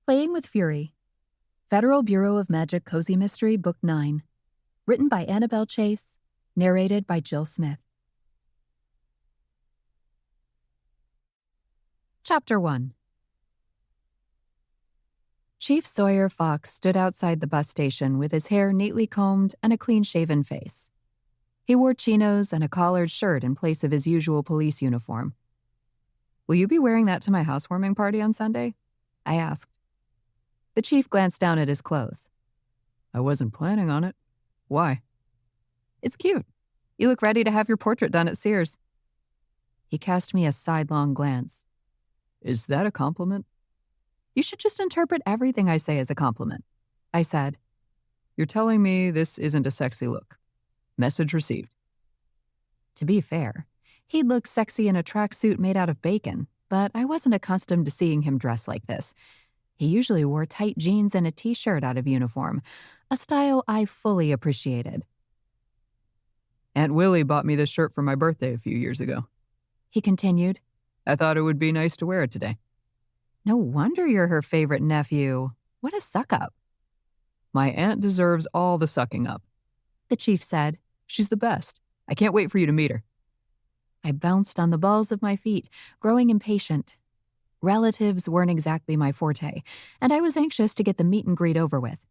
Playing with Fury. Federal Bureau of Magic Cozy Mystery, Book 9. Written by Annabelle Chase. Narrated by Jill Smith. Chapter 1. Chief Sawyer Fox stood outside the bus station with his hair neatly combed and a clean-shaven face. He wore chinos and a collared shirt in place of his usual police uniform. "Will you be wearing that to my housewarming party on Sunday?" I asked. The chief glanced down at his clothes. "I wasn't planning on it. Why?" "It's cute. You look ready to have your portrait done at Sears." He cast me a sidelong glance. "Is that a compliment?" "You should just interpret everything I say as a compliment," I said. "You're telling me this isn't a sexy look. Message received." To be fair, he'd look sexy in a tracksuit made out of bacon, but I wasn't accustomed to seeing him dress like this. He usually wore tight jeans and a t-shirt out of uniform, a style I fully appreciated. "Aunt Willie bought me this shirt for my birthday a few years ago," he continued. "I thought it would be nice to wear it today." "No wonder you're her favorite nephew. What a suck-up." "My aunt deserves all the sucking up," the chief said. "She's the best. I can't wait for you to meet her." I bounced on the balls of my feet, growing impatient. Relatives weren't exactly my forte, and I was anxious to get the meet and greet over with.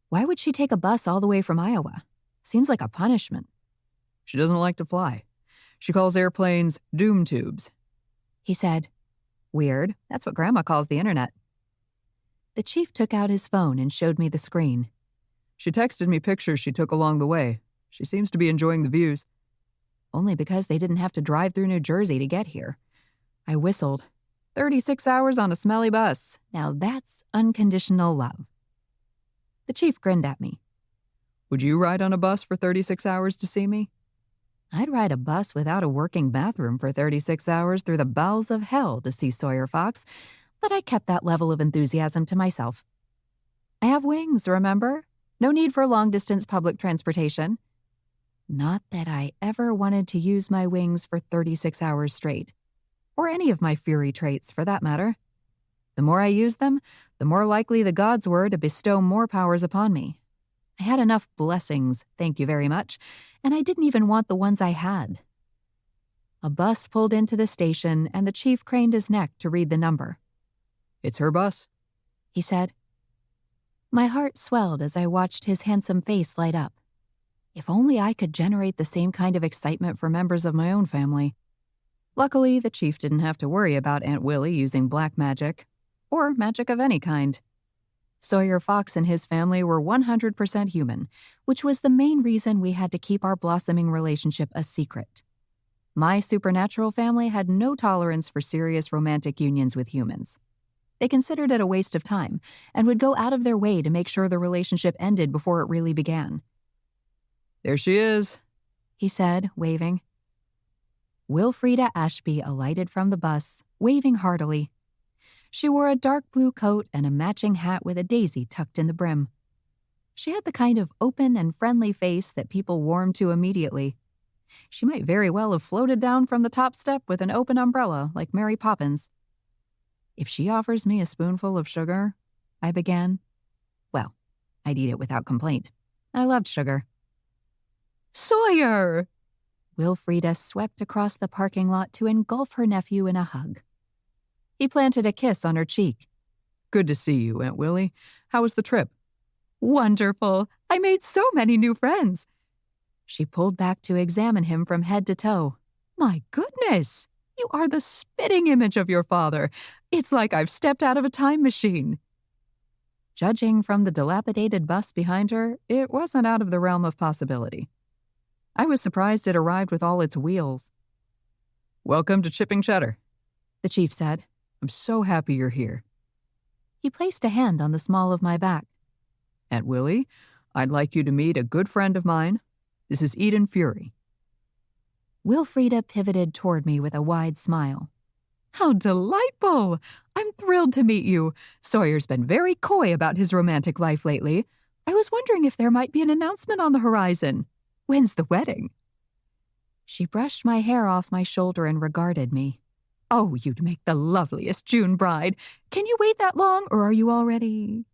Why would she take a bus all the way from Iowa? Seems like a punishment. "She doesn't like to fly. She calls airplanes doom tubes," he said. "Weird. That's what Grandma calls the internet." The chief took out his phone and showed me the screen. "She texted me pictures she took along the way. She seems to be enjoying the views." Only because they didn't have to drive through New Jersey to get here. I whistled. 36 hours on a smelly bus. Now that's unconditional love. The chief grinned at me. "Would you ride on a bus for 36 hours to see me?" "I'd ride a bus without a working bathroom for 36 hours through the bowels of hell to see Sawyer Fox, but I kept that level of enthusiasm to myself. I have wings, remember? No need for long-distance public transportation. Not that I ever wanted to use my wings for 36 hours straight. Or any of my fury traits, for that matter. The more I used them, the more likely the gods were to bestow more powers upon me. I had enough blessings, thank you very much, and I didn't even want the ones I had." A bus pulled into the station, and the chief craned his neck to read the number. "It's her bus," he said. My heart swelled as I watched his handsome face light up. If only I could generate the same kind of excitement for members of my own family. Luckily, the chief didn't have to worry about Aunt Willie using black magic, or magic of any kind. Sawyer Fox and his family were 100% human, which was the main reason we had to keep our blossoming relationship a secret. My supernatural family had no tolerance for serious romantic unions with humans. They considered it a waste of time, and would go out of their way to make sure the relationship ended before it really began. "There she is," he said, waving. Wilfreda Ashby alighted from the bus, waving heartily. She wore a dark blue coat and a matching hat with a daisy tucked in the brim. She had the kind of open and friendly face that people warmed to immediately. She might very well have floated down from the top step with an open umbrella like Mary Poppins. "If she offers me a spoonful of sugar," I began. Well, I'd eat it without complaint. I loved sugar. "Sawyer!" Wilfreda swept across the parking lot to engulf her nephew in a hug. He planted a kiss on her cheek. "Good to see you, Aunt Willie. How was the trip?" "Wonderful. I made so many new friends." She pulled back to examine him from head to toe. "My goodness, you are the spitting image of your father. It's like I've stepped out of a time machine." Judging from the dilapidated bus behind her, it wasn't out of the realm of possibility. I was surprised it arrived with all its wheels. "Welcome to Chipping Cheddar," the chief said. "I'm so happy you're here." He placed a hand on the small of my back. "Aunt Willie, I'd like you to meet a good friend of mine. This is Eden Fury." Wilfreda pivoted toward me with a wide smile. "How delightful! I'm thrilled to meet you. Sawyer's been very coy about his romantic life lately. I was wondering if there might be an announcement on the horizon. When's the wedding?" She brushed my hair off my shoulder and regarded me. Oh, you'd make the loveliest June bride. Can you wait that long, or are you already?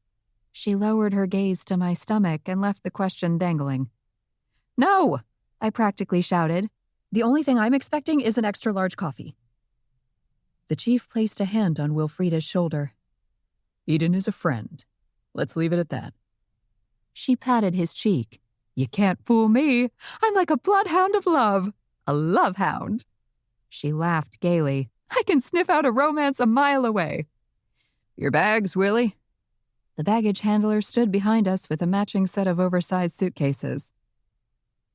She lowered her gaze to my stomach and left the question dangling. No, I practically shouted. The only thing I'm expecting is an extra large coffee. The chief placed a hand on Wilfreda's shoulder. Eden is a friend. Let's leave it at that. She patted his cheek. You can't fool me. I'm like a bloodhound of love. A love hound. She laughed gaily. I can sniff out a romance a mile away. Your bags, Willie? The baggage handler stood behind us with a matching set of oversized suitcases.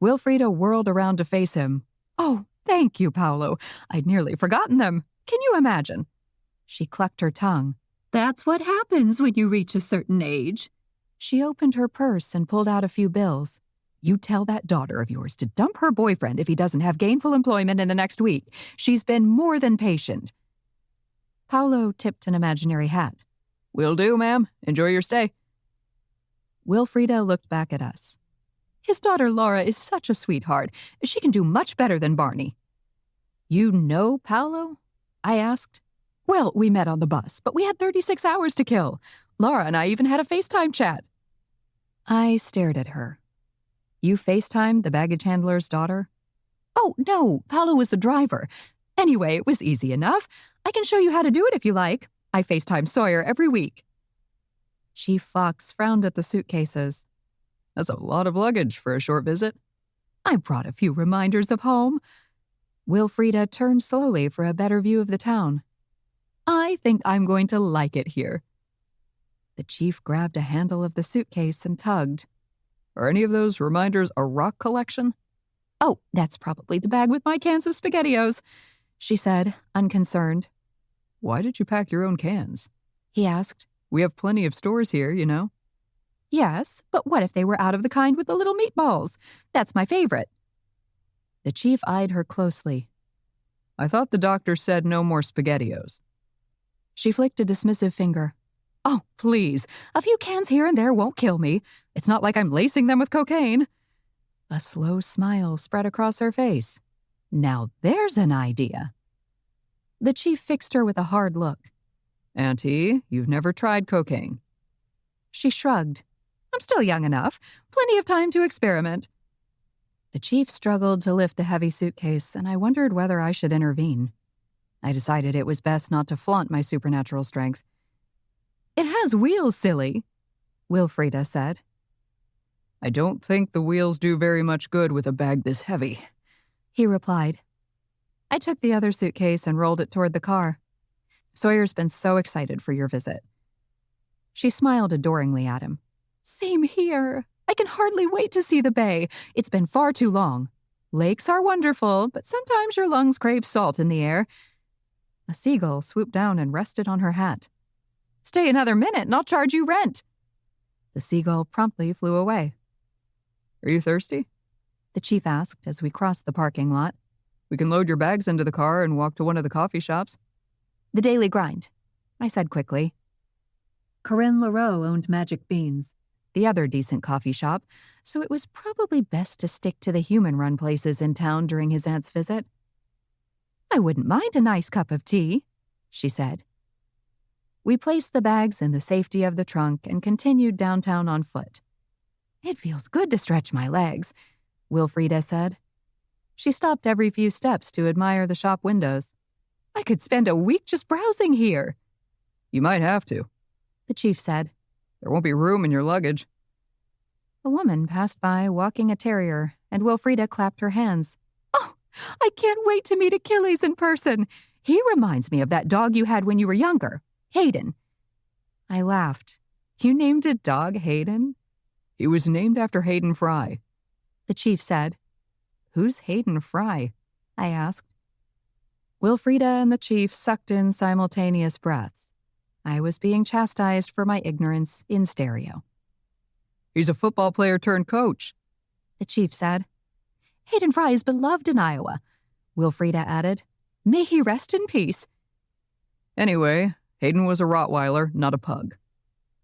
Wilfreda whirled around to face him. Oh, thank you, Paolo. I'd nearly forgotten them. Can you imagine? She clucked her tongue. That's what happens when you reach a certain age. She opened her purse and pulled out a few bills. You tell that daughter of yours to dump her boyfriend if he doesn't have gainful employment in the next week. She's been more than patient. Paolo tipped an imaginary hat. Will do, ma'am. Enjoy your stay. Wilfreda looked back at us. His daughter Laura is such a sweetheart. She can do much better than Barney. You know Paolo? I asked. Well, we met on the bus, but we had 36 hours to kill. Laura and I even had a FaceTime chat. I stared at her. You FaceTimed the baggage handler's daughter? Oh, no, Paolo was the driver. Anyway, it was easy enough. I can show you how to do it if you like. I FaceTime Sawyer every week. Chief Fox frowned at the suitcases. That's a lot of luggage for a short visit. I brought a few reminders of home. Wilfreda turned slowly for a better view of the town. I think I'm going to like it here. The chief grabbed a handle of the suitcase and tugged. Are any of those reminders a rock collection? Oh, that's probably the bag with my cans of SpaghettiOs, she said, unconcerned. Why did you pack your own cans? He asked. We have plenty of stores here, you know. Yes, but what if they were out of the kind with the little meatballs? That's my favorite. The chief eyed her closely. I thought the doctor said no more SpaghettiOs. She flicked a dismissive finger. Oh, please, a few cans here and there won't kill me. It's not like I'm lacing them with cocaine. A slow smile spread across her face. Now there's an idea. The chief fixed her with a hard look. Auntie, you've never tried cocaine. She shrugged. I'm still young enough. Plenty of time to experiment. The chief struggled to lift the heavy suitcase, and I wondered whether I should intervene. I decided it was best not to flaunt my supernatural strength. It has wheels, silly, Wilfreda said. I don't think the wheels do very much good with a bag this heavy, he replied. I took the other suitcase and rolled it toward the car. Sawyer's been so excited for your visit. She smiled adoringly at him. Same here. I can hardly wait to see the bay. It's been far too long. Lakes are wonderful, but sometimes your lungs crave salt in the air. A seagull swooped down and rested on her hat. Stay another minute and I'll charge you rent. The seagull promptly flew away. Are you thirsty? The chief asked as we crossed the parking lot. We can load your bags into the car and walk to one of the coffee shops. The Daily Grind, I said quickly. Corinne Leroux owned Magic Beans, the other decent coffee shop, so it was probably best to stick to the human-run places in town during his aunt's visit. I wouldn't mind a nice cup of tea, she said. We placed the bags in the safety of the trunk and continued downtown on foot. It feels good to stretch my legs, Wilfreda said. She stopped every few steps to admire the shop windows. I could spend a week just browsing here. You might have to, the chief said. There won't be room in your luggage. A woman passed by walking a terrier, and Wilfreda clapped her hands. Oh, I can't wait to meet Achilles in person. He reminds me of that dog you had when you were younger, Hayden. I laughed. You named a dog Hayden? He was named after Hayden Fry, the chief said. Who's Hayden Fry? I asked. Wilfreda and the chief sucked in simultaneous breaths. I was being chastised for my ignorance in stereo. He's a football player turned coach, the chief said. Hayden Fry is beloved in Iowa, Wilfreda added. May he rest in peace. Anyway, Hayden was a Rottweiler, not a pug,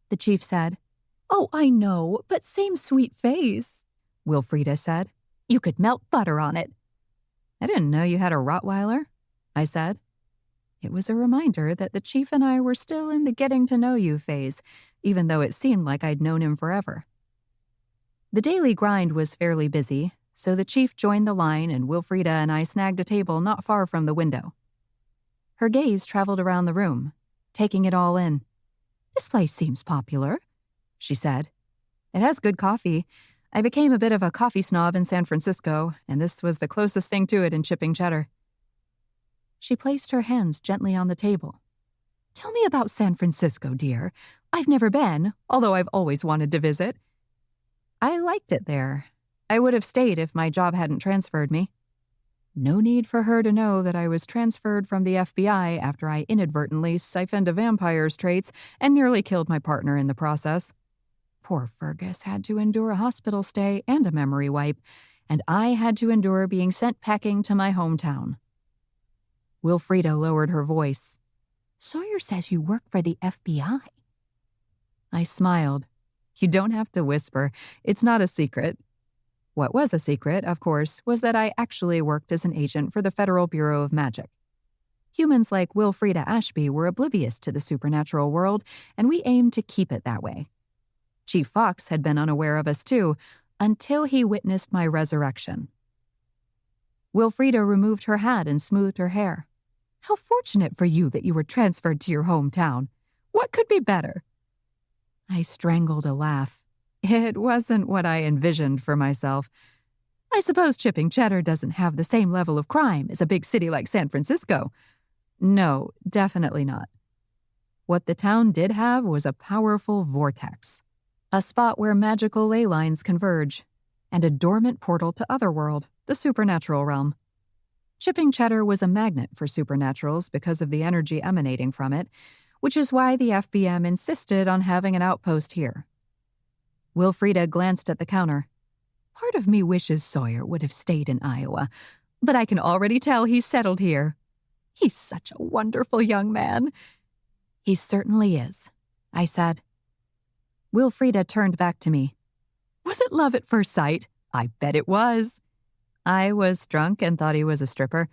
the chief said. Oh, I know, but same sweet face, Wilfreda said. You could melt butter on it. I didn't know you had a Rottweiler, I said. It was a reminder that the chief and I were still in the getting-to-know-you phase, even though it seemed like I'd known him forever. The daily grind was fairly busy, so the chief joined the line and Wilfreda and I snagged a table not far from the window. Her gaze traveled around the room, taking it all in. "This place seems popular," she said. "It has good coffee. I became a bit of a coffee snob in San Francisco, and this was the closest thing to it in chipping cheddar." She placed her hands gently on the table. "Tell me about San Francisco, dear. I've never been, although I've always wanted to visit." "I liked it there. I would have stayed if my job hadn't transferred me." No need for her to know that I was transferred from the FBI after I inadvertently siphoned a vampire's traits and nearly killed my partner in the process. Poor Fergus had to endure a hospital stay and a memory wipe, and I had to endure being sent packing to my hometown. Wilfreda lowered her voice. "Sawyer says you work for the FBI." I smiled. "You don't have to whisper. It's not a secret." What was a secret, of course, was that I actually worked as an agent for the Federal Bureau of Magic. Humans like Wilfreda Ashby were oblivious to the supernatural world, and we aimed to keep it that way. Chief Fox had been unaware of us too, until he witnessed my resurrection. Wilfreda removed her hat and smoothed her hair. "How fortunate for you that you were transferred to your hometown. What could be better?" I strangled a laugh. It wasn't what I envisioned for myself. I suppose chipping cheddar doesn't have the same level of crime as a big city like San Francisco. No, definitely not. What the town did have was a powerful vortex, a spot where magical ley lines converge, and a dormant portal to Otherworld, the supernatural realm. Chipping cheddar was a magnet for supernaturals because of the energy emanating from it, which is why the FBM insisted on having an outpost here. Wilfreda glanced at the counter. "Part of me wishes Sawyer would have stayed in Iowa, but I can already tell he's settled here. He's such a wonderful young man." "He certainly is," I said. Wilfreda turned back to me. "Was it love at first sight? I bet it was." I was drunk and thought he was a stripper.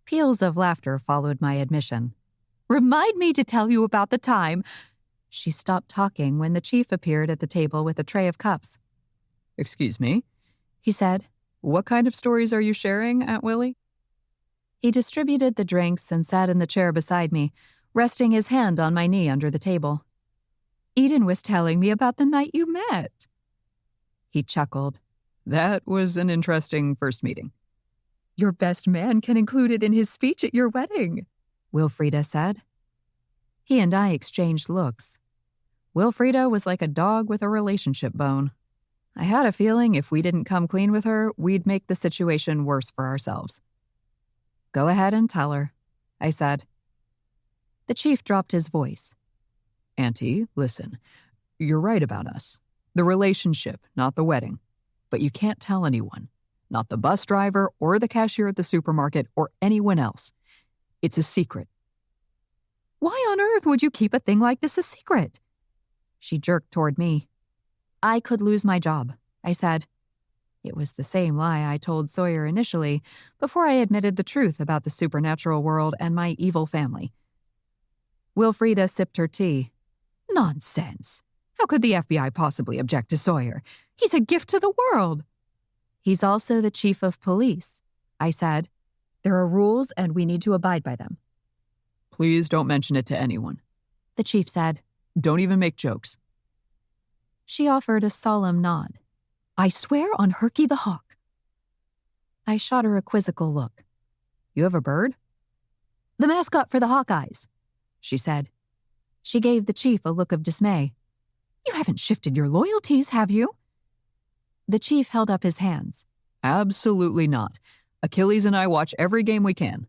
Peals of laughter followed my admission. "Remind me to tell you about the time." She stopped talking when the chief appeared at the table with a tray of cups. "Excuse me," he said. "What kind of stories are you sharing, Aunt Willie?" He distributed the drinks and sat in the chair beside me, resting his hand on my knee under the table. "Eden was telling me about the night you met." He chuckled. "That was an interesting first meeting." "Your best man can include it in his speech at your wedding," Wilfreda said. He and I exchanged looks. Wilfreda was like a dog with a relationship bone. I had a feeling if we didn't come clean with her, we'd make the situation worse for ourselves. "Go ahead and tell her," I said. The chief dropped his voice. "Auntie, listen. You're right about us. The relationship, not the wedding. But you can't tell anyone. Not the bus driver or the cashier at the supermarket or anyone else. It's a secret." "Why on earth would you keep a thing like this a secret?" She jerked toward me. "I could lose my job," I said. It was the same lie I told Sawyer initially, before I admitted the truth about the supernatural world and my evil family. Wilfreda sipped her tea. "Nonsense. How could the FBI possibly object to Sawyer? He's a gift to the world." "He's also the chief of police," I said. "There are rules and we need to abide by them." "Please don't mention it to anyone," the chief said. "Don't even make jokes." She offered a solemn nod. "I swear on Herky the Hawk." I shot her a quizzical look. "You have a bird?" "The mascot for the Hawkeyes," she said. She gave the chief a look of dismay. "You haven't shifted your loyalties, have you?" The chief held up his hands. "Absolutely not. Achilles and I watch every game we can."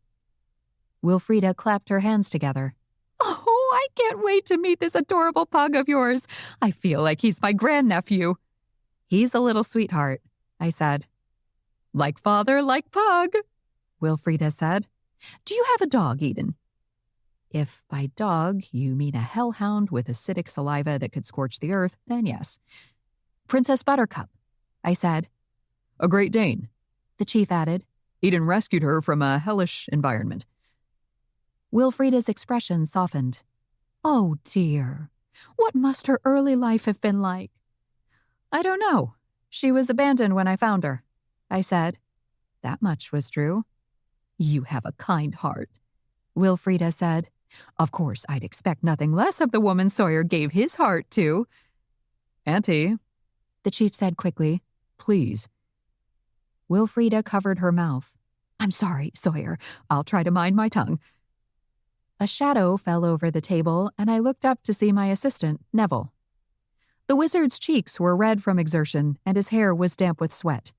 Wilfreda clapped her hands together. "Oh, I can't wait to meet this adorable pug of yours. I feel like he's my grandnephew." "He's a little sweetheart," I said. "Like father, like pug," Wilfreda said. "Do you have a dog, Eden?" If by dog you mean a hellhound with acidic saliva that could scorch the earth, then yes. "Princess Buttercup," I said. "A Great Dane," the chief added. "Eden rescued her from a hellish environment." Wilfreda's expression softened. Oh dear, what must her early life have been like? I don't know. She was abandoned when I found her, I said. That much was true. You have a kind heart, Wilfreda said. Of course, I'd expect nothing less of the woman Sawyer gave his heart to. Auntie, the chief said quickly, please. Wilfreda covered her mouth. I'm sorry, Sawyer. I'll try to mind my tongue. A shadow fell over the table, and I looked up to see my assistant, Neville. The wizard's cheeks were red from exertion, and his hair was damp with sweat.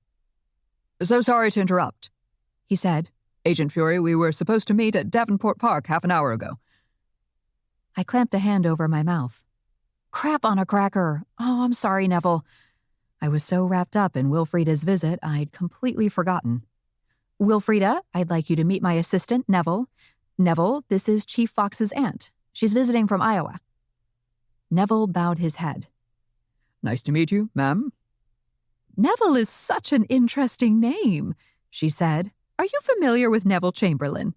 So sorry to interrupt, he said. Agent Fury, we were supposed to meet at Davenport Park half an hour ago. I clamped a hand over my mouth. Crap on a cracker. Oh, I'm sorry, Neville. I was so wrapped up in Wilfreda's visit, I'd completely forgotten. Wilfreda, I'd like you to meet my assistant, Neville. Neville, this is Chief Fox's aunt. She's visiting from Iowa. Neville bowed his head. Nice to meet you, ma'am. Neville is such an interesting name, she said. Are you familiar with Neville Chamberlain?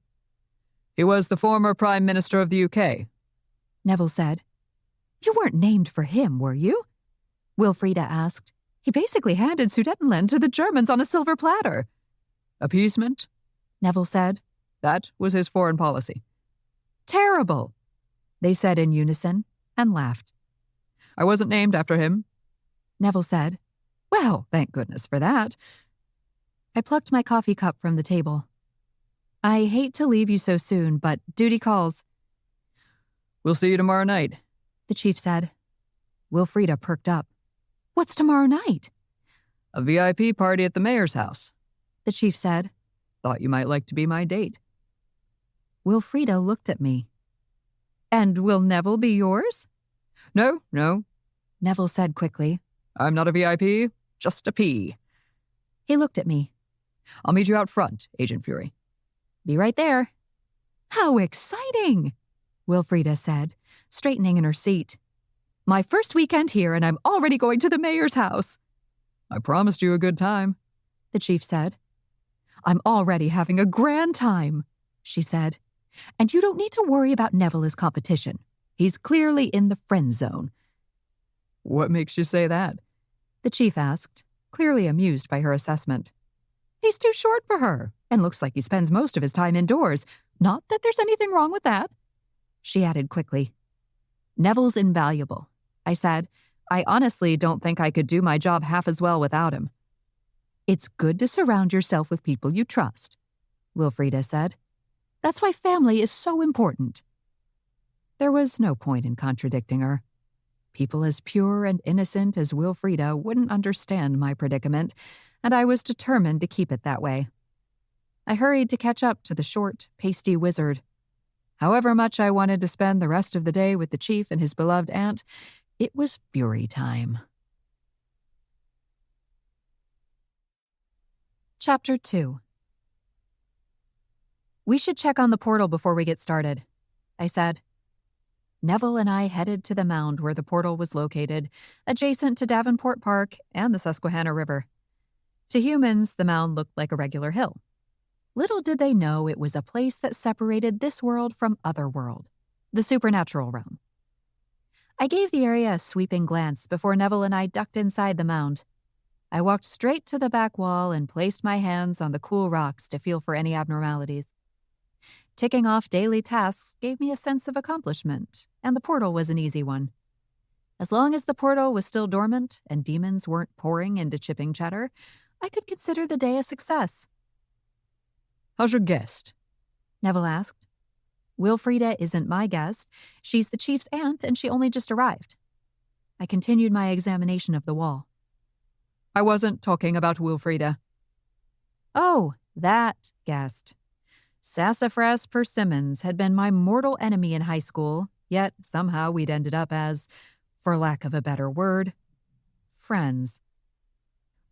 He was the former Prime Minister of the UK, Neville said. You weren't named for him, were you? Wilfreda asked. He basically handed Sudetenland to the Germans on a silver platter. Appeasement, Neville said. That was his foreign policy. Terrible, they said in unison, and laughed. I wasn't named after him, Neville said. Well, thank goodness for that. I plucked my coffee cup from the table. I hate to leave you so soon, but duty calls. We'll see you tomorrow night, the chief said. Wilfreda perked up. What's tomorrow night? A VIP party at the mayor's house, the chief said. Thought you might like to be my date. Wilfreda looked at me. And will Neville be yours? No, Neville said quickly. I'm not a VIP, just a P. He looked at me. I'll meet you out front, Agent Fury. Be right there. How exciting, Wilfreda said, straightening in her seat. My first weekend here and I'm already going to the mayor's house. I promised you a good time, the chief said. I'm already having a grand time, she said. And you don't need to worry about Neville as competition. He's clearly in the friend zone. What makes you say that? The chief asked, clearly amused by her assessment. He's too short for her, and looks like he spends most of his time indoors. Not that there's anything wrong with that, she added quickly. Neville's invaluable, I said. I honestly don't think I could do my job half as well without him. It's good to surround yourself with people you trust, Wilfreda said. That's why family is so important. There was no point in contradicting her. People as pure and innocent as Wilfreda wouldn't understand my predicament, and I was determined to keep it that way. I hurried to catch up to the short, pasty wizard. However much I wanted to spend the rest of the day with the chief and his beloved aunt, it was Fury time. Chapter 2. We should check on the portal before we get started, I said. Neville and I headed to the mound where the portal was located, adjacent to Davenport Park and the Susquehanna River. To humans, the mound looked like a regular hill. Little did they know it was a place that separated this world from otherworld, the supernatural realm. I gave the area a sweeping glance before Neville and I ducked inside the mound. I walked straight to the back wall and placed my hands on the cool rocks to feel for any abnormalities. Ticking off daily tasks gave me a sense of accomplishment, and the portal was an easy one. As long as the portal was still dormant and demons weren't pouring into chipping Cheddar, I could consider the day a success. How's your guest? Neville asked. Wilfreda isn't my guest. She's the chief's aunt, and she only just arrived. I continued my examination of the wall. I wasn't talking about Wilfreda. Oh, that guest. Sassafras Persimmons had been my mortal enemy in high school, yet somehow we'd ended up as, for lack of a better word, friends.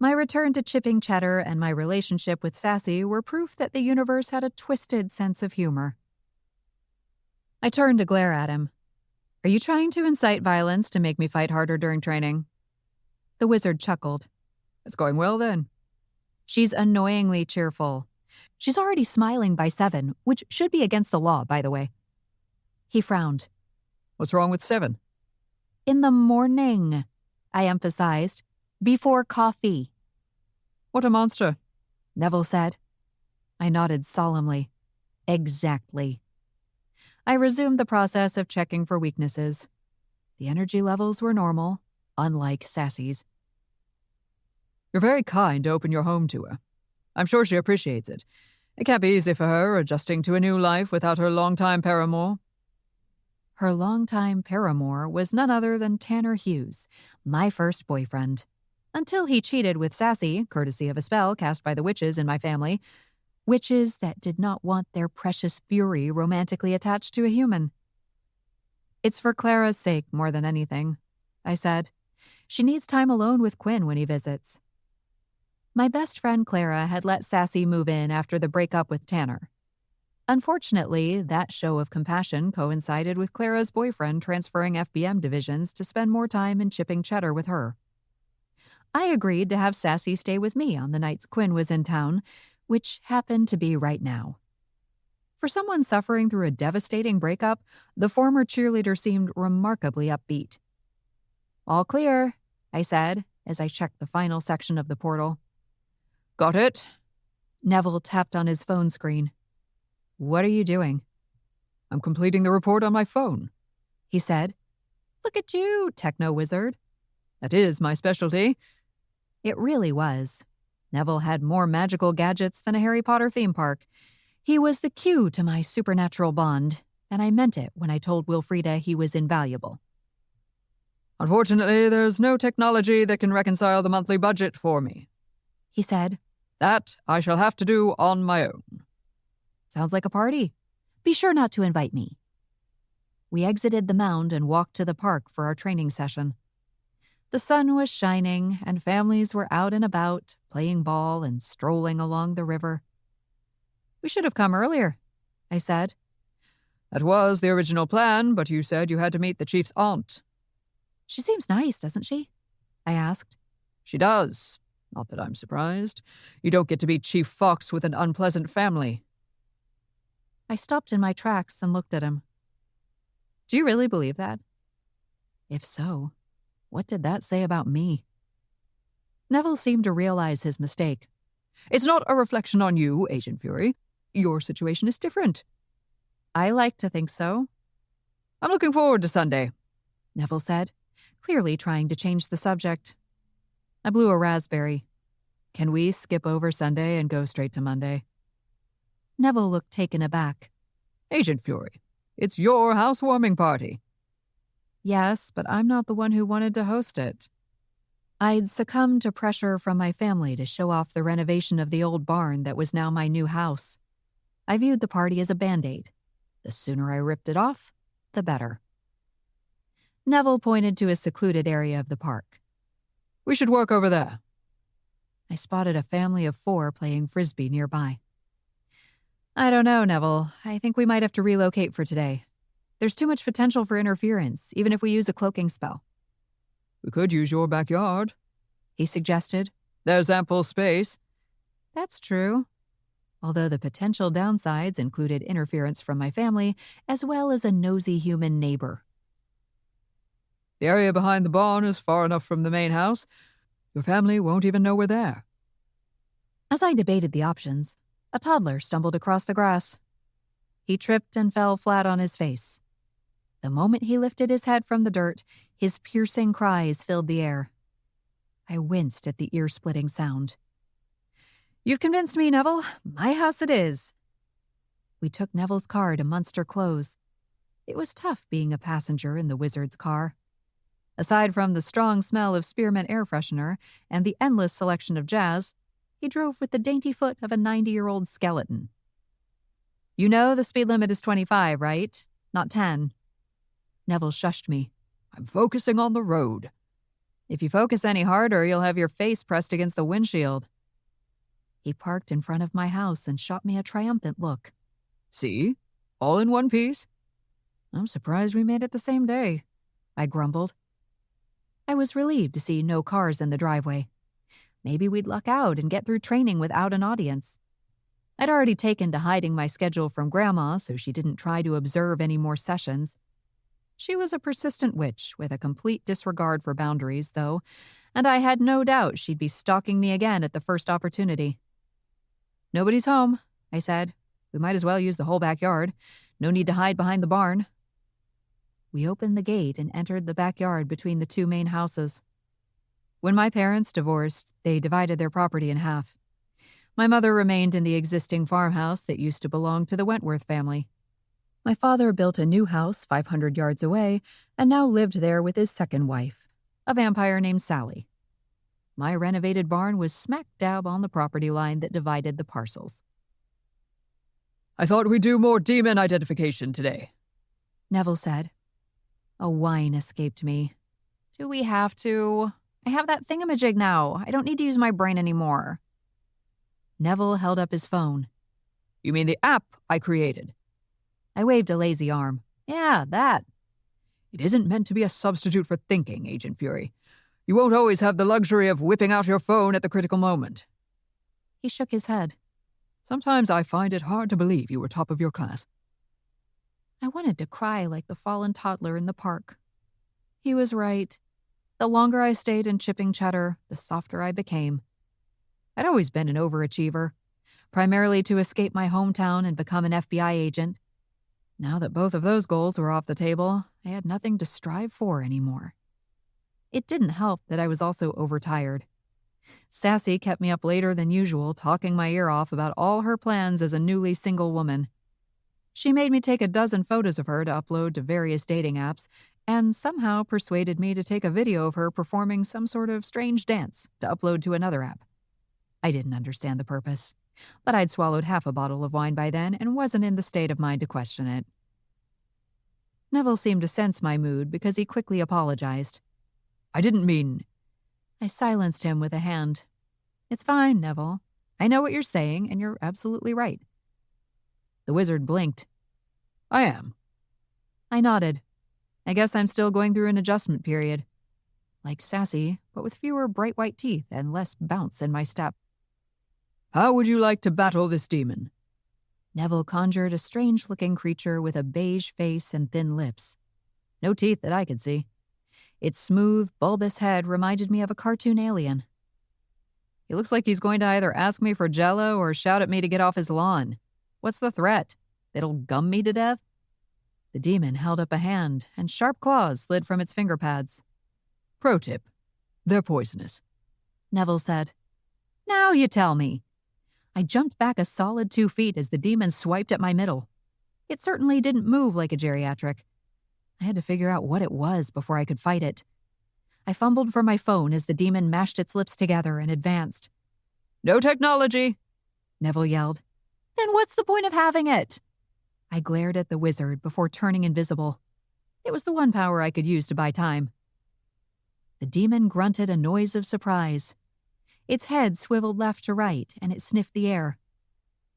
My return to chipping Cheddar and my relationship with Sassy were proof that the universe had a twisted sense of humor. I turned to glare at him. Are you trying to incite violence to make me fight harder during training? The wizard chuckled. It's going well then. She's annoyingly cheerful. She's already smiling by 7, which should be against the law, by the way. He frowned. What's wrong with 7? In the morning, I emphasized. Before coffee. What a monster, Neville said. I nodded solemnly. Exactly. I resumed the process of checking for weaknesses. The energy levels were normal, unlike Sassy's. You're very kind to open your home to her. I'm sure she appreciates it. It can't be easy for her, adjusting to a new life without her longtime paramour. Her longtime paramour was none other than Tanner Hughes, my first boyfriend. Until he cheated with Sassy, courtesy of a spell cast by the witches in my family. Witches that did not want their precious fury romantically attached to a human. It's for Clara's sake more than anything, I said. She needs time alone with Quinn when he visits. My best friend Clara had let Sassy move in after the breakup with Tanner. Unfortunately, that show of compassion coincided with Clara's boyfriend transferring FBM divisions to spend more time in chipping Cheddar with her. I agreed to have Sassy stay with me on the nights Quinn was in town, which happened to be right now. For someone suffering through a devastating breakup, the former cheerleader seemed remarkably upbeat. All clear, I said, as I checked the final section of the portal. Got it? Neville tapped on his phone screen. What are you doing? I'm completing the report on my phone, he said. Look at you, techno-wizard. That is my specialty. It really was. Neville had more magical gadgets than a Harry Potter theme park. He was the cue to my supernatural bond, and I meant it when I told Wilfreda he was invaluable. Unfortunately, there's no technology that can reconcile the monthly budget for me, he said. That I shall have to do on my own. Sounds like a party. Be sure not to invite me. We exited the mound and walked to the park for our training session. The sun was shining, and families were out and about, playing ball and strolling along the river. We should have come earlier, I said. That was the original plan, but you said you had to meet the chief's aunt. She seems nice, doesn't she? I asked. She does. Not that I'm surprised. You don't get to be Chief Fox with an unpleasant family. I stopped in my tracks and looked at him. Do you really believe that? If so, what did that say about me? Neville seemed to realize his mistake. It's not a reflection on you, Agent Fury. Your situation is different. I like to think so. I'm looking forward to Sunday, Neville said, clearly trying to change the subject. I blew a raspberry. Can we skip over Sunday and go straight to Monday? Neville looked taken aback. Agent Fury, it's your housewarming party. Yes, but I'm not the one who wanted to host it. I'd succumbed to pressure from my family to show off the renovation of the old barn that was now my new house. I viewed the party as a Band-Aid. The sooner I ripped it off, the better. Neville pointed to a secluded area of the park. We should work over there. I spotted a family of 4 playing frisbee nearby. I don't know, Neville. I think we might have to relocate for today. There's too much potential for interference, even if we use a cloaking spell. We could use your backyard, he suggested. There's ample space. That's true. Although the potential downsides included interference from my family, as well as a nosy human neighbor. The area behind the barn is far enough from the main house. Your family won't even know we're there. As I debated the options, a toddler stumbled across the grass. He tripped and fell flat on his face. The moment he lifted his head from the dirt, his piercing cries filled the air. I winced at the ear-splitting sound. You've convinced me, Neville. My house it is. We took Neville's car to Munster Close. It was tough being a passenger in the wizard's car. Aside from the strong smell of spearmint air freshener and the endless selection of jazz, he drove with the dainty foot of a 90-year-old skeleton. You know the speed limit is 25, right? Not 10. Neville shushed me. I'm focusing on the road. If you focus any harder, you'll have your face pressed against the windshield. He parked in front of my house and shot me a triumphant look. See? All in one piece? I'm surprised we made it the same day, I grumbled. I was relieved to see no cars in the driveway. Maybe we'd luck out and get through training without an audience. I'd already taken to hiding my schedule from Grandma so she didn't try to observe any more sessions. She was a persistent witch with a complete disregard for boundaries, though, and I had no doubt she'd be stalking me again at the first opportunity. "Nobody's home," I said. "We might as well use the whole backyard. No need to hide behind the barn." We opened the gate and entered the backyard between the two main houses. When my parents divorced, they divided their property in half. My mother remained in the existing farmhouse that used to belong to the Wentworth family. My father built a new house 500 yards away and now lived there with his second wife, a vampire named Sally. My renovated barn was smack dab on the property line that divided the parcels. "I thought we'd do more demon identification today," Neville said. A whine escaped me. "Do we have to? I have that thingamajig now. I don't need to use my brain anymore." Neville held up his phone. "You mean the app I created?" I waved a lazy arm. "Yeah, that." "It isn't meant to be a substitute for thinking, Agent Fury. You won't always have the luxury of whipping out your phone at the critical moment." He shook his head. "Sometimes I find it hard to believe you were top of your class." I wanted to cry like the fallen toddler in the park. He was right. The longer I stayed in chipping Cheddar, the softer I became. I'd always been an overachiever, primarily to escape my hometown and become an FBI agent. Now that both of those goals were off the table, I had nothing to strive for anymore. It didn't help that I was also overtired. Sassy kept me up later than usual, talking my ear off about all her plans as a newly single woman. She made me take a dozen photos of her to upload to various dating apps, and somehow persuaded me to take a video of her performing some sort of strange dance to upload to another app. I didn't understand the purpose, but I'd swallowed half a bottle of wine by then and wasn't in the state of mind to question it. Neville seemed to sense my mood because he quickly apologized. "I didn't mean—" I silenced him with a hand. "It's fine, Neville. I know what you're saying, and you're absolutely right." The wizard blinked. "I am." I nodded. I guess I'm still going through an adjustment period. Like Sassy, but with fewer bright white teeth and less bounce in my step. "How would you like to battle this demon?" Neville conjured a strange-looking creature with a beige face and thin lips. No teeth that I could see. Its smooth, bulbous head reminded me of a cartoon alien. "He looks like he's going to either ask me for Jell-O or shout at me to get off his lawn. What's the threat? It'll gum me to death?" The demon held up a hand, and sharp claws slid from its finger pads. "Pro tip. They're poisonous," Neville said. "Now you tell me." I jumped back a solid 2 feet as the demon swiped at my middle. It certainly didn't move like a geriatric. I had to figure out what it was before I could fight it. I fumbled for my phone as the demon mashed its lips together and advanced. "No technology," Neville yelled. "Then what's the point of having it?" I glared at the wizard before turning invisible. It was the one power I could use to buy time. The demon grunted a noise of surprise. Its head swiveled left to right, and it sniffed the air.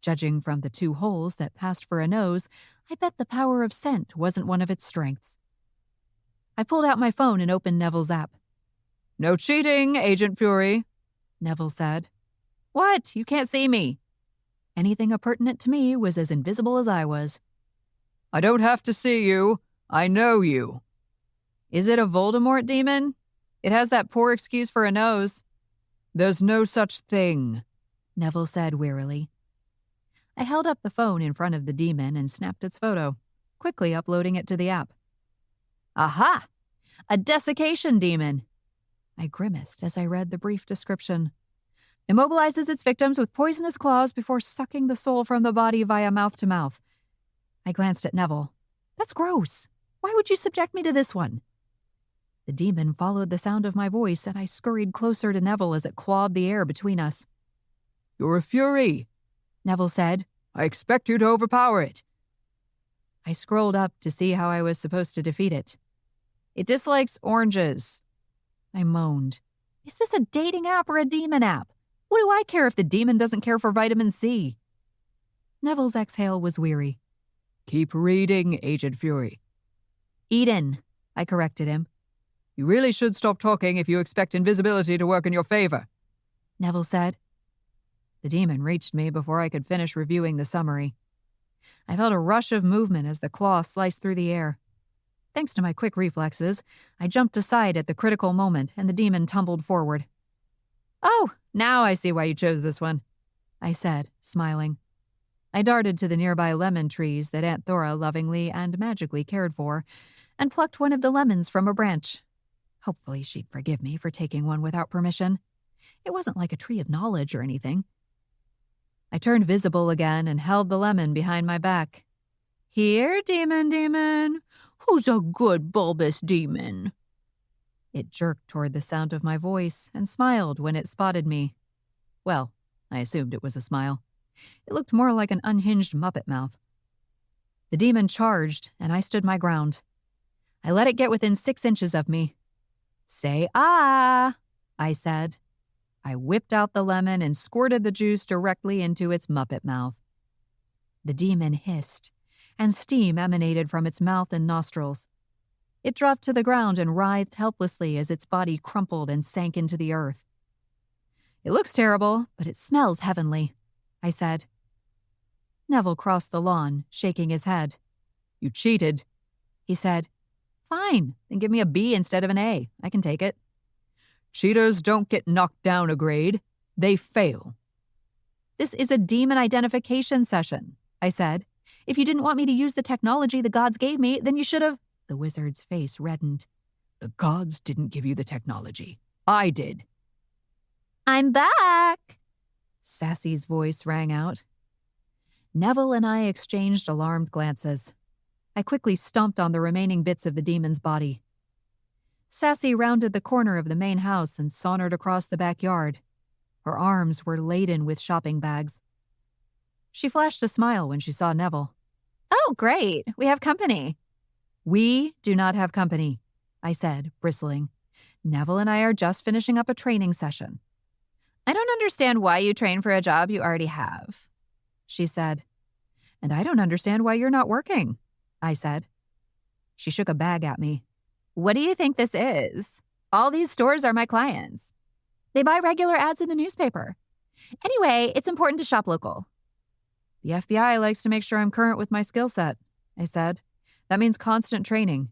Judging from the 2 holes that passed for a nose, I bet the power of scent wasn't one of its strengths. I pulled out my phone and opened Neville's app. "No cheating, Agent Fury," Neville said. "What? You can't see me." Anything appurtenant to me was as invisible as I was. "I don't have to see you. I know you." "Is it a Voldemort demon? It has that poor excuse for a nose." "There's no such thing," Neville said wearily. I held up the phone in front of the demon and snapped its photo, quickly uploading it to the app. "Aha! A desiccation demon." I grimaced as I read the brief description. "Immobilizes its victims with poisonous claws before sucking the soul from the body via mouth to mouth." I glanced at Neville. "That's gross. Why would you subject me to this one?" The demon followed the sound of my voice, and I scurried closer to Neville as it clawed the air between us. "You're a fury," Neville said. "I expect you to overpower it." I scrolled up to see how I was supposed to defeat it. "It dislikes oranges." I moaned. "Is this a dating app or a demon app? What do I care if the demon doesn't care for vitamin C?" Neville's exhale was weary. "Keep reading, Agent Fury." "Eden," I corrected him. "You really should stop talking if you expect invisibility to work in your favor," Neville said. The demon reached me before I could finish reviewing the summary. I felt a rush of movement as the claw sliced through the air. Thanks to my quick reflexes, I jumped aside at the critical moment and the demon tumbled forward. "Oh, now I see why you chose this one," I said, smiling. I darted to the nearby lemon trees that Aunt Thora lovingly and magically cared for and plucked one of the lemons from a branch. Hopefully she'd forgive me for taking one without permission. It wasn't like a tree of knowledge or anything. I turned visible again and held the lemon behind my back. "Here, demon. Who's a good bulbous demon?" It jerked toward the sound of my voice and smiled when it spotted me. Well, I assumed it was a smile. It looked more like an unhinged Muppet mouth. The demon charged, and I stood my ground. I let it get within 6 inches of me. "Say ah," I said. I whipped out the lemon and squirted the juice directly into its Muppet mouth. The demon hissed, and steam emanated from its mouth and nostrils. It dropped to the ground and writhed helplessly as its body crumpled and sank into the earth. "It looks terrible, but it smells heavenly," I said. Neville crossed the lawn, shaking his head. "You cheated," he said. "Fine, then give me a B instead of an A. I can take it." "Cheaters don't get knocked down a grade. They fail." "This is a demon identification session," I said. "If you didn't want me to use the technology the gods gave me, then you should have—" The wizard's face reddened. "The gods didn't give you the technology. I did." "I'm back," Sassy's voice rang out. Neville and I exchanged alarmed glances. I quickly stomped on the remaining bits of the demon's body. Sassy rounded the corner of the main house and sauntered across the backyard. Her arms were laden with shopping bags. She flashed a smile when she saw Neville. "Oh, great. We have company." "We do not have company," I said, bristling. "Neville and I are just finishing up a training session." "I don't understand why you train for a job you already have," she said. "And I don't understand why you're not working," I said. She shook a bag at me. "What do you think this is? All these stores are my clients. They buy regular ads in the newspaper. Anyway, it's important to shop local." "The FBI likes to make sure I'm current with my skill set," I said. "That means constant training."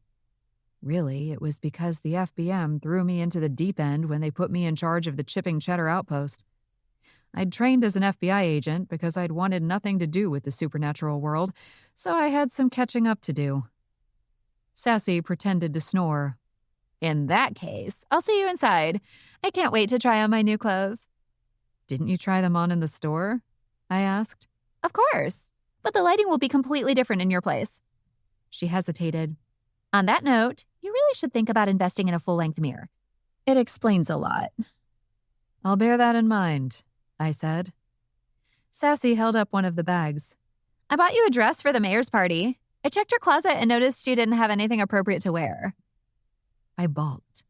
Really, it was because the FBM threw me into the deep end when they put me in charge of the chipping Cheddar outpost. I'd trained as an FBI agent because I'd wanted nothing to do with the supernatural world, so I had some catching up to do. Sassy pretended to snore. "In that case, I'll see you inside. I can't wait to try on my new clothes." "Didn't you try them on in the store?" I asked. "Of course, but the lighting will be completely different in your place." She hesitated. "On that note, you really should think about investing in a full-length mirror. It explains a lot." "I'll bear that in mind," I said. Sassy held up one of the bags. "I bought you a dress for the mayor's party. I checked your closet and noticed you didn't have anything appropriate to wear." I balked.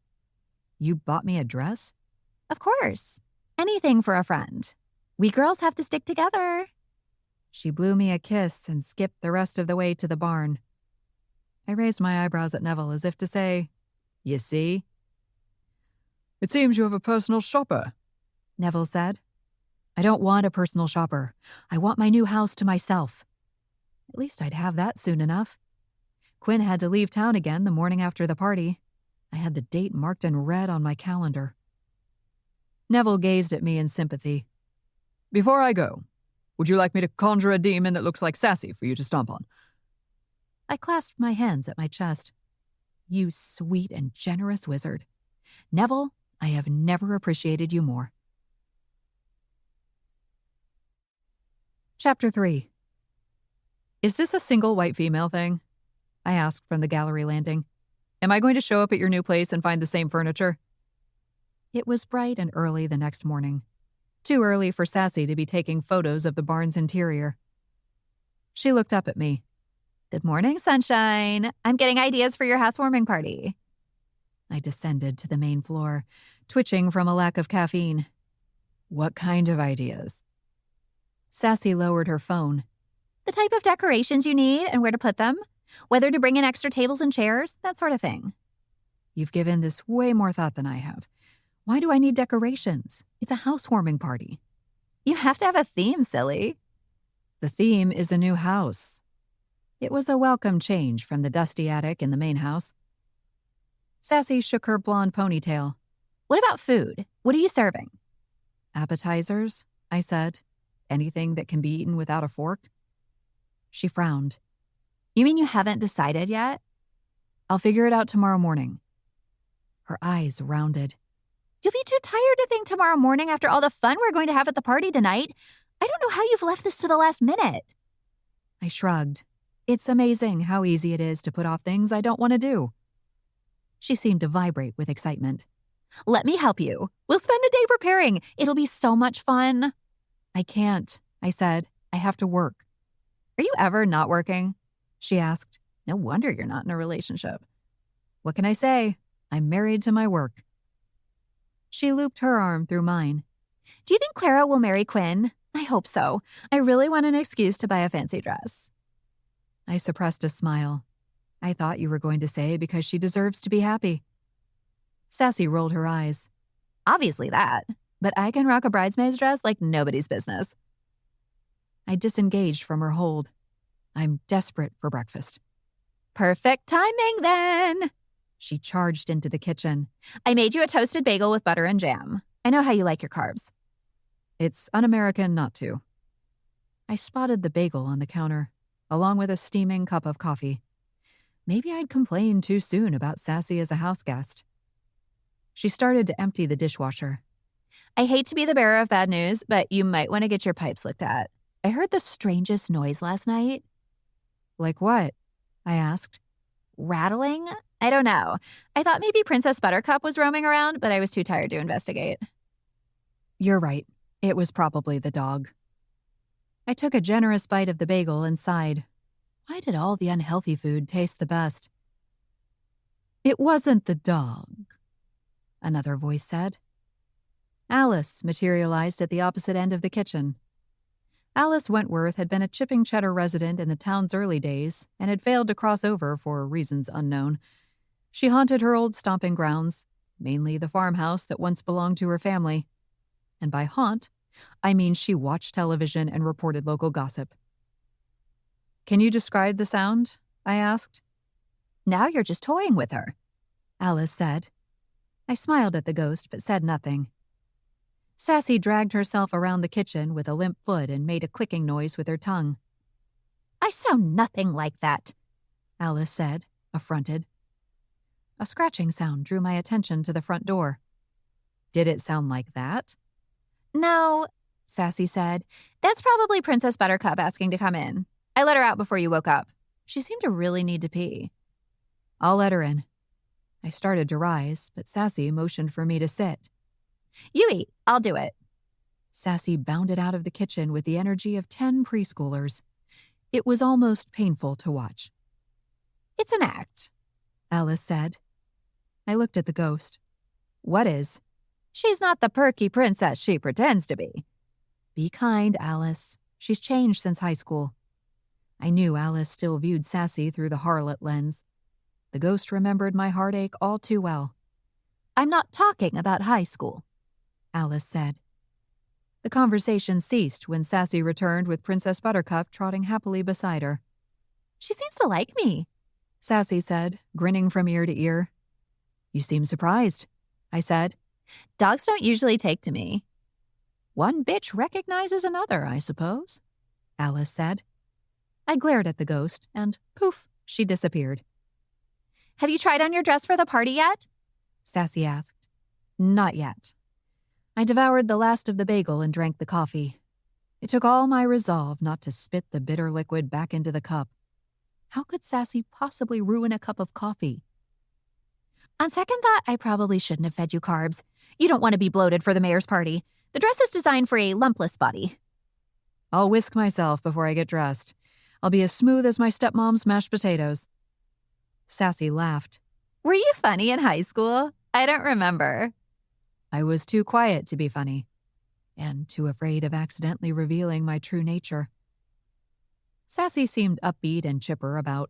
"You bought me a dress?" "Of course. Anything for a friend. We girls have to stick together." She blew me a kiss and skipped the rest of the way to the barn. I raised my eyebrows at Neville as if to say, "You see?" "It seems you have a personal shopper," Neville said. "I don't want a personal shopper. I want my new house to myself." At least I'd have that soon enough. Quinn had to leave town again the morning after the party. I had the date marked in red on my calendar. Neville gazed at me in sympathy. "Before I go, would you like me to conjure a demon that looks like Sassy for you to stomp on?" I clasped my hands at my chest. "You sweet and generous wizard. Neville, I have never appreciated you more." Chapter 3. "Is this a single white female thing?" I asked from the gallery landing. "Am I going to show up at your new place and find the same furniture?" It was bright and early the next morning. Too early for Sassy to be taking photos of the barn's interior. She looked up at me. "Good morning, sunshine. I'm getting ideas for your housewarming party." I descended to the main floor, twitching from a lack of caffeine. "What kind of ideas?" Sassy lowered her phone. "The type of decorations you need and where to put them, whether to bring in extra tables and chairs, that sort of thing." "You've given this way more thought than I have. Why do I need decorations? It's a housewarming party." You have to have a theme, silly. The theme is a new house. It was a welcome change from the dusty attic in the main house. Sassy shook her blonde ponytail. What about food? What are you serving? Appetizers, I said. Anything that can be eaten without a fork. She frowned. You mean you haven't decided yet? I'll figure it out tomorrow morning. Her eyes rounded. You'll be too tired to think tomorrow morning after all the fun we're going to have at the party tonight. I don't know how you've left this to the last minute. I shrugged. It's amazing how easy it is to put off things I don't want to do. She seemed to vibrate with excitement. Let me help you. We'll spend the day preparing. It'll be so much fun. I can't, I said. I have to work. Are you ever not working? She asked. No wonder you're not in a relationship. What can I say? I'm married to my work. She looped her arm through mine. Do you think Clara will marry Quinn? I hope so. I really want an excuse to buy a fancy dress. I suppressed a smile. I thought you were going to say because she deserves to be happy. Sassy rolled her eyes. Obviously that, but I can rock a bridesmaid's dress like nobody's business. I disengaged from her hold. I'm desperate for breakfast. Perfect timing, then. She charged into the kitchen. I made you a toasted bagel with butter and jam. I know how you like your carbs. It's un-American not to. I spotted the bagel on the counter, along with a steaming cup of coffee. Maybe I'd complained too soon about Sassy as a house guest. She started to empty the dishwasher. I hate to be the bearer of bad news, but you might want to get your pipes looked at. I heard the strangest noise last night. Like what? I asked. Rattling? I don't know. I thought maybe Princess Buttercup was roaming around, but I was too tired to investigate. You're right. It was probably the dog. I took a generous bite of the bagel and sighed. Why did all the unhealthy food taste the best? It wasn't the dog, another voice said. Alice materialized at the opposite end of the kitchen. Alice Wentworth had been a chipping Cheddar resident in the town's early days and had failed to cross over for reasons unknown. She haunted her old stomping grounds, mainly the farmhouse that once belonged to her family. And by haunt, I mean she watched television and reported local gossip. Can you describe the sound? I asked. Now you're just toying with her, Alice said. I smiled at the ghost but said nothing. Sassy dragged herself around the kitchen with a limp foot and made a clicking noise with her tongue. I sound nothing like that, Alice said, affronted. A scratching sound drew my attention to the front door. Did it sound like that? No, Sassy said. That's probably Princess Buttercup asking to come in. I let her out before you woke up. She seemed to really need to pee. I'll let her in. I started to rise, but Sassy motioned for me to sit. You eat. I'll do it. Sassy bounded out of the kitchen with the energy of 10 preschoolers. It was almost painful to watch. It's an act, Alice said. I looked at the ghost. What is? She's not the perky princess she pretends to be. Be kind, Alice. She's changed since high school. I knew Alice still viewed Sassy through the harlot lens. The ghost remembered my heartache all too well. I'm not talking about high school, Alice said. The conversation ceased when Sassy returned with Princess Buttercup trotting happily beside her. She seems to like me, Sassy said, grinning from ear to ear. You seem surprised, I said. Dogs don't usually take to me. One bitch recognizes another, I suppose, Alice said. I glared at the ghost, and poof, she disappeared. Have you tried on your dress for the party yet? Sassy asked. Not yet. I devoured the last of the bagel and drank the coffee. It took all my resolve not to spit the bitter liquid back into the cup. How could Sassy possibly ruin a cup of coffee? On second thought, I probably shouldn't have fed you carbs. You don't want to be bloated for the mayor's party. The dress is designed for a lumpless body. I'll whisk myself before I get dressed. I'll be as smooth as my stepmom's mashed potatoes. Sassy laughed. Were you funny in high school? I don't remember. I was too quiet to be funny, and too afraid of accidentally revealing my true nature. Sassy seemed upbeat and chipper about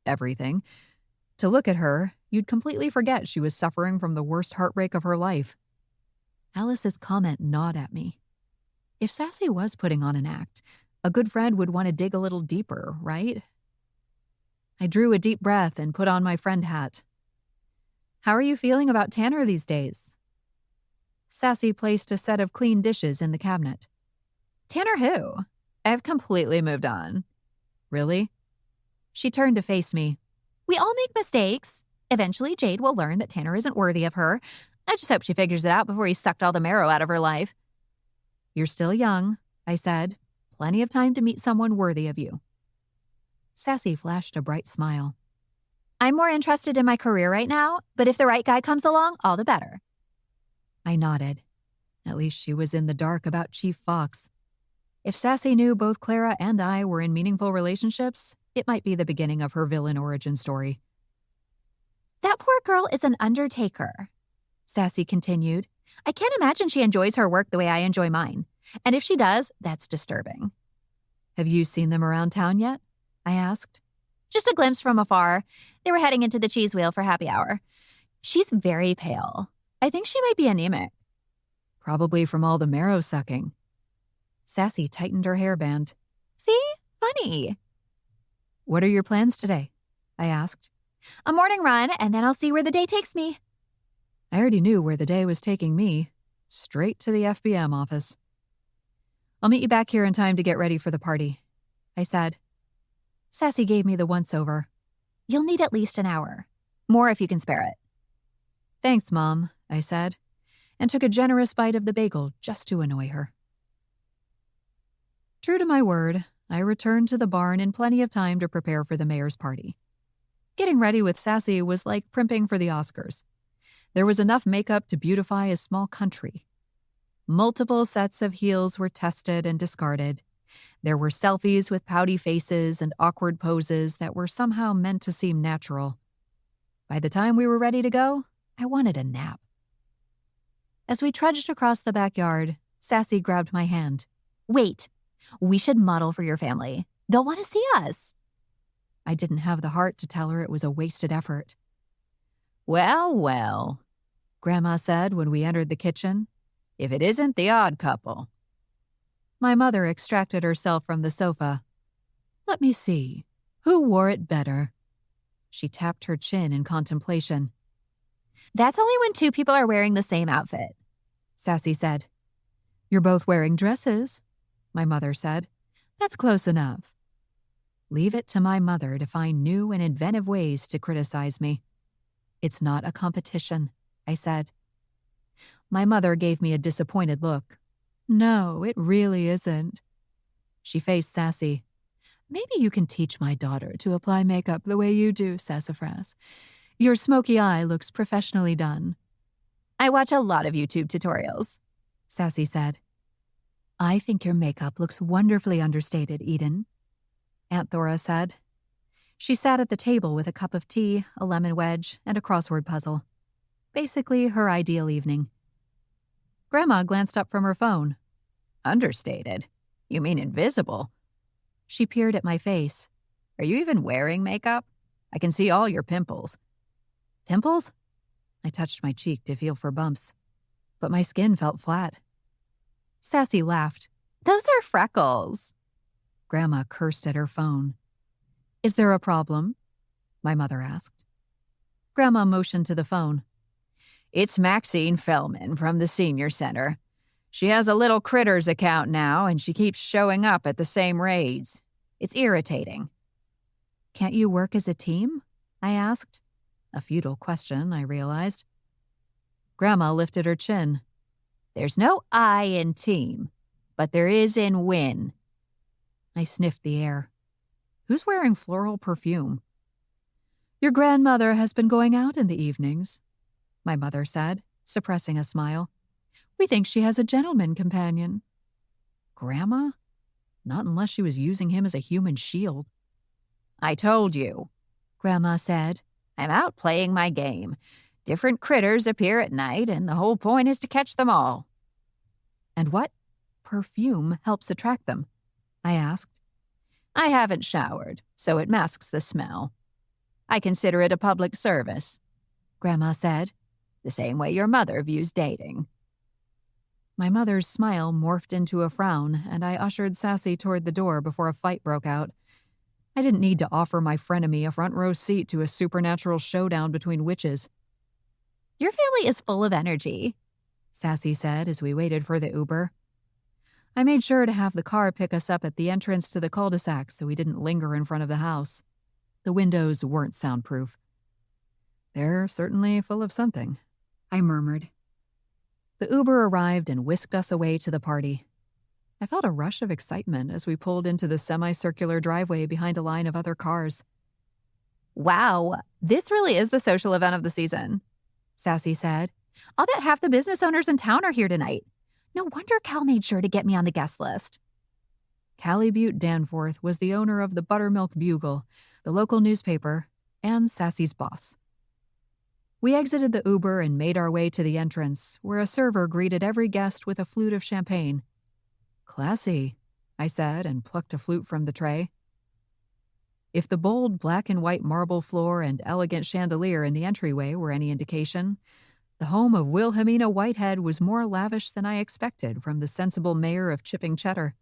everything. To look at her, you'd completely forget she was suffering from the worst heartbreak of her life. Alice's comment gnawed at me. If Sassy was putting on an act, a good friend would want to dig a little deeper, right? I drew a deep breath and put on my friend hat. How are you feeling about Tanner these days? Sassy placed a set of clean dishes in the cabinet. Tanner who? I've completely moved on. Really? She turned to face me. We all make mistakes. Eventually, Jade will learn that Tanner isn't worthy of her. I just hope she figures it out before he sucked all the marrow out of her life. You're still young, I said. Plenty of time to meet someone worthy of you. Sassy flashed a bright smile. I'm more interested in my career right now, but if the right guy comes along, all the better. I nodded. At least she was in the dark about Chief Fox. If Sassy knew both Clara and I were in meaningful relationships, it might be the beginning of her villain origin story. That poor girl is an undertaker, Sassy continued. I can't imagine she enjoys her work the way I enjoy mine. And if she does, that's disturbing. Have you seen them around town yet? I asked. Just a glimpse from afar. They were heading into the cheese wheel for happy hour. She's very pale. I think she might be anemic. Probably from all the marrow sucking. Sassy tightened her hairband. See? Funny. What are your plans today? I asked. A morning run, and then I'll see where the day takes me. I already knew where the day was taking me. Straight to the FBM office. I'll meet you back here in time to get ready for the party, I said. Sassy gave me the once-over. You'll need at least an hour. More if you can spare it. Thanks, Mom, I said, and took a generous bite of the bagel just to annoy her. True to my word, I returned to the barn in plenty of time to prepare for the mayor's party. Getting ready with Sassy was like primping for the Oscars. There was enough makeup to beautify a small country. Multiple sets of heels were tested and discarded. There were selfies with pouty faces and awkward poses that were somehow meant to seem natural. By the time we were ready to go, I wanted a nap. As we trudged across the backyard, Sassy grabbed my hand. Wait, we should model for your family. They'll want to see us. I didn't have the heart to tell her it was a wasted effort. Well, well, Grandma said when we entered the kitchen. If it isn't the odd couple. My mother extracted herself from the sofa. Let me see. Who wore it better? She tapped her chin in contemplation. That's only when two people are wearing the same outfit, Sassy said. You're both wearing dresses, my mother said. That's close enough. Leave it to my mother to find new and inventive ways to criticize me. It's not a competition, I said. My mother gave me a disappointed look. No, it really isn't. She faced Sassy. Maybe you can teach my daughter to apply makeup the way you do, Sassafras. Your smoky eye looks professionally done. I watch a lot of YouTube tutorials, Sassy said. I think your makeup looks wonderfully understated, Eden, Aunt Thora said. She sat at the table with a cup of tea, a lemon wedge, and a crossword puzzle. Basically, her ideal evening. Grandma glanced up from her phone. Understated? You mean invisible? She peered at my face. Are you even wearing makeup? I can see all your pimples. Pimples? I touched my cheek to feel for bumps, but my skin felt flat. Sassy laughed. Those are freckles. Grandma cursed at her phone. Is there a problem? My mother asked. Grandma motioned to the phone. It's Maxine Fellman from the senior center. She has a little critters account now, and she keeps showing up at the same raids. It's irritating. Can't you work as a team? I asked. A futile question, I realized. Grandma lifted her chin. There's no I in team, but there is in win. I sniffed the air. Who's wearing floral perfume? Your grandmother has been going out in the evenings, my mother said, suppressing a smile. We think she has a gentleman companion. Grandma? Not unless she was using him as a human shield. I told you, Grandma said. I'm out playing my game. Different critters appear at night, and the whole point is to catch them all. And what perfume helps attract them? I asked. I haven't showered, so it masks the smell. I consider it a public service, Grandma said, the same way your mother views dating. My mother's smile morphed into a frown, and I ushered Sassy toward the door before a fight broke out. I didn't need to offer my frenemy a front row seat to a supernatural showdown between witches. "Your family is full of energy," Sassy said as we waited for the Uber. I made sure to have the car pick us up at the entrance to the cul-de-sac so we didn't linger in front of the house. The windows weren't soundproof. "They're certainly full of something," I murmured. The Uber arrived and whisked us away to the party. I felt a rush of excitement as we pulled into the semicircular driveway behind a line of other cars. "Wow, this really is the social event of the season," Sassy said. "I'll bet half the business owners in town are here tonight. No wonder Cal made sure to get me on the guest list." Callie Butte Danforth was the owner of the Buttermilk Bugle, the local newspaper, and Sassy's boss. We exited the Uber and made our way to the entrance, where a server greeted every guest with a flute of champagne. "Classy," I said, and plucked a flute from the tray. If the bold black and white marble floor and elegant chandelier in the entryway were any indication, the home of Wilhelmina Whitehead was more lavish than I expected from the sensible mayor of Chipping Cheddar.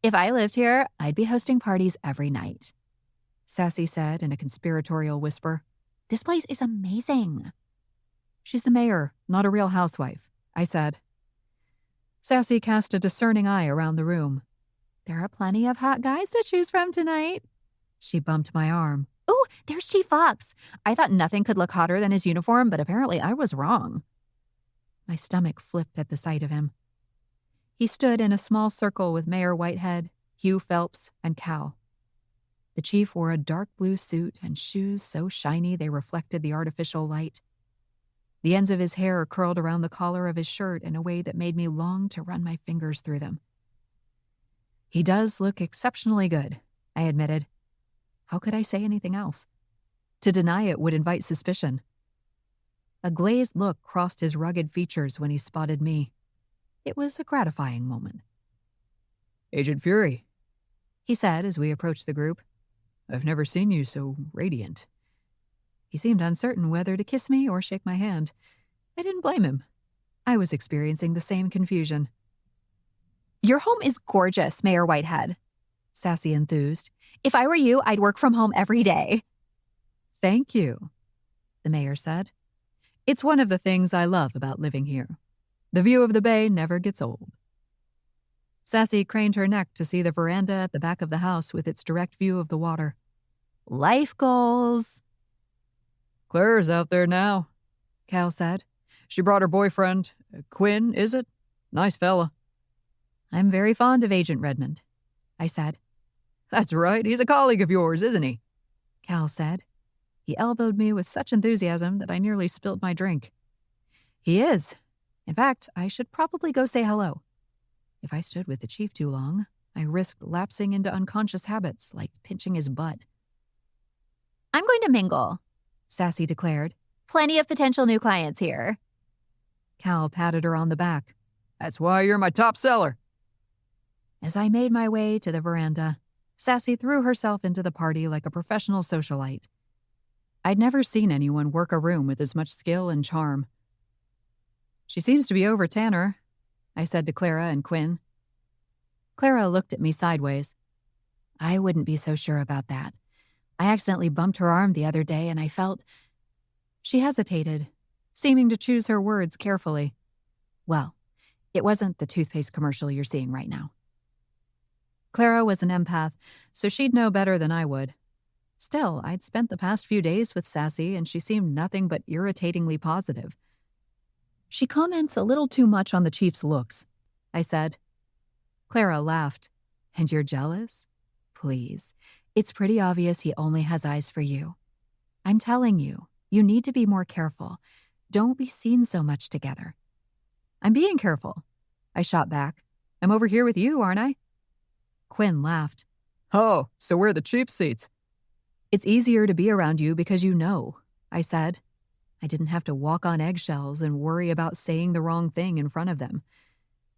"If I lived here, I'd be hosting parties every night," Sassy said in a conspiratorial whisper. "This place is amazing." "She's the mayor, not a real housewife," I said. Sassy cast a discerning eye around the room. "There are plenty of hot guys to choose from tonight." She bumped my arm. "Ooh, there's Chief Fox. I thought nothing could look hotter than his uniform, but apparently I was wrong." My stomach flipped at the sight of him. He stood in a small circle with Mayor Whitehead, Hugh Phelps, and Cal. The chief wore a dark blue suit and shoes so shiny they reflected the artificial light. The ends of his hair curled around the collar of his shirt in a way that made me long to run my fingers through them. "He does look exceptionally good," I admitted. How could I say anything else? To deny it would invite suspicion. A glazed look crossed his rugged features when he spotted me. It was a gratifying moment. "Agent Fury," he said as we approached the group. "I've never seen you so radiant." He seemed uncertain whether to kiss me or shake my hand. I didn't blame him. I was experiencing the same confusion. "Your home is gorgeous, Mayor Whitehead," Sassy enthused. "If I were you, I'd work from home every day." "Thank you," the mayor said. "It's one of the things I love about living here. The view of the bay never gets old." Sassy craned her neck to see the veranda at the back of the house with its direct view of the water. "Life goals." "Claire's out there now," Cal said. "She brought her boyfriend. Quinn, is it? Nice fella." "I'm very fond of Agent Redmond," I said. "That's right. He's a colleague of yours, isn't he?" Cal said. He elbowed me with such enthusiasm that I nearly spilled my drink. "He is. In fact, I should probably go say hello." If I stood with the chief too long, I risked lapsing into unconscious habits like pinching his butt. "I'm going to mingle," Sassy declared. "Plenty of potential new clients here." Cal patted her on the back. "That's why you're my top seller." As I made my way to the veranda, Sassy threw herself into the party like a professional socialite. I'd never seen anyone work a room with as much skill and charm. "She seems to be over Tanner," I said to Clara and Quinn. Clara looked at me sideways. "I wouldn't be so sure about that. I accidentally bumped her arm the other day and I felt—" She hesitated, seeming to choose her words carefully. "Well, it wasn't the toothpaste commercial you're seeing right now." Clara was an empath, so she'd know better than I would. Still, I'd spent the past few days with Sassy and she seemed nothing but irritatingly positive. "She comments a little too much on the chief's looks," I said. Clara laughed. "And you're jealous? Please. It's pretty obvious he only has eyes for you. I'm telling you, you need to be more careful. Don't be seen so much together." "I'm being careful," I shot back. "I'm over here with you, aren't I?" Quinn laughed. "Oh, so we're the cheap seats." "It's easier to be around you because you know," I said. I didn't have to walk on eggshells and worry about saying the wrong thing in front of them.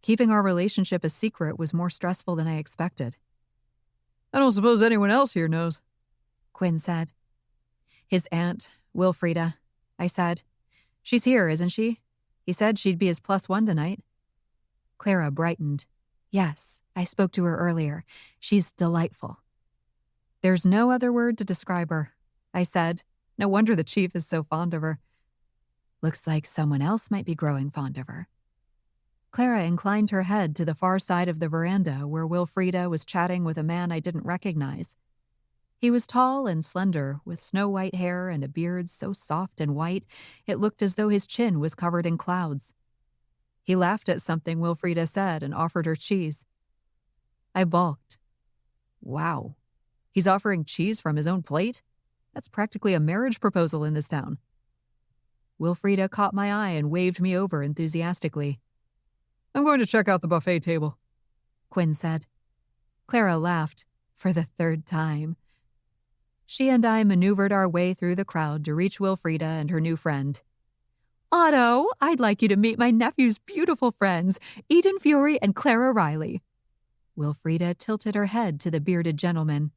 Keeping our relationship a secret was more stressful than I expected. "I don't suppose anyone else here knows," Quinn said. "His aunt, Wilfreda," I said. "She's here, isn't she? He said she'd be his +1 tonight." Clara brightened. Yes, I spoke to her earlier. She's delightful. There's no other word to describe her, I said. No wonder the chief is so fond of her. Looks like someone else might be growing fond of her. Clara inclined her head to the far side of the veranda where Wilfreda was chatting with a man I didn't recognize. He was tall and slender, with snow-white hair and a beard so soft and white it looked as though his chin was covered in clouds. He laughed at something Wilfreda said and offered her cheese. I balked. Wow. He's offering cheese from his own plate? That's practically a marriage proposal in this town. Wilfreda caught my eye and waved me over enthusiastically. I'm going to check out the buffet table, Quinn said. Clara laughed, for the third time. She and I maneuvered our way through the crowd to reach Wilfreda and her new friend. Otto, I'd like you to meet my nephew's beautiful friends, Eden Fury and Clara Riley. Wilfreda tilted her head to the bearded gentleman.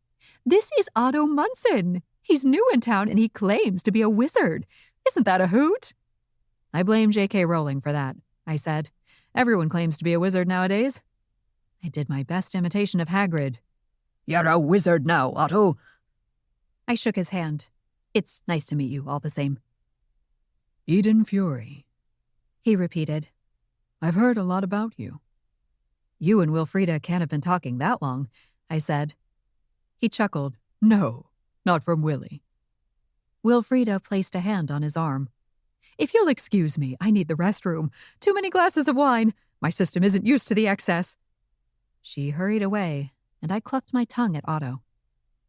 This is Otto Munson. He's new in town and he claims to be a wizard. Isn't that a hoot? I blame J.K. Rowling for that, I said. Everyone claims to be a wizard nowadays. I did my best imitation of Hagrid. You're a wizard now, Otto. I shook his hand. It's nice to meet you, all the same. Eden Fury, he repeated. I've heard a lot about you. You and Wilfreda can't have been talking that long, I said. He chuckled. No, not from Willie. Wilfreda placed a hand on his arm. If you'll excuse me, I need the restroom. Too many glasses of wine. My system isn't used to the excess. She hurried away, and I clucked my tongue at Otto.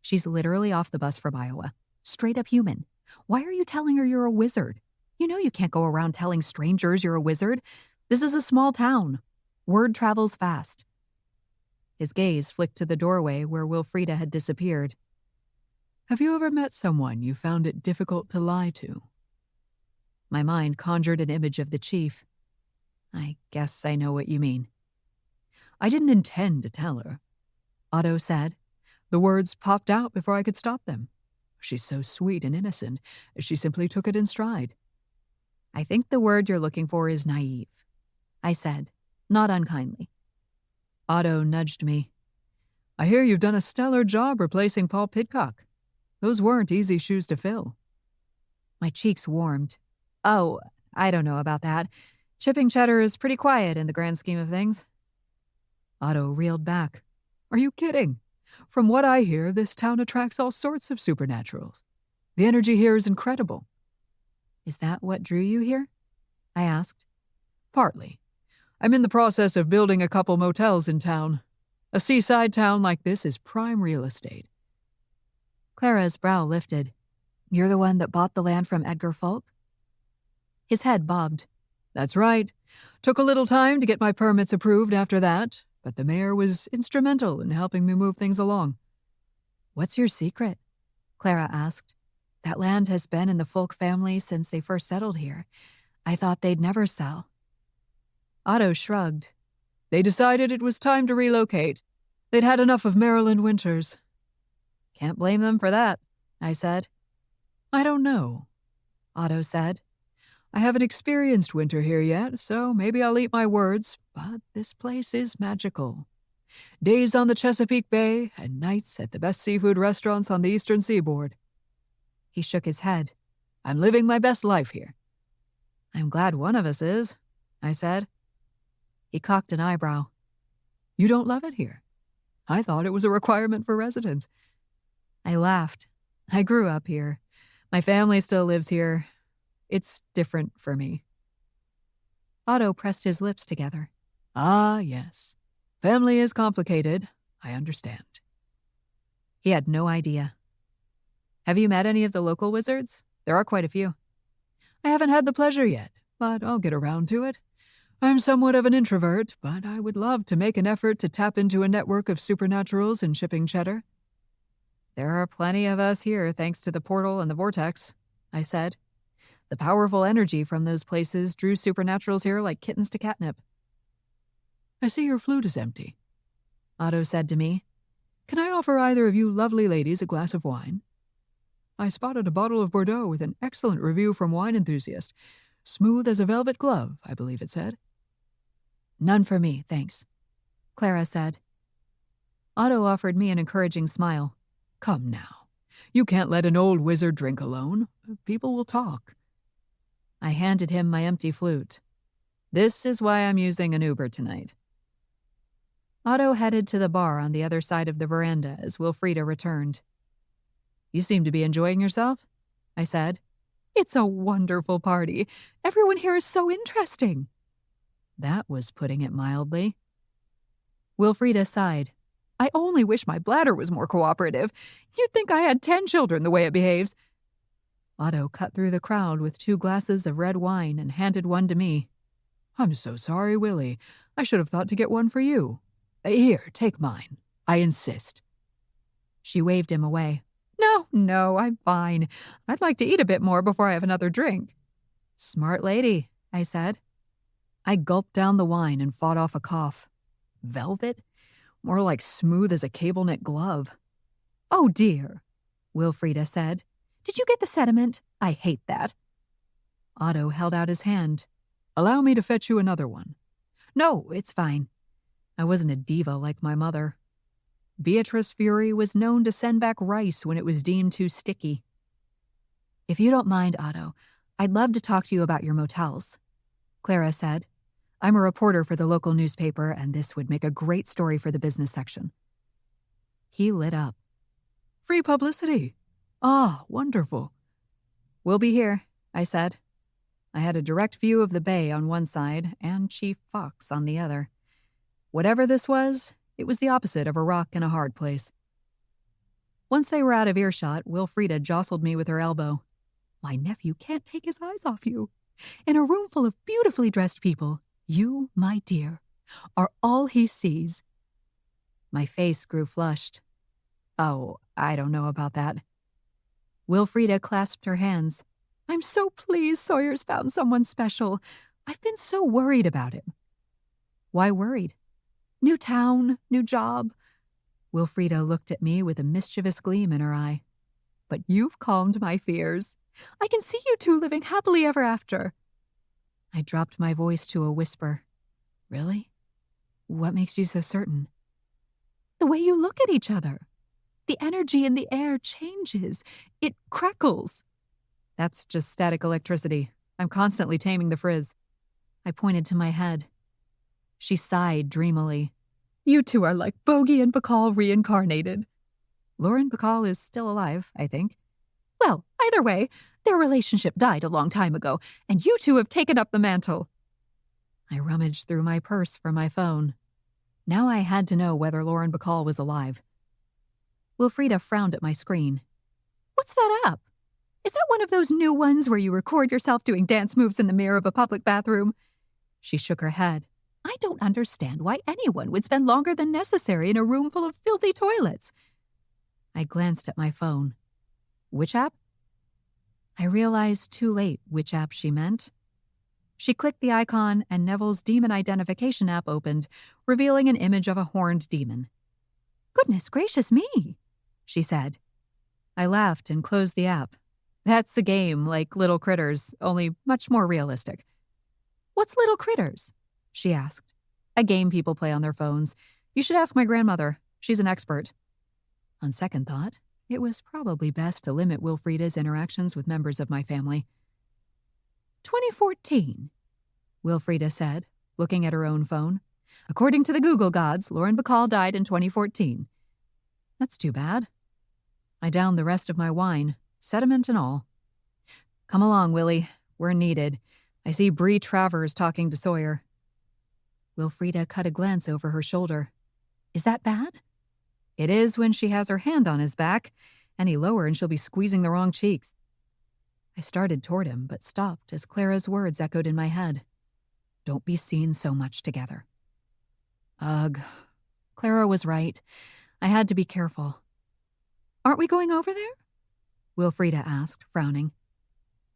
She's literally off the bus from Iowa. Straight up human. Why are you telling her you're a wizard? You know you can't go around telling strangers you're a wizard. This is a small town. Word travels fast. His gaze flicked to the doorway where Wilfreda had disappeared. Have you ever met someone you found it difficult to lie to? My mind conjured an image of the chief. I guess I know what you mean. I didn't intend to tell her, Otto said. The words popped out before I could stop them. She's so sweet and innocent. She simply took it in stride. I think the word you're looking for is naive, I said, not unkindly. Otto nudged me. I hear you've done a stellar job replacing Paul Pidcock. Those weren't easy shoes to fill. My cheeks warmed. Oh, I don't know about that. Chipping Cheddar is pretty quiet in the grand scheme of things. Otto reeled back. Are you kidding? From what I hear, this town attracts all sorts of supernaturals. The energy here is incredible. Is that what drew you here? I asked. Partly. I'm in the process of building a couple motels in town. A seaside town like this is prime real estate. Clara's brow lifted. You're the one that bought the land from Edgar Folk? His head bobbed. That's right. Took a little time to get my permits approved after that, but the mayor was instrumental in helping me move things along. What's your secret? Clara asked. That land has been in the Folk family since they first settled here. I thought they'd never sell. Otto shrugged. They decided it was time to relocate. They'd had enough of Maryland winters. Can't blame them for that, I said. I don't know, Otto said. I haven't experienced winter here yet, so maybe I'll eat my words, but this place is magical. Days on the Chesapeake Bay and nights at the best seafood restaurants on the eastern seaboard. He shook his head. I'm living my best life here. I'm glad one of us is, I said. He cocked an eyebrow. You don't love it here? I thought it was a requirement for residents. I laughed. I grew up here. My family still lives here. It's different for me. Otto pressed his lips together. Ah, yes. Family is complicated. I understand. He had no idea. Have you met any of the local wizards? There are quite a few. I haven't had the pleasure yet, but I'll get around to it. I'm somewhat of an introvert, but I would love to make an effort to tap into a network of supernaturals in shipping Cheddar. There are plenty of us here thanks to the portal and the vortex, I said. The powerful energy from those places drew supernaturals here like kittens to catnip. I see your flute is empty, Otto said to me. Can I offer either of you lovely ladies a glass of wine? I spotted a bottle of Bordeaux with an excellent review from Wine Enthusiast. Smooth as a velvet glove, I believe it said. None for me, thanks, Clara said. Otto offered me an encouraging smile. Come now. You can't let an old wizard drink alone. People will talk. I handed him my empty flute. This is why I'm using an Uber tonight. Otto headed to the bar on the other side of the veranda as Wilfreda returned. You seem to be enjoying yourself, I said. It's a wonderful party. Everyone here is so interesting. That was putting it mildly. Wilfreda sighed. I only wish my bladder was more cooperative. You'd think I had 10 children the way it behaves. Otto cut through the crowd with 2 glasses of red wine and handed one to me. I'm so sorry, Willie. I should have thought to get one for you. Here, take mine. I insist. She waved him away. No, I'm fine. I'd like to eat a bit more before I have another drink. Smart lady, I said. I gulped down the wine and fought off a cough. Velvet? More like smooth as a cable knit glove. Oh dear, Wilfreda said. Did you get the sediment? I hate that. Otto held out his hand. Allow me to fetch you another one. No, it's fine. I wasn't a diva like my mother. Beatrice Fury was known to send back rice when it was deemed too sticky. If you don't mind, Otto, I'd love to talk to you about your motels, Clara said. I'm a reporter for the local newspaper, and this would make a great story for the business section. He lit up. Free publicity. Ah, wonderful. We'll be here, I said. I had a direct view of the bay on one side and Chief Fox on the other. Whatever this was, it was the opposite of a rock in a hard place. Once they were out of earshot, Wilfreda jostled me with her elbow. My nephew can't take his eyes off you. In a room full of beautifully dressed people, you, my dear, are all he sees. My face grew flushed. Oh, I don't know about that. Wilfreda clasped her hands. I'm so pleased Sawyer's found someone special. I've been so worried about him. Why worried? New town, new job. Wilfreda looked at me with a mischievous gleam in her eye. But you've calmed my fears. I can see you two living happily ever after. I dropped my voice to a whisper. Really? What makes you so certain? The way you look at each other. The energy in the air changes. It crackles. That's just static electricity. I'm constantly taming the frizz. I pointed to my head. She sighed dreamily. You two are like Bogey and Bacall reincarnated. Lauren Bacall is still alive, I think. Well, either way, their relationship died a long time ago, and you two have taken up the mantle. I rummaged through my purse for my phone. Now I had to know whether Lauren Bacall was alive. Wilfreda frowned at my screen. What's that app? Is that one of those new ones where you record yourself doing dance moves in the mirror of a public bathroom? She shook her head. I don't understand why anyone would spend longer than necessary in a room full of filthy toilets. I glanced at my phone. Which app? I realized too late which app she meant. She clicked the icon and Neville's demon identification app opened, revealing an image of a horned demon. Goodness gracious me, she said. I laughed and closed the app. That's a game like Little Critters, only much more realistic. What's Little Critters? She asked. A game people play on their phones. You should ask my grandmother. She's an expert. On second thought, it was probably best to limit Wilfreda's interactions with members of my family. 2014, Wilfreda said, looking at her own phone. According to the Google gods, Lauren Bacall died in 2014. That's too bad. I downed the rest of my wine, sediment and all. Come along, Willie. We're needed. I see Bree Travers talking to Sawyer. Wilfreda cut a glance over her shoulder. Is that bad? It is when she has her hand on his back. Any lower and she'll be squeezing the wrong cheeks. I started toward him, but stopped as Clara's words echoed in my head. Don't be seen so much together. Ugh. Clara was right. I had to be careful. Aren't we going over there? Wilfreda asked, frowning.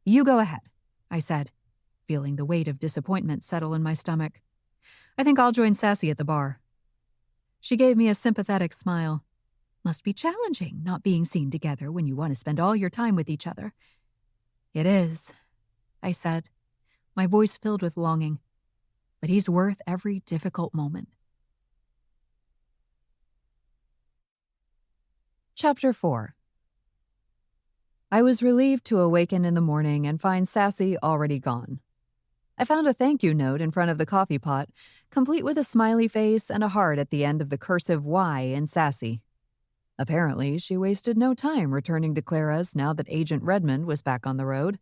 You go ahead, I said, feeling the weight of disappointment settle in my stomach. I think I'll join Sassy at the bar. She gave me a sympathetic smile. Must be challenging, not being seen together when you want to spend all your time with each other. It is, I said, my voice filled with longing. but he's worth every difficult moment. Chapter 4. I was relieved to awaken in the morning and find Sassy already gone. I found a thank you note in front of the coffee pot, complete with a smiley face and a heart at the end of the cursive Y in Sassy. Apparently, she wasted no time returning to Clara's now that Agent Redmond was back on the road.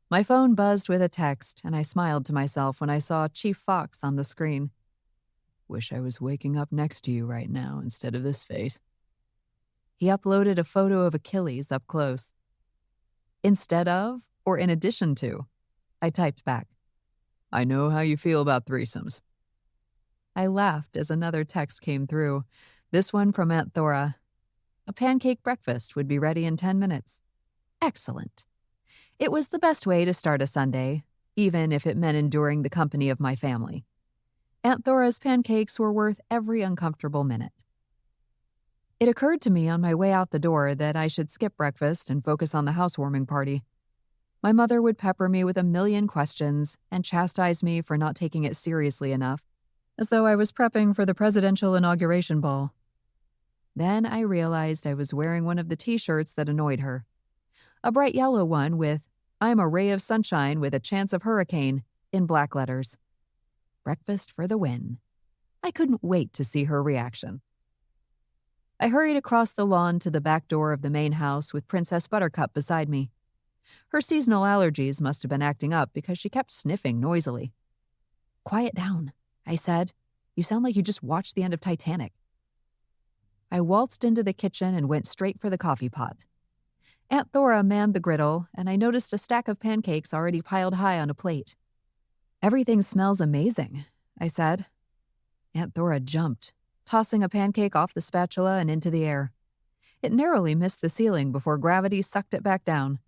My phone buzzed with a text, and I smiled to myself when I saw Chief Fox on the screen. Wish I was waking up next to you right now instead of this face. He uploaded a photo of Achilles up close. Instead of, or in addition to, I typed back. I know how you feel about threesomes. I laughed as another text came through, this one from Aunt Thora. A pancake breakfast would be ready in 10 minutes. Excellent. It was the best way to start a Sunday, even if it meant enduring the company of my family. Aunt Thora's pancakes were worth every uncomfortable minute. It occurred to me on my way out the door that I should skip breakfast and focus on the housewarming party. My mother would pepper me with a million questions and chastise me for not taking it seriously enough, as though I was prepping for the presidential inauguration ball. Then I realized I was wearing one of the t-shirts that annoyed her. A bright yellow one with, "I'm a ray of sunshine with a chance of hurricane," in black letters. Breakfast for the win. I couldn't wait to see her reaction. I hurried across the lawn to the back door of the main house with Princess Buttercup beside me. Her seasonal allergies must have been acting up because she kept sniffing noisily. "Quiet down," I said. "You sound like you just watched the end of Titanic." I waltzed into the kitchen and went straight for the coffee pot. Aunt Thora manned the griddle, and I noticed a stack of pancakes already piled high on a plate. "Everything smells amazing," I said. Aunt Thora jumped, tossing a pancake off the spatula and into the air. It narrowly missed the ceiling before gravity sucked it back down.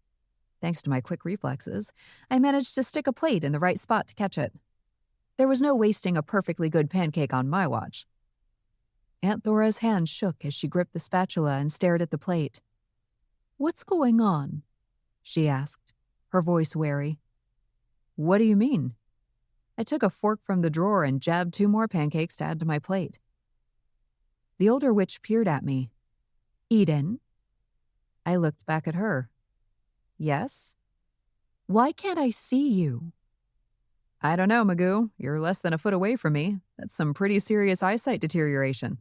Thanks to my quick reflexes, I managed to stick a plate in the right spot to catch it. There was no wasting a perfectly good pancake on my watch. Aunt Thora's hand shook as she gripped the spatula and stared at the plate. "What's going on?" she asked, her voice wary. "What do you mean?" I took a fork from the drawer and jabbed 2 more pancakes to add to my plate. The older witch peered at me. "Eden?" I looked back at her. "Yes?" "Why can't I see you?" "I don't know, Magoo. You're less than a foot away from me. That's some pretty serious eyesight deterioration."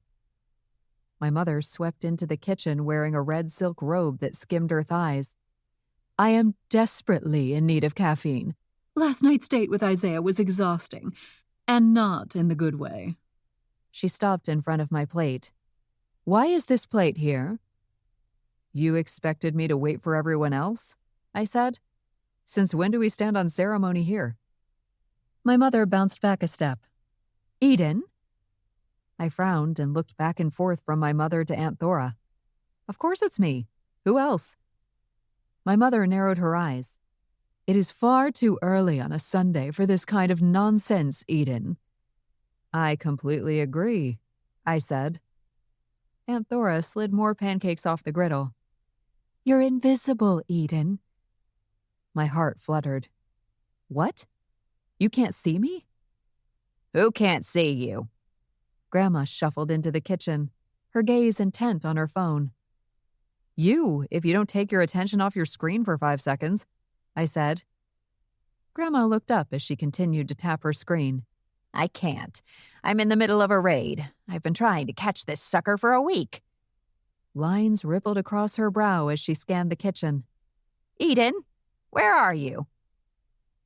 My mother swept into the kitchen wearing a red silk robe that skimmed her thighs. "I am desperately in need of caffeine. Last night's date with Isaiah was exhausting, and not in the good way." She stopped in front of my plate. "Why is this plate here?" "You expected me to wait for everyone else?" I said. "Since when do we stand on ceremony here?" My mother bounced back a step. "Eden?" I frowned and looked back and forth from my mother to Aunt Thora. "Of course it's me. Who else?" My mother narrowed her eyes. "It is far too early on a Sunday for this kind of nonsense, Eden." "I completely agree," I said. Aunt Thora slid more pancakes off the griddle. "You're invisible, Eden." My heart fluttered. "What? You can't see me?" "Who can't see you?" Grandma shuffled into the kitchen, her gaze intent on her phone. "You, if you don't take your attention off your screen for 5 seconds," I said. Grandma looked up as she continued to tap her screen. "I can't. I'm in the middle of a raid. I've been trying to catch this sucker for a week." Lines rippled across her brow as she scanned the kitchen. "Eden, where are you?"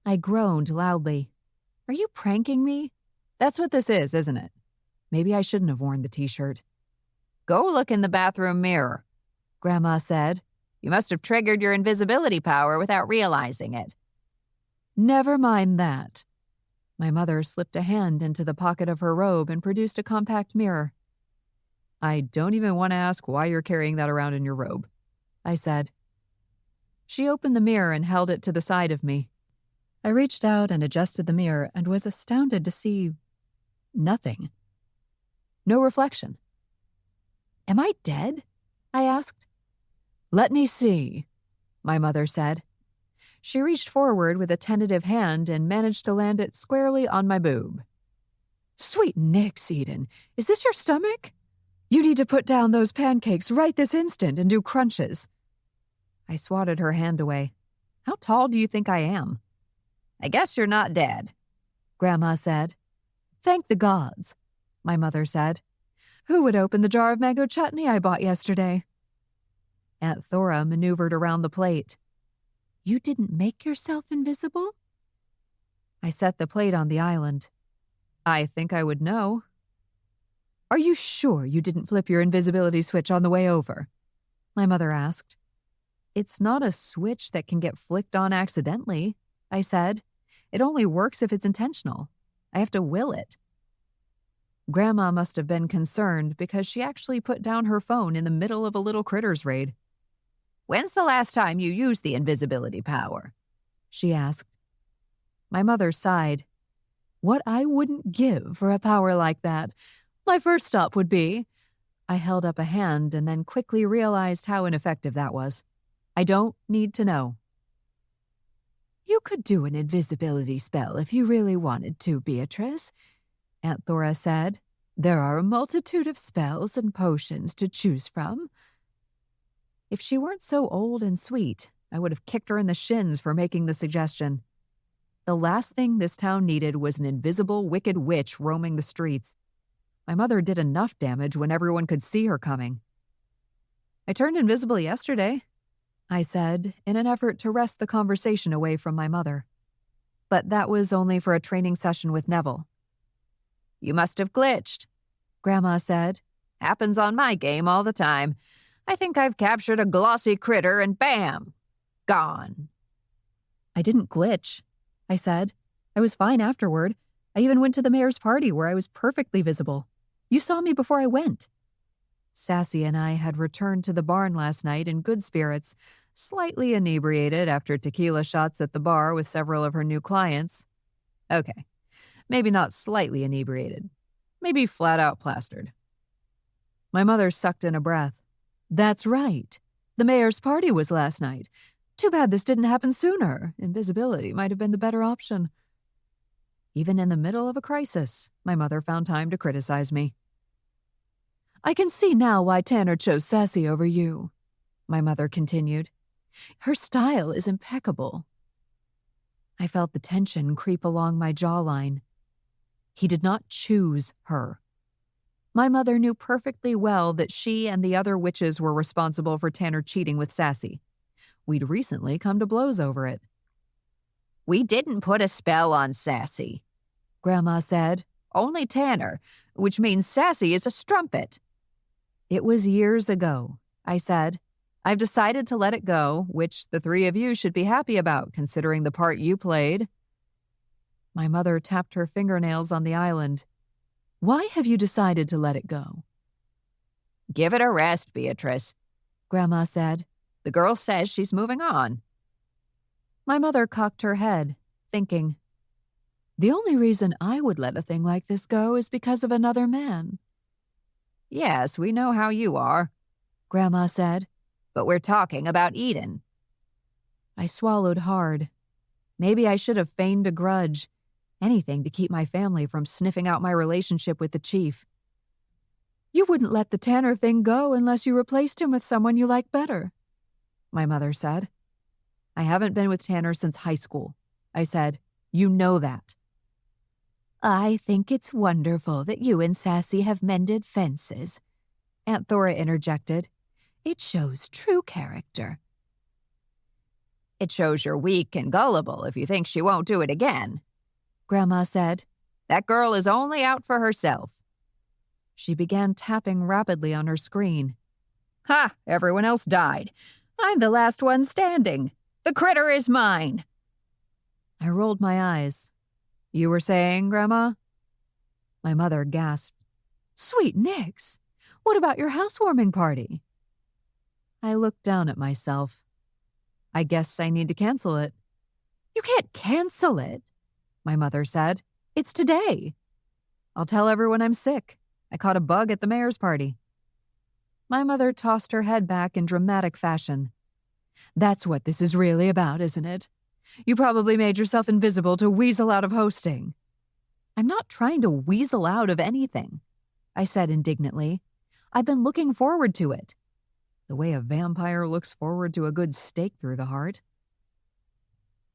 I groaned loudly. "Are you pranking me? That's what this is, isn't it? Maybe I shouldn't have worn the t-shirt." "Go look in the bathroom mirror," Grandma said. "You must have triggered your invisibility power without realizing it." "Never mind that." My mother slipped a hand into the pocket of her robe and produced a compact mirror. "I don't even want to ask why you're carrying that around in your robe," I said. She opened the mirror and held it to the side of me. I reached out and adjusted the mirror and was astounded to see nothing. No reflection. "Am I dead?" I asked. "Let me see," my mother said. She reached forward with a tentative hand and managed to land it squarely on my boob. Sweet Nix, Eden, is this your stomach? You need to put down those pancakes right this instant and do crunches. I swatted her hand away. How tall do you think I am? I guess you're not dead, Grandma said. Thank the gods, my mother said. Who would open the jar of mango chutney I bought yesterday? Aunt Thora maneuvered around the plate. You didn't make yourself invisible? I set the plate on the island. I think I would know. Are you sure you didn't flip your invisibility switch on the way over? My mother asked. It's not a switch that can get flicked on accidentally, I said. It only works if it's intentional. I have to will it. Grandma must have been concerned because she actually put down her phone in the middle of a little critters raid. When's the last time you used the invisibility power? She asked. My mother sighed. What I wouldn't give for a power like that. My first stop would be... I held up a hand and then quickly realized how ineffective that was. I don't need to know. You could do an invisibility spell if you really wanted to, Beatrice, Aunt Thora said. There are a multitude of spells and potions to choose from. If she weren't so old and sweet, I would have kicked her in the shins for making the suggestion. The last thing this town needed was an invisible, wicked witch roaming the streets. My mother did enough damage when everyone could see her coming. I turned invisible yesterday, I said, in an effort to wrest the conversation away from my mother. But that was only for a training session with Neville. You must have glitched, Grandma said. Happens on my game all the time. I think I've captured a glossy critter and bam! Gone. I didn't glitch, I said. I was fine afterward. I even went to the mayor's party where I was perfectly visible. You saw me before I went. Sassy and I had returned to the barn last night in good spirits, slightly inebriated after tequila shots at the bar with several of her new clients. Okay, maybe not slightly inebriated. Maybe flat out plastered. My mother sucked in a breath. That's right. The mayor's party was last night. Too bad this didn't happen sooner. Invisibility might have been the better option. Even in the middle of a crisis, my mother found time to criticize me. I can see now why Tanner chose Sassy over you, my mother continued. Her style is impeccable. I felt the tension creep along my jawline. He did not choose her. My mother knew perfectly well that she and the other witches were responsible for Tanner cheating with Sassy. We'd recently come to blows over it. We didn't put a spell on Sassy, Grandma said. Only Tanner, which means Sassy is a strumpet. It was years ago, I said. I've decided to let it go, which the three of you should be happy about, considering the part you played. My mother tapped her fingernails on the island. Why have you decided to let it go? Give it a rest, Beatrice, Grandma said. The girl says she's moving on. My mother cocked her head, thinking. The only reason I would let a thing like this go is because of another man. Yes, we know how you are, Grandma said, but we're talking about Eden. I swallowed hard. Maybe I should have feigned a grudge. Anything to keep my family from sniffing out my relationship with the chief. You wouldn't let the Tanner thing go unless you replaced him with someone you like better, my mother said. I haven't been with Tanner since high school, I said. You know that. I think it's wonderful that you and Sassy have mended fences, Aunt Thora interjected. It shows true character. It shows you're weak and gullible if you think she won't do it again, Grandma said. That girl is only out for herself. She began tapping rapidly on her screen. Ha! Everyone else died. I'm the last one standing. The critter is mine. I rolled my eyes. You were saying, Grandma? My mother gasped. Sweet Nix, what about your housewarming party? I looked down at myself. I guess I need to cancel it. You can't cancel it, my mother said. It's today. I'll tell everyone I'm sick. I caught a bug at the mayor's party. My mother tossed her head back in dramatic fashion. That's what this is really about, isn't it? You probably made yourself invisible to weasel out of hosting. I'm not trying to weasel out of anything, I said indignantly. I've been looking forward to it. The way a vampire looks forward to a good stake through the heart.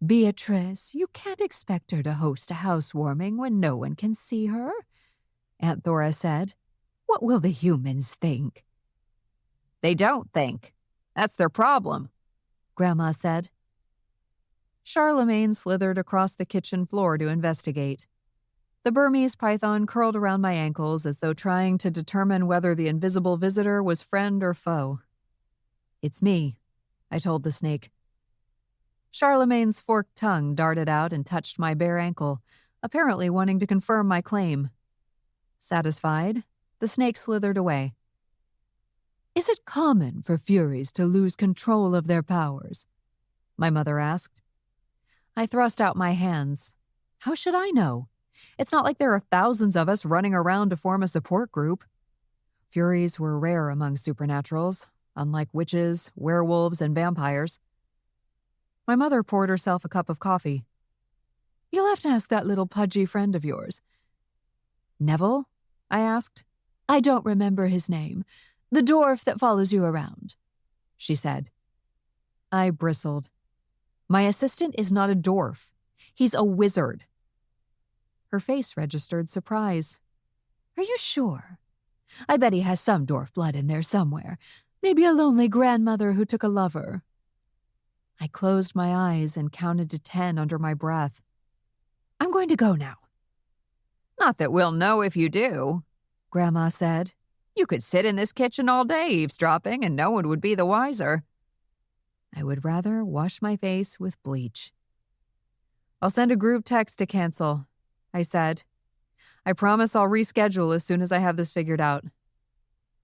Beatrice, you can't expect her to host a housewarming when no one can see her, Aunt Thora said. What will the humans think? They don't think. That's their problem, Grandma said. Charlemagne slithered across the kitchen floor to investigate. The Burmese python curled around my ankles as though trying to determine whether the invisible visitor was friend or foe. It's me, I told the snake. Charlemagne's forked tongue darted out and touched my bare ankle, apparently wanting to confirm my claim. Satisfied, the snake slithered away. Is it common for Furies to lose control of their powers? My mother asked. I thrust out my hands. How should I know? It's not like there are thousands of us running around to form a support group. Furies were rare among supernaturals, unlike witches, werewolves, and vampires. My mother poured herself a cup of coffee. You'll have to ask that little pudgy friend of yours. Neville? I asked. I don't remember his name. The dwarf that follows you around, she said. I bristled. My assistant is not a dwarf. He's a wizard. Her face registered surprise. Are you sure? I bet he has some dwarf blood in there somewhere. Maybe a lonely grandmother who took a lover. I closed my eyes and counted to 10 under my breath. I'm going to go now. Not that we'll know if you do, Grandma said. You could sit in this kitchen all day eavesdropping and no one would be the wiser. I would rather wash my face with bleach. I'll send a group text to cancel, I said. I promise I'll reschedule as soon as I have this figured out.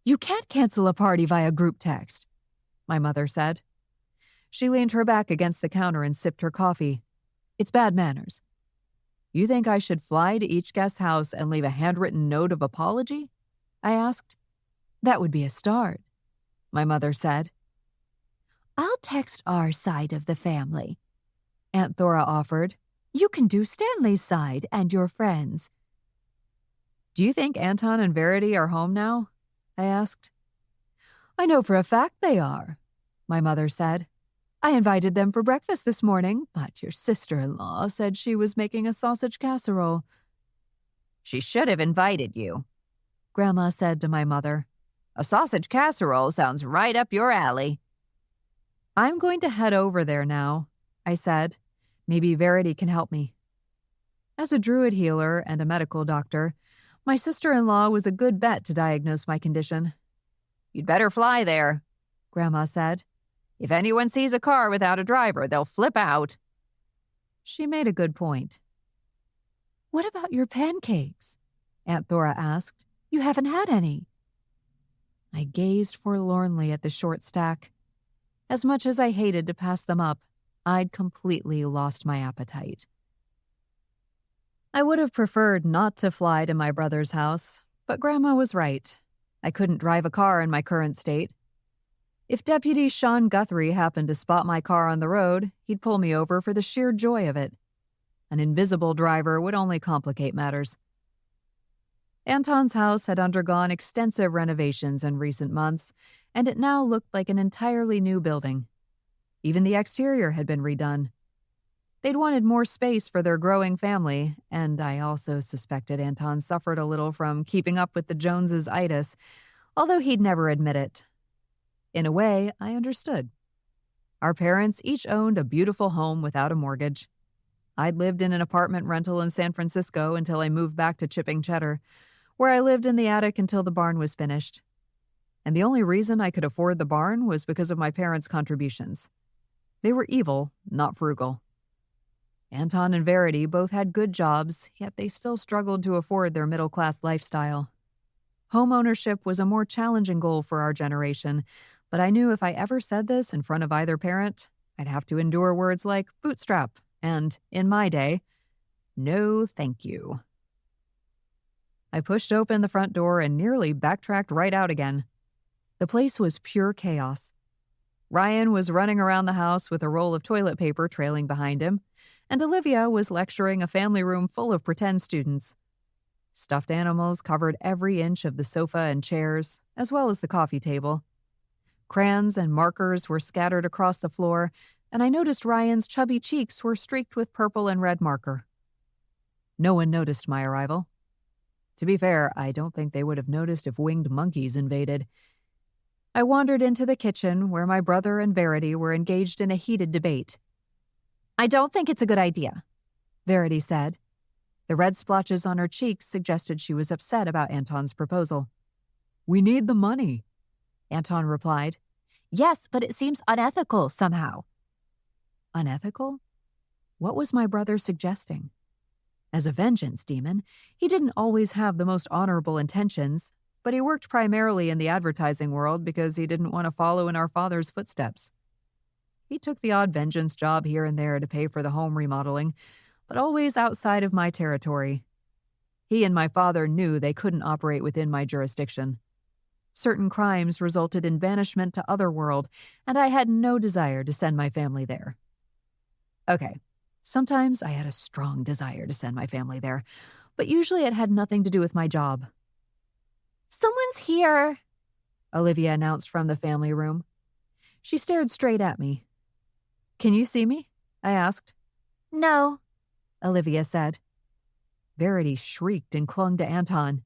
You can't cancel a party via group text, my mother said. She leaned her back against the counter and sipped her coffee. It's bad manners. You think I should fly to each guest's house and leave a handwritten note of apology? I asked. That would be a start, my mother said. I'll text our side of the family, Aunt Thora offered. You can do Stanley's side and your friends. Do you think Anton and Verity are home now? I asked. I know for a fact they are, my mother said. I invited them for breakfast this morning, but your sister-in-law said she was making a sausage casserole. She should have invited you, Grandma said to my mother. A sausage casserole sounds right up your alley. I'm going to head over there now, I said. Maybe Verity can help me. As a druid healer and a medical doctor, my sister-in-law was a good bet to diagnose my condition. You'd better fly there, Grandma said. If anyone sees a car without a driver, they'll flip out. She made a good point. What about your pancakes? Aunt Thora asked. You haven't had any. I gazed forlornly at the short stack. As much as I hated to pass them up, I'd completely lost my appetite. I would have preferred not to fly to my brother's house, but Grandma was right. I couldn't drive a car in my current state. If Deputy Sean Guthrie happened to spot my car on the road, he'd pull me over for the sheer joy of it. An invisible driver would only complicate matters. Anton's house had undergone extensive renovations in recent months, and it now looked like an entirely new building. Even the exterior had been redone. They'd wanted more space for their growing family, and I also suspected Anton suffered a little from keeping up with the Joneses-itis, although he'd never admit it. In a way, I understood. Our parents each owned a beautiful home without a mortgage. I'd lived in an apartment rental in San Francisco until I moved back to Chipping Cheddar, where I lived in the attic until the barn was finished. And the only reason I could afford the barn was because of my parents' contributions. They were evil, not frugal. Anton and Verity both had good jobs, yet they still struggled to afford their middle-class lifestyle. Home ownership was a more challenging goal for our generation, but I knew if I ever said this in front of either parent, I'd have to endure words like bootstrap and, in my day, no thank you. I pushed open the front door and nearly backtracked right out again. The place was pure chaos. Ryan was running around the house with a roll of toilet paper trailing behind him, and Olivia was lecturing a family room full of pretend students. Stuffed animals covered every inch of the sofa and chairs, as well as the coffee table. Crayons and markers were scattered across the floor, and I noticed Ryan's chubby cheeks were streaked with purple and red marker. No one noticed my arrival. To be fair, I don't think they would have noticed if winged monkeys invaded. I wandered into the kitchen where my brother and Verity were engaged in a heated debate. "I don't think it's a good idea," Verity said. The red splotches on her cheeks suggested she was upset about Anton's proposal. "We need the money," Anton replied. "Yes, but it seems unethical somehow." Unethical? What was my brother suggesting? As a vengeance demon, he didn't always have the most honorable intentions, but he worked primarily in the advertising world because he didn't want to follow in our father's footsteps. He took the odd vengeance job here and there to pay for the home remodeling, but always outside of my territory. He and my father knew they couldn't operate within my jurisdiction. Certain crimes resulted in banishment to Otherworld, and I had no desire to send my family there. Okay, sometimes I had a strong desire to send my family there, but usually it had nothing to do with my job. "Someone's here," Olivia announced from the family room. She stared straight at me. "Can you see me?" I asked. "No," Olivia said. Verity shrieked and clung to Anton.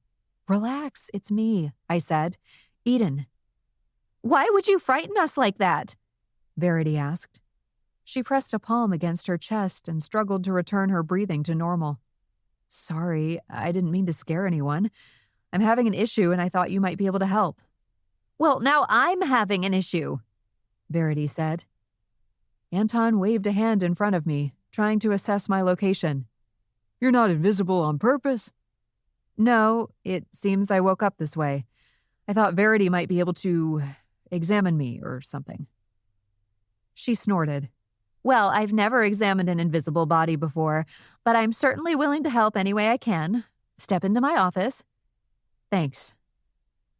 "Relax, it's me," I said. "Eden." "Why would you frighten us like that?" Verity asked. She pressed a palm against her chest and struggled to return her breathing to normal. "Sorry, I didn't mean to scare anyone. I'm having an issue and I thought you might be able to help." "Well, now I'm having an issue," Verity said. Anton waved a hand in front of me, trying to assess my location. "You're not invisible on purpose?" "No, it seems I woke up this way. I thought Verity might be able to examine me or something." She snorted. "Well, I've never examined an invisible body before, but I'm certainly willing to help any way I can. Step into my office." "Thanks."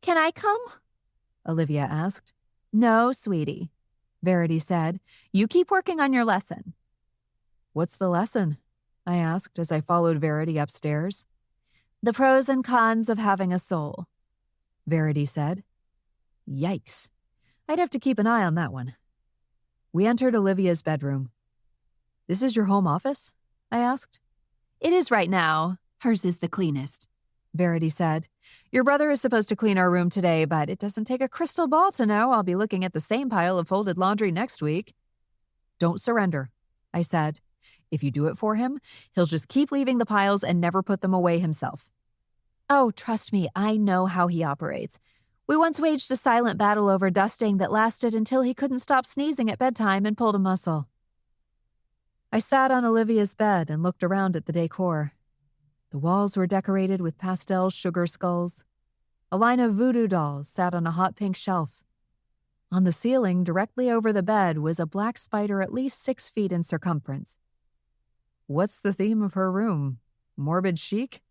"Can I come?" Olivia asked. "No, sweetie," Verity said. "You keep working on your lesson." "What's the lesson?" I asked as I followed Verity upstairs. "The pros and cons of having a soul," Verity said. Yikes. I'd have to keep an eye on that one. We entered Olivia's bedroom. "This is your home office?" I asked. "It is right now. Hers is the cleanest," Verity said. "Your brother is supposed to clean our room today, but it doesn't take a crystal ball to know I'll be looking at the same pile of folded laundry next week." "Don't surrender," I said. "If you do it for him, he'll just keep leaving the piles and never put them away himself." "Oh, trust me, I know how he operates. We once waged a silent battle over dusting that lasted until he couldn't stop sneezing at bedtime and pulled a muscle." I sat on Olivia's bed and looked around at the decor. The walls were decorated with pastel sugar skulls. A line of voodoo dolls sat on a hot pink shelf. On the ceiling, directly over the bed, was a black spider at least 6 feet in circumference. "What's the theme of her room? Morbid chic?"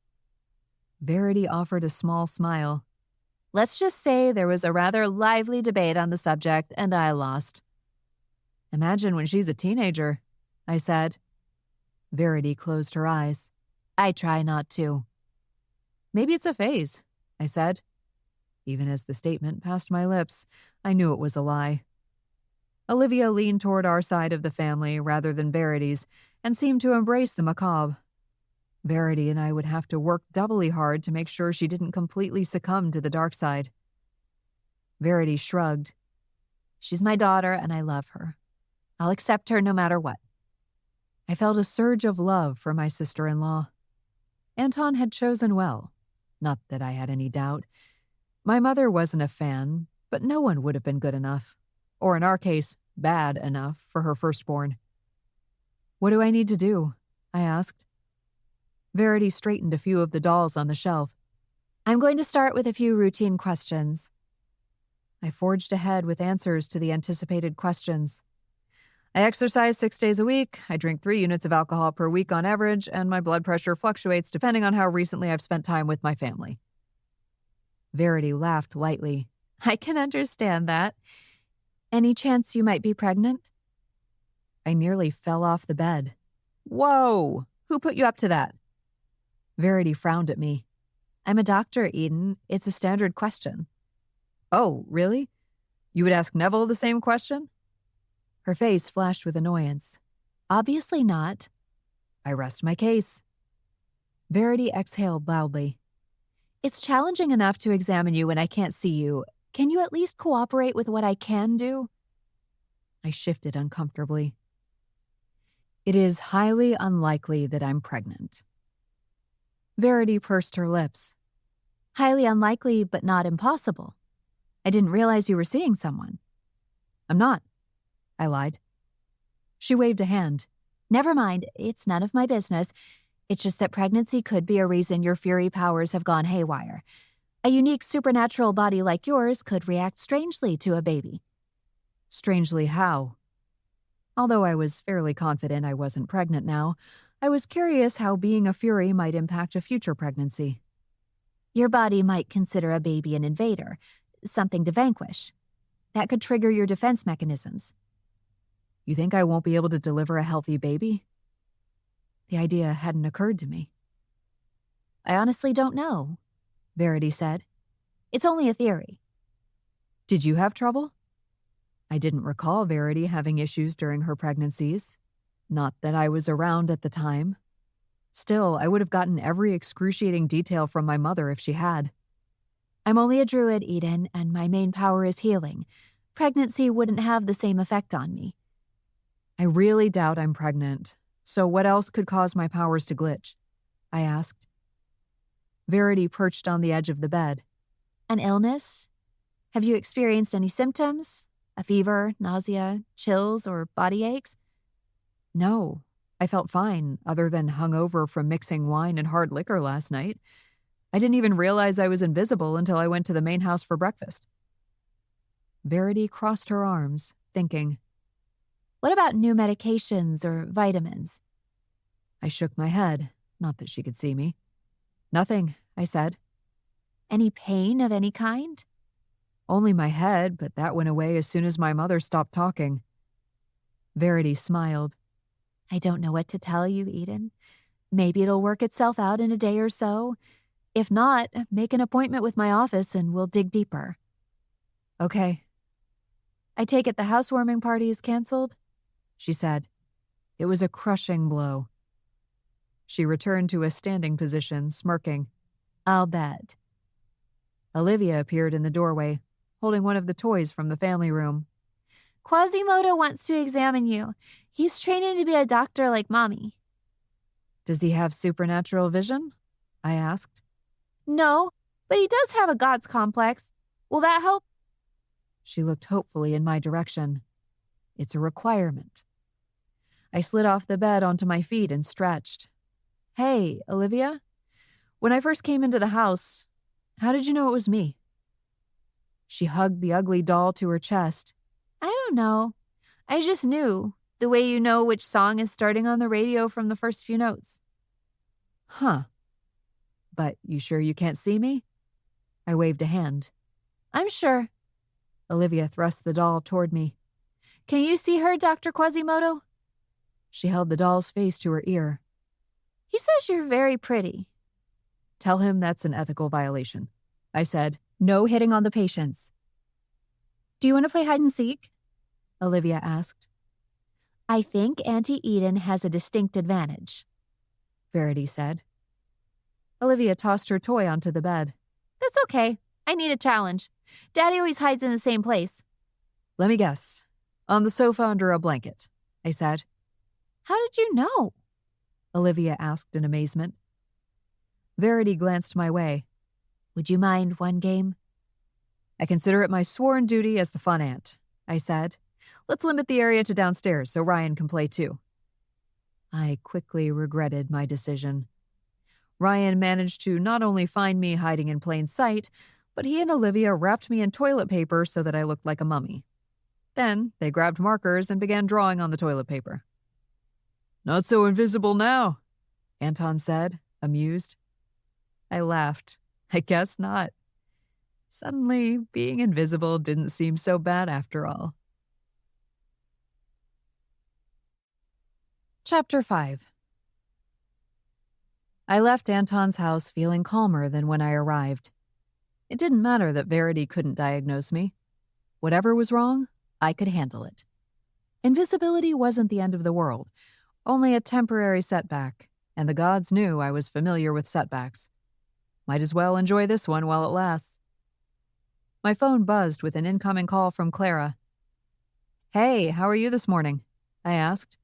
Verity offered a small smile. "Let's just say there was a rather lively debate on the subject, and I lost." "Imagine when she's a teenager," I said. Verity closed her eyes. "I try not to." "Maybe it's a phase," I said. Even as the statement passed my lips, I knew it was a lie. Olivia leaned toward our side of the family rather than Verity's and seemed to embrace the macabre. Verity and I would have to work doubly hard to make sure she didn't completely succumb to the dark side. Verity shrugged. "She's my daughter and I love her. I'll accept her no matter what." I felt a surge of love for my sister-in-law. Anton had chosen well. Not that I had any doubt. My mother wasn't a fan, but no one would have been good enough. Or in our case, bad enough for her firstborn. "What do I need to do?" I asked. Verity straightened a few of the dolls on the shelf. "I'm going to start with a few routine questions." I forged ahead with answers to the anticipated questions. "I exercise 6 days a week, I drink 3 units of alcohol per week on average, and my blood pressure fluctuates depending on how recently I've spent time with my family." Verity laughed lightly. "I can understand that. Any chance you might be pregnant? I nearly fell off the bed. Whoa! Who put you up to that? Verity frowned at me. I'm a doctor, Eden. It's a standard question. Oh, really? You would ask Neville the same question? Her face flashed with annoyance. Obviously not. I rest my case. Verity exhaled loudly. It's challenging enough to examine you when I can't see you. Can you at least cooperate with what I can do? I shifted uncomfortably. It is highly unlikely that I'm pregnant. Verity pursed her lips. Highly unlikely, but not impossible. I didn't realize you were seeing someone. I'm not, I lied. She waved a hand. Never mind, it's none of my business. It's just that pregnancy could be a reason your fury powers have gone haywire. A unique supernatural body like yours could react strangely to a baby. Strangely how? Although I was fairly confident I wasn't pregnant now, I was curious how being a fury might impact a future pregnancy. Your body might consider a baby an invader, something to vanquish. That could trigger your defense mechanisms. You think I won't be able to deliver a healthy baby? The idea hadn't occurred to me. I honestly don't know, Verity said. It's only a theory. Did you have trouble? I didn't recall Verity having issues during her pregnancies. Not that I was around at the time. Still, I would have gotten every excruciating detail from my mother if she had. I'm only a druid, Eden, and my main power is healing. Pregnancy wouldn't have the same effect on me. I really doubt I'm pregnant. So what else could cause my powers to glitch? I asked. Verity perched on the edge of the bed. An illness? Have you experienced any symptoms? A fever, nausea, chills, or body aches? No, I felt fine, other than hungover from mixing wine and hard liquor last night. I didn't even realize I was invisible until I went to the main house for breakfast. Verity crossed her arms, thinking. What about new medications or vitamins? I shook my head, not that she could see me. Nothing, I said. Any pain of any kind? Only my head, but that went away as soon as my mother stopped talking. Verity smiled. I don't know what to tell you, Eden. Maybe it'll work itself out in a day or so. If not, make an appointment with my office and we'll dig deeper. Okay. I take it the housewarming party is canceled? She said. It was a crushing blow. She returned to a standing position, smirking. I'll bet. Olivia appeared in the doorway, holding one of the toys from the family room. Quasimodo wants to examine you. He's training to be a doctor like Mommy. Does he have supernatural vision? I asked. No, but he does have a god's complex. Will that help? She looked hopefully in my direction. It's a requirement. I slid off the bed onto my feet and stretched. Hey, Olivia. When I first came into the house, how did you know it was me? She hugged the ugly doll to her chest. I don't know. I just knew, the way you know which song is starting on the radio from the first few notes. Huh. But you sure you can't see me? I waved a hand. I'm sure. Olivia thrust the doll toward me. Can you see her, Dr. Quasimodo? She held the doll's face to her ear. He says you're very pretty. Tell him that's an ethical violation. I said, no hitting on the patients. Do you want to play hide and seek? Olivia asked. I think Auntie Eden has a distinct advantage, Verity said. Olivia tossed her toy onto the bed. That's okay. I need a challenge. Daddy always hides in the same place. Let me guess. On the sofa under a blanket, I said. How did you know? Olivia asked in amazement. Verity glanced my way. Would you mind one game? I consider it my sworn duty as the fun aunt, I said. Let's limit the area to downstairs so Ryan can play too. I quickly regretted my decision. Ryan managed to not only find me hiding in plain sight, but he and Olivia wrapped me in toilet paper so that I looked like a mummy. Then they grabbed markers and began drawing on the toilet paper. Not so invisible now, Anton said, amused. I laughed. I guess not. Suddenly, being invisible didn't seem so bad after all. Chapter 5. I left Anton's house feeling calmer than when I arrived. It didn't matter that Verity couldn't diagnose me. Whatever was wrong, I could handle it. Invisibility wasn't the end of the world, only a temporary setback, and the gods knew I was familiar with setbacks. Might as well enjoy this one while it lasts. My phone buzzed with an incoming call from Clara. "Hey, how are you this morning?" I asked.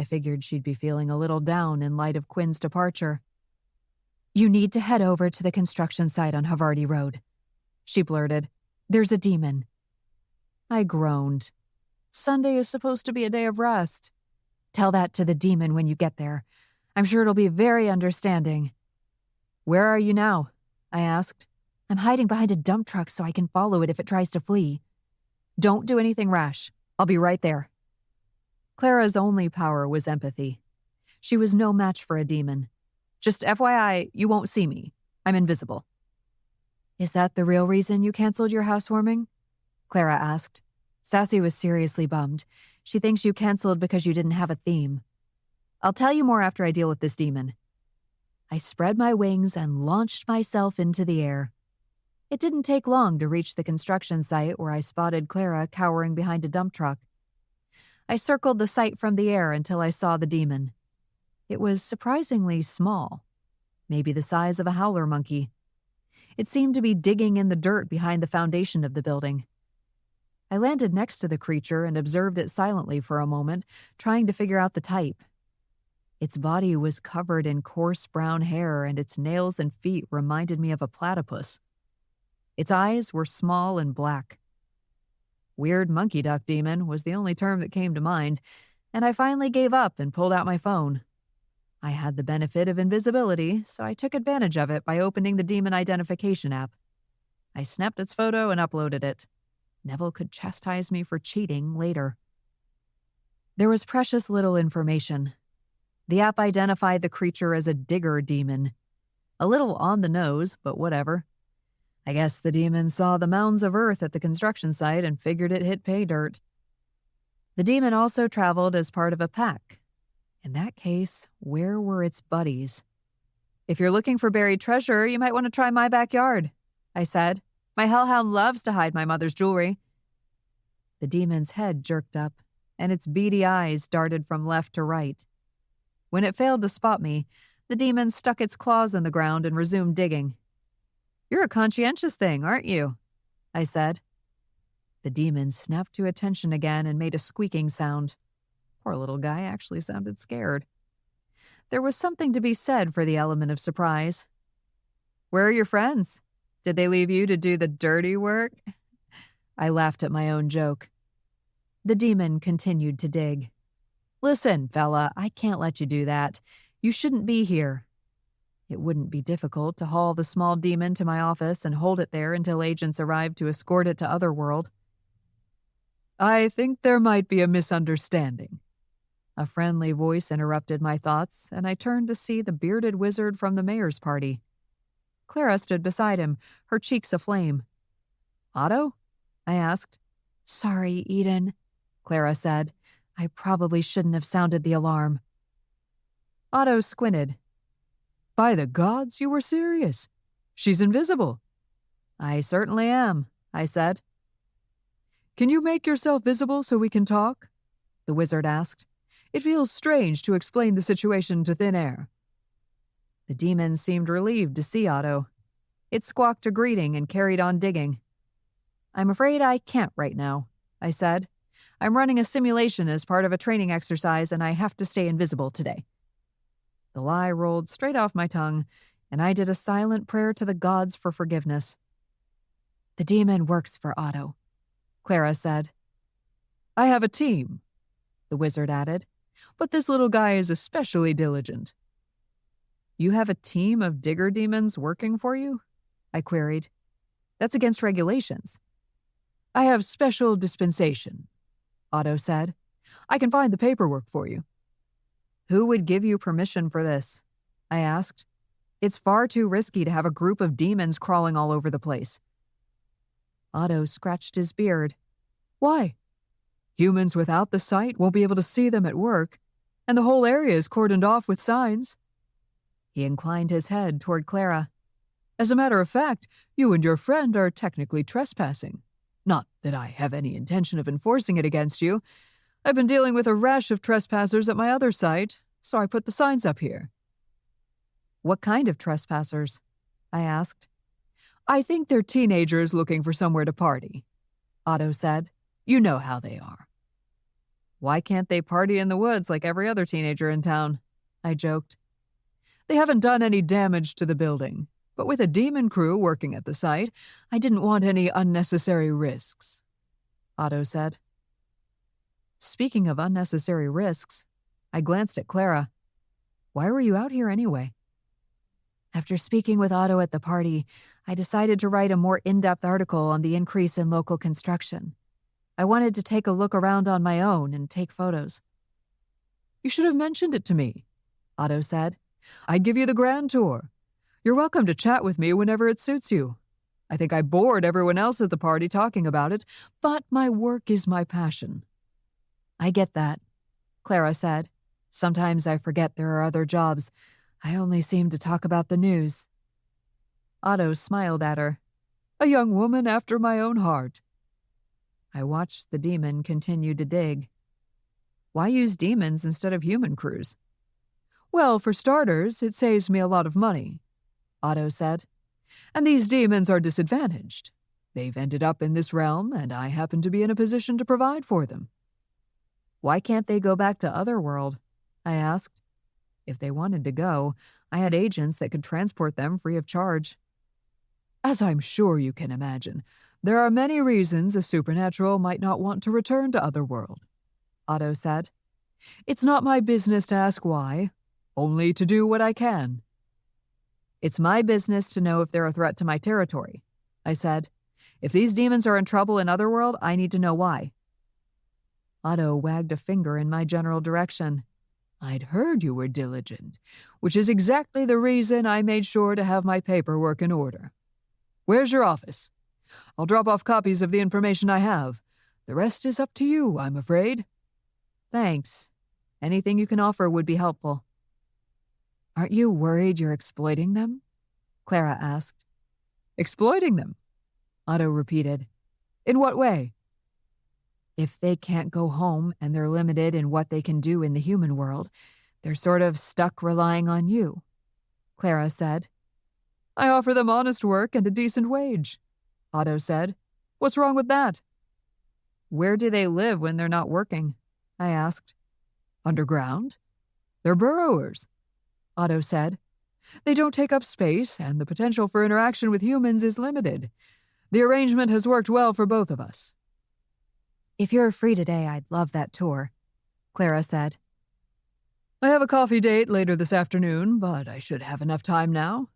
I figured she'd be feeling a little down in light of Quinn's departure. "You need to head over to the construction site on Havarti Road," she blurted. "There's a demon." I groaned. Sunday is supposed to be a day of rest. "Tell that to the demon when you get there. I'm sure it'll be very understanding." "Where are you now?" I asked. "I'm hiding behind a dump truck so I can follow it if it tries to flee." "Don't do anything rash. I'll be right there." Clara's only power was empathy. She was no match for a demon. "Just FYI, you won't see me. I'm invisible." "Is that the real reason you canceled your housewarming?" Clara asked. Sassy was seriously bummed. She thinks you canceled because you didn't have a theme. "I'll tell you more after I deal with this demon." I spread my wings and launched myself into the air. It didn't take long to reach the construction site where I spotted Clara cowering behind a dump truck. I circled the site from the air until I saw the demon. It was surprisingly small, maybe the size of a howler monkey. It seemed to be digging in the dirt behind the foundation of the building. I landed next to the creature and observed it silently for a moment, trying to figure out the type. Its body was covered in coarse brown hair, and its nails and feet reminded me of a platypus. Its eyes were small and black. Weird monkey duck demon was the only term that came to mind, and I finally gave up and pulled out my phone. I had the benefit of invisibility, so I took advantage of it by opening the demon identification app. I snapped its photo and uploaded it. Neville could chastise me for cheating later. There was precious little information. The app identified the creature as a digger demon. A little on the nose, but whatever. I guess the demon saw the mounds of earth at the construction site and figured it hit pay dirt. The demon also traveled as part of a pack. In that case, where were its buddies? "If you're looking for buried treasure, you might want to try my backyard," I said. "My hellhound loves to hide my mother's jewelry." The demon's head jerked up, and its beady eyes darted from left to right. When it failed to spot me, the demon stuck its claws in the ground and resumed digging. "You're a conscientious thing, aren't you?" I said. The demon snapped to attention again and made a squeaking sound. Poor little guy actually sounded scared. There was something to be said for the element of surprise. "Where are your friends? Did they leave you to do the dirty work?" I laughed at my own joke. The demon continued to dig. "Listen, fella, I can't let you do that. You shouldn't be here." It wouldn't be difficult to haul the small demon to my office and hold it there until agents arrived to escort it to Otherworld. "I think there might be a misunderstanding." A friendly voice interrupted my thoughts, and I turned to see the bearded wizard from the mayor's party. Clara stood beside him, her cheeks aflame. "Otto?" I asked. "Sorry, Eden," Clara said. "I probably shouldn't have sounded the alarm." Otto squinted. "By the gods, you were serious. She's invisible." "I certainly am," I said. "Can you make yourself visible so we can talk?" the wizard asked. "It feels strange to explain the situation to thin air." The demon seemed relieved to see Otto. It squawked a greeting and carried on digging. "I'm afraid I can't right now," I said. "I'm running a simulation as part of a training exercise, and I have to stay invisible today." The lie rolled straight off my tongue, and I did a silent prayer to the gods for forgiveness. "The demon works for Otto," Clara said. "I have a team," the wizard added, "but this little guy is especially diligent." "You have a team of digger demons working for you?" I queried. "That's against regulations." "I have special dispensation," Otto said. "I can find the paperwork for you." "Who would give you permission for this?" I asked. "It's far too risky to have a group of demons crawling all over the place." Otto scratched his beard. "Why? Humans without the sight won't be able to see them at work. And the whole area is cordoned off with signs." He inclined his head toward Clara. "As a matter of fact, you and your friend are technically trespassing. Not that I have any intention of enforcing it against you. I've been dealing with a rash of trespassers at my other site, so I put the signs up here." "What kind of trespassers?" I asked. "I think they're teenagers looking for somewhere to party," Otto said. "You know how they are." "Why can't they party in the woods like every other teenager in town?" I joked. "They haven't done any damage to the building, but with a demon crew working at the site, I didn't want any unnecessary risks," Otto said. Speaking of unnecessary risks, I glanced at Clara. "Why were you out here anyway?" After speaking with Otto at the party, I decided to write a more in-depth article on the increase in local construction. I wanted to take a look around on my own and take photos. "You should have mentioned it to me," Otto said. "I'd give you the grand tour. You're welcome to chat with me whenever it suits you. I think I bored everyone else at the party talking about it, but my work is my passion." "I get that," Clara said. "Sometimes I forget there are other jobs. I only seem to talk about the news." Otto smiled at her. "A young woman after my own heart." I watched the demon continue to dig. "Why use demons instead of human crews?" "Well, for starters, it saves me a lot of money," Otto said. "And these demons are disadvantaged. They've ended up in this realm, and I happen to be in a position to provide for them." "Why can't they go back to Otherworld?" I asked. If they wanted to go, I had agents that could transport them free of charge. "As I'm sure you can imagine, there are many reasons a supernatural might not want to return to Otherworld," Otto said. "It's not my business to ask why, only to do what I can." "It's my business to know if they're a threat to my territory," I said. "If these demons are in trouble in Otherworld, I need to know why." Otto wagged a finger in my general direction. "I'd heard you were diligent, which is exactly the reason I made sure to have my paperwork in order. Where's your office? I'll drop off copies of the information I have. The rest is up to you, I'm afraid." "Thanks. Anything you can offer would be helpful." "Aren't you worried you're exploiting them?" Clara asked. "Exploiting them?" Otto repeated. "In what way?" "If they can't go home and they're limited in what they can do in the human world, they're sort of stuck relying on you," Clara said. "I offer them honest work and a decent wage," Otto said. "What's wrong with that?" "Where do they live when they're not working?" I asked. "Underground. They're burrowers," Otto said. "They don't take up space, and the potential for interaction with humans is limited. The arrangement has worked well for both of us." "If you're free today, I'd love that tour," Clara said. "I have a coffee date later this afternoon, but I should have enough time now."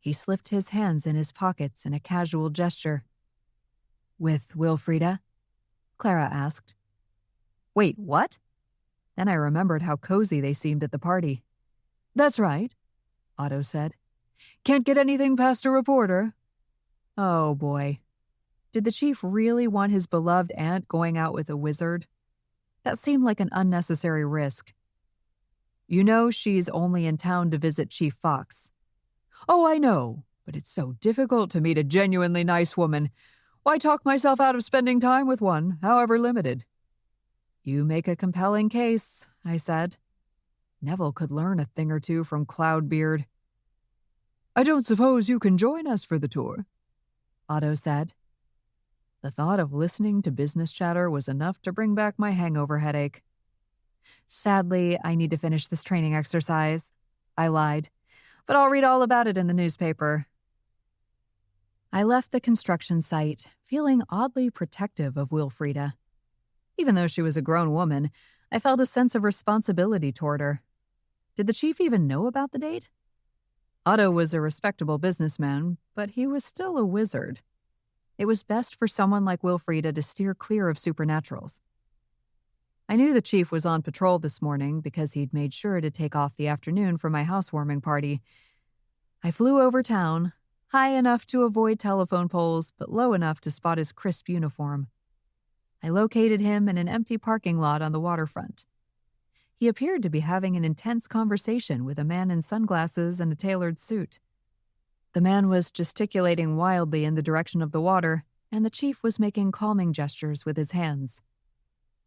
He slipped his hands in his pockets in a casual gesture. "With Wilfreda?" Clara asked. "Wait, what?" Then I remembered how cozy they seemed at the party. "That's right," Otto said. "Can't get anything past a reporter." Oh, boy. Did the chief really want his beloved aunt going out with a wizard? That seemed like an unnecessary risk. "You know she's only in town to visit Chief Fox." "Oh, I know, but it's so difficult to meet a genuinely nice woman. Why talk myself out of spending time with one, however limited?" "You make a compelling case," I said. Neville could learn a thing or two from Cloudbeard. "I don't suppose you can join us for the tour," Otto said. The thought of listening to business chatter was enough to bring back my hangover headache. "Sadly, I need to finish this training exercise," I lied, "but I'll read all about it in the newspaper." I left the construction site, feeling oddly protective of Wilfreda. Even though she was a grown woman, I felt a sense of responsibility toward her. Did the chief even know about the date? Otto was a respectable businessman, but he was still a wizard. It was best for someone like Wilfreda to steer clear of supernaturals. I knew the chief was on patrol this morning because he'd made sure to take off the afternoon for my housewarming party. I flew over town, high enough to avoid telephone poles, but low enough to spot his crisp uniform. I located him in an empty parking lot on the waterfront. He appeared to be having an intense conversation with a man in sunglasses and a tailored suit. The man was gesticulating wildly in the direction of the water, and the chief was making calming gestures with his hands.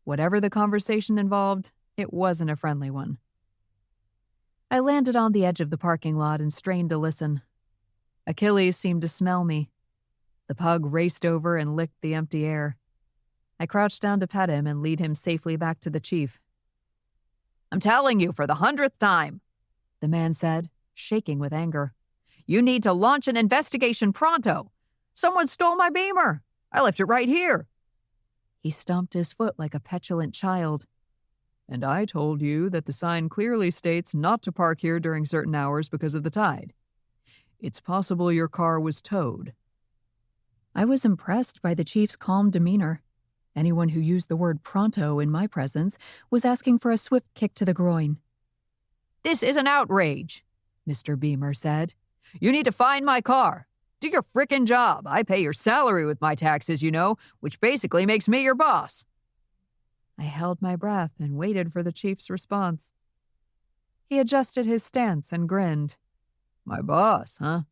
Whatever the conversation involved, it wasn't a friendly one. I landed on the edge of the parking lot and strained to listen. Achilles seemed to smell me. The pug raced over and licked the empty air. I crouched down to pet him and lead him safely back to the chief. "I'm telling you for the 100th time," the man said, shaking with anger. "You need to launch an investigation pronto. Someone stole my Beamer. I left it right here." He stomped his foot like a petulant child. "And I told you that the sign clearly states not to park here during certain hours because of the tide. It's possible your car was towed." I was impressed by the chief's calm demeanor. Anyone who used the word pronto in my presence was asking for a swift kick to the groin. "This is an outrage," Mr. Beamer said. "You need to find my car. Do your frickin' job. I pay your salary with my taxes, you know, which basically makes me your boss." I held my breath and waited for the chief's response. He adjusted his stance and grinned. "My boss, huh?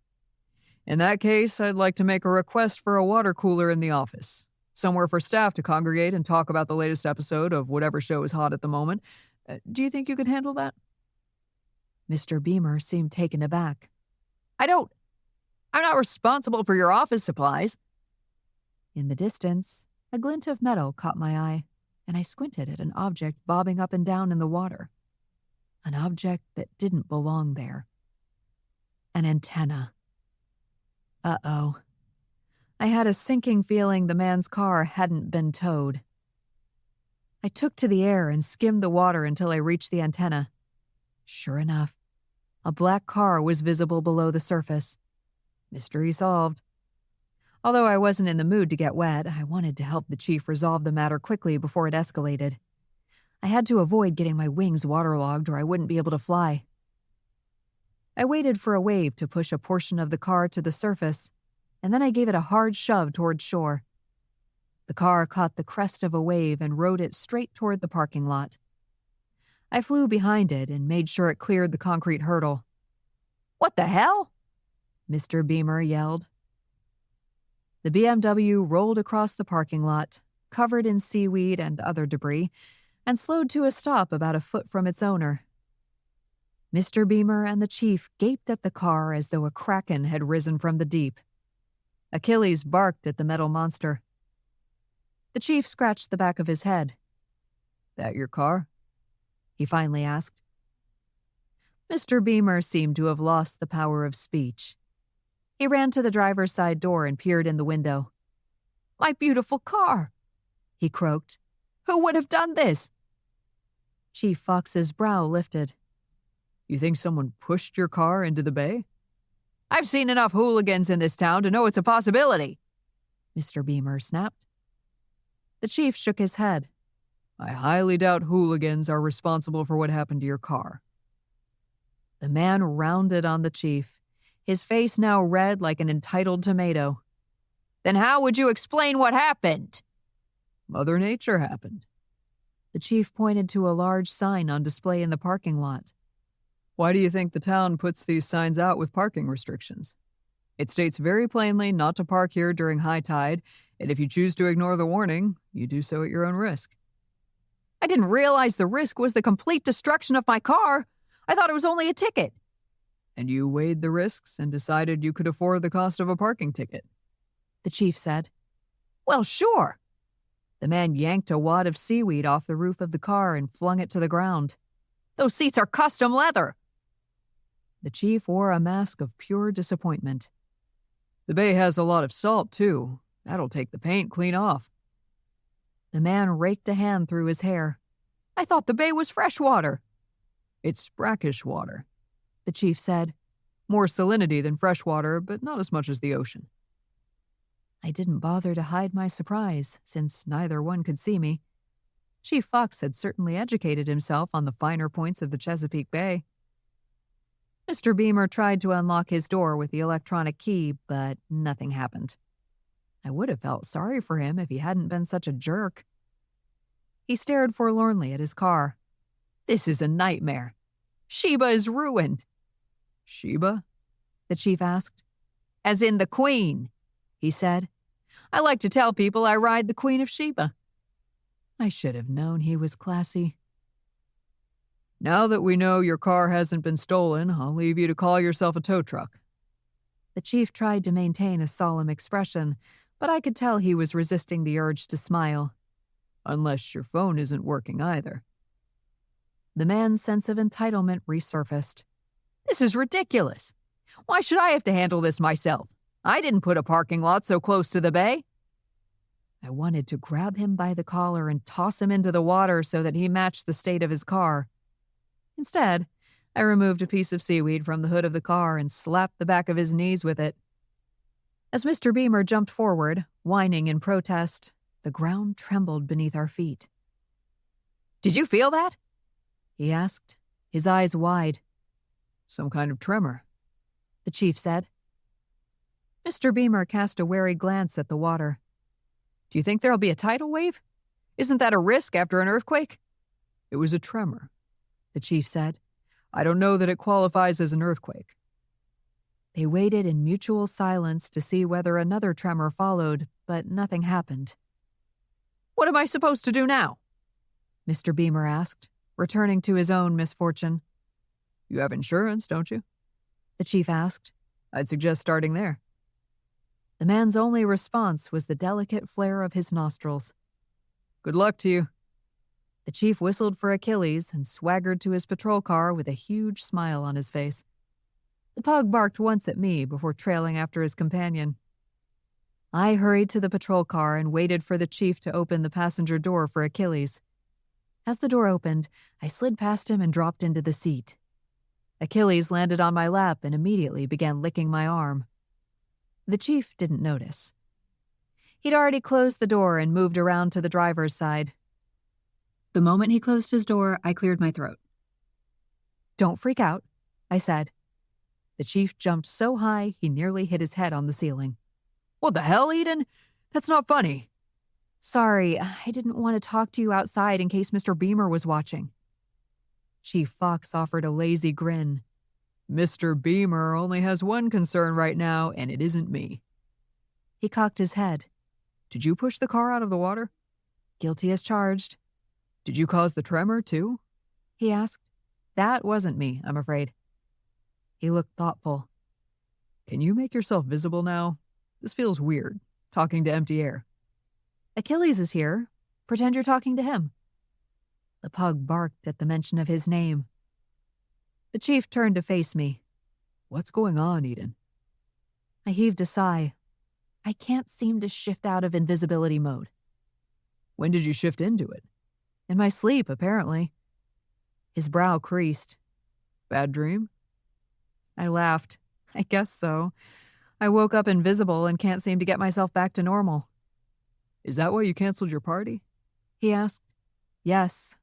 In that case, I'd like to make a request for a water cooler in the office. Somewhere for staff to congregate and talk about the latest episode of whatever show is hot at the moment. Do you think you could handle that?" Mr. Beamer seemed taken aback. I'm not responsible for your office supplies." In the distance, a glint of metal caught my eye, and I squinted at an object bobbing up and down in the water. An object that didn't belong there. An antenna. Uh-oh. I had a sinking feeling the man's car hadn't been towed. I took to the air and skimmed the water until I reached the antenna. Sure enough, a black car was visible below the surface. Mystery solved. Although I wasn't in the mood to get wet, I wanted to help the chief resolve the matter quickly before it escalated. I had to avoid getting my wings waterlogged or I wouldn't be able to fly. I waited for a wave to push a portion of the car to the surface, and then I gave it a hard shove toward shore. The car caught the crest of a wave and rode it straight toward the parking lot. I flew behind it and made sure it cleared the concrete hurdle. "What the hell?" Mr. Beamer yelled. The BMW rolled across the parking lot, covered in seaweed and other debris, and slowed to a stop about a foot from its owner. Mr. Beamer and the chief gaped at the car as though a kraken had risen from the deep. Achilles barked at the metal monster. The chief scratched the back of his head. "That your car?" he finally asked. Mr. Beamer seemed to have lost the power of speech. He ran to the driver's side door and peered in the window. "My beautiful car," he croaked. "Who would have done this?" Chief Fox's brow lifted. "You think someone pushed your car into the bay?" "I've seen enough hooligans in this town to know it's a possibility," Mr. Beamer snapped. The chief shook his head. "I highly doubt hooligans are responsible for what happened to your car." The man rounded on the chief, his face now red like an entitled tomato. "Then how would you explain what happened?" "Mother Nature happened." The chief pointed to a large sign on display in the parking lot. "Why do you think the town puts these signs out with parking restrictions? It states very plainly not to park here during high tide, and if you choose to ignore the warning, you do so at your own risk." "I didn't realize the risk was the complete destruction of my car. I thought it was only a ticket." "And you weighed the risks and decided you could afford the cost of a parking ticket," the chief said. "Well, sure." The man yanked a wad of seaweed off the roof of the car and flung it to the ground. "Those seats are custom leather." The chief wore a mask of pure disappointment. "The bay has a lot of salt, too. That'll take the paint clean off." The man raked a hand through his hair. "I thought the bay was fresh water." "It's brackish water," the chief said. "More salinity than fresh water, but not as much as the ocean." I didn't bother to hide my surprise, since neither one could see me. Chief Fox had certainly educated himself on the finer points of the Chesapeake Bay. Mr. Beamer tried to unlock his door with the electronic key, but nothing happened. I would have felt sorry for him if he hadn't been such a jerk. He stared forlornly at his car. This is a nightmare. Sheba is ruined. Sheba? The chief asked. As in the queen, he said. I like to tell people I ride the Queen of Sheba. I should have known he was classy. Now that we know your car hasn't been stolen, I'll leave you to call yourself a tow truck. The chief tried to maintain a solemn expression, but I could tell he was resisting the urge to smile. Unless your phone isn't working either. The man's sense of entitlement resurfaced. This is ridiculous. Why should I have to handle this myself? I didn't put a parking lot so close to the bay. I wanted to grab him by the collar and toss him into the water so that he matched the state of his car. Instead, I removed a piece of seaweed from the hood of the car and slapped the back of his knees with it. As Mr. Beamer jumped forward, whining in protest, the ground trembled beneath our feet. Did you feel that? He asked, his eyes wide. Some kind of tremor, the chief said. Mr. Beamer cast a wary glance at the water. Do you think there'll be a tidal wave? Isn't that a risk after an earthquake? It was a tremor, the chief said. I don't know that it qualifies as an earthquake. They waited in mutual silence to see whether another tremor followed, but nothing happened. What am I supposed to do now? Mr. Beamer asked, returning to his own misfortune. You have insurance, don't you? The chief asked. I'd suggest starting there. The man's only response was the delicate flare of his nostrils. Good luck to you. The chief whistled for Achilles and swaggered to his patrol car with a huge smile on his face. The pug barked once at me before trailing after his companion. I hurried to the patrol car and waited for the chief to open the passenger door for Achilles. As the door opened, I slid past him and dropped into the seat. Achilles landed on my lap and immediately began licking my arm. The chief didn't notice. He'd already closed the door and moved around to the driver's side. The moment he closed his door, I cleared my throat. Don't freak out, I said. The chief jumped so high he nearly hit his head on the ceiling. What the hell, Eden? That's not funny. Sorry, I didn't want to talk to you outside in case Mr. Beamer was watching. Chief Fox offered a lazy grin. Mr. Beamer only has one concern right now, and it isn't me. He cocked his head. Did you push the car out of the water? Guilty as charged. Did you cause the tremor, too? He asked. That wasn't me, I'm afraid. He looked thoughtful. Can you make yourself visible now? This feels weird, talking to empty air. Achilles is here. Pretend you're talking to him. The pug barked at the mention of his name. The chief turned to face me. What's going on, Eden? I heaved a sigh. I can't seem to shift out of invisibility mode. When did you shift into it? In my sleep, apparently. His brow creased. Bad dream? I laughed. I guess so. I woke up invisible and can't seem to get myself back to normal. Is that why you canceled your party? He asked. Yes.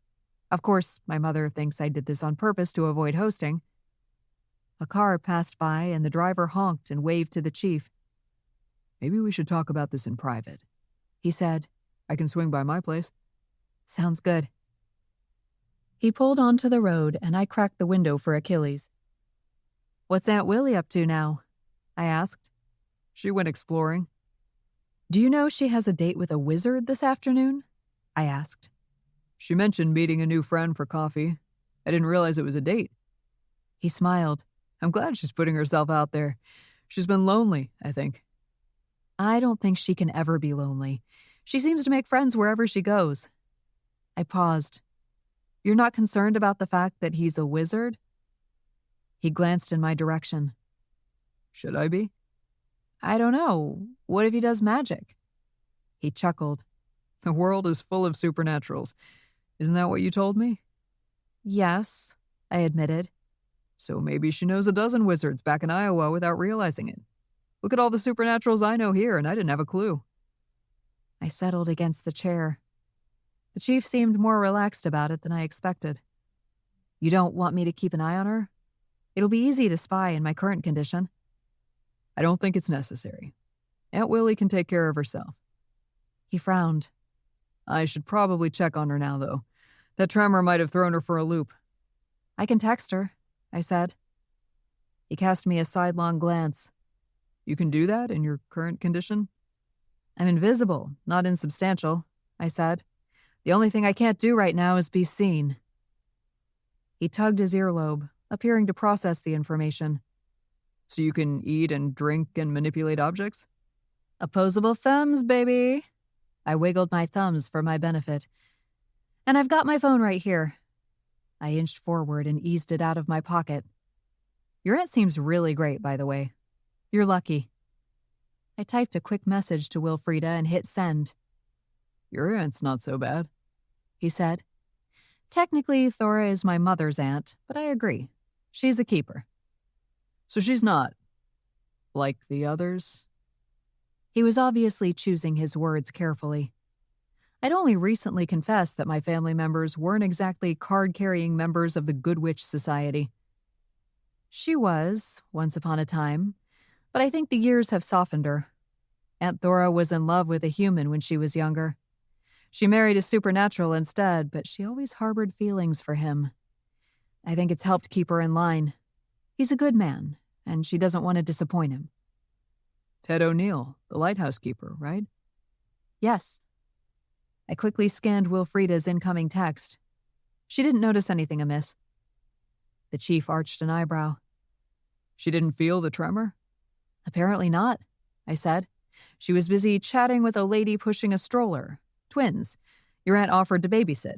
Of course, my mother thinks I did this on purpose to avoid hosting. A car passed by and the driver honked and waved to the chief. Maybe we should talk about this in private, he said. I can swing by my place. Sounds good. He pulled onto the road and I cracked the window for Achilles. What's Aunt Willie up to now? I asked. She went exploring. Do you know she has a date with a wizard this afternoon? I asked. She mentioned meeting a new friend for coffee. I didn't realize it was a date. He smiled. I'm glad she's putting herself out there. She's been lonely, I think. I don't think she can ever be lonely. She seems to make friends wherever she goes. I paused. You're not concerned about the fact that he's a wizard? He glanced in my direction. Should I be? I don't know. What if he does magic? He chuckled. The world is full of supernaturals. Isn't that what you told me? Yes, I admitted. So maybe she knows a dozen wizards back in Iowa without realizing it. Look at all the supernaturals I know here, and I didn't have a clue. I settled against the chair. The chief seemed more relaxed about it than I expected. You don't want me to keep an eye on her? It'll be easy to spy in my current condition. I don't think it's necessary. Aunt Willie can take care of herself. He frowned. I should probably check on her now, though. That tremor might have thrown her for a loop. I can text her, I said. He cast me a sidelong glance. You can do that in your current condition? I'm invisible, not insubstantial, I said. The only thing I can't do right now is be seen. He tugged his earlobe, appearing to process the information. So you can eat and drink and manipulate objects? Opposable thumbs, baby. I wiggled my thumbs for my benefit. And I've got my phone right here. I inched forward and eased it out of my pocket. Your aunt seems really great, by the way. You're lucky. I typed a quick message to Wilfreda and hit send. Your aunt's not so bad, he said. Technically, Thora is my mother's aunt, but I agree. She's a keeper. So she's not like the others? He was obviously choosing his words carefully. I'd only recently confessed that my family members weren't exactly card-carrying members of the Good Witch Society. She was, once upon a time, but I think the years have softened her. Aunt Thora was in love with a human when she was younger. She married a supernatural instead, but she always harbored feelings for him. I think it's helped keep her in line. He's a good man, and she doesn't want to disappoint him. Ted O'Neill, the lighthouse keeper, right? Yes. I quickly scanned Wilfreda's incoming text. She didn't notice anything amiss. The chief arched an eyebrow. She didn't feel the tremor? Apparently not, I said. She was busy chatting with a lady pushing a stroller. Twins. Your aunt offered to babysit.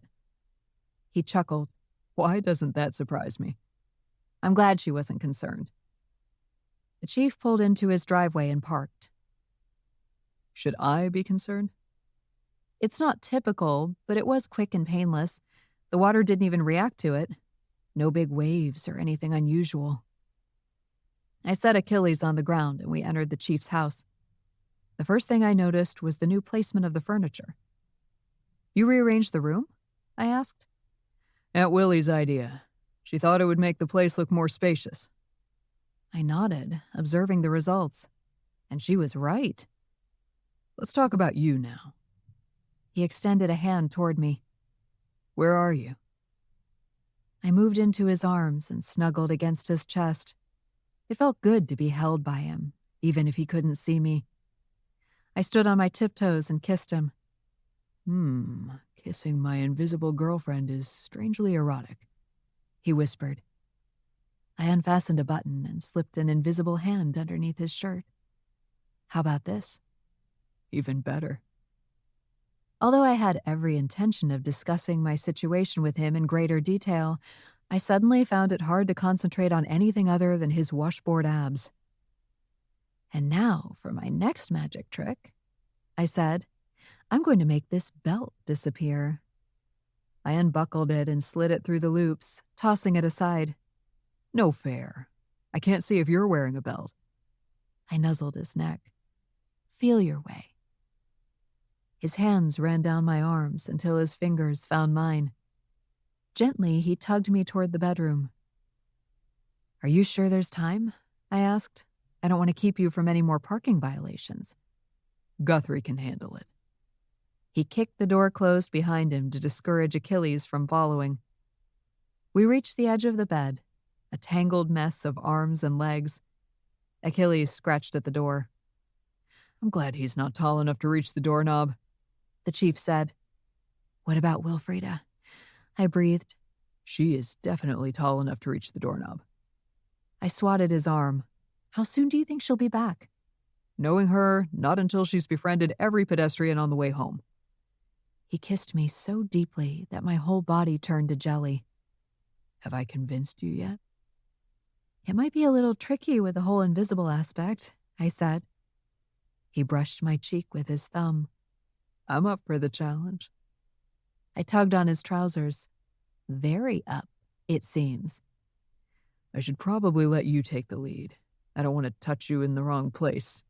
He chuckled. Why doesn't that surprise me? I'm glad she wasn't concerned. The chief pulled into his driveway and parked. Should I be concerned? It's not typical, but it was quick and painless. The water didn't even react to it. No big waves or anything unusual. I set Achilles on the ground and we entered the chief's house. The first thing I noticed was the new placement of the furniture. You rearranged the room? I asked. Aunt Willie's idea. She thought it would make the place look more spacious. I nodded, observing the results. And she was right. Let's talk about you now. He extended a hand toward me. Where are you? I moved into his arms and snuggled against his chest. It felt good to be held by him, even if he couldn't see me. I stood on my tiptoes and kissed him. Kissing my invisible girlfriend is strangely erotic, he whispered. I unfastened a button and slipped an invisible hand underneath his shirt. How about this? Even better. Although I had every intention of discussing my situation with him in greater detail, I suddenly found it hard to concentrate on anything other than his washboard abs. And now for my next magic trick, I said. I'm going to make this belt disappear. I unbuckled it and slid it through the loops, tossing it aside. No fair. I can't see if you're wearing a belt. I nuzzled his neck. Feel your way. His hands ran down my arms until his fingers found mine. Gently, he tugged me toward the bedroom. Are you sure there's time? I asked. I don't want to keep you from any more parking violations. Guthrie can handle it. He kicked the door closed behind him to discourage Achilles from following. We reached the edge of the bed, a tangled mess of arms and legs. Achilles scratched at the door. I'm glad he's not tall enough to reach the doorknob, the chief said. What about Wilfreda? I breathed. She is definitely tall enough to reach the doorknob. I swatted his arm. How soon do you think she'll be back? Knowing her, not until she's befriended every pedestrian on the way home. He kissed me so deeply that my whole body turned to jelly. Have I convinced you yet? It might be a little tricky with the whole invisible aspect, I said. He brushed my cheek with his thumb. I'm up for the challenge. I tugged on his trousers. Very up, it seems. I should probably let you take the lead. I don't want to touch you in the wrong place.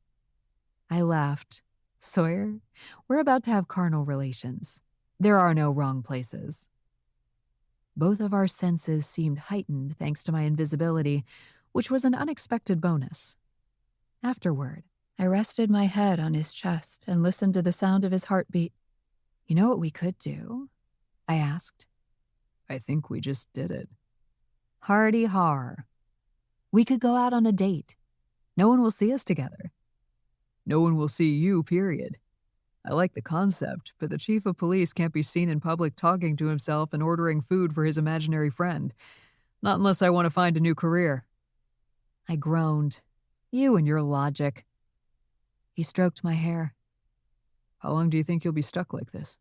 I laughed. Sawyer, we're about to have carnal relations. There are no wrong places. Both of our senses seemed heightened thanks to my invisibility, which was an unexpected bonus. Afterward, I rested my head on his chest and listened to the sound of his heartbeat. You know what we could do? I asked. I think we just did it. Hardy har. We could go out on a date. No one will see us together. No one will see you, period. I like the concept, but the chief of police can't be seen in public talking to himself and ordering food for his imaginary friend. Not unless I want to find a new career. I groaned. You and your logic. He stroked my hair. How long do you think you'll be stuck like this?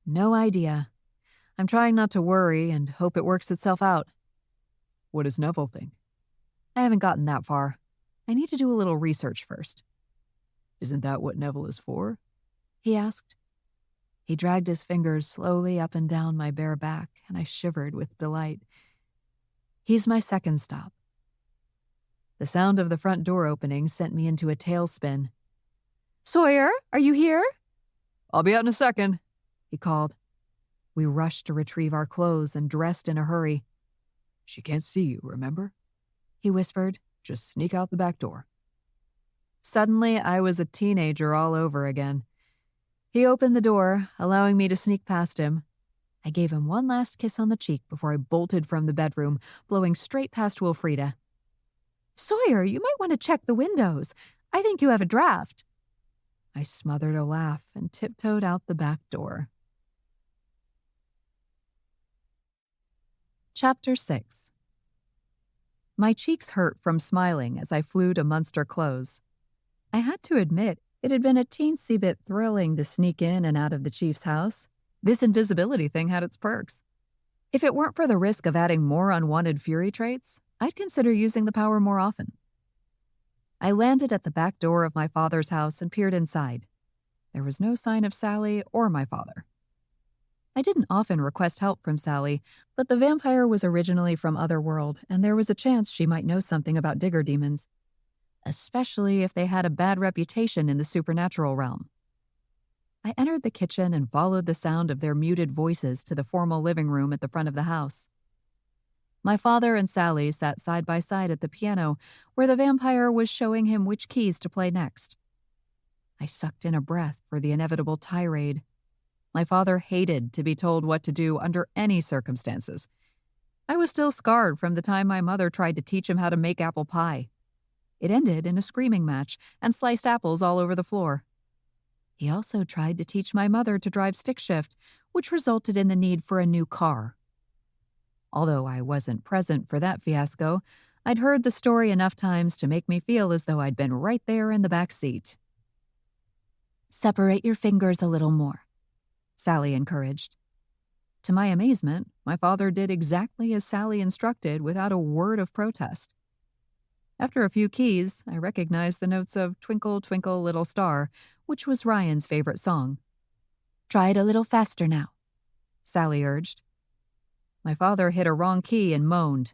No idea. I'm trying not to worry and hope it works itself out. What does Neville think? I haven't gotten that far. I need to do a little research first. Isn't that what Neville is for? He asked. He dragged his fingers slowly up and down my bare back, and I shivered with delight. He's my second stop. The sound of the front door opening sent me into a tailspin. Sawyer, are you here? I'll be out in a second, he called. We rushed to retrieve our clothes and dressed in a hurry. She can't see you, remember? He whispered. Just sneak out the back door. Suddenly, I was a teenager all over again. He opened the door, allowing me to sneak past him. I gave him one last kiss on the cheek before I bolted from the bedroom, blowing straight past Wilfreda. Sawyer, you might want to check the windows. I think you have a draft. I smothered a laugh and tiptoed out the back door. Chapter 6. My cheeks hurt from smiling as I flew to Munster Close. I had to admit, it had been a teensy bit thrilling to sneak in and out of the chief's house. This invisibility thing had its perks. If it weren't for the risk of adding more unwanted fury traits, I'd consider using the power more often. I landed at the back door of my father's house and peered inside. There was no sign of Sally or my father. I didn't often request help from Sally, but the vampire was originally from Otherworld, and there was a chance she might know something about digger demons, especially if they had a bad reputation in the supernatural realm. I entered the kitchen and followed the sound of their muted voices to the formal living room at the front of the house. My father and Sally sat side by side at the piano, where the vampire was showing him which keys to play next. I sucked in a breath for the inevitable tirade. My father hated to be told what to do under any circumstances. I was still scarred from the time my mother tried to teach him how to make apple pie. It ended in a screaming match and sliced apples all over the floor. He also tried to teach my mother to drive stick shift, which resulted in the need for a new car. Although I wasn't present for that fiasco, I'd heard the story enough times to make me feel as though I'd been right there in the back seat. Separate your fingers a little more, Sally encouraged. To my amazement, my father did exactly as Sally instructed without a word of protest. After a few keys, I recognized the notes of Twinkle, Twinkle, Little Star, which was Ryan's favorite song. Try it a little faster now, Sally urged. My father hit a wrong key and moaned.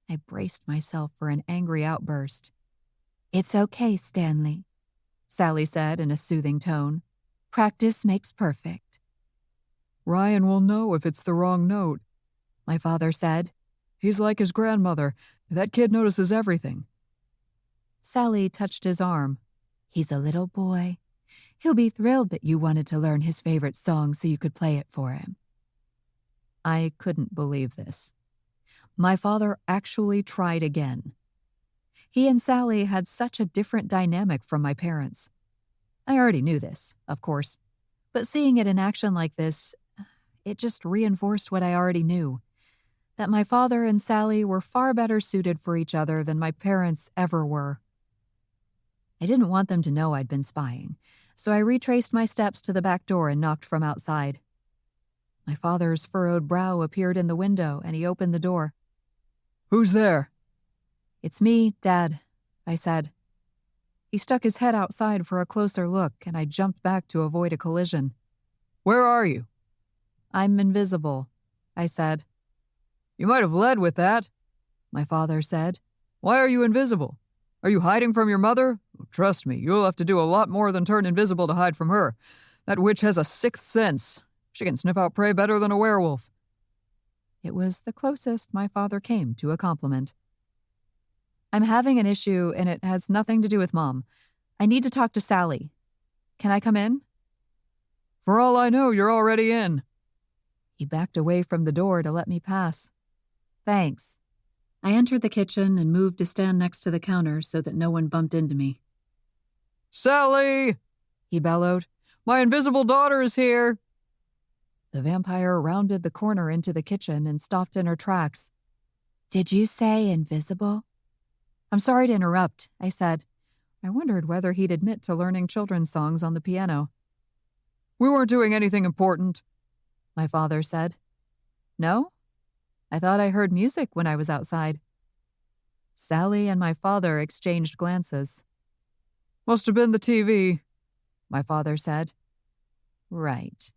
I braced myself for an angry outburst. It's okay, Stanley, Sally said in a soothing tone. Practice makes perfect. Ryan will know if it's the wrong note, my father said. He's like his grandmother. That kid notices everything. Sally touched his arm. He's a little boy. He'll be thrilled that you wanted to learn his favorite song so you could play it for him. I couldn't believe this. My father actually tried again. He and Sally had such a different dynamic from my parents. I already knew this, of course, but seeing it in action like this, it just reinforced what I already knew, that my father and Sally were far better suited for each other than my parents ever were. I didn't want them to know I'd been spying, so I retraced my steps to the back door and knocked from outside. My father's furrowed brow appeared in the window, and he opened the door. Who's there? It's me, Dad, I said. He stuck his head outside for a closer look, and I jumped back to avoid a collision. Where are you? I'm invisible, I said. You might have led with that, my father said. Why are you invisible? Are you hiding from your mother? Trust me, you'll have to do a lot more than turn invisible to hide from her. That witch has a sixth sense. She can sniff out prey better than a werewolf. It was the closest my father came to a compliment. I'm having an issue, and it has nothing to do with Mom. I need to talk to Sally. Can I come in? For all I know, you're already in. He backed away from the door to let me pass. Thanks, I entered the kitchen and moved to stand next to the counter so that no one bumped into me. "Sally!" he bellowed. "My invisible daughter is here!" The vampire rounded the corner into the kitchen and stopped in her tracks. "Did you say invisible?" "I'm sorry to interrupt," I said. I wondered whether he'd admit to learning children's songs on the piano. "We weren't doing anything important," my father said. "No? I thought I heard music when I was outside." Sally and my father exchanged glances. "Must have been the TV," my father said. "Right.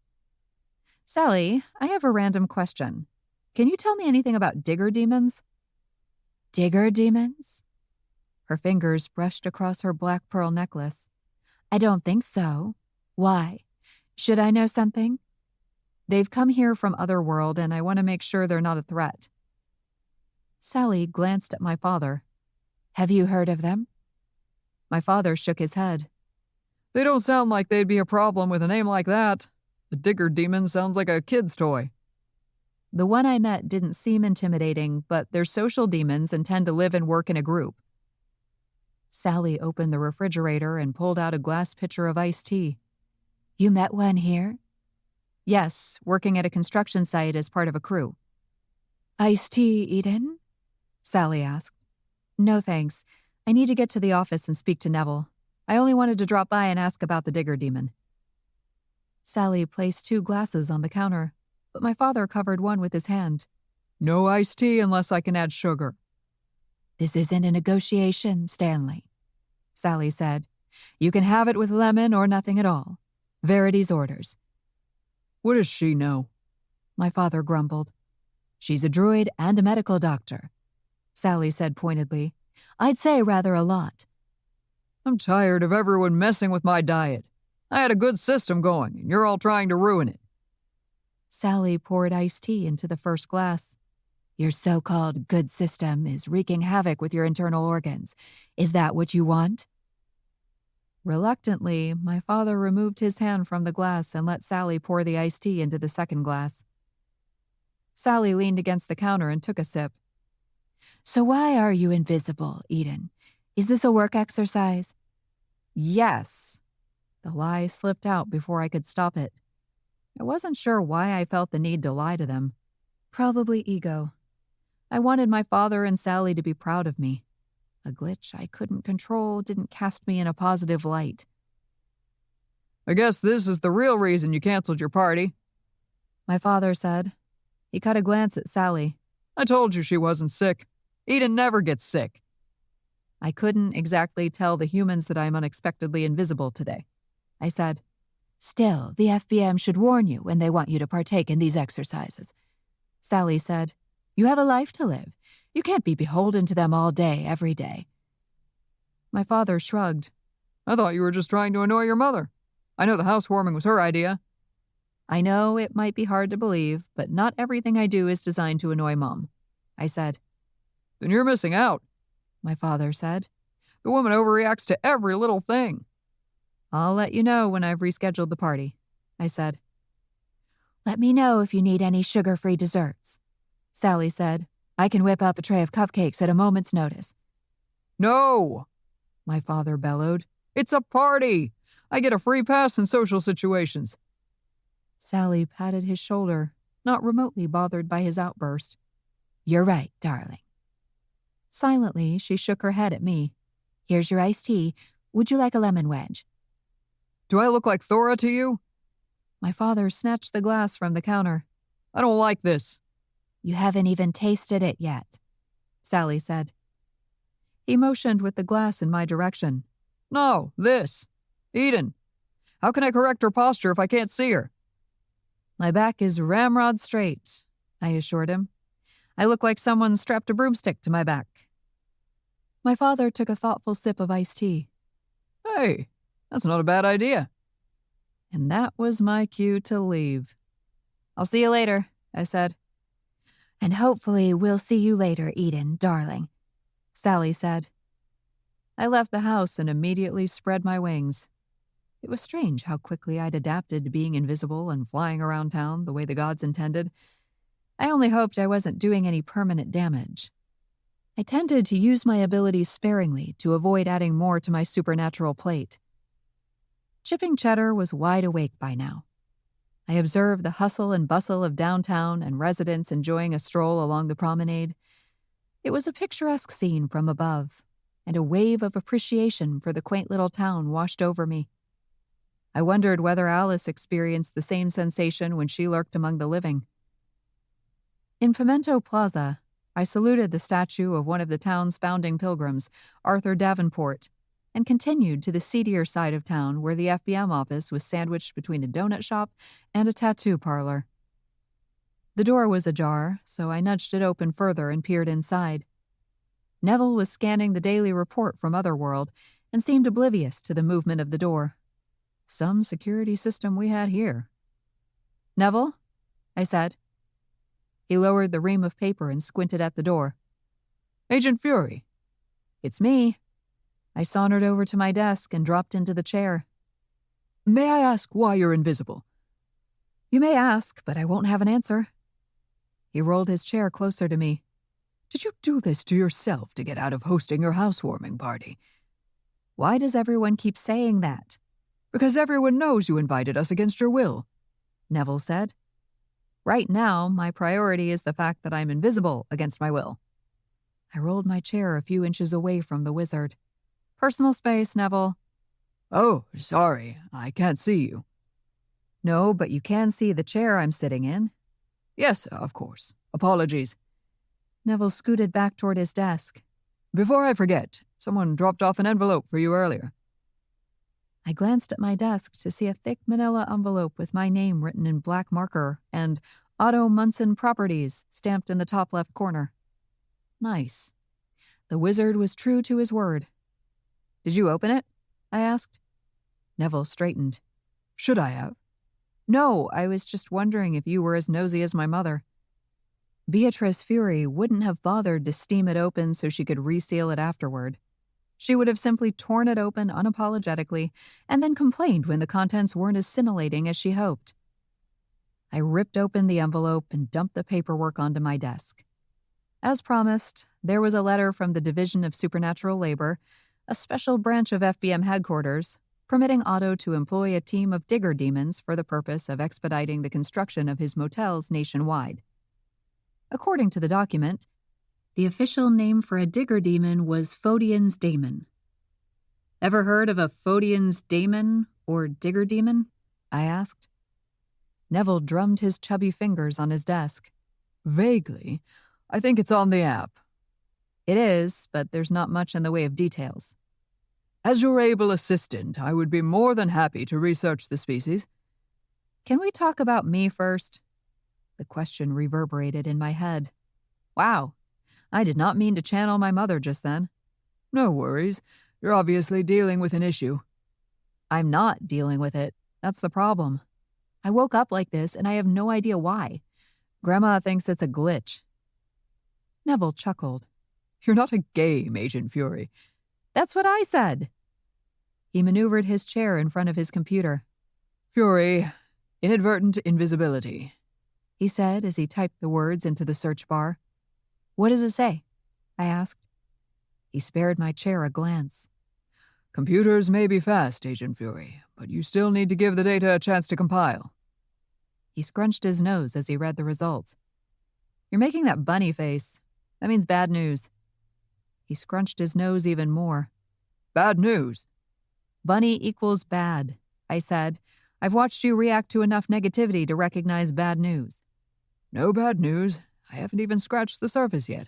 Sally, I have a random question. Can you tell me anything about digger demons?" "Digger demons?" Her fingers brushed across her black pearl necklace. "I don't think so. Why? Should I know something?" "They've come here from Otherworld, and I want to make sure they're not a threat." Sally glanced at my father. "Have you heard of them?" My father shook his head. "They don't sound like they'd be a problem with a name like that. A digger demon sounds like a kid's toy." "The one I met didn't seem intimidating, but they're social demons and tend to live and work in a group." Sally opened the refrigerator and pulled out a glass pitcher of iced tea. "You met one here?" "Yes, working at a construction site as part of a crew." "Iced tea, Eden?" Sally asked. "No, thanks. I need to get to the office and speak to Neville. I only wanted to drop by and ask about the digger demon." Sally placed 2 glasses on the counter, but my father covered one with his hand. "No iced tea unless I can add sugar." "This isn't a negotiation, Stanley," Sally said. "You can have it with lemon or nothing at all. Verity's orders." "What does she know?" my father grumbled. "She's a druid and a medical doctor," Sally said pointedly. "I'd say rather a lot." "I'm tired of everyone messing with my diet. I had a good system going, and you're all trying to ruin it." Sally poured iced tea into the first glass. "Your so-called good system is wreaking havoc with your internal organs. Is that what you want?" Reluctantly, my father removed his hand from the glass and let Sally pour the iced tea into the second glass. Sally leaned against the counter and took a sip. "So why are you invisible, Eden? Is this a work exercise?" "Yes." The lie slipped out before I could stop it. I wasn't sure why I felt the need to lie to them. Probably ego. I wanted my father and Sally to be proud of me. A glitch I couldn't control didn't cast me in a positive light. "I guess this is the real reason you canceled your party," my father said. He cut a glance at Sally. "I told you she wasn't sick. Eden never gets sick." "I couldn't exactly tell the humans that I'm unexpectedly invisible today," I said. "Still, the FBM should warn you when they want you to partake in these exercises," Sally said. "You have a life to live. You can't be beholden to them all day, every day." My father shrugged. "I thought you were just trying to annoy your mother. I know the housewarming was her idea." "I know it might be hard to believe, but not everything I do is designed to annoy Mom," I said. "Then you're missing out," my father said. "The woman overreacts to every little thing." "I'll let you know when I've rescheduled the party," I said. "Let me know if you need any sugar-free desserts," Sally said. "I can whip up a tray of cupcakes at a moment's notice." "No!" my father bellowed. "It's a party! I get a free pass in social situations." Sally patted his shoulder, not remotely bothered by his outburst. "You're right, darling." Silently, she shook her head at me. "Here's your iced tea. Would you like a lemon wedge?" "Do I look like Thora to you?" My father snatched the glass from the counter. "I don't like this." "You haven't even tasted it yet," Sally said. He motioned with the glass in my direction. "No, this. Eden. How can I correct her posture if I can't see her?" "My back is ramrod straight," I assured him. "I look like someone strapped a broomstick to my back." My father took a thoughtful sip of iced tea. "Hey, that's not a bad idea." And that was my cue to leave. "I'll see you later," I said. "And hopefully we'll see you later, Eden, darling," Sally said. I left the house and immediately spread my wings. It was strange how quickly I'd adapted to being invisible and flying around town the way the gods intended. I only hoped I wasn't doing any permanent damage. I tended to use my abilities sparingly to avoid adding more to my supernatural plate. Chipping Cheddar was wide awake by now. I observed the hustle and bustle of downtown and residents enjoying a stroll along the promenade. It was a picturesque scene from above, and a wave of appreciation for the quaint little town washed over me. I wondered whether Alice experienced the same sensation when she lurked among the living. In Pimento Plaza, I saluted the statue of one of the town's founding pilgrims, Arthur Davenport, and continued to the seedier side of town where the FBM office was sandwiched between a donut shop and a tattoo parlor. The door was ajar, so I nudged it open further and peered inside. Neville was scanning the daily report from Otherworld and seemed oblivious to the movement of the door. Some security system we had here. "Neville?" I said. He lowered the ream of paper and squinted at the door. "Agent Fury." "It's me." I sauntered over to my desk and dropped into the chair. May I ask why you're invisible? "You may ask, but I won't have an answer." He rolled his chair closer to me. Did you do this to yourself to get out of hosting your housewarming party? Why does everyone keep saying that? Because everyone knows you invited us against your will, Neville said. Right now, my priority is the fact that I'm invisible against my will. I rolled my chair a few inches away from the wizard. Personal space, Neville. Oh, sorry, I can't see you. No, but you can see the chair I'm sitting in. Yes, of course. Apologies. Neville scooted back toward his desk. Before I forget, someone dropped off an envelope for you earlier. I glanced at my desk to see a thick manila envelope with my name written in black marker and Otto Munson Properties stamped in the top left corner. Nice. The wizard was true to his word. Did you open it? I asked. Neville straightened. Should I have? No, I was just wondering if you were as nosy as my mother. Beatrice Fury wouldn't have bothered to steam it open so she could reseal it afterward. She would have simply torn it open unapologetically and then complained when the contents weren't as scintillating as she hoped. I ripped open the envelope and dumped the paperwork onto my desk. As promised, there was a letter from the Division of Supernatural Labor, a special branch of FBM headquarters, permitting Otto to employ a team of digger demons for the purpose of expediting the construction of his motels nationwide. According to the document, the official name for a digger demon was Fodian's Daemon. Ever heard of a Fodian's Daemon or digger demon? I asked. Neville drummed his chubby fingers on his desk. Vaguely. I think it's on the app. It is, but there's not much in the way of details. As your able assistant, I would be more than happy to research the species. Can we talk about me first? The question reverberated in my head. Wow, I did not mean to channel my mother just then. No worries. You're obviously dealing with an issue. I'm not dealing with it. That's the problem. I woke up like this and I have no idea why. Grandma thinks it's a glitch. Neville chuckled. You're not a game, Agent Fury. That's what I said. He maneuvered his chair in front of his computer. Fury, inadvertent invisibility, he said as he typed the words into the search bar. What does it say? I asked. He spared my chair a glance. Computers may be fast, Agent Fury, but you still need to give the data a chance to compile. He scrunched his nose as he read the results. You're making that bunny face. That means bad news. He scrunched his nose even more. Bad news. Bunny equals bad, I said. I've watched you react to enough negativity to recognize bad news. No bad news. I haven't even scratched the surface yet.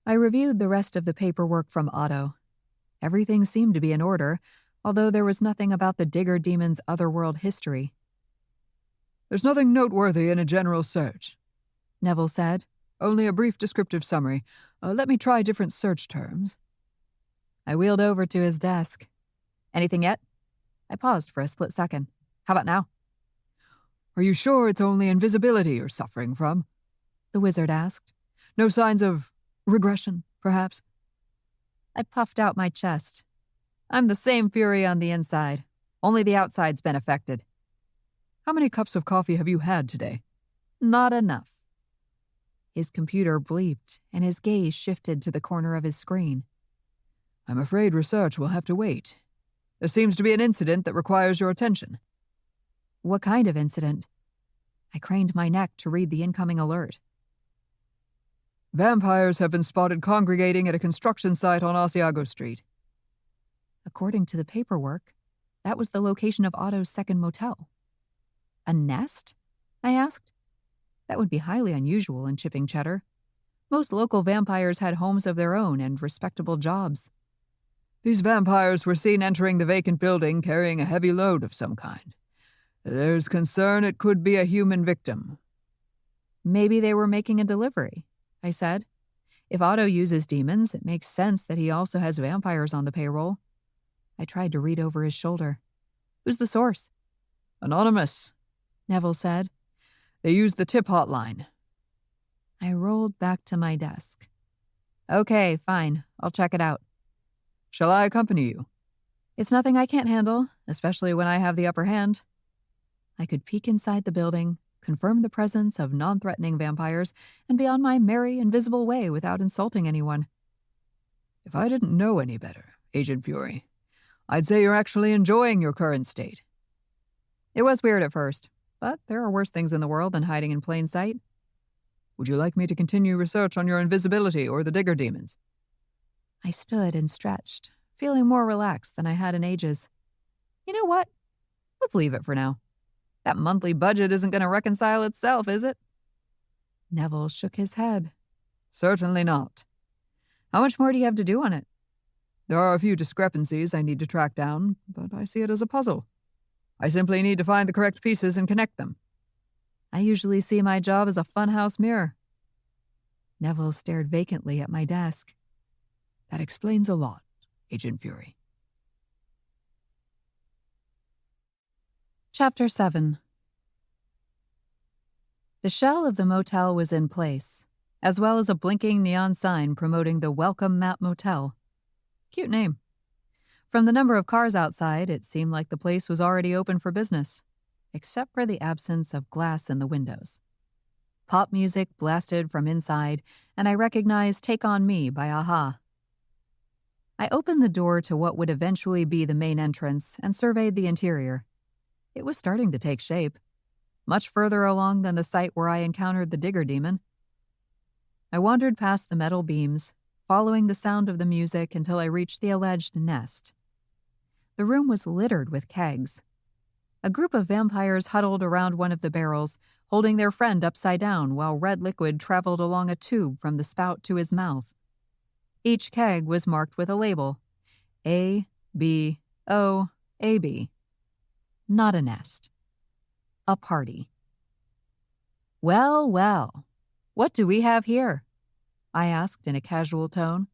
I reviewed the rest of the paperwork from Otto. Everything seemed to be in order, although there was nothing about the digger demon's otherworld history. There's nothing noteworthy in a general search, Neville said. Only a brief descriptive summary. Let me try different search terms. I wheeled over to his desk. Anything yet? I paused for a split second. How about now? Are you sure it's only invisibility you're suffering from? The wizard asked. No signs of regression, perhaps? I puffed out my chest. I'm the same Fury on the inside. Only the outside's been affected. How many cups of coffee have you had today? Not enough. His computer bleeped, and his gaze shifted to the corner of his screen. I'm afraid research will have to wait. There seems to be an incident that requires your attention. What kind of incident? I craned my neck to read the incoming alert. Vampires have been spotted congregating at a construction site on Asiago Street. According to the paperwork, that was the location of Otto's second motel. A nest? I asked. That would be highly unusual in Chipping Cheddar. Most local vampires had homes of their own and respectable jobs. These vampires were seen entering the vacant building carrying a heavy load of some kind. There's concern it could be a human victim. Maybe they were making a delivery, I said. If Otto uses demons, it makes sense that he also has vampires on the payroll. I tried to read over his shoulder. Who's the source? Anonymous, Neville said. They used the tip hotline. I rolled back to my desk. Okay, fine. I'll check it out. Shall I accompany you? It's nothing I can't handle, especially when I have the upper hand. I could peek inside the building, confirm the presence of non-threatening vampires, and be on my merry, invisible way without insulting anyone. If I didn't know any better, Agent Fury, I'd say you're actually enjoying your current state. It was weird at first, but there are worse things in the world than hiding in plain sight. Would you like me to continue research on your invisibility or the digger demons? I stood and stretched, feeling more relaxed than I had in ages. You know what? Let's leave it for now. That monthly budget isn't going to reconcile itself, is it? Neville shook his head. Certainly not. How much more do you have to do on it? There are a few discrepancies I need to track down, but I see it as a puzzle. I simply need to find the correct pieces and connect them. I usually see my job as a funhouse mirror. Neville stared vacantly at my desk. That explains a lot, Agent Fury. Chapter 7. The shell of the motel was in place, as well as a blinking neon sign promoting the Welcome Map Motel. Cute name. From the number of cars outside, it seemed like the place was already open for business, except for the absence of glass in the windows. Pop music blasted from inside, and I recognized Take On Me by a-ha. I opened the door to what would eventually be the main entrance and surveyed the interior. It was starting to take shape, much further along than the site where I encountered the digger demon. I wandered past the metal beams, following the sound of the music until I reached the alleged nest. The room was littered with kegs. A group of vampires huddled around one of the barrels, holding their friend upside down while red liquid traveled along a tube from the spout to his mouth. Each keg was marked with a label, A, B, O, AB. Not a nest. A party. Well, well, what do we have here? I asked in a casual tone.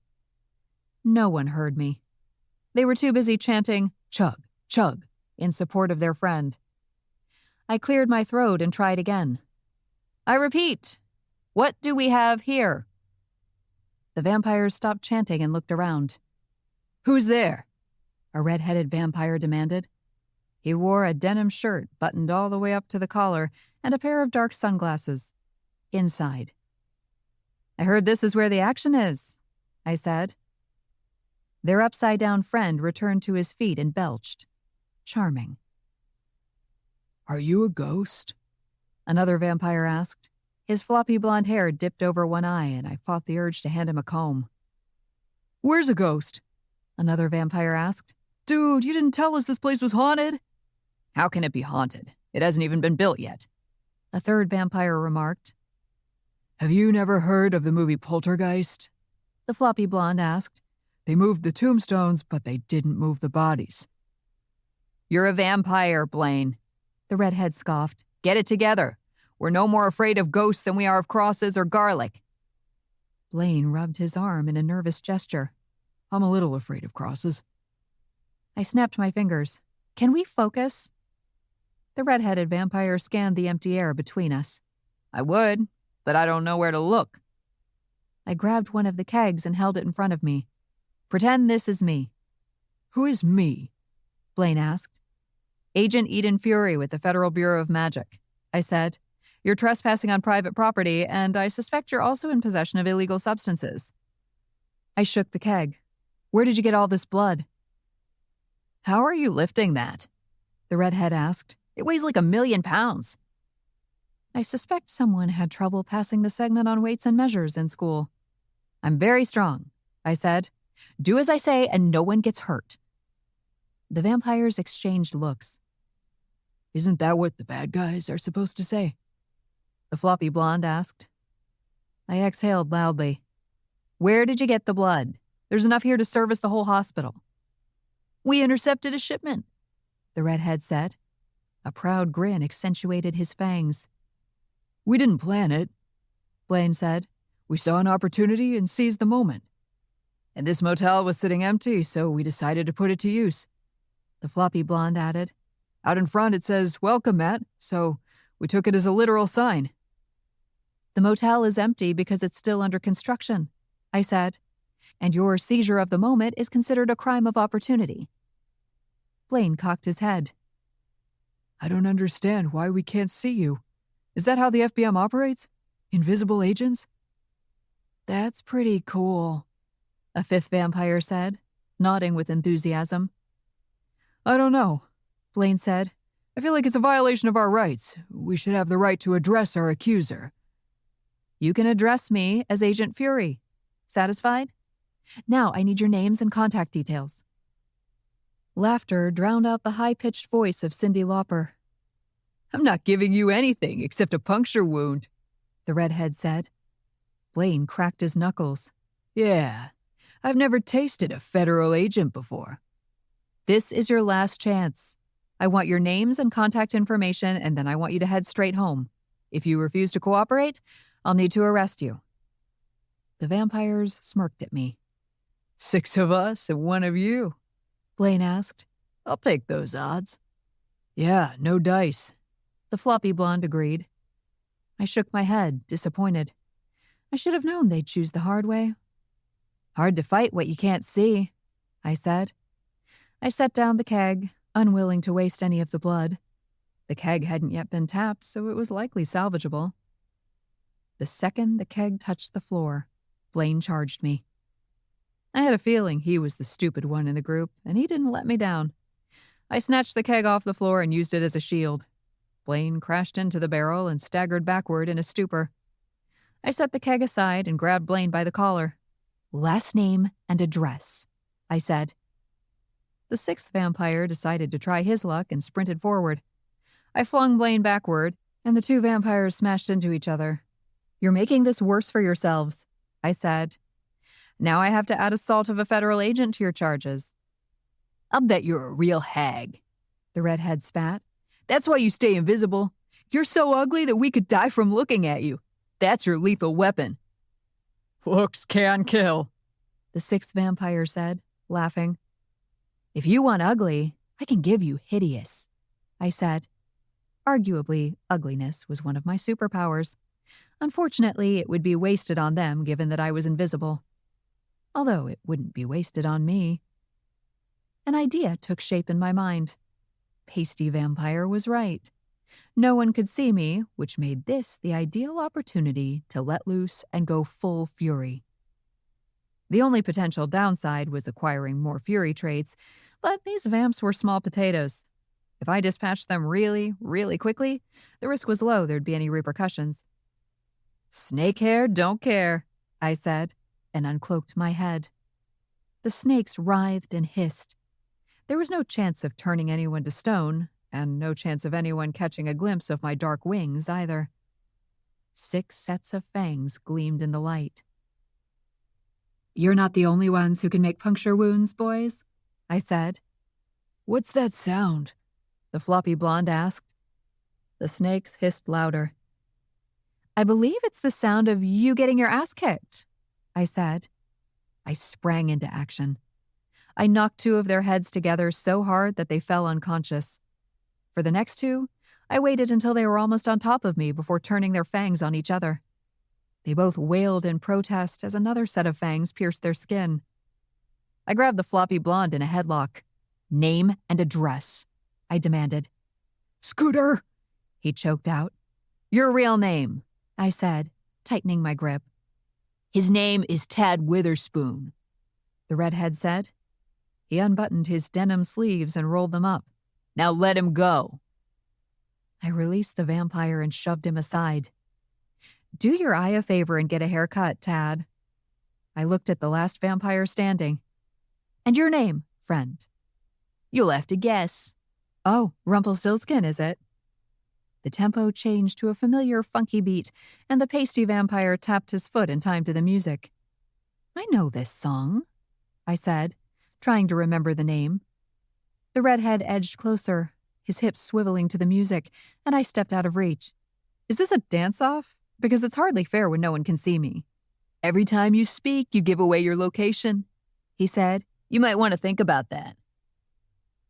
No one heard me. They were too busy chanting, chug, chug, in support of their friend. I cleared my throat and tried again. I repeat, what do we have here? The vampires stopped chanting and looked around. Who's there? A red-headed vampire demanded. He wore a denim shirt buttoned all the way up to the collar and a pair of dark sunglasses. Inside. I heard this is where the action is, I said. Their upside-down friend returned to his feet and belched. Charming. Are you a ghost? Another vampire asked. His floppy blonde hair dipped over one eye, and I fought the urge to hand him a comb. Where's a ghost? Another vampire asked. Dude, you didn't tell us this place was haunted. How can it be haunted? It hasn't even been built yet. A third vampire remarked. Have you never heard of the movie Poltergeist? The floppy blonde asked. They moved the tombstones, but they didn't move the bodies. You're a vampire, Blaine. The redhead scoffed. Get it together. We're no more afraid of ghosts than we are of crosses or garlic. Blaine rubbed his arm in a nervous gesture. I'm a little afraid of crosses. I snapped my fingers. Can we focus? The red-headed vampire scanned the empty air between us. I would, but I don't know where to look. I grabbed one of the kegs and held it in front of me. Pretend this is me. Who is me? Blaine asked. Agent Eden Fury with the Federal Bureau of Magic, I said. You're trespassing on private property, and I suspect you're also in possession of illegal substances. I shook the keg. Where did you get all this blood? How are you lifting that? The redhead asked. It weighs like 1,000,000 pounds. I suspect someone had trouble passing the segment on weights and measures in school. I'm very strong, I said. Do as I say and no one gets hurt. The vampires exchanged looks. Isn't that what the bad guys are supposed to say? The floppy blonde asked. I exhaled loudly. Where did you get the blood? There's enough here to service the whole hospital. We intercepted a shipment, the redhead said. A proud grin accentuated his fangs. We didn't plan it, Blaine said. We saw an opportunity and seized the moment. And this motel was sitting empty, so we decided to put it to use. The floppy blonde added. Out in front it says, "Welcome, Matt," so we took it as a literal sign. The motel is empty because it's still under construction, I said, and your seizure of the moment is considered a crime of opportunity. Blaine cocked his head. I don't understand why we can't see you. Is that how the FBM operates? Invisible agents? That's pretty cool, a fifth vampire said, nodding with enthusiasm. I don't know, Blaine said. I feel like it's a violation of our rights. We should have the right to address our accuser. You can address me as Agent Fury. Satisfied? Now I need your names and contact details. Laughter drowned out the high-pitched voice of Cyndi Lauper. I'm not giving you anything except a puncture wound, the redhead said. Blaine cracked his knuckles. Yeah, I've never tasted a federal agent before. This is your last chance. I want your names and contact information, and then I want you to head straight home. If you refuse to cooperate, I'll need to arrest you. The vampires smirked at me. 6 of us and 1 of you, Blaine asked. I'll take those odds. Yeah, no dice. The floppy blonde agreed. I shook my head, disappointed. I should have known they'd choose the hard way. Hard to fight what you can't see, I said. I set down the keg, unwilling to waste any of the blood. The keg hadn't yet been tapped, so it was likely salvageable. The second the keg touched the floor, Blaine charged me. I had a feeling he was the stupid one in the group, and he didn't let me down. I snatched the keg off the floor and used it as a shield. Blaine crashed into the barrel and staggered backward in a stupor. I set the keg aside and grabbed Blaine by the collar. Last name and address, I said. The sixth vampire decided to try his luck and sprinted forward. I flung Blaine backward, and the 2 vampires smashed into each other. You're making this worse for yourselves, I said. Now I have to add assault of a federal agent to your charges. I'll bet you're a real hag, the redhead spat. That's why you stay invisible. You're so ugly that we could die from looking at you. That's your lethal weapon. Looks can kill, the sixth vampire said, laughing. If you want ugly, I can give you hideous, I said. Arguably, ugliness was one of my superpowers. Unfortunately, it would be wasted on them given that I was invisible. Although it wouldn't be wasted on me. An idea took shape in my mind. Pasty Vampire was right. No one could see me, which made this the ideal opportunity to let loose and go full fury. The only potential downside was acquiring more fury traits, but these vamps were small potatoes. If I dispatched them really, really quickly, the risk was low there'd be any repercussions. Snake hair don't care, I said, and uncloaked my head. The snakes writhed and hissed. There was no chance of turning anyone to stone, and no chance of anyone catching a glimpse of my dark wings either. 6 sets of fangs gleamed in the light. You're not the only ones who can make puncture wounds, boys, I said. What's that sound? The floppy blonde asked. The snakes hissed louder. I believe it's the sound of you getting your ass kicked, I said. I sprang into action. I knocked 2 of their heads together so hard that they fell unconscious. For the next 2, I waited until they were almost on top of me before turning their fangs on each other. They both wailed in protest as another set of fangs pierced their skin. I grabbed the floppy blonde in a headlock. Name and address, I demanded. Scooter, he choked out. Your real name, I said, tightening my grip. His name is Tad Witherspoon, the redhead said. He unbuttoned his denim sleeves and rolled them up. Now let him go. I released the vampire and shoved him aside. Do your eye a favor and get a haircut, Tad. I looked at the last vampire standing. And your name, friend? You'll have to guess. Oh, Rumpelstiltskin, is it? The tempo changed to a familiar funky beat, and the pasty vampire tapped his foot in time to the music. I know this song, I said, trying to remember the name. The redhead edged closer, his hips swiveling to the music, and I stepped out of reach. Is this a dance-off? Because it's hardly fair when no one can see me. Every time you speak, you give away your location, he said. You might want to think about that.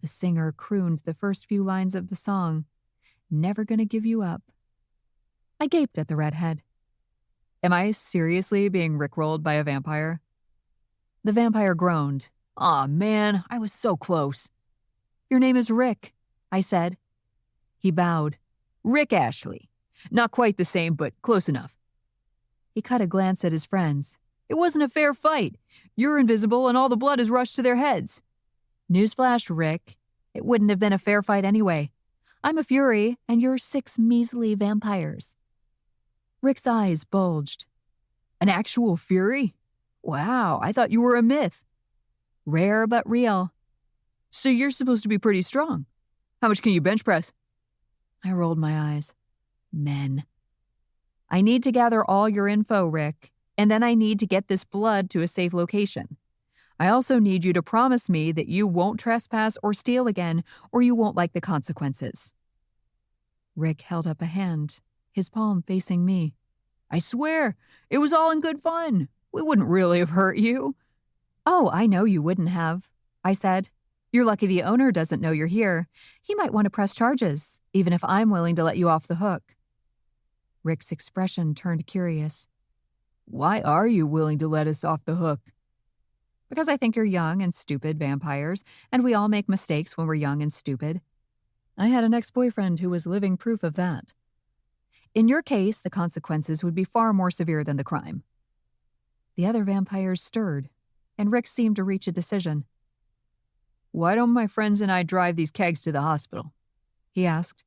The singer crooned the first few lines of the song. Never gonna give you up. I gaped at the redhead. Am I seriously being rickrolled by a vampire? The vampire groaned. Aw, man, I was so close. Your name is Rick, I said. He bowed. Rick Ashley. Not quite the same, but close enough. He cut a glance at his friends. It wasn't a fair fight. You're invisible and all the blood has rushed to their heads. Newsflash, Rick. It wouldn't have been a fair fight anyway. I'm a fury, and you're 6 measly vampires. Rick's eyes bulged. An actual fury? Wow, I thought you were a myth. Rare but real. So you're supposed to be pretty strong. How much can you bench press? I rolled my eyes. Men. I need to gather all your info, Rick, and then I need to get this blood to a safe location. I also need you to promise me that you won't trespass or steal again, or you won't like the consequences. Rick held up a hand, his palm facing me. I swear, it was all in good fun. We wouldn't really have hurt you. Oh, I know you wouldn't have, I said. You're lucky the owner doesn't know you're here. He might want to press charges, even if I'm willing to let you off the hook. Rick's expression turned curious. Why are you willing to let us off the hook? Because I think you're young and stupid vampires, and we all make mistakes when we're young and stupid. I had an ex-boyfriend who was living proof of that. In your case, the consequences would be far more severe than the crime. The other vampires stirred, and Rick seemed to reach a decision. Why don't my friends and I drive these kegs to the hospital? He asked.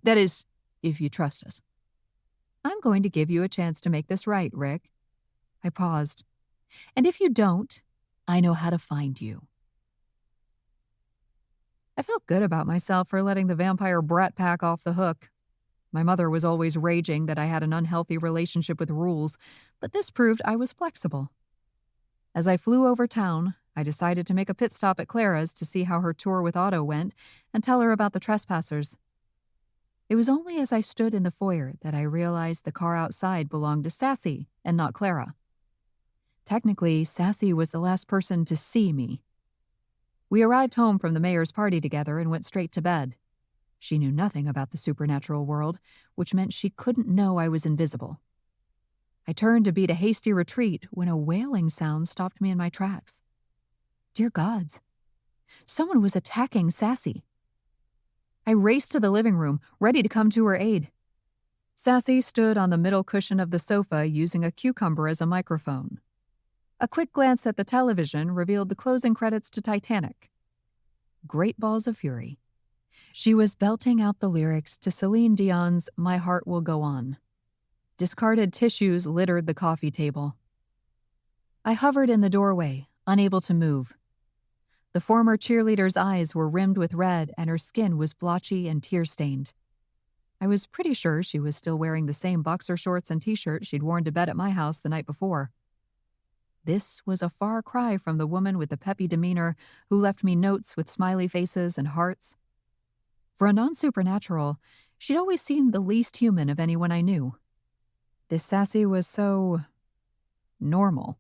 That is, if you trust us. I'm going to give you a chance to make this right, Rick. I paused. And if you don't, I know how to find you. I felt good about myself for letting the vampire brat pack off the hook. My mother was always raging that I had an unhealthy relationship with rules, but this proved I was flexible. As I flew over town, I decided to make a pit stop at Clara's to see how her tour with Otto went and tell her about the trespassers. It was only as I stood in the foyer that I realized the car outside belonged to Sassy and not Clara. Technically, Sassy was the last person to see me. We arrived home from the mayor's party together and went straight to bed. She knew nothing about the supernatural world, which meant she couldn't know I was invisible. I turned to beat a hasty retreat when a wailing sound stopped me in my tracks. Dear gods, someone was attacking Sassy. I raced to the living room, ready to come to her aid. Sassy stood on the middle cushion of the sofa using a cucumber as a microphone. A quick glance at the television revealed the closing credits to Titanic. Great balls of fury. She was belting out the lyrics to Celine Dion's My Heart Will Go On. Discarded tissues littered the coffee table. I hovered in the doorway, unable to move. The former cheerleader's eyes were rimmed with red and her skin was blotchy and tear-stained. I was pretty sure she was still wearing the same boxer shorts and t-shirt she'd worn to bed at my house the night before. This was a far cry from the woman with the peppy demeanor who left me notes with smiley faces and hearts. For a non-supernatural, she'd always seemed the least human of anyone I knew. This Sassy was so normal.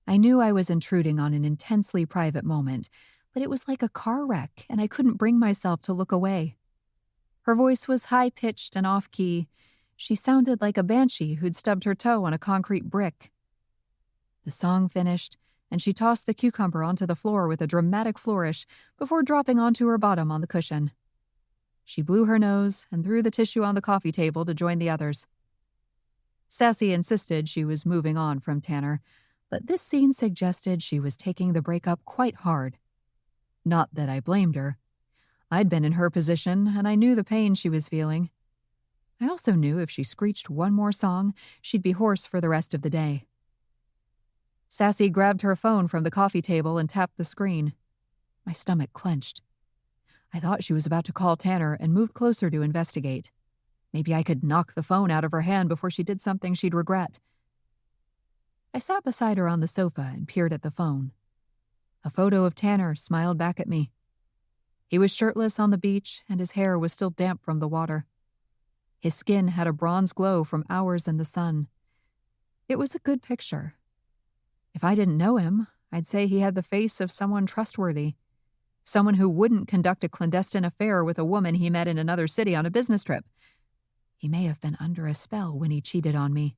I knew I was intruding on an intensely private moment, but it was like a car wreck, and I couldn't bring myself to look away. Her voice was high-pitched and off-key. She sounded like a banshee who'd stubbed her toe on a concrete brick. The song finished, and she tossed the cucumber onto the floor with a dramatic flourish before dropping onto her bottom on the cushion. She blew her nose and threw the tissue on the coffee table to join the others. Sassy insisted she was moving on from Tanner, but this scene suggested she was taking the breakup quite hard. Not that I blamed her. I'd been in her position, and I knew the pain she was feeling. I also knew if she screeched one more song, she'd be hoarse for the rest of the day. Sassy grabbed her phone from the coffee table and tapped the screen. My stomach clenched. I thought she was about to call Tanner and moved closer to investigate. Maybe I could knock the phone out of her hand before she did something she'd regret. I sat beside her on the sofa and peered at the phone. A photo of Tanner smiled back at me. He was shirtless on the beach, and his hair was still damp from the water. His skin had a bronze glow from hours in the sun. It was a good picture. If I didn't know him, I'd say he had the face of someone trustworthy. Someone who wouldn't conduct a clandestine affair with a woman he met in another city on a business trip. He may have been under a spell when he cheated on me,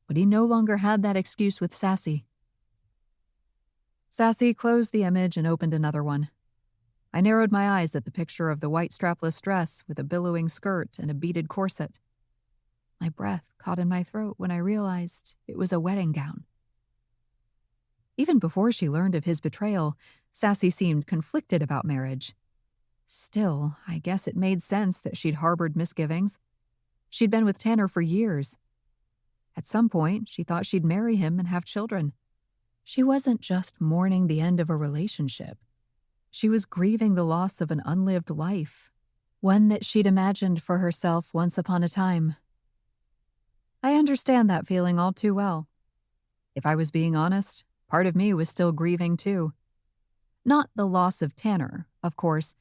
but he no longer had that excuse with Sassy. Sassy closed the image and opened another one. I narrowed my eyes at the picture of the white strapless dress with a billowing skirt and a beaded corset. My breath caught in my throat when I realized it was a wedding gown. Even before she learned of his betrayal, Sassy seemed conflicted about marriage. Still, I guess it made sense that she'd harbored misgivings. She'd been with Tanner for years. At some point, she thought she'd marry him and have children. She wasn't just mourning the end of a relationship. She was grieving the loss of an unlived life, one that she'd imagined for herself once upon a time. I understand that feeling all too well. If I was being honest, part of me was still grieving too. Not the loss of Tanner, of course,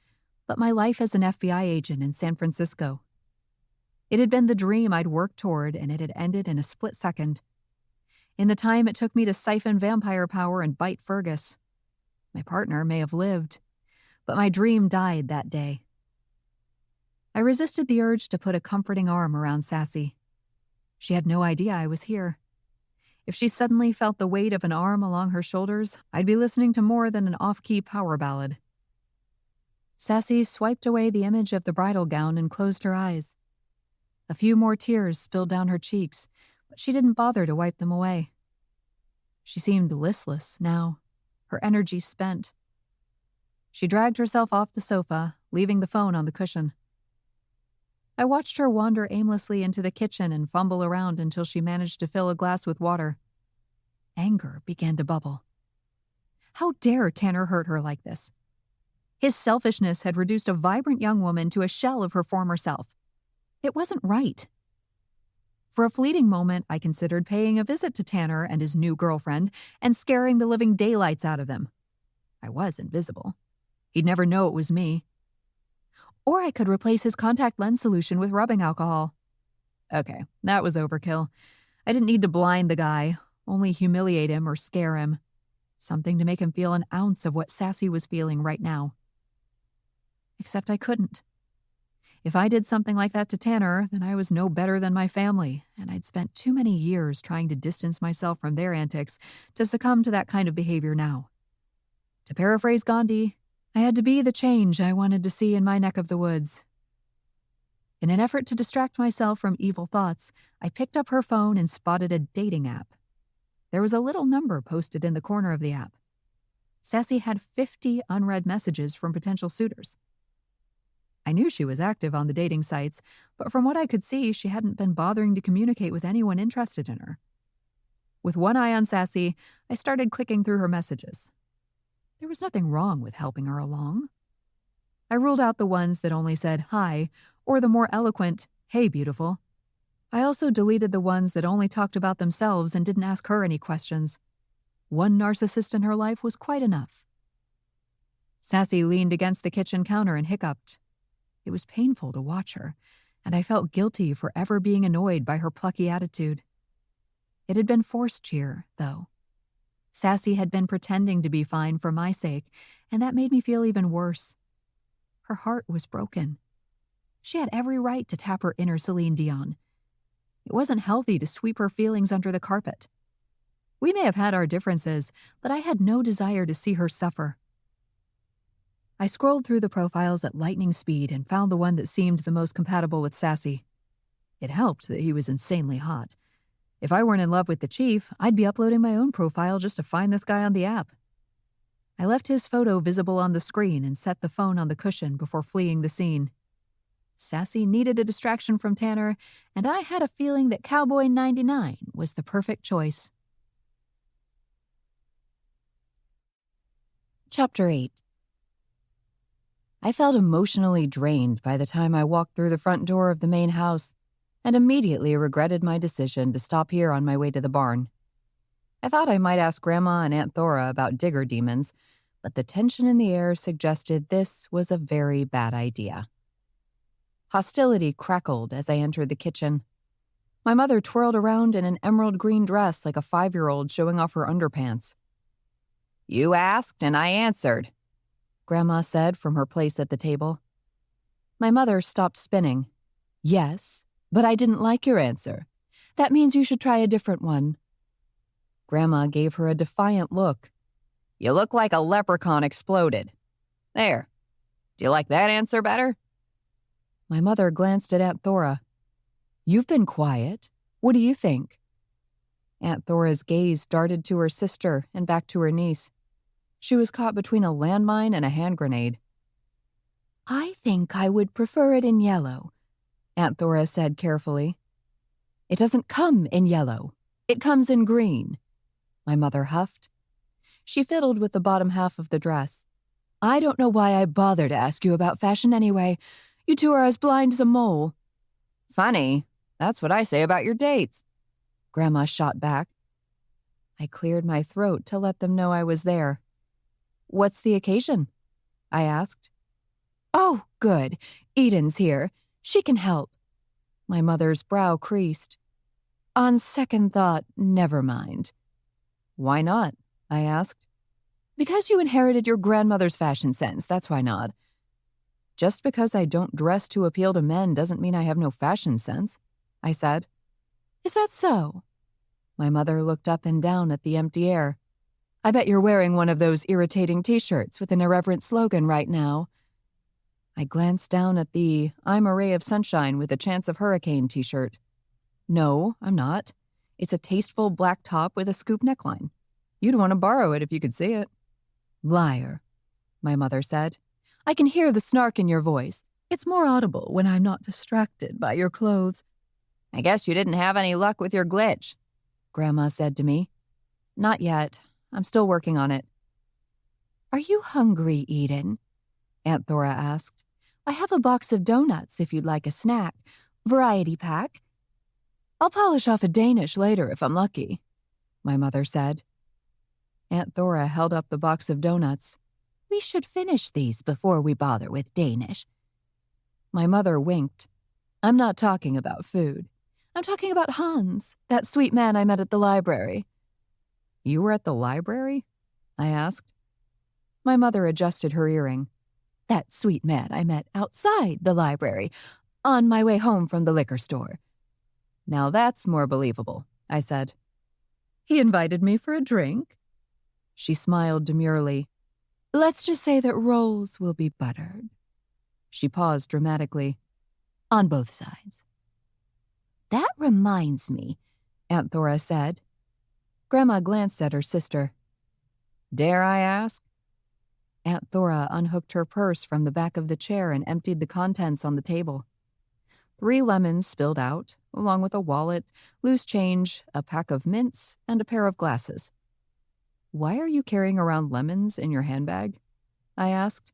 but my life as an FBI agent in San Francisco. It had been the dream I'd worked toward, and it had ended in a split second. In the time it took me to siphon vampire power and bite Fergus. My partner may have lived, but my dream died that day. I resisted the urge to put a comforting arm around Sassy. She had no idea I was here. If she suddenly felt the weight of an arm along her shoulders, I'd be listening to more than an off-key power ballad. Sassy swiped away the image of the bridal gown and closed her eyes. A few more tears spilled down her cheeks, but she didn't bother to wipe them away. She seemed listless now, her energy spent. She dragged herself off the sofa, leaving the phone on the cushion. I watched her wander aimlessly into the kitchen and fumble around until she managed to fill a glass with water. Anger began to bubble. How dare Tanner hurt her like this? His selfishness had reduced a vibrant young woman to a shell of her former self. It wasn't right. For a fleeting moment, I considered paying a visit to Tanner and his new girlfriend and scaring the living daylights out of them. I was invisible. He'd never know it was me. Or I could replace his contact lens solution with rubbing alcohol. Okay, that was overkill. I didn't need to blind the guy, only humiliate him or scare him. Something to make him feel an ounce of what Sassy was feeling right now. Except I couldn't. If I did something like that to Tanner, then I was no better than my family, and I'd spent too many years trying to distance myself from their antics to succumb to that kind of behavior now. To paraphrase Gandhi, I had to be the change I wanted to see in my neck of the woods. In an effort to distract myself from evil thoughts, I picked up her phone and spotted a dating app. There was a little number posted in the corner of the app. Sassy had 50 unread messages from potential suitors. I knew she was active on the dating sites, but from what I could see, she hadn't been bothering to communicate with anyone interested in her. With one eye on Sassy, I started clicking through her messages. There was nothing wrong with helping her along. I ruled out the ones that only said hi, or the more eloquent, hey, beautiful. I also deleted the ones that only talked about themselves and didn't ask her any questions. One narcissist in her life was quite enough. Sassy leaned against the kitchen counter and hiccuped. It was painful to watch her, and I felt guilty for ever being annoyed by her plucky attitude. It had been forced cheer, though. Sassy had been pretending to be fine for my sake, and that made me feel even worse. Her heart was broken. She had every right to tap her inner Celine Dion. It wasn't healthy to sweep her feelings under the carpet. We may have had our differences, but I had no desire to see her suffer. I scrolled through the profiles at lightning speed and found the one that seemed the most compatible with Sassy. It helped that he was insanely hot. If I weren't in love with the chief, I'd be uploading my own profile just to find this guy on the app. I left his photo visible on the screen and set the phone on the cushion before fleeing the scene. Sassy needed a distraction from Tanner, and I had a feeling that Cowboy 99 was the perfect choice. Chapter 8. I felt emotionally drained by the time I walked through the front door of the main house, and immediately regretted my decision to stop here on my way to the barn. I thought I might ask Grandma and Aunt Thora about digger demons, but the tension in the air suggested this was a very bad idea. Hostility crackled as I entered the kitchen. My mother twirled around in an emerald green dress like a 5-year-old showing off her underpants. "You asked and I answered," Grandma said from her place at the table. My mother stopped spinning. "Yes, but I didn't like your answer. That means you should try a different one." Grandma gave her a defiant look. "You look like a leprechaun exploded. There. Do you like that answer better?" My mother glanced at Aunt Thora. "You've been quiet. What do you think?" Aunt Thora's gaze darted to her sister and back to her niece. She was caught between a landmine and a hand grenade. "I think I would prefer it in yellow," Aunt Thora said carefully. "It doesn't come in yellow. It comes in green," my mother huffed. She fiddled with the bottom half of the dress. "I don't know why I bother to ask you about fashion anyway. You two are as blind as a mole." "Funny. That's what I say about your dates," Grandma shot back. I cleared my throat to let them know I was there. "What's the occasion?" I asked. "Oh, good. Eden's here. She can help." My mother's brow creased. "On second thought, never mind." "Why not?" I asked. "Because you inherited your grandmother's fashion sense, that's why not." "Just because I don't dress to appeal to men doesn't mean I have no fashion sense," I said. "Is that so?" My mother looked up and down at the empty air. "I bet you're wearing one of those irritating t-shirts with an irreverent slogan right now." I glanced down at the "I'm a ray of sunshine with a chance of hurricane" t-shirt. "No, I'm not. It's a tasteful black top with a scoop neckline. You'd want to borrow it if you could see it." "Liar," my mother said. "I can hear the snark in your voice. It's more audible when I'm not distracted by your clothes." "I guess you didn't have any luck with your glitch," Grandma said to me. "Not yet. I'm still working on it." "Are you hungry, Eden?" Aunt Thora asked. "I have a box of donuts if you'd like a snack. Variety pack." "I'll polish off a Danish later if I'm lucky," my mother said. Aunt Thora held up the box of donuts. "We should finish these before we bother with Danish." My mother winked. "I'm not talking about food. I'm talking about Hans, that sweet man I met at the library." "You were at the library?" I asked. My mother adjusted her earring. "That sweet man I met outside the library, on my way home from the liquor store." "Now that's more believable," I said. "He invited me for a drink?" She smiled demurely. "Let's just say that rolls will be buttered." She paused dramatically. "On both sides." "That reminds me," Aunt Thora said. Grandma glanced at her sister. "Dare I ask?" Aunt Thora unhooked her purse from the back of the chair and emptied the contents on the table. 3 lemons spilled out, along with a wallet, loose change, a pack of mints, and a pair of glasses. "Why are you carrying around lemons in your handbag?" I asked.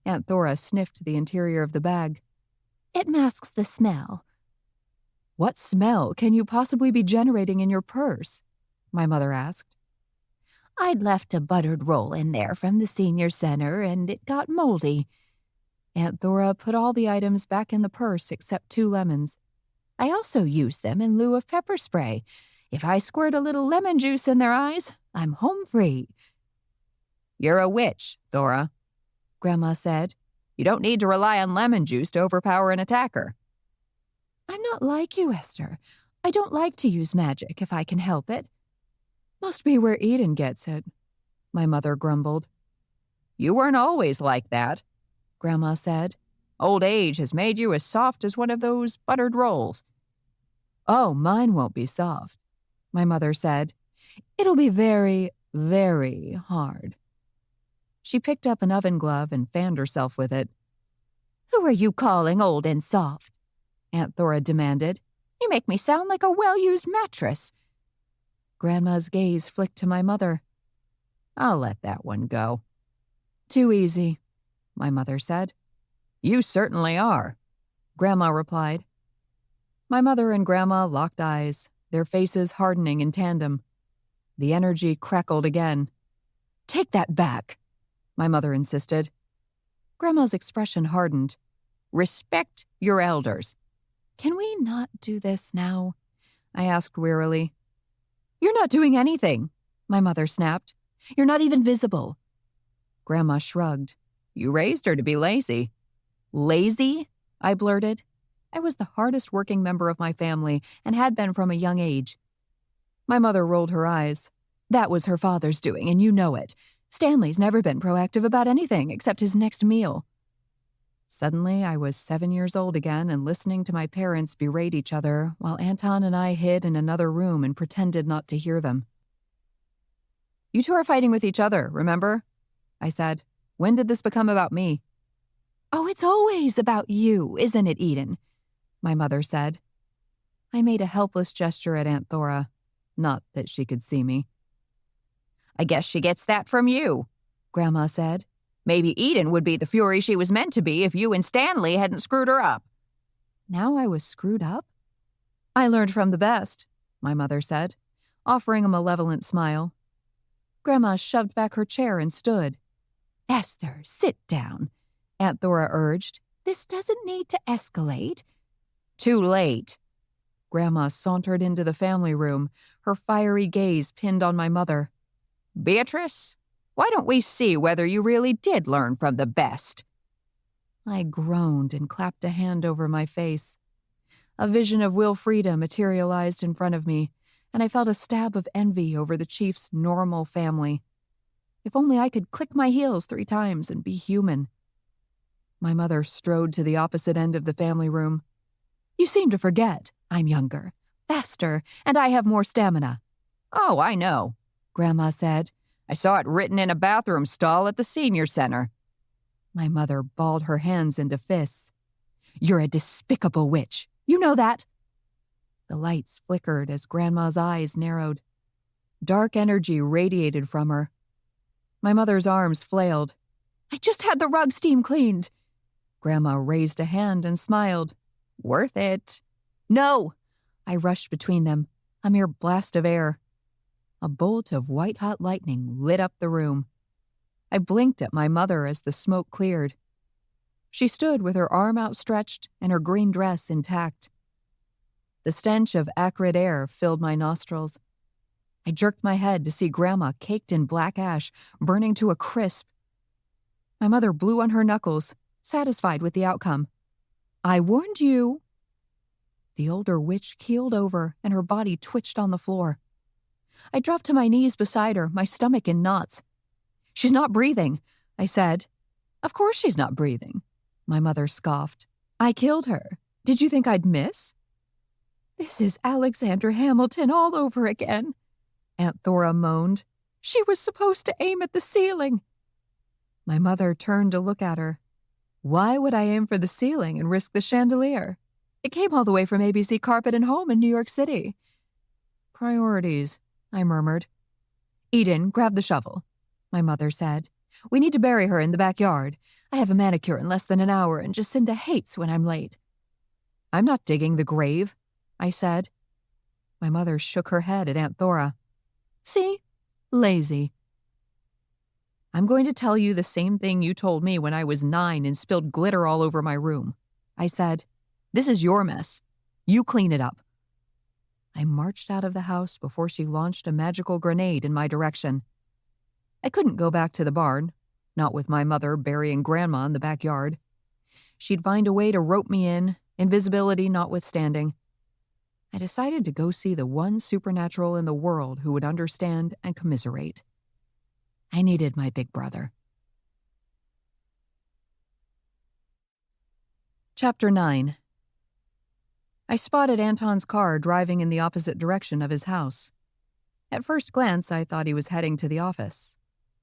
Aunt Thora sniffed the interior of the bag. "It masks the smell." "What smell can you possibly be generating in your purse?" my mother asked. "I'd left a buttered roll in there from the senior center, and it got moldy." Aunt Thora put all the items back in the purse except 2 lemons. "I also used them in lieu of pepper spray. If I squirt a little lemon juice in their eyes, I'm home free." "You're a witch, Thora," Grandma said. "You don't need to rely on lemon juice to overpower an attacker." "I'm not like you, Esther. I don't like to use magic if I can help it." "Must be where Eden gets it," my mother grumbled. You weren't always like that, Grandma said. Old age has made you as soft as one of those buttered rolls. Oh, mine won't be soft, my mother said. It'll be very, very hard. She picked up an oven glove and fanned herself with it. Who are you calling old and soft? Aunt Thora demanded. You make me sound like a well-used mattress. Grandma's gaze flicked to my mother. I'll let that one go. Too easy, my mother said. You certainly are, Grandma replied. My mother and Grandma locked eyes, their faces hardening in tandem. The energy crackled again. Take that back, my mother insisted. Grandma's expression hardened. Respect your elders. Can we not do this now? I asked wearily. You're not doing anything, my mother snapped. You're not even visible. Grandma shrugged. You raised her to be lazy. Lazy? I blurted. I was the hardest working member of my family and had been from a young age. My mother rolled her eyes. That was her father's doing, and you know it. Stanley's never been proactive about anything except his next meal. Suddenly, I was 7 years old again and listening to my parents berate each other while Anton and I hid in another room and pretended not to hear them. You two are fighting with each other, remember? I said. When did this become about me? Oh, it's always about you, isn't it, Eden? My mother said. I made a helpless gesture at Aunt Thora. Not that she could see me. I guess she gets that from you, Grandma said. Maybe Eden would be the fury she was meant to be if you and Stanley hadn't screwed her up. Now I was screwed up? I learned from the best, my mother said, offering a malevolent smile. Grandma shoved back her chair and stood. Esther, sit down, Aunt Thora urged. This doesn't need to escalate. Too late. Grandma sauntered into the family room, her fiery gaze pinned on my mother. Beatrice, why don't we see whether you really did learn from the best? I groaned and clapped a hand over my face. A vision of Wilfreda materialized in front of me, and I felt a stab of envy over the chief's normal family. If only I could click my heels 3 times and be human. My mother strode to the opposite end of the family room. You seem to forget I'm younger, faster, and I have more stamina. Oh, I know, Grandma said. I saw it written in a bathroom stall at the senior center. My mother balled her hands into fists. You're a despicable witch. You know that? The lights flickered as Grandma's eyes narrowed. Dark energy radiated from her. My mother's arms flailed. I just had the rug steam cleaned. Grandma raised a hand and smiled. Worth it. No! I rushed between them, a mere blast of air. A bolt of white-hot lightning lit up the room. I blinked at my mother as the smoke cleared. She stood with her arm outstretched and her green dress intact. The stench of acrid air filled my nostrils. I jerked my head to see Grandma caked in black ash, burning to a crisp. My mother blew on her knuckles, satisfied with the outcome. I warned you. The older witch keeled over and her body twitched on the floor. I dropped to my knees beside her, my stomach in knots. She's not breathing, I said. Of course she's not breathing, my mother scoffed. I killed her. Did you think I'd miss? This is Alexander Hamilton all over again, Aunt Thora moaned. She was supposed to aim at the ceiling. My mother turned to look at her. Why would I aim for the ceiling and risk the chandelier? It came all the way from ABC Carpet and Home in New York City. Priorities, I murmured. Eden, grab the shovel, my mother said. We need to bury her in the backyard. I have a manicure in less than an hour, and Jacinda hates when I'm late. I'm not digging the grave, I said. My mother shook her head at Aunt Thora. See? Lazy. I'm going to tell you the same thing you told me when I was 9 and spilled glitter all over my room, I said. This is your mess. You clean it up. I marched out of the house before she launched a magical grenade in my direction. I couldn't go back to the barn, not with my mother burying Grandma in the backyard. She'd find a way to rope me in, invisibility notwithstanding. I decided to go see the one supernatural in the world who would understand and commiserate. I needed my big brother. Chapter 9. I spotted Anton's car driving in the opposite direction of his house. At first glance, I thought he was heading to the office,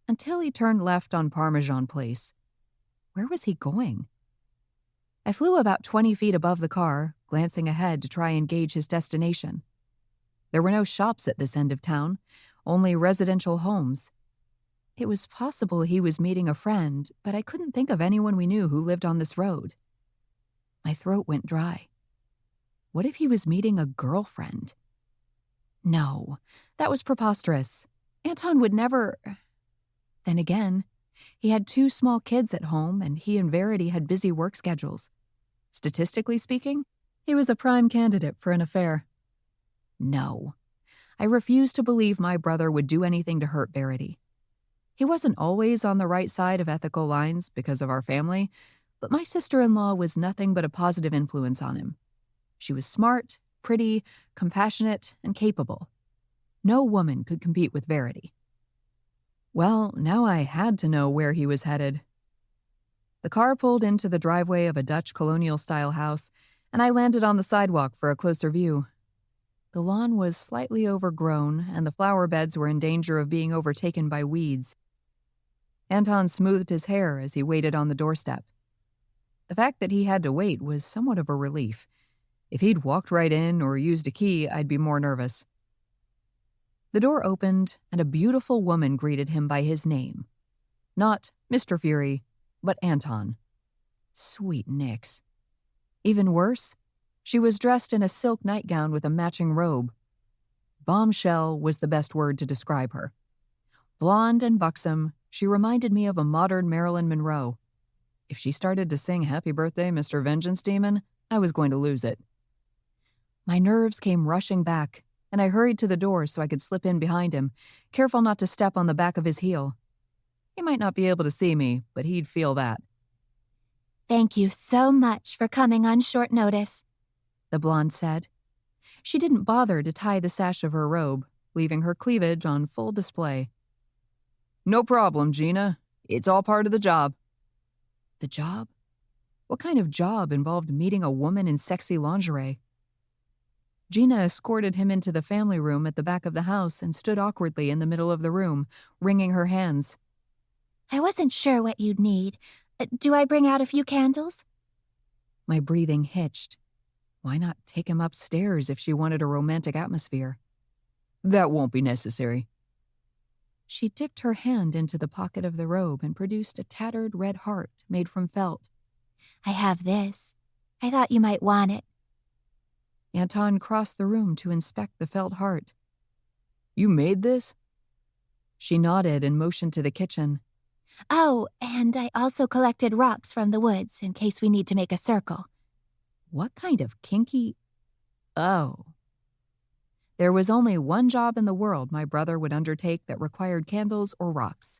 until he turned left on Parmesan Place. Where was he going? I flew about 20 feet above the car, glancing ahead to try and gauge his destination. There were no shops at this end of town, only residential homes. It was possible he was meeting a friend, but I couldn't think of anyone we knew who lived on this road. My throat went dry. What if he was meeting a girlfriend? No, that was preposterous. Anton would never... Then again, he had 2 small kids at home, and he and Verity had busy work schedules. Statistically speaking, he was a prime candidate for an affair. No, I refused to believe my brother would do anything to hurt Verity. He wasn't always on the right side of ethical lines because of our family, but my sister-in-law was nothing but a positive influence on him. She was smart, pretty, compassionate, and capable. No woman could compete with Verity. Well, now I had to know where he was headed. The car pulled into the driveway of a Dutch colonial-style house, and I landed on the sidewalk for a closer view. The lawn was slightly overgrown, and the flower beds were in danger of being overtaken by weeds. Anton smoothed his hair as he waited on the doorstep. The fact that he had to wait was somewhat of a relief. If he'd walked right in or used a key, I'd be more nervous. The door opened, and a beautiful woman greeted him by his name. Not Mr. Fury, but Anton. Sweet nix. Even worse, she was dressed in a silk nightgown with a matching robe. Bombshell was the best word to describe her. Blonde and buxom, she reminded me of a modern Marilyn Monroe. If she started to sing Happy Birthday, Mr. Vengeance Demon, I was going to lose it. My nerves came rushing back, and I hurried to the door so I could slip in behind him, careful not to step on the back of his heel. He might not be able to see me, but he'd feel that. "Thank you so much for coming on short notice," the blonde said. She didn't bother to tie the sash of her robe, leaving her cleavage on full display. No problem, Gina. It's all part of the job. The job? What kind of job involved meeting a woman in sexy lingerie? Gina escorted him into the family room at the back of the house and stood awkwardly in the middle of the room, wringing her hands. "I wasn't sure what you'd need. Do I bring out a few candles?" My breathing hitched. Why not take him upstairs if she wanted a romantic atmosphere? That won't be necessary. She dipped her hand into the pocket of the robe and produced a tattered red heart made from felt. "I have this. I thought you might want it." Anton crossed the room to inspect the felt heart. You made this? She nodded and motioned to the kitchen. "Oh, and I also collected rocks from the woods in case we need to make a circle." What kind of kinky... Oh. There was only one job in the world my brother would undertake that required candles or rocks.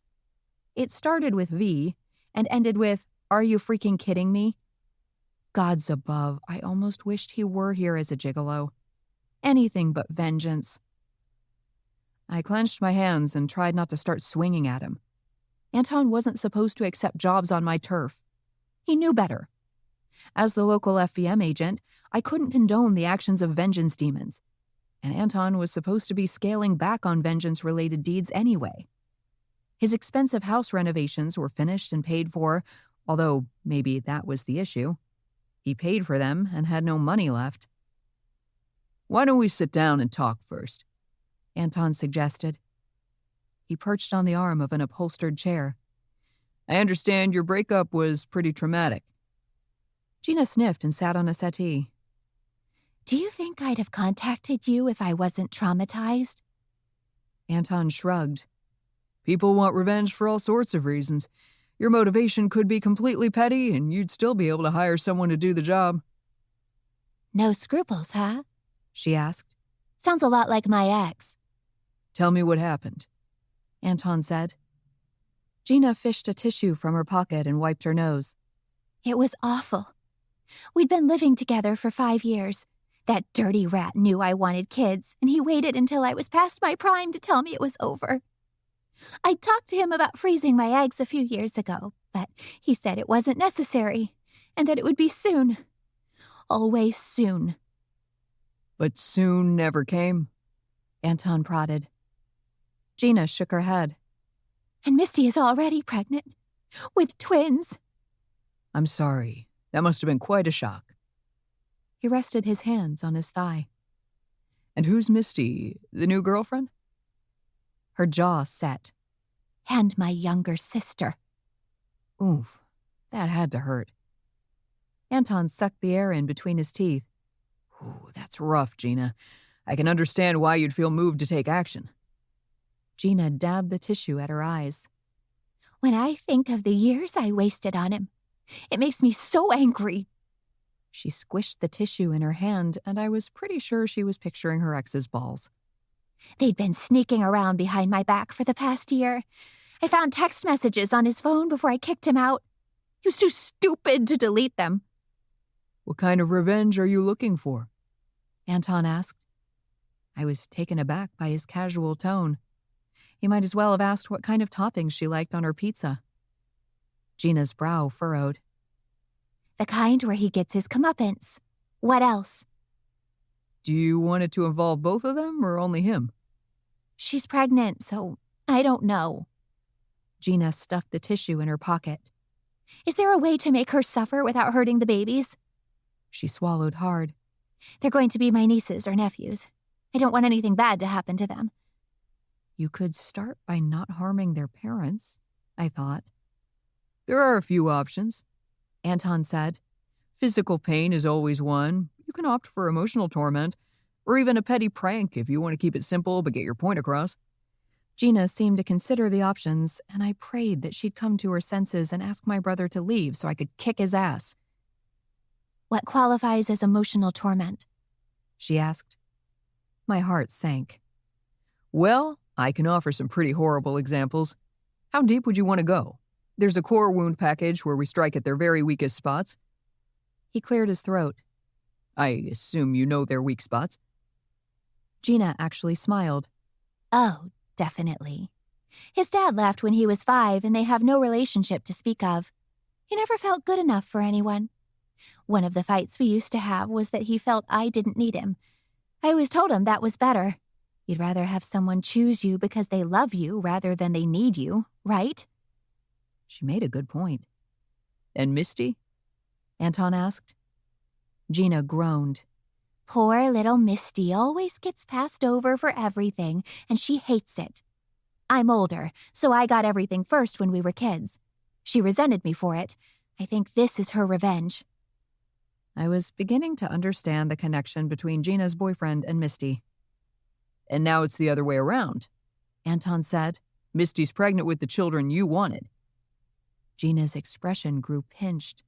It started with V and ended with, "Are you freaking kidding me?" Gods above, I almost wished he were here as a gigolo. Anything but vengeance. I clenched my hands and tried not to start swinging at him. Anton wasn't supposed to accept jobs on my turf. He knew better. As the local FBM agent, I couldn't condone the actions of vengeance demons, and Anton was supposed to be scaling back on vengeance-related deeds anyway. His expensive house renovations were finished and paid for, although maybe that was the issue. He paid for them and had no money left. Why don't we sit down and talk first? Anton suggested. He perched on the arm of an upholstered chair. I understand your breakup was pretty traumatic. Gina sniffed and sat on a settee. "Do you think I'd have contacted you if I wasn't traumatized?" Anton shrugged. People want revenge for all sorts of reasons. Your motivation could be completely petty, and you'd still be able to hire someone to do the job. "No scruples, huh?" she asked. "Sounds a lot like my ex." Tell me what happened, Anton said. Gina fished a tissue from her pocket and wiped her nose. "It was awful. We'd been living together for 5 years. That dirty rat knew I wanted kids, and he waited until I was past my prime to tell me it was over. I talked to him about freezing my eggs a few years ago, but he said it wasn't necessary. and that it would be soon. Always soon. But soon never came, Anton prodded. Gina shook her head. And Misty is already pregnant. With twins. I'm sorry. That must have been quite a shock. He rested his hands on his thigh. And who's Misty? The new girlfriend? Her jaw set. And my younger sister. Oof, that had to hurt. Anton sucked the air in between his teeth. Ooh, that's rough, Gina. I can understand why you'd feel moved to take action. Gina dabbed the tissue at her eyes. When I think of the years I wasted on him, it makes me so angry. She squished the tissue in her hand, and I was pretty sure she was picturing her ex's balls. They'd been sneaking around behind my back for the past year. I found text messages on his phone before I kicked him out. He was too stupid to delete them. What kind of revenge are you looking for? Anton asked. I was taken aback by his casual tone. He might as well have asked what kind of toppings she liked on her pizza. Gina's brow furrowed. The kind where he gets his comeuppance. What else? Do you want it to involve both of them or only him? She's pregnant, so I don't know. Gina stuffed the tissue in her pocket. Is there a way to make her suffer without hurting the babies? She swallowed hard. They're going to be my nieces or nephews. I don't want anything bad to happen to them. You could start by not harming their parents, I thought. There are a few options, Anton said. Physical pain is always one. You can opt for emotional torment, or even a petty prank if you want to keep it simple but get your point across. Gina seemed to consider the options, and I prayed that she'd come to her senses and ask my brother to leave so I could kick his ass. What qualifies as emotional torment? She asked. My heart sank. Well, I can offer some pretty horrible examples. How deep would you want to go? There's a core wound package where we strike at their very weakest spots. He cleared his throat. I assume you know their weak spots. Gina actually smiled. Oh, definitely. His dad left when he was 5 and they have no relationship to speak of. He never felt good enough for anyone. One of the fights we used to have was that he felt I didn't need him. I always told him that was better. You'd rather have someone choose you because they love you rather than they need you, right? She made a good point. And Misty? Anton asked. Gina groaned. Poor little Misty always gets passed over for everything, and she hates it. I'm older, so I got everything first when we were kids. She resented me for it. I think this is her revenge. I was beginning to understand the connection between Gina's boyfriend and Misty. And now it's the other way around, Anton said. Misty's pregnant with the children you wanted. Gina's expression grew pinched.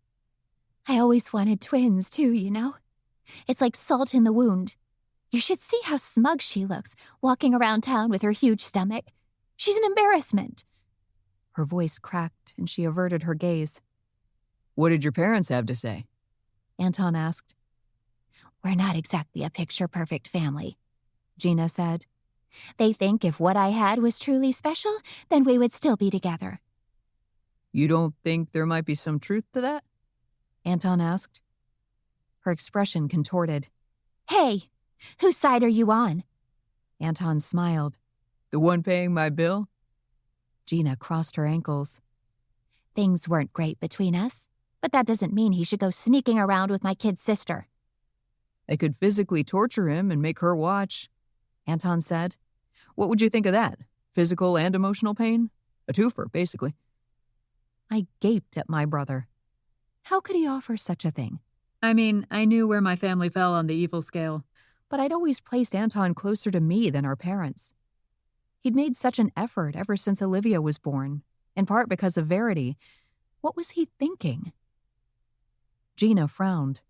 I always wanted twins, too, you know? It's like salt in the wound. You should see how smug she looks, walking around town with her huge stomach. She's an embarrassment. Her voice cracked, and she averted her gaze. What did your parents have to say? Anton asked. We're not exactly a picture-perfect family, Gina said. They think if what I had was truly special, then we would still be together. You don't think there might be some truth to that? Anton asked. Her expression contorted. Hey, whose side are you on? Anton smiled. The one paying my bill? Gina crossed her ankles. Things weren't great between us, but that doesn't mean he should go sneaking around with my kid's sister. I could physically torture him and make her watch, Anton said. What would you think of that? Physical and emotional pain? A twofer, basically. I gaped at my brother. How could he offer such a thing? I mean, I knew where my family fell on the evil scale, but I'd always placed Anton closer to me than our parents. He'd made such an effort ever since Olivia was born, in part because of Verity. What was he thinking? Gina frowned.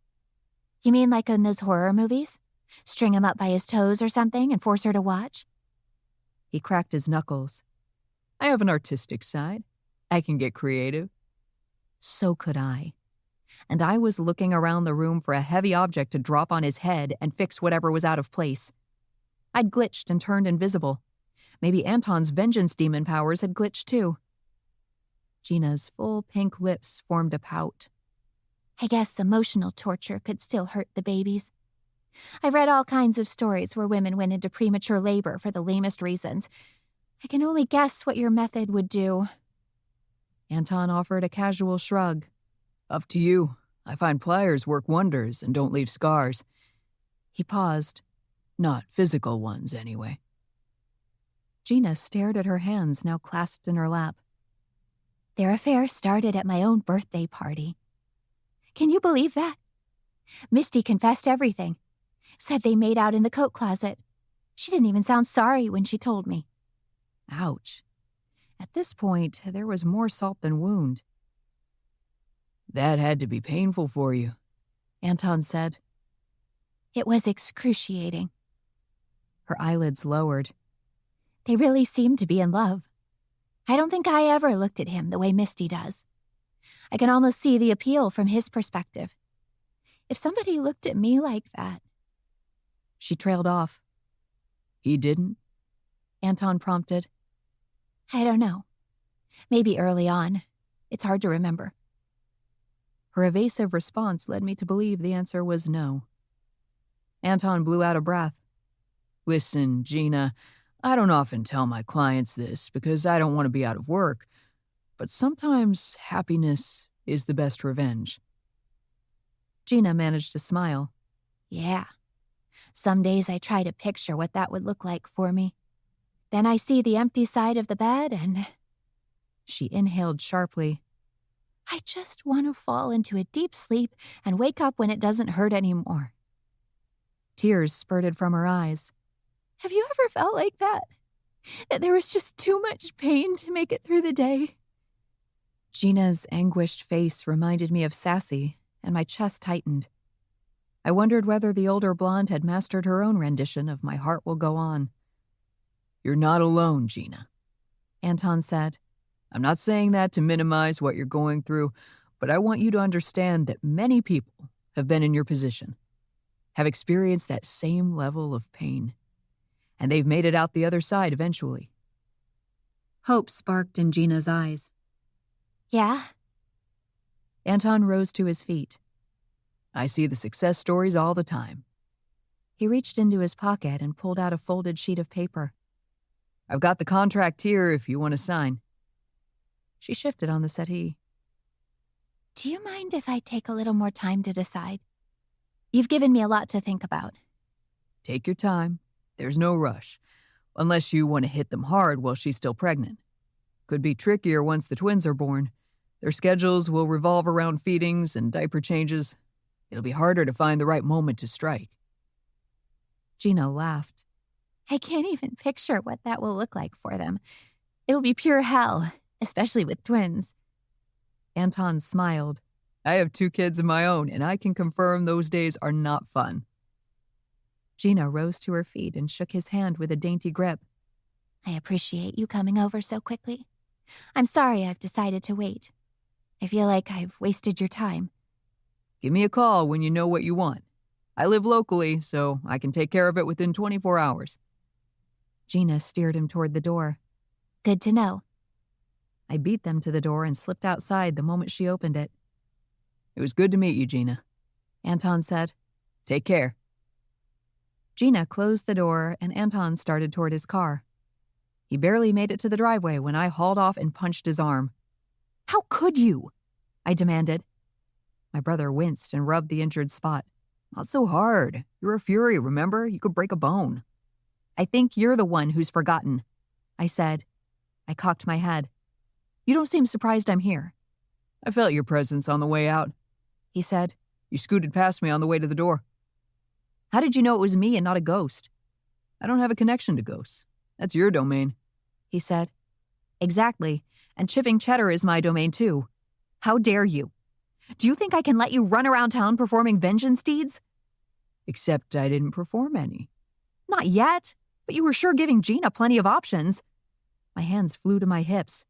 You mean like in those horror movies? String him up by his toes or something and force her to watch? He cracked his knuckles. I have an artistic side. I can get creative. So could I. And I was looking around the room for a heavy object to drop on his head and fix whatever was out of place. I'd glitched and turned invisible. Maybe Anton's vengeance demon powers had glitched too. Gina's full pink lips formed a pout. I guess emotional torture could still hurt the babies. I've read all kinds of stories where women went into premature labor for the lamest reasons. I can only guess what your method would do. Anton offered a casual shrug. Up to you. I find pliers work wonders and don't leave scars. He paused. Not physical ones, anyway. Gina stared at her hands now clasped in her lap. Their affair started at my own birthday party. Can you believe that? Misty confessed everything. Said they made out in the coat closet. She didn't even sound sorry when she told me. Ouch. At this point, there was more salt than wound. That had to be painful for you, Anton said. It was excruciating. Her eyelids lowered. They really seemed to be in love. I don't think I ever looked at him the way Misty does. I can almost see the appeal from his perspective. If somebody looked at me like that... She trailed off. He didn't? Anton prompted. I don't know. Maybe early on. It's hard to remember. Her evasive response led me to believe the answer was no. Anton blew out a breath. Listen, Gina, I don't often tell my clients this because I don't want to be out of work, but sometimes happiness is the best revenge. Gina managed to smile. Yeah. Some days I try to picture what that would look like for me. Then I see the empty side of the bed and... She inhaled sharply. I just want to fall into a deep sleep and wake up when it doesn't hurt anymore. Tears spurted from her eyes. Have you ever felt like that? That there was just too much pain to make it through the day? Gina's anguished face reminded me of Sassy, and my chest tightened. I wondered whether the older blonde had mastered her own rendition of My Heart Will Go On. You're not alone, Gina, Anton said. I'm not saying that to minimize what you're going through, but I want you to understand that many people have been in your position, have experienced that same level of pain, and they've made it out the other side eventually. Hope sparked in Gina's eyes. Yeah? Anton rose to his feet. I see the success stories all the time. He reached into his pocket and pulled out a folded sheet of paper. I've got the contract here if you want to sign. She shifted on the settee. Do you mind if I take a little more time to decide? You've given me a lot to think about. Take your time. There's no rush. Unless you want to hit them hard while she's still pregnant. Could be trickier once the twins are born. Their schedules will revolve around feedings and diaper changes. It'll be harder to find the right moment to strike. Gina laughed. I can't even picture what that will look like for them. It'll be pure hell, especially with twins. Anton smiled. I have 2 kids of my own, and I can confirm those days are not fun. Gina rose to her feet and shook his hand with a dainty grip. I appreciate you coming over so quickly. I'm sorry I've decided to wait. I feel like I've wasted your time. Give me a call when you know what you want. I live locally, so I can take care of it within 24 hours. Gina steered him toward the door. Good to know. I beat them to the door and slipped outside the moment she opened it. It was good to meet you, Gina, Anton said. Take care. Gina closed the door and Anton started toward his car. He barely made it to the driveway when I hauled off and punched his arm. How could you? I demanded. My brother winced and rubbed the injured spot. Not so hard. You're a fury, remember? You could break a bone. I think you're the one who's forgotten, I said. I cocked my head. You don't seem surprised I'm here. I felt your presence on the way out, he said. You scooted past me on the way to the door. How did you know it was me and not a ghost? I don't have a connection to ghosts. That's your domain, he said. Exactly, and chipping Cheddar is my domain too. How dare you? Do you think I can let you run around town performing vengeance deeds? Except I didn't perform any. Not yet, but you were sure giving Gina plenty of options. My hands flew to my hips.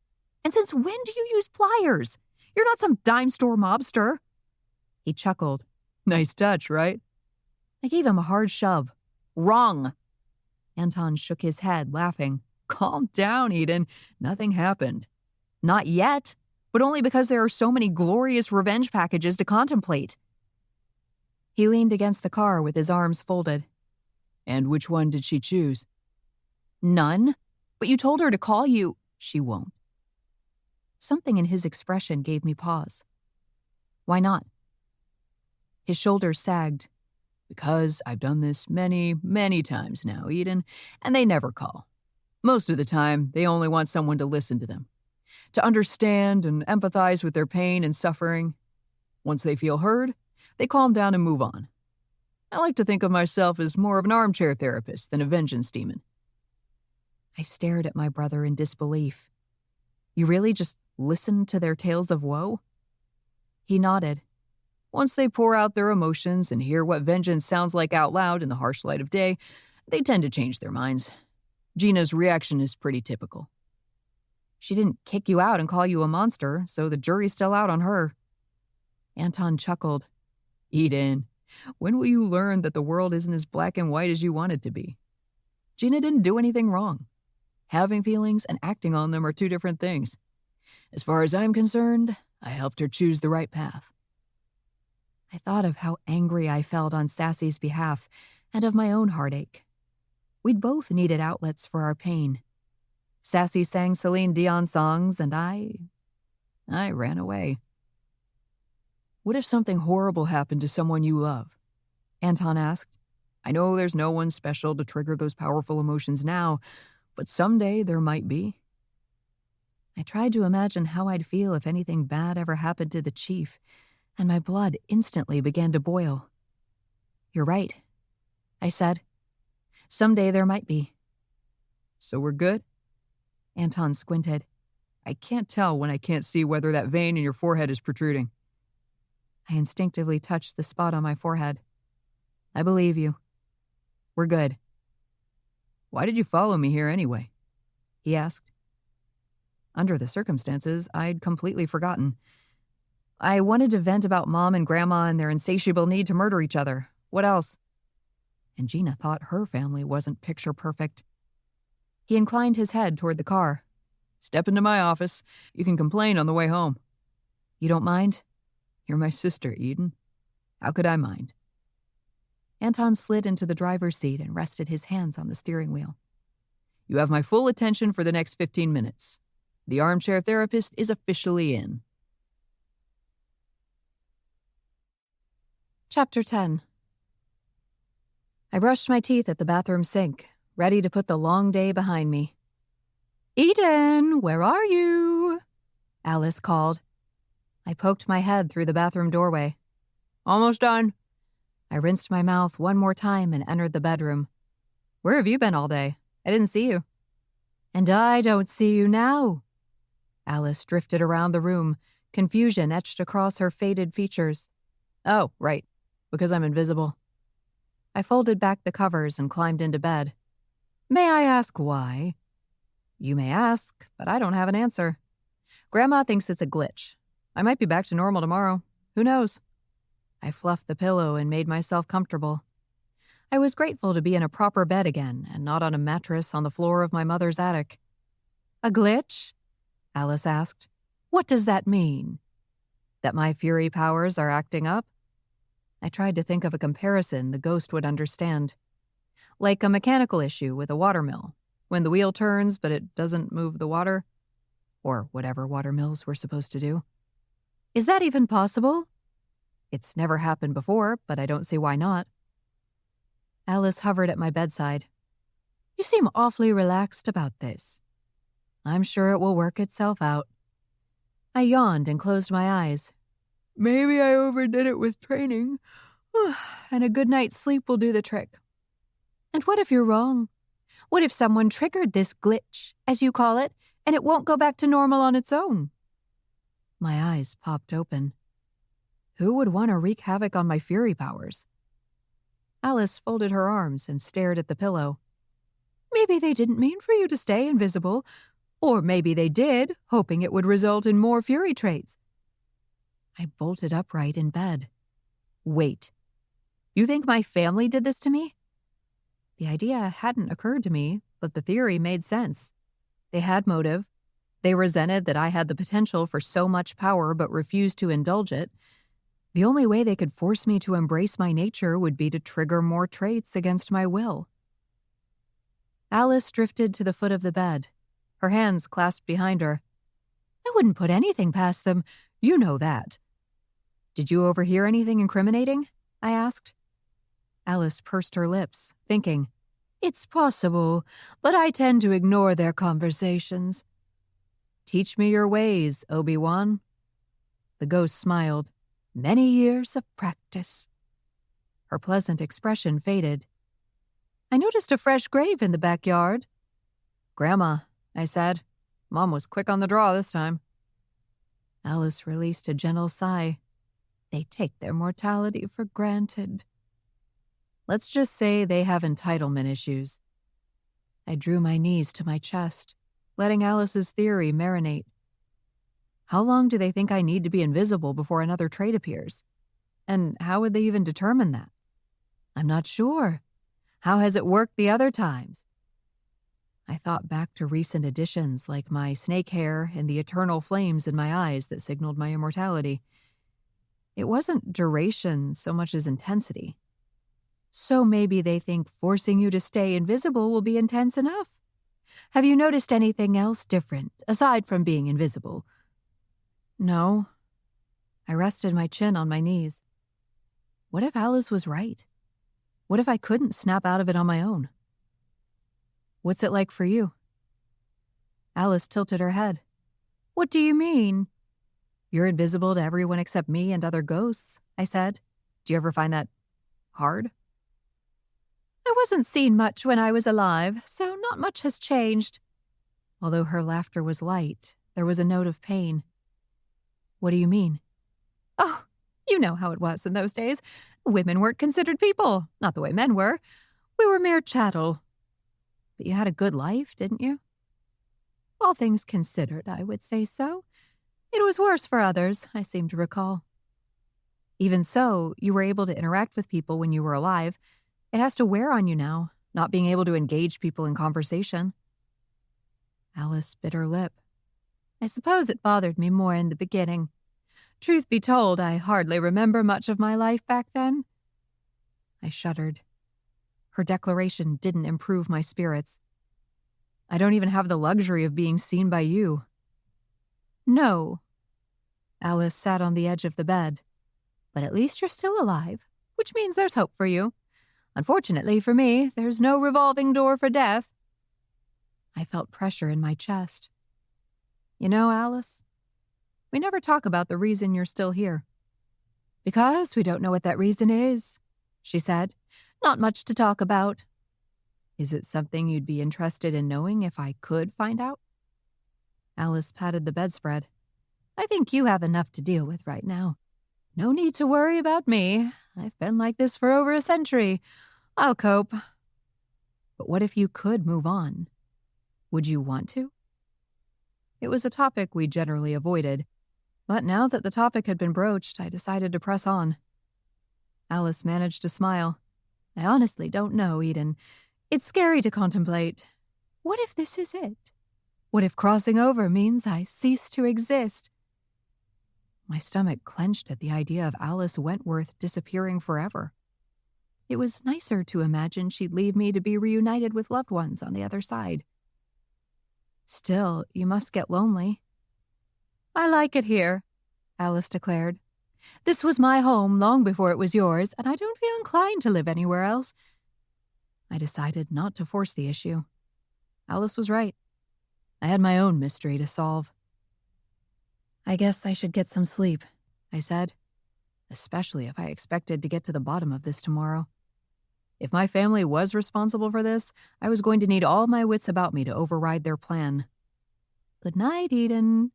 And since when do you use pliers? You're not some dime store mobster. He chuckled. Nice touch, right? I gave him a hard shove. Wrong. Anton shook his head, laughing. Calm down, Eden. Nothing happened. Not yet. but only because there are so many glorious revenge packages to contemplate. He leaned against the car with his arms folded. And which one did she choose? None. But you told her to call you. She won't. Something in his expression gave me pause. Why not? His shoulders sagged. Because I've done this many, many times now, Eden, and they never call. Most of the time, they only want someone to listen to them, to understand and empathize with their pain and suffering. Once they feel heard, they calm down and move on. I like to think of myself as more of an armchair therapist than a vengeance demon. I stared at my brother in disbelief. You really just listened to their tales of woe? He nodded. Once they pour out their emotions and hear what vengeance sounds like out loud in the harsh light of day, they tend to change their minds. Gina's reaction is pretty typical. She didn't kick you out and call you a monster, so the jury's still out on her. Anton chuckled. Eden, when will you learn that the world isn't as black and white as you want it to be? Gina didn't do anything wrong. Having feelings and acting on them are two different things. As far as I'm concerned, I helped her choose the right path. I thought of how angry I felt on Sassy's behalf and of my own heartache. We'd both needed outlets for our pain. Sassy sang Celine Dion songs, and I ran away. What if something horrible happened to someone you love? Anton asked. I know there's no one special to trigger those powerful emotions now, but someday there might be. I tried to imagine how I'd feel if anything bad ever happened to the chief, and my blood instantly began to boil. You're right, I said. Someday there might be. So we're good? Anton squinted. I can't tell when I can't see whether that vein in your forehead is protruding. I instinctively touched the spot on my forehead. I believe you. We're good. Why did you follow me here anyway? He asked. Under the circumstances, I'd completely forgotten. I wanted to vent about Mom and Grandma and their insatiable need to murder each other. What else? And Gina thought her family wasn't picture perfect. He inclined his head toward the car. Step into my office. You can complain on the way home. You don't mind? You're my sister, Eden. How could I mind? Anton slid into the driver's seat and rested his hands on the steering wheel. You have my full attention for the next 15 minutes. The armchair therapist is officially in. Chapter 10. I brushed my teeth at the bathroom sink, ready to put the long day behind me. Eden, where are you? Alice called. I poked my head through the bathroom doorway. Almost done. I rinsed my mouth one more time and entered the bedroom. Where have you been all day? I didn't see you. And I don't see you now. Alice drifted around the room, confusion etched across her faded features. Oh, right. Because I'm invisible. I folded back the covers and climbed into bed. May I ask why? You may ask, but I don't have an answer. Grandma thinks it's a glitch. I might be back to normal tomorrow. Who knows? I fluffed the pillow and made myself comfortable. I was grateful to be in a proper bed again and not on a mattress on the floor of my mother's attic. A glitch? Alice asked. What does that mean? That my fury powers are acting up? I tried to think of a comparison the ghost would understand. Like a mechanical issue with a watermill. When the wheel turns, but it doesn't move the water. Or whatever watermills were supposed to do. Is that even possible? It's never happened before, but I don't see why not. Alice hovered at my bedside. You seem awfully relaxed about this. I'm sure it will work itself out. I yawned and closed my eyes. Maybe I overdid it with training, and a good night's sleep will do the trick. And what if you're wrong? What if someone triggered this glitch, as you call it, and it won't go back to normal on its own? My eyes popped open. Who would want to wreak havoc on my fury powers? Alice folded her arms and stared at the pillow. Maybe they didn't mean for you to stay invisible, or maybe they did, hoping it would result in more fury traits. I bolted upright in bed. Wait. You think my family did this to me? The idea hadn't occurred to me, but the theory made sense. They had motive. They resented that I had the potential for so much power but refused to indulge it. The only way they could force me to embrace my nature would be to trigger more traits against my will. Alice drifted to the foot of the bed, her hands clasped behind her. I wouldn't put anything past them. You know that. Did you overhear anything incriminating? I asked. Alice pursed her lips, thinking, It's possible, but I tend to ignore their conversations. Teach me your ways, Obi-Wan. The ghost smiled. Many years of practice. Her pleasant expression faded. I noticed a fresh grave in the backyard. Grandma, I said. Mom was quick on the draw this time. Alice released a gentle sigh. They take their mortality for granted. Let's just say they have entitlement issues. I drew my knees to my chest, letting Alice's theory marinate. How long do they think I need to be invisible before another trait appears? And how would they even determine that? I'm not sure. How has it worked the other times? I thought back to recent additions like my snake hair and the eternal flames in my eyes that signaled my immortality. It wasn't duration so much as intensity. So maybe they think forcing you to stay invisible will be intense enough. Have you noticed anything else different, aside from being invisible? No. I rested my chin on my knees. What if Alice was right? What if I couldn't snap out of it on my own? What's it like for you? Alice tilted her head. What do you mean? You're invisible to everyone except me and other ghosts, I said. Do you ever find that hard? I wasn't seen much when I was alive, so not much has changed. Although her laughter was light, there was a note of pain. What do you mean? Oh, you know how it was in those days. Women weren't considered people, not the way men were. We were mere chattel. But you had a good life, didn't you? All things considered, I would say so. It was worse for others, I seem to recall. Even so, you were able to interact with people when you were alive. It has to wear on you now, not being able to engage people in conversation. Alice bit her lip. I suppose it bothered me more in the beginning. Truth be told, I hardly remember much of my life back then. I shuddered. Her declaration didn't improve my spirits. I don't even have the luxury of being seen by you. No. Alice sat on the edge of the bed. But at least you're still alive, which means there's hope for you. Unfortunately for me, there's no revolving door for death. I felt pressure in my chest. You know, Alice, we never talk about the reason you're still here. Because we don't know what that reason is, she said. Not much to talk about. Is it something you'd be interested in knowing if I could find out? Alice patted the bedspread. I think you have enough to deal with right now. No need to worry about me. I've been like this for over a century. I'll cope. But what if you could move on? Would you want to? It was a topic we generally avoided, but now that the topic had been broached, I decided to press on. Alice managed to smile. I honestly don't know, Eden. It's scary to contemplate. What if this is it? What if crossing over means I cease to exist? My stomach clenched at the idea of Alice Wentworth disappearing forever. It was nicer to imagine she'd leave me to be reunited with loved ones on the other side. Still, you must get lonely. I like it here, Alice declared. This was my home long before it was yours, and I don't feel inclined to live anywhere else. I decided not to force the issue. Alice was right. I had my own mystery to solve. I guess I should get some sleep, I said, especially if I expected to get to the bottom of this tomorrow. If my family was responsible for this, I was going to need all my wits about me to override their plan. Good night, Eden.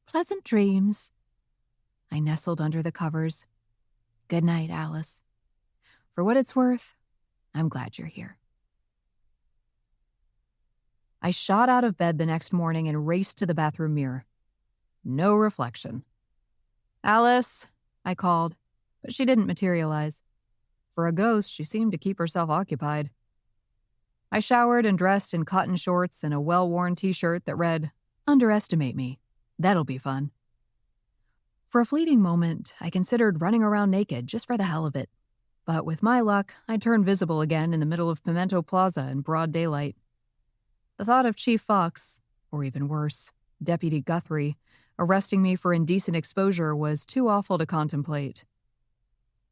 Pleasant dreams. I nestled under the covers. Good night, Alice. For what it's worth, I'm glad you're here. I shot out of bed the next morning and raced to the bathroom mirror. No reflection. Alice, I called, but she didn't materialize. For a ghost, she seemed to keep herself occupied. I showered and dressed in cotton shorts and a well-worn t-shirt that read, Underestimate me. That'll be fun. For a fleeting moment, I considered running around naked just for the hell of it. But with my luck, I turned visible again in the middle of Pimento Plaza in broad daylight. The thought of Chief Fox, or even worse, Deputy Guthrie, arresting me for indecent exposure was too awful to contemplate.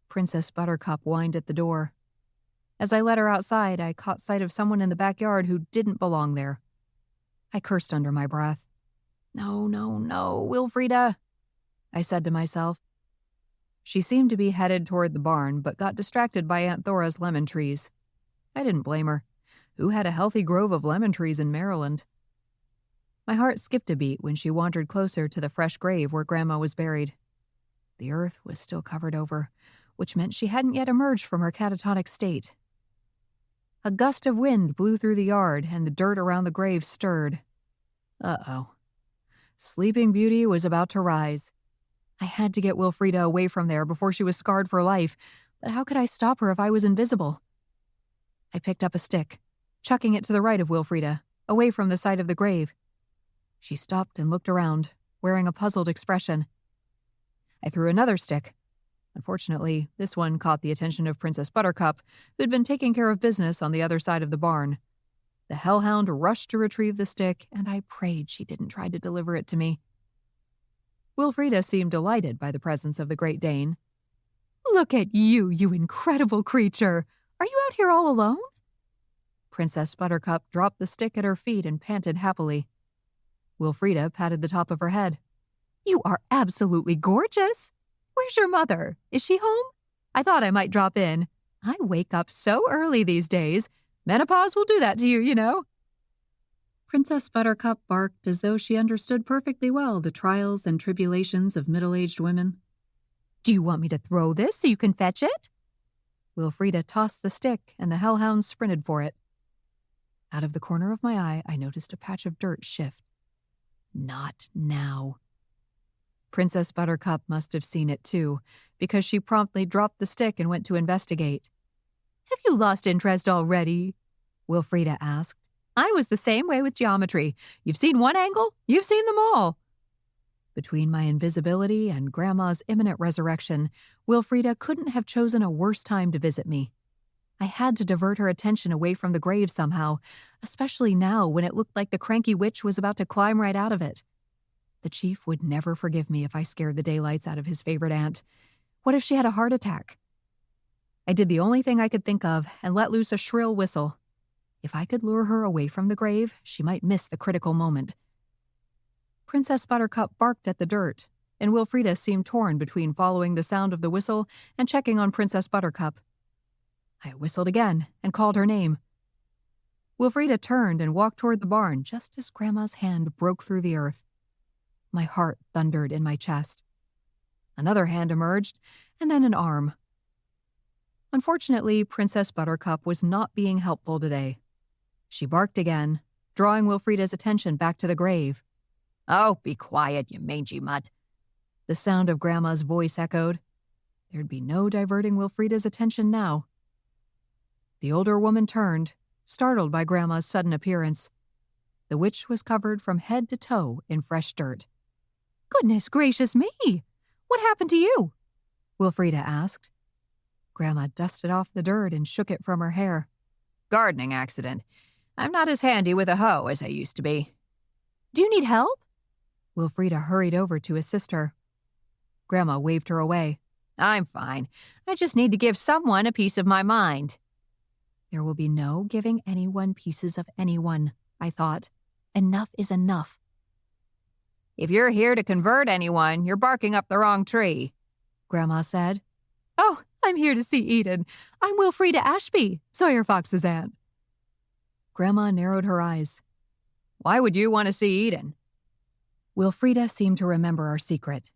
Princess Buttercup whined at the door. As I let her outside, I caught sight of someone in the backyard who didn't belong there. I cursed under my breath. No, Wilfreda, I said to myself. She seemed to be headed toward the barn, but got distracted by Aunt Thora's lemon trees. I didn't blame her. Who had a healthy grove of lemon trees in Maryland? My heart skipped a beat when she wandered closer to the fresh grave where Grandma was buried. The earth was still covered over, which meant she hadn't yet emerged from her catatonic state. A gust of wind blew through the yard, and the dirt around the grave stirred. Uh-oh. Sleeping Beauty was about to rise. I had to get Wilfreda away from there before she was scarred for life, but how could I stop her if I was invisible? I picked up a stick, chucking it to the right of Wilfreda, away from the side of the grave. She stopped and looked around, wearing a puzzled expression. I threw another stick. Unfortunately, this one caught the attention of Princess Buttercup, who'd been taking care of business on the other side of the barn. The hellhound rushed to retrieve the stick, and I prayed she didn't try to deliver it to me. Wilfreda seemed delighted by the presence of the Great Dane. Look at you, you incredible creature! Are you out here all alone? Princess Buttercup dropped the stick at her feet and panted happily. Wilfreda patted the top of her head. You are absolutely gorgeous! Where's your mother? Is she home? I thought I might drop in. I wake up so early these days. Menopause will do that to you, you know. Princess Buttercup barked as though she understood perfectly well the trials and tribulations of middle-aged women. Do you want me to throw this so you can fetch it? Wilfreda tossed the stick, and the hellhound sprinted for it. Out of the corner of my eye, I noticed a patch of dirt shift. Not now. Princess Buttercup must have seen it too, because she promptly dropped the stick and went to investigate. Have you lost interest already? Wilfreda asked. I was the same way with geometry. You've seen one angle, you've seen them all. Between my invisibility and Grandma's imminent resurrection, Wilfreda couldn't have chosen a worse time to visit me. I had to divert her attention away from the grave somehow, especially now when it looked like the cranky witch was about to climb right out of it. The chief would never forgive me if I scared the daylights out of his favorite aunt. What if she had a heart attack? I did the only thing I could think of and let loose a shrill whistle. If I could lure her away from the grave, she might miss the critical moment. Princess Buttercup barked at the dirt, and Wilfreda seemed torn between following the sound of the whistle and checking on Princess Buttercup. I whistled again and called her name. Wilfreda turned and walked toward the barn just as Grandma's hand broke through the earth. My heart thundered in my chest. Another hand emerged, and then an arm. Unfortunately, Princess Buttercup was not being helpful today. She barked again, drawing Wilfreda's attention back to the grave. Oh, be quiet, you mangy mutt. The sound of Grandma's voice echoed. There'd be no diverting Wilfreda's attention now. The older woman turned, startled by Grandma's sudden appearance. The witch was covered from head to toe in fresh dirt. Goodness gracious me! What happened to you? Wilfreda asked. Grandma dusted off the dirt and shook it from her hair. Gardening accident. I'm not as handy with a hoe as I used to be. Do you need help? Wilfreda hurried over to assist her. Grandma waved her away. I'm fine. I just need to give someone a piece of my mind. There will be no giving anyone pieces of anyone, I thought. Enough is enough. If you're here to convert anyone, you're barking up the wrong tree, Grandma said. Oh, I'm here to see Eden. I'm Wilfreda Ashby, Sawyer Fox's aunt. Grandma narrowed her eyes. Why would you want to see Eden? Wilfreda seemed to remember our secret.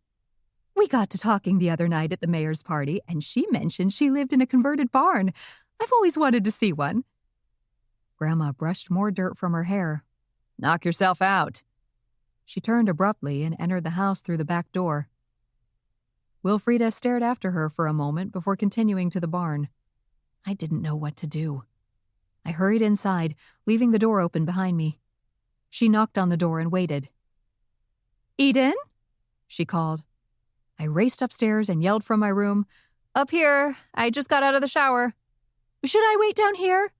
We got to talking the other night at the mayor's party, and she mentioned she lived in a converted barn. I've always wanted to see one. Grandma brushed more dirt from her hair. Knock yourself out. She turned abruptly and entered the house through the back door. Wilfreda stared after her for a moment before continuing to the barn. I didn't know what to do. I hurried inside, leaving the door open behind me. She knocked on the door and waited, Eden? She called. I raced upstairs and yelled from my room, Up here, I just got out of the shower. Should I wait down here?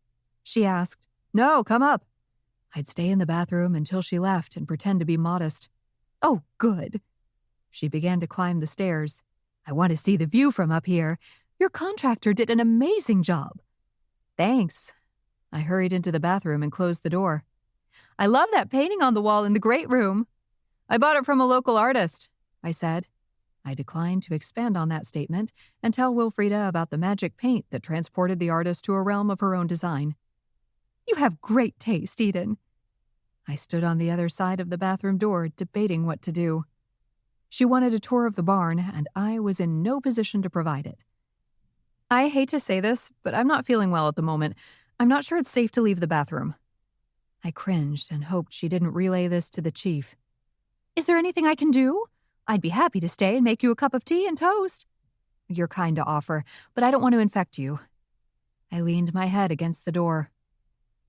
She asked. No, come up. I'd stay in the bathroom until she left and pretend to be modest. Oh, good. She began to climb the stairs. I want to see the view from up here. Your contractor did an amazing job. Thanks. I hurried into the bathroom and closed the door. I love that painting on the wall in the great room. I bought it from a local artist, I said. I declined to expand on that statement and tell Wilfreda about the magic paint that transported the artist to a realm of her own design. You have great taste, Eden. I stood on the other side of the bathroom door, debating what to do. She wanted a tour of the barn, and I was in no position to provide it. I hate to say this, but I'm not feeling well at the moment. I'm not sure it's safe to leave the bathroom. I cringed and hoped she didn't relay this to the chief. Is there anything I can do? I'd be happy to stay and make you a cup of tea and toast. You're kind to offer, but I don't want to infect you. I leaned my head against the door.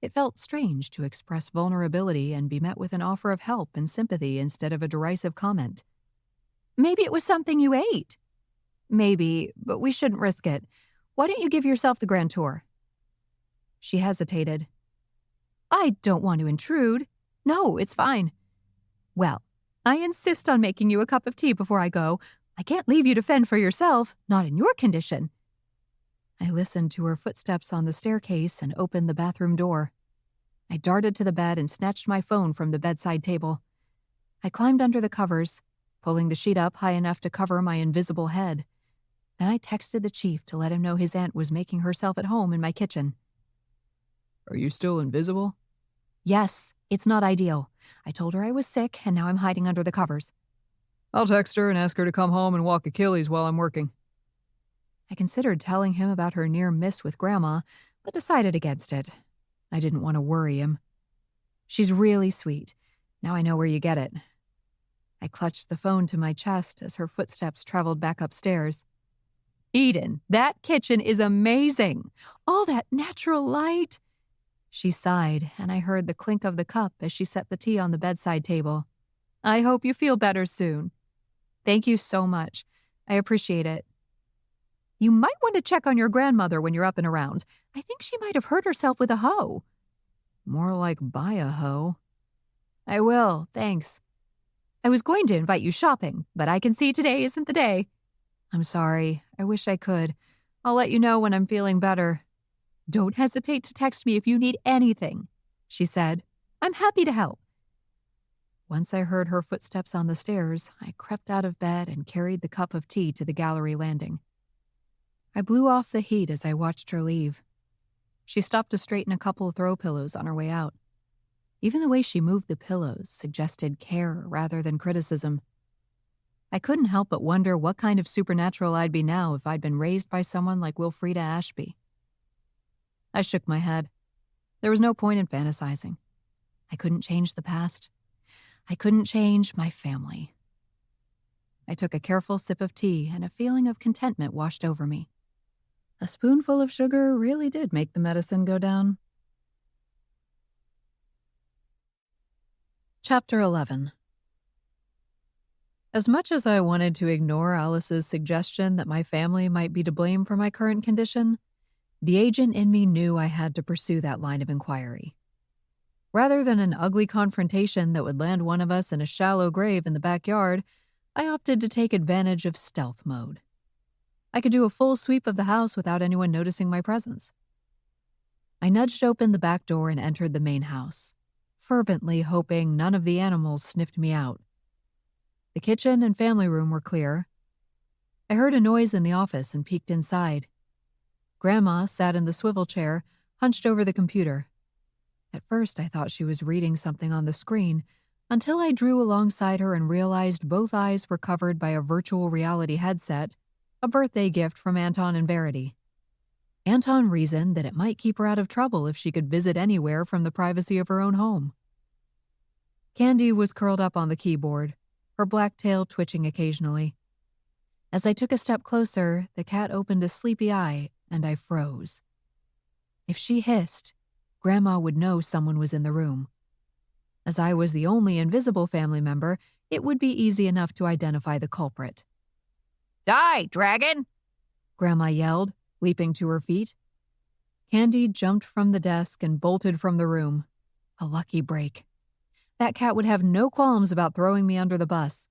It felt strange to express vulnerability and be met with an offer of help and sympathy instead of a derisive comment. Maybe it was something you ate. Maybe, but we shouldn't risk it. Why don't you give yourself the grand tour? She hesitated. I don't want to intrude. No, it's fine. Well, I insist on making you a cup of tea before I go. I can't leave you to fend for yourself, not in your condition. I listened to her footsteps on the staircase and opened the bathroom door. I darted to the bed and snatched my phone from the bedside table. I climbed under the covers, pulling the sheet up high enough to cover my invisible head. Then I texted the chief to let him know his aunt was making herself at home in my kitchen. Are you still invisible? Yes, it's not ideal. I told her I was sick, and now I'm hiding under the covers. I'll text her and ask her to come home and walk Achilles while I'm working. I considered telling him about her near miss with Grandma, but decided against it. I didn't want to worry him. She's really sweet. Now I know where you get it. I clutched the phone to my chest as her footsteps traveled back upstairs. Eden, that kitchen is amazing. All that natural light. She sighed, and I heard the clink of the cup as she set the tea on the bedside table. I hope you feel better soon. Thank you so much. I appreciate it. You might want to check on your grandmother when you're up and around. I think she might have hurt herself with a hoe. More like by a hoe. I will, thanks. I was going to invite you shopping, but I can see today isn't the day. I'm sorry. I wish I could. I'll let you know when I'm feeling better. Don't hesitate to text me if you need anything, she said. I'm happy to help. Once I heard her footsteps on the stairs, I crept out of bed and carried the cup of tea to the gallery landing. I blew off the heat as I watched her leave. She stopped to straighten a couple of throw pillows on her way out. Even the way she moved the pillows suggested care rather than criticism. I couldn't help but wonder what kind of supernatural I'd be now if I'd been raised by someone like Wilfreda Ashby. I shook my head. There was no point in fantasizing. I couldn't change the past. I couldn't change my family. I took a careful sip of tea, and a feeling of contentment washed over me. A spoonful of sugar really did make the medicine go down. Chapter 11. As much as I wanted to ignore Alice's suggestion that my family might be to blame for my current condition, the agent in me knew I had to pursue that line of inquiry. Rather than an ugly confrontation that would land one of us in a shallow grave in the backyard, I opted to take advantage of stealth mode. I could do a full sweep of the house without anyone noticing my presence. I nudged open the back door and entered the main house, fervently hoping none of the animals sniffed me out. The kitchen and family room were clear. I heard a noise in the office and peeked inside. Grandma sat in the swivel chair, hunched over the computer. At first, I thought she was reading something on the screen, until I drew alongside her and realized both eyes were covered by a virtual reality headset, a birthday gift from Anton and Verity. Anton reasoned that it might keep her out of trouble if she could visit anywhere from the privacy of her own home. Candy was curled up on the keyboard, her black tail twitching occasionally. As I took a step closer, the cat opened a sleepy eye, and I froze. If she hissed, Grandma would know someone was in the room. As I was the only invisible family member, it would be easy enough to identify the culprit. Die, dragon! Grandma yelled, leaping to her feet. Candy jumped from the desk and bolted from the room. A lucky break. That cat would have no qualms about throwing me under the bus.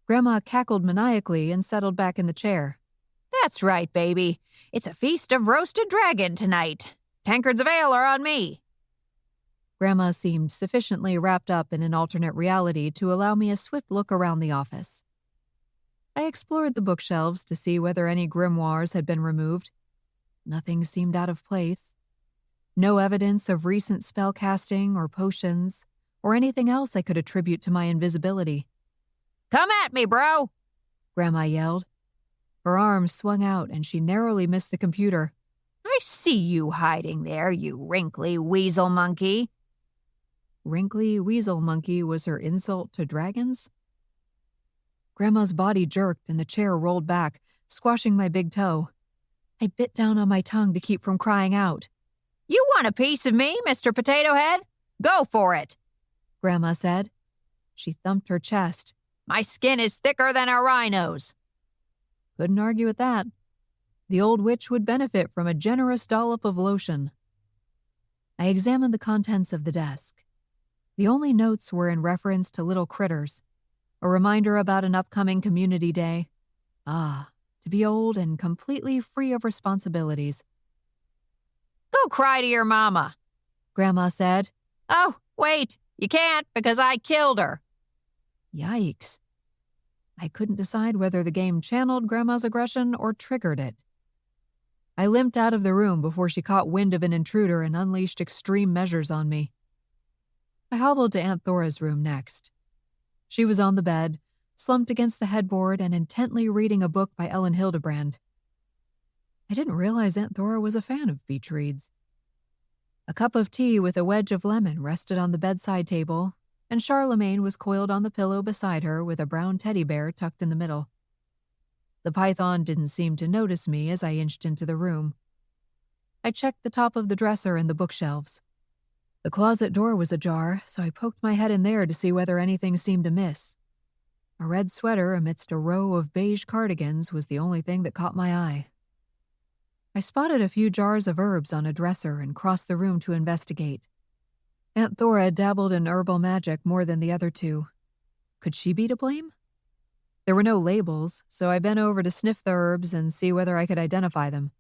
Grandma cackled maniacally and settled back in the chair. That's right, baby. It's a feast of roasted dragon tonight. Tankards of ale are on me. Grandma seemed sufficiently wrapped up in an alternate reality to allow me a swift look around the office. I explored the bookshelves to see whether any grimoires had been removed. Nothing seemed out of place. No evidence of recent spellcasting or potions, or anything else I could attribute to my invisibility. Come at me, bro! Grandma yelled. Her arms swung out and she narrowly missed the computer. I see you hiding there, you wrinkly weasel monkey. Wrinkly weasel monkey was her insult to dragons? Grandma's body jerked and the chair rolled back, squashing my big toe. I bit down on my tongue to keep from crying out. You want a piece of me, Mr. Potato Head? Go for it, Grandma said. She thumped her chest. My skin is thicker than a rhino's. Couldn't argue with that. The old witch would benefit from a generous dollop of lotion. I examined the contents of the desk. The only notes were in reference to little critters, a reminder about an upcoming community day. To be old and completely free of responsibilities. Go cry to your mama, Grandma said. Oh, wait, you can't because I killed her. Yikes. I couldn't decide whether the game channeled Grandma's aggression or triggered it. I limped out of the room before she caught wind of an intruder and unleashed extreme measures on me. I hobbled to Aunt Thora's room next. She was on the bed, slumped against the headboard and intently reading a book by Ellen Hildebrand. I didn't realize Aunt Thora was a fan of beach reads. A cup of tea with a wedge of lemon rested on the bedside table, and Charlemagne was coiled on the pillow beside her with a brown teddy bear tucked in the middle. The python didn't seem to notice me as I inched into the room. I checked the top of the dresser and the bookshelves. The closet door was ajar, so I poked my head in there to see whether anything seemed amiss. A red sweater amidst a row of beige cardigans was the only thing that caught my eye. I spotted a few jars of herbs on a dresser and crossed the room to investigate. Aunt Thora dabbled in herbal magic more than the other two. Could she be to blame? There were no labels, so I bent over to sniff the herbs and see whether I could identify them.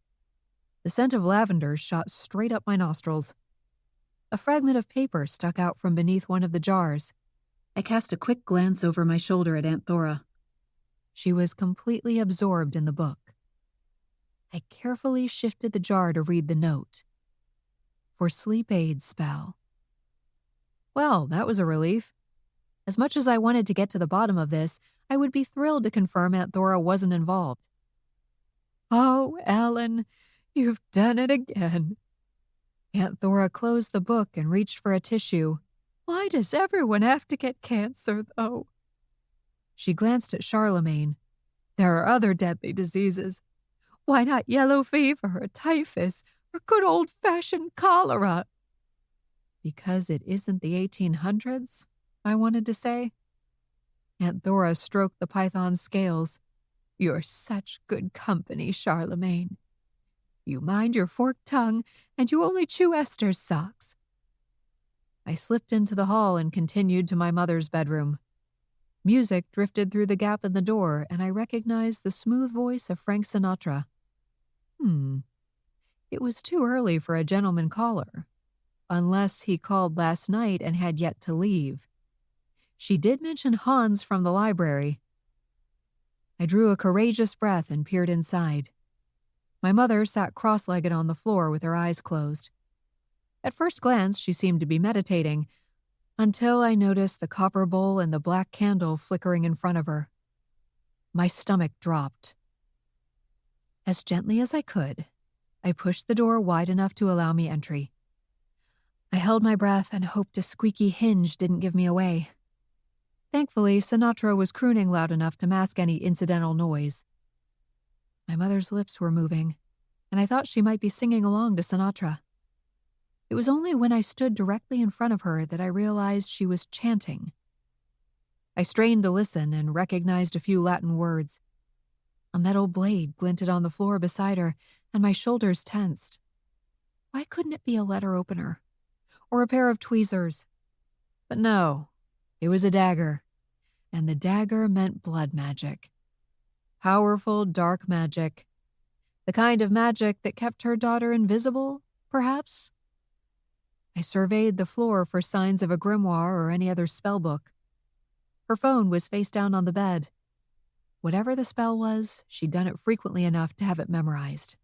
The scent of lavender shot straight up my nostrils. A fragment of paper stuck out from beneath one of the jars. I cast a quick glance over my shoulder at Aunt Thora. She was completely absorbed in the book. I carefully shifted the jar to read the note. For sleep aid spell. Well, that was a relief. As much as I wanted to get to the bottom of this, I would be thrilled to confirm Aunt Thora wasn't involved. Oh, Ellen, you've done it again. Aunt Thora closed the book and reached for a tissue. Why does everyone have to get cancer, though? She glanced at Charlemagne. There are other deadly diseases. Why not yellow fever or typhus or good old-fashioned cholera? Because it isn't the 1800s, I wanted to say. Aunt Thora stroked the python's scales. You're such good company, Charlemagne. You mind your forked tongue, and you only chew Esther's socks. I slipped into the hall and continued to my mother's bedroom. Music drifted through the gap in the door, and I recognized the smooth voice of Frank Sinatra. It was too early for a gentleman caller. Unless he called last night and had yet to leave. She did mention Hans from the library. I drew a courageous breath and peered inside. My mother sat cross-legged on the floor with her eyes closed. At first glance, she seemed to be meditating, until I noticed the copper bowl and the black candle flickering in front of her. My stomach dropped. As gently as I could, I pushed the door wide enough to allow me entry. I held my breath and hoped a squeaky hinge didn't give me away. Thankfully, Sinatra was crooning loud enough to mask any incidental noise. My mother's lips were moving, and I thought she might be singing along to Sinatra. It was only when I stood directly in front of her that I realized she was chanting. I strained to listen and recognized a few Latin words. A metal blade glinted on the floor beside her, and my shoulders tensed. Why couldn't it be a letter opener? Or a pair of tweezers? But no, it was a dagger. And the dagger meant blood magic. Powerful, dark magic. The kind of magic that kept her daughter invisible, perhaps? I surveyed the floor for signs of a grimoire or any other spell book. Her phone was face down on the bed. Whatever the spell was, she'd done it frequently enough to have it memorized.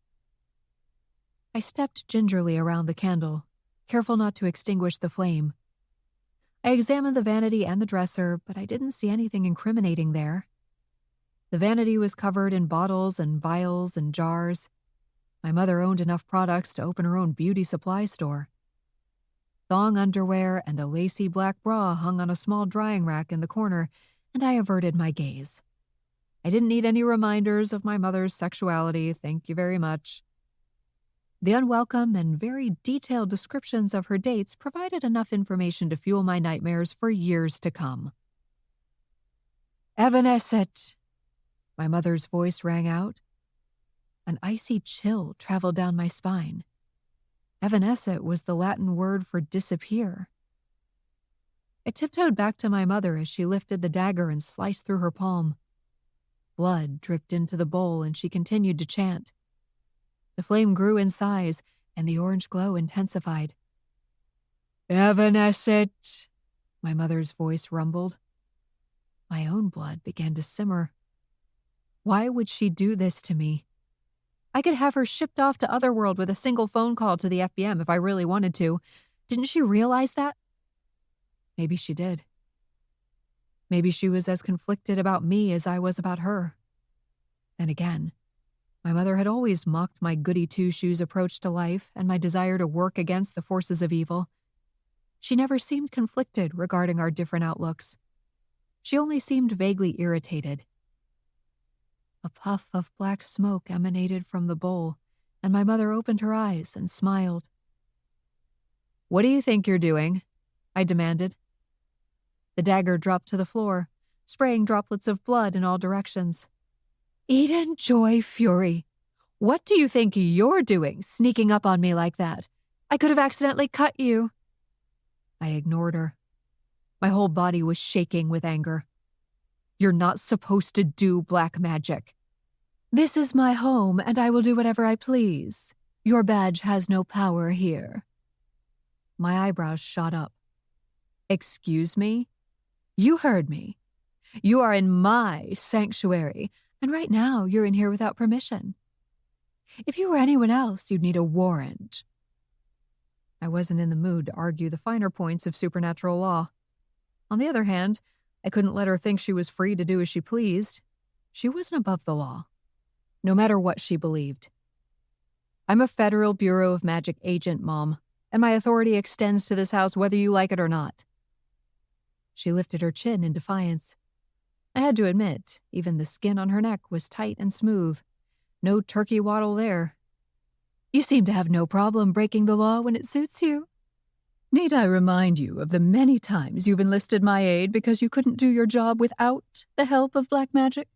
I stepped gingerly around the candle, careful not to extinguish the flame. I examined the vanity and the dresser, but I didn't see anything incriminating there. The vanity was covered in bottles and vials and jars. My mother owned enough products to open her own beauty supply store. Thong underwear and a lacy black bra hung on a small drying rack in the corner, and I averted my gaze. I didn't need any reminders of my mother's sexuality, thank you very much. The unwelcome and very detailed descriptions of her dates provided enough information to fuel my nightmares for years to come. Evanescent, my mother's voice rang out. An icy chill traveled down my spine. Evanescent was the Latin word for disappear. I tiptoed back to my mother as she lifted the dagger and sliced through her palm. Blood dripped into the bowl and she continued to chant. The flame grew in size and the orange glow intensified. Evanescent, my mother's voice rumbled. My own blood began to simmer. Why would she do this to me? I could have her shipped off to Otherworld with a single phone call to the FBM if I really wanted to. Didn't she realize that? Maybe she did. Maybe she was as conflicted about me as I was about her. Then again, my mother had always mocked my goody-two-shoes approach to life and my desire to work against the forces of evil. She never seemed conflicted regarding our different outlooks. She only seemed vaguely irritated. A puff of black smoke emanated from the bowl, and my mother opened her eyes and smiled. What do you think you're doing? I demanded. The dagger dropped to the floor, spraying droplets of blood in all directions. Eden Joy Fury, what do you think you're doing, sneaking up on me like that? I could have accidentally cut you. I ignored her. My whole body was shaking with anger. You're not supposed to do black magic. This is my home, and I will do whatever I please. Your badge has no power here. My eyebrows shot up. Excuse me? You heard me. You are in my sanctuary, and right now you're in here without permission. If you were anyone else, you'd need a warrant. I wasn't in the mood to argue the finer points of supernatural law. On the other hand, I couldn't let her think she was free to do as she pleased. She wasn't above the law, no matter what she believed. I'm a Federal Bureau of Magic agent, Mom, and my authority extends to this house whether you like it or not. She lifted her chin in defiance. I had to admit, even the skin on her neck was tight and smooth. No turkey waddle there. You seem to have no problem breaking the law when it suits you. Need I remind you of the many times you've enlisted my aid because you couldn't do your job without the help of black magic?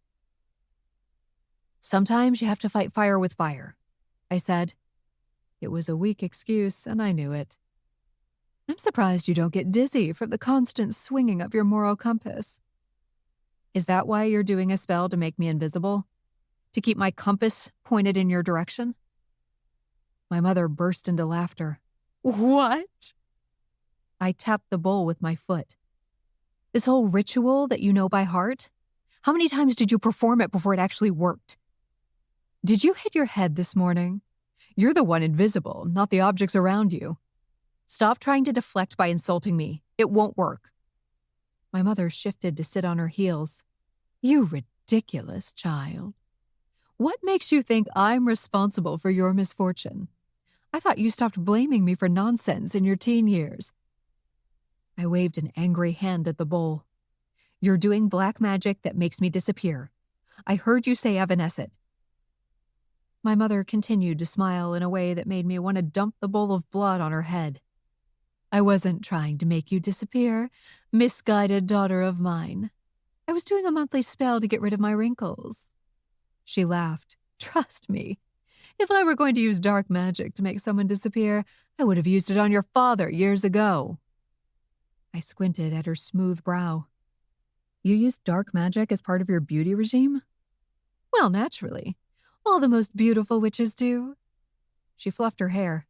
Sometimes you have to fight fire with fire, I said. It was a weak excuse, and I knew it. I'm surprised you don't get dizzy from the constant swinging of your moral compass. Is that why you're doing a spell to make me invisible? To keep my compass pointed in your direction? My mother burst into laughter. What? I tapped the bowl with my foot. This whole ritual that you know by heart? How many times did you perform it before it actually worked? Did you hit your head this morning? You're the one invisible, not the objects around you. Stop trying to deflect by insulting me. It won't work. My mother shifted to sit on her heels. You ridiculous child. What makes you think I'm responsible for your misfortune? I thought you stopped blaming me for nonsense in your teen years. I waved an angry hand at the bowl. You're doing black magic that makes me disappear. I heard you say evanescent. My mother continued to smile in a way that made me want to dump the bowl of blood on her head. I wasn't trying to make you disappear, misguided daughter of mine. I was doing a monthly spell to get rid of my wrinkles. She laughed. Trust me. If I were going to use dark magic to make someone disappear, I would have used it on your father years ago. I squinted at her smooth brow. You use dark magic as part of your beauty regime? Well, naturally. All the most beautiful witches do. She fluffed her hair.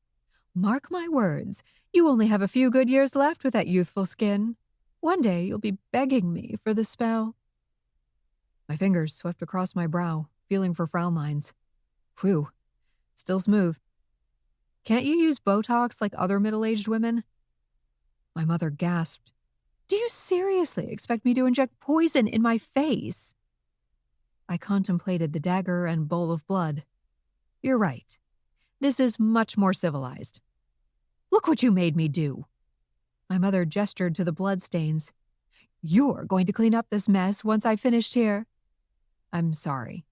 Mark my words, you only have a few good years left with that youthful skin. One day you'll be begging me for the spell. My fingers swept across my brow, feeling for frown lines. Whew. Still smooth. Can't you use Botox like other middle-aged women? My mother gasped. Do you seriously expect me to inject poison in my face? I contemplated the dagger and bowl of blood. You're right. This is much more civilized. Look what you made me do. My mother gestured to the bloodstains. You're going to clean up this mess once I've finished here. I'm sorry.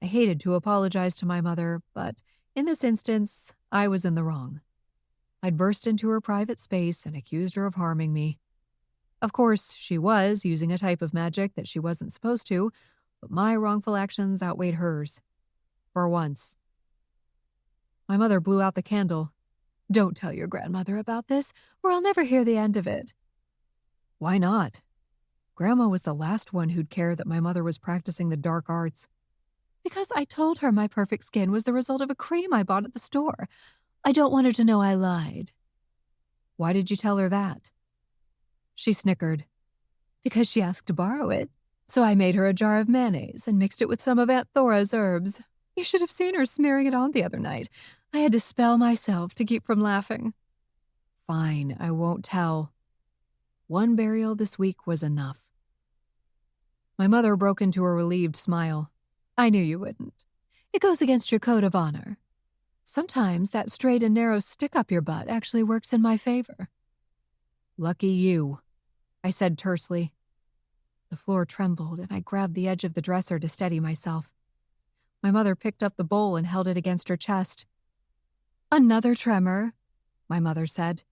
I hated to apologize to my mother, but in this instance, I was in the wrong. I'd burst into her private space and accused her of harming me. Of course, she was using a type of magic that she wasn't supposed to, but my wrongful actions outweighed hers. For once. My mother blew out the candle. Don't tell your grandmother about this, or I'll never hear the end of it. Why not? Grandma was the last one who'd care that my mother was practicing the dark arts. Because I told her my perfect skin was the result of a cream I bought at the store. I don't want her to know I lied. Why did you tell her that? She snickered. Because she asked to borrow it. So I made her a jar of mayonnaise and mixed it with some of Aunt Thora's herbs. You should have seen her smearing it on the other night. I had to spell myself to keep from laughing. Fine, I won't tell. One burial this week was enough. My mother broke into a relieved smile. I knew you wouldn't. It goes against your code of honor. Sometimes that straight and narrow stick up your butt actually works in my favor. Lucky you, I said tersely. The floor trembled, and I grabbed the edge of the dresser to steady myself. My mother picked up the bowl and held it against her chest. Another tremor, my mother said.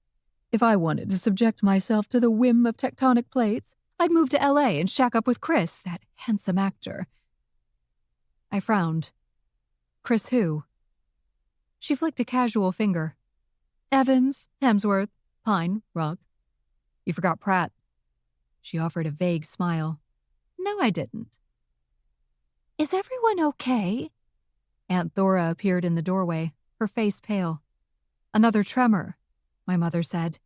If I wanted to subject myself to the whim of tectonic plates, I'd move to L.A. and shack up with Chris, that handsome actor. I frowned. Chris who? She flicked a casual finger. Evans, Hemsworth, Pine, Rock. You forgot Pratt. She offered a vague smile. No, I didn't. Is everyone okay? Aunt Thora appeared in the doorway, her face pale. Another tremor, my mother said.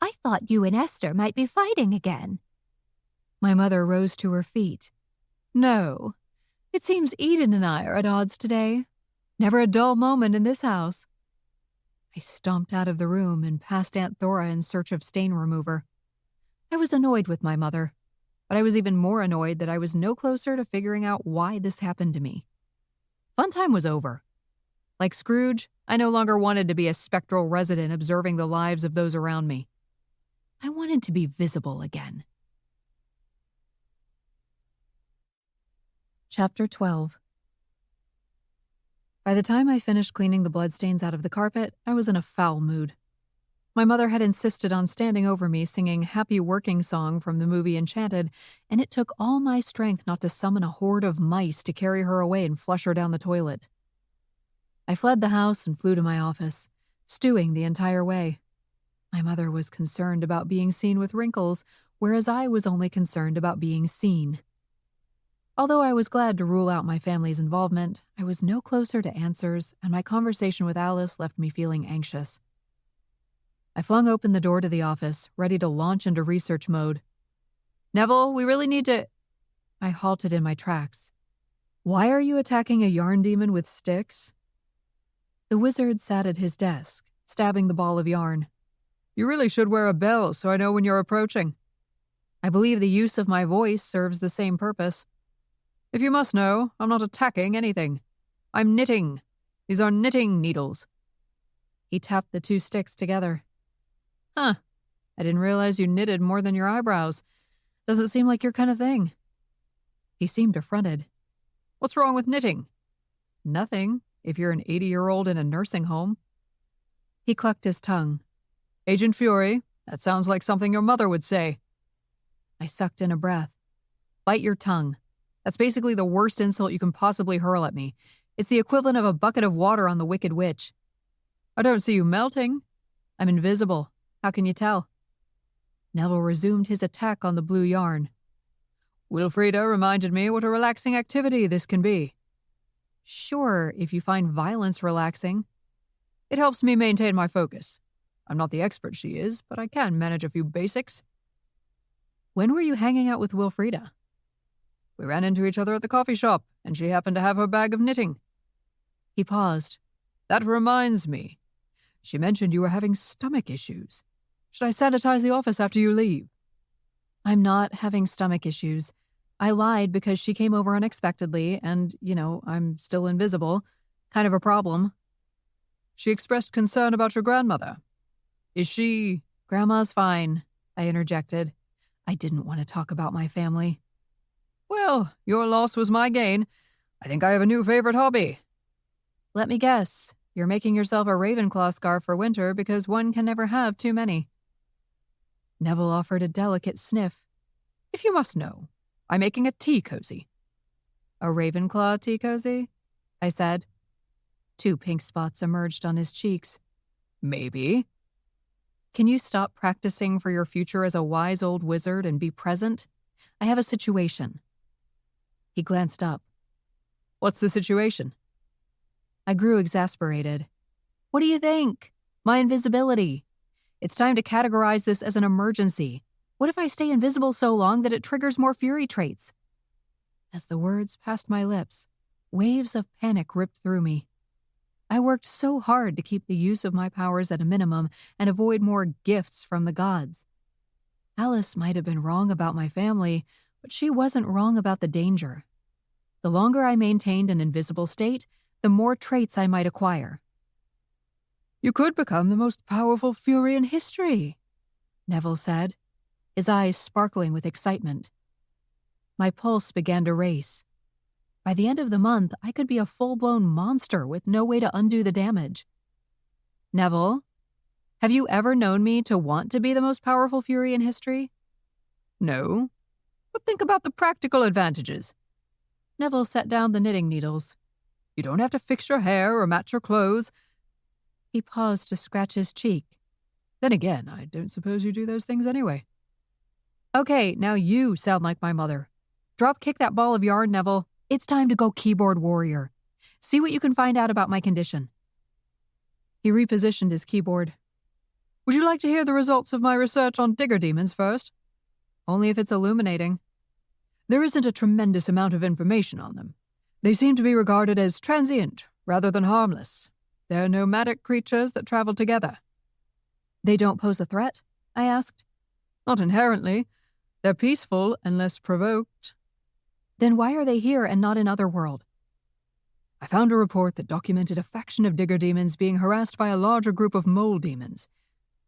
I thought you and Esther might be fighting again. My mother rose to her feet. No, it seems Eden and I are at odds today. Never a dull moment in this house. I stomped out of the room and past Aunt Thora in search of stain remover. I was annoyed with my mother, but I was even more annoyed that I was no closer to figuring out why this happened to me. Fun time was over. Like Scrooge, I no longer wanted to be a spectral resident observing the lives of those around me. I wanted to be visible again. Chapter 12. By the time I finished cleaning the bloodstains out of the carpet, I was in a foul mood. My mother had insisted on standing over me singing Happy Working Song from the movie Enchanted, and it took all my strength not to summon a horde of mice to carry her away and flush her down the toilet. I fled the house and flew to my office, stewing the entire way. My mother was concerned about being seen with wrinkles, whereas I was only concerned about being seen. Although I was glad to rule out my family's involvement, I was no closer to answers, and my conversation with Alice left me feeling anxious. I flung open the door to the office, ready to launch into research mode. Neville, we really need to... I halted in my tracks. Why are you attacking a yarn demon with sticks? The wizard sat at his desk, stabbing the ball of yarn. You really should wear a bell so I know when you're approaching. I believe the use of my voice serves the same purpose. If you must know, I'm not attacking anything. I'm knitting. These are knitting needles. He tapped the two sticks together. Huh. I didn't realize you knitted more than your eyebrows. Doesn't seem like your kind of thing. He seemed affronted. What's wrong with knitting? Nothing, if you're an 80-year-old in a nursing home. He clucked his tongue. Agent Fury, that sounds like something your mother would say. I sucked in a breath. Bite your tongue. That's basically the worst insult you can possibly hurl at me. It's the equivalent of a bucket of water on the Wicked Witch. I don't see you melting. I'm invisible. How can you tell? Neville resumed his attack on the blue yarn. Wilfreda reminded me what a relaxing activity this can be. Sure, if you find violence relaxing. It helps me maintain my focus. I'm not the expert she is, but I can manage a few basics. When were you hanging out with Wilfreda? We ran into each other at the coffee shop, and she happened to have her bag of knitting. He paused. That reminds me. She mentioned you were having stomach issues. Should I sanitize the office after you leave? I'm not having stomach issues. I lied because she came over unexpectedly, and, I'm still invisible. Kind of a problem. She expressed concern about your grandmother. Is she... Grandma's fine, I interjected. I didn't want to talk about my family. Well, your loss was my gain. I think I have a new favorite hobby. Let me guess. You're making yourself a Ravenclaw scarf for winter because one can never have too many. Neville offered a delicate sniff. If you must know, I'm making a tea cozy. A Ravenclaw tea cozy? I said. 2 pink spots emerged on his cheeks. Maybe. Can you stop practicing for your future as a wise old wizard and be present? I have a situation. He glanced up. What's the situation? I grew exasperated. What do you think? My invisibility. It's time to categorize this as an emergency. What if I stay invisible so long that it triggers more fury traits? As the words passed my lips, waves of panic ripped through me. I worked so hard to keep the use of my powers at a minimum and avoid more gifts from the gods. Alice might have been wrong about my family, but she wasn't wrong about the danger. The longer I maintained an invisible state, the more traits I might acquire. You could become the most powerful fury in history, Neville said, his eyes sparkling with excitement. My pulse began to race. By the end of the month, I could be a full-blown monster with no way to undo the damage. Neville, have you ever known me to want to be the most powerful fury in history? No, but think about the practical advantages. Neville set down the knitting needles. You don't have to fix your hair or match your clothes. He paused to scratch his cheek. Then again, I don't suppose you do those things anyway. Okay, now you sound like my mother. Drop-kick that ball of yarn, Neville. It's time to go keyboard warrior. See what you can find out about my condition. He repositioned his keyboard. Would you like to hear the results of my research on digger demons first? Only if it's illuminating. There isn't a tremendous amount of information on them. They seem to be regarded as transient rather than harmless. They're nomadic creatures that travel together. They don't pose a threat? I asked. Not inherently. They're peaceful unless provoked. Then why are they here and not in Otherworld? I found a report that documented a faction of digger demons being harassed by a larger group of mole demons.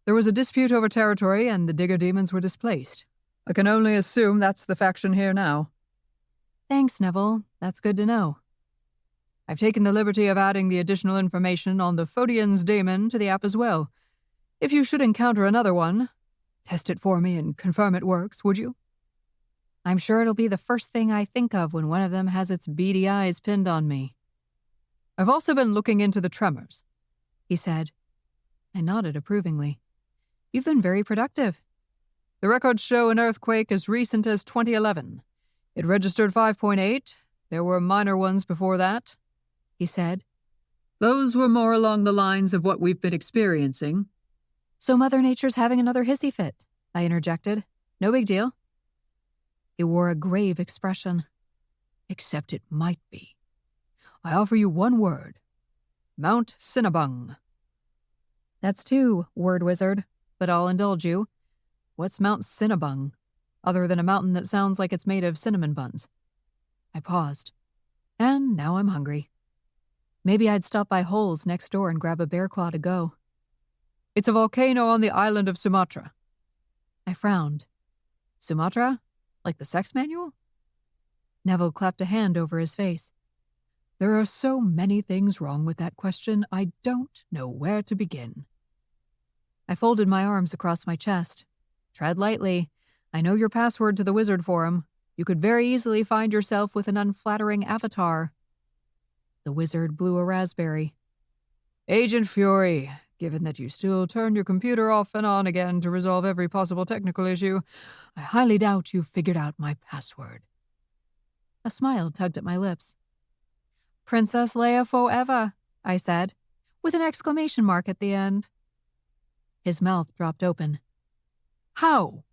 There was a dispute over territory and the digger demons were displaced. I can only assume that's the faction here now. Thanks, Neville. That's good to know. I've taken the liberty of adding the additional information on the Phodian's daemon to the app as well. If you should encounter another one, test it for me and confirm it works, would you? I'm sure it'll be the first thing I think of when one of them has its beady eyes pinned on me. I've also been looking into the tremors, he said. I nodded approvingly. You've been very productive. The records show an earthquake as recent as 2011. It registered 5.8. There were minor ones before that, he said. Those were more along the lines of what we've been experiencing. So Mother Nature's having another hissy fit, I interjected. No big deal. He wore a grave expression. Except it might be. I offer you one word. Mount Cinnabung. That's 2, word wizard, but I'll indulge you. What's Mount Cinnabung, other than a mountain that sounds like it's made of cinnamon buns? I paused. And now I'm hungry. Maybe I'd stop by Hole's next door and grab a bear claw to go. It's a volcano on the island of Sumatra. I frowned. Sumatra? Like the sex manual? Neville clapped a hand over his face. There are so many things wrong with that question, I don't know where to begin. I folded my arms across my chest. Tread lightly. I know your password to the wizard forum. You could very easily find yourself with an unflattering avatar. The wizard blew a raspberry. Agent Fury, given that you still turn your computer off and on again to resolve every possible technical issue, I highly doubt you've figured out my password. A smile tugged at my lips. Princess Leia forever, I said, with an exclamation mark at the end. His mouth dropped open. How?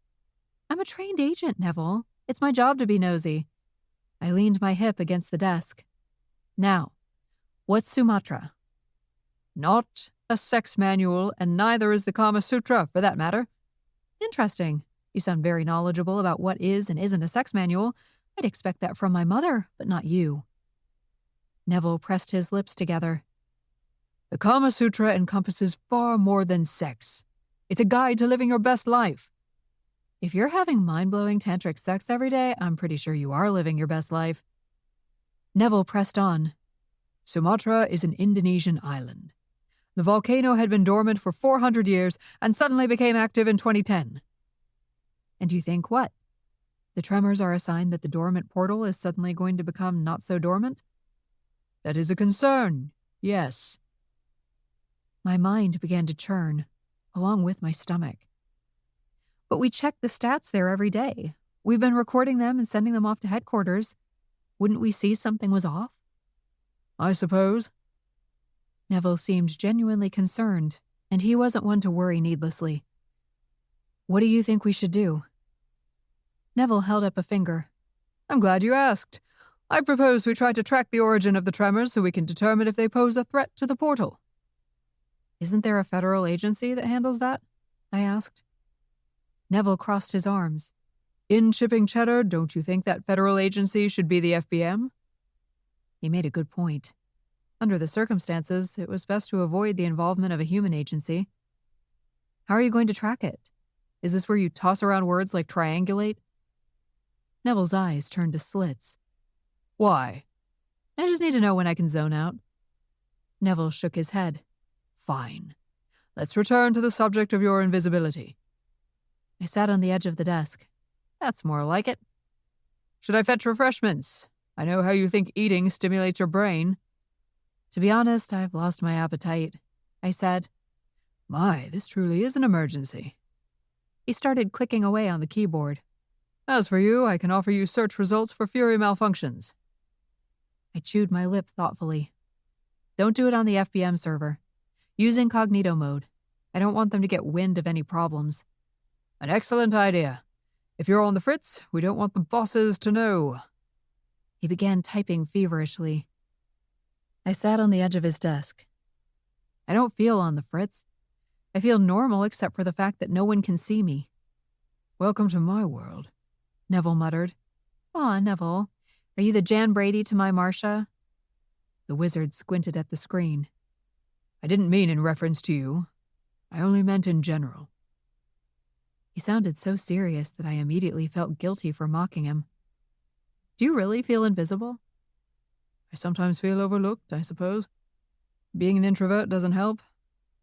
I'm a trained agent, Neville. It's my job to be nosy. I leaned my hip against the desk. Now, what's Sumatra? Not a sex manual, and neither is the Kama Sutra, for that matter. Interesting. You sound very knowledgeable about what is and isn't a sex manual. I'd expect that from my mother, but not you. Neville pressed his lips together. The Kama Sutra encompasses far more than sex. It's a guide to living your best life. If you're having mind-blowing tantric sex every day, I'm pretty sure you are living your best life. Neville pressed on. Sumatra is an Indonesian island. The volcano had been dormant for 400 years and suddenly became active in 2010. And you think what? The tremors are a sign that the dormant portal is suddenly going to become not so dormant? That is a concern, yes. My mind began to churn, along with my stomach. But we check the stats there every day. We've been recording them and sending them off to headquarters. Wouldn't we see something was off? I suppose. Neville seemed genuinely concerned, and he wasn't one to worry needlessly. What do you think we should do? Neville held up a finger. I'm glad you asked. I propose we try to track the origin of the tremors so we can determine if they pose a threat to the portal. Isn't there a federal agency that handles that? I asked. Neville crossed his arms. In shipping Cheddar, don't you think that federal agency should be the FBM? He made a good point. Under the circumstances, it was best to avoid the involvement of a human agency. How are you going to track it? Is this where you toss around words like triangulate? Neville's eyes turned to slits. Why? I just need to know when I can zone out. Neville shook his head. Fine. Let's return to the subject of your invisibility. I sat on the edge of the desk. That's more like it. Should I fetch refreshments? I know how you think eating stimulates your brain. To be honest, I've lost my appetite, I said. My, this truly is an emergency. He started clicking away on the keyboard. As for you, I can offer you search results for Fury malfunctions. I chewed my lip thoughtfully. Don't do it on the FBM server. Use incognito mode. I don't want them to get wind of any problems. An excellent idea. If you're on the fritz, we don't want the bosses to know. He began typing feverishly. I sat on the edge of his desk. I don't feel on the fritz. I feel normal except for the fact that no one can see me. Welcome to my world, Neville muttered. Aw, Neville. Are you the Jan Brady to my Marcia? The wizard squinted at the screen. I didn't mean in reference to you. I only meant in general. He sounded so serious that I immediately felt guilty for mocking him. Do you really feel invisible? I sometimes feel overlooked, I suppose. Being an introvert doesn't help.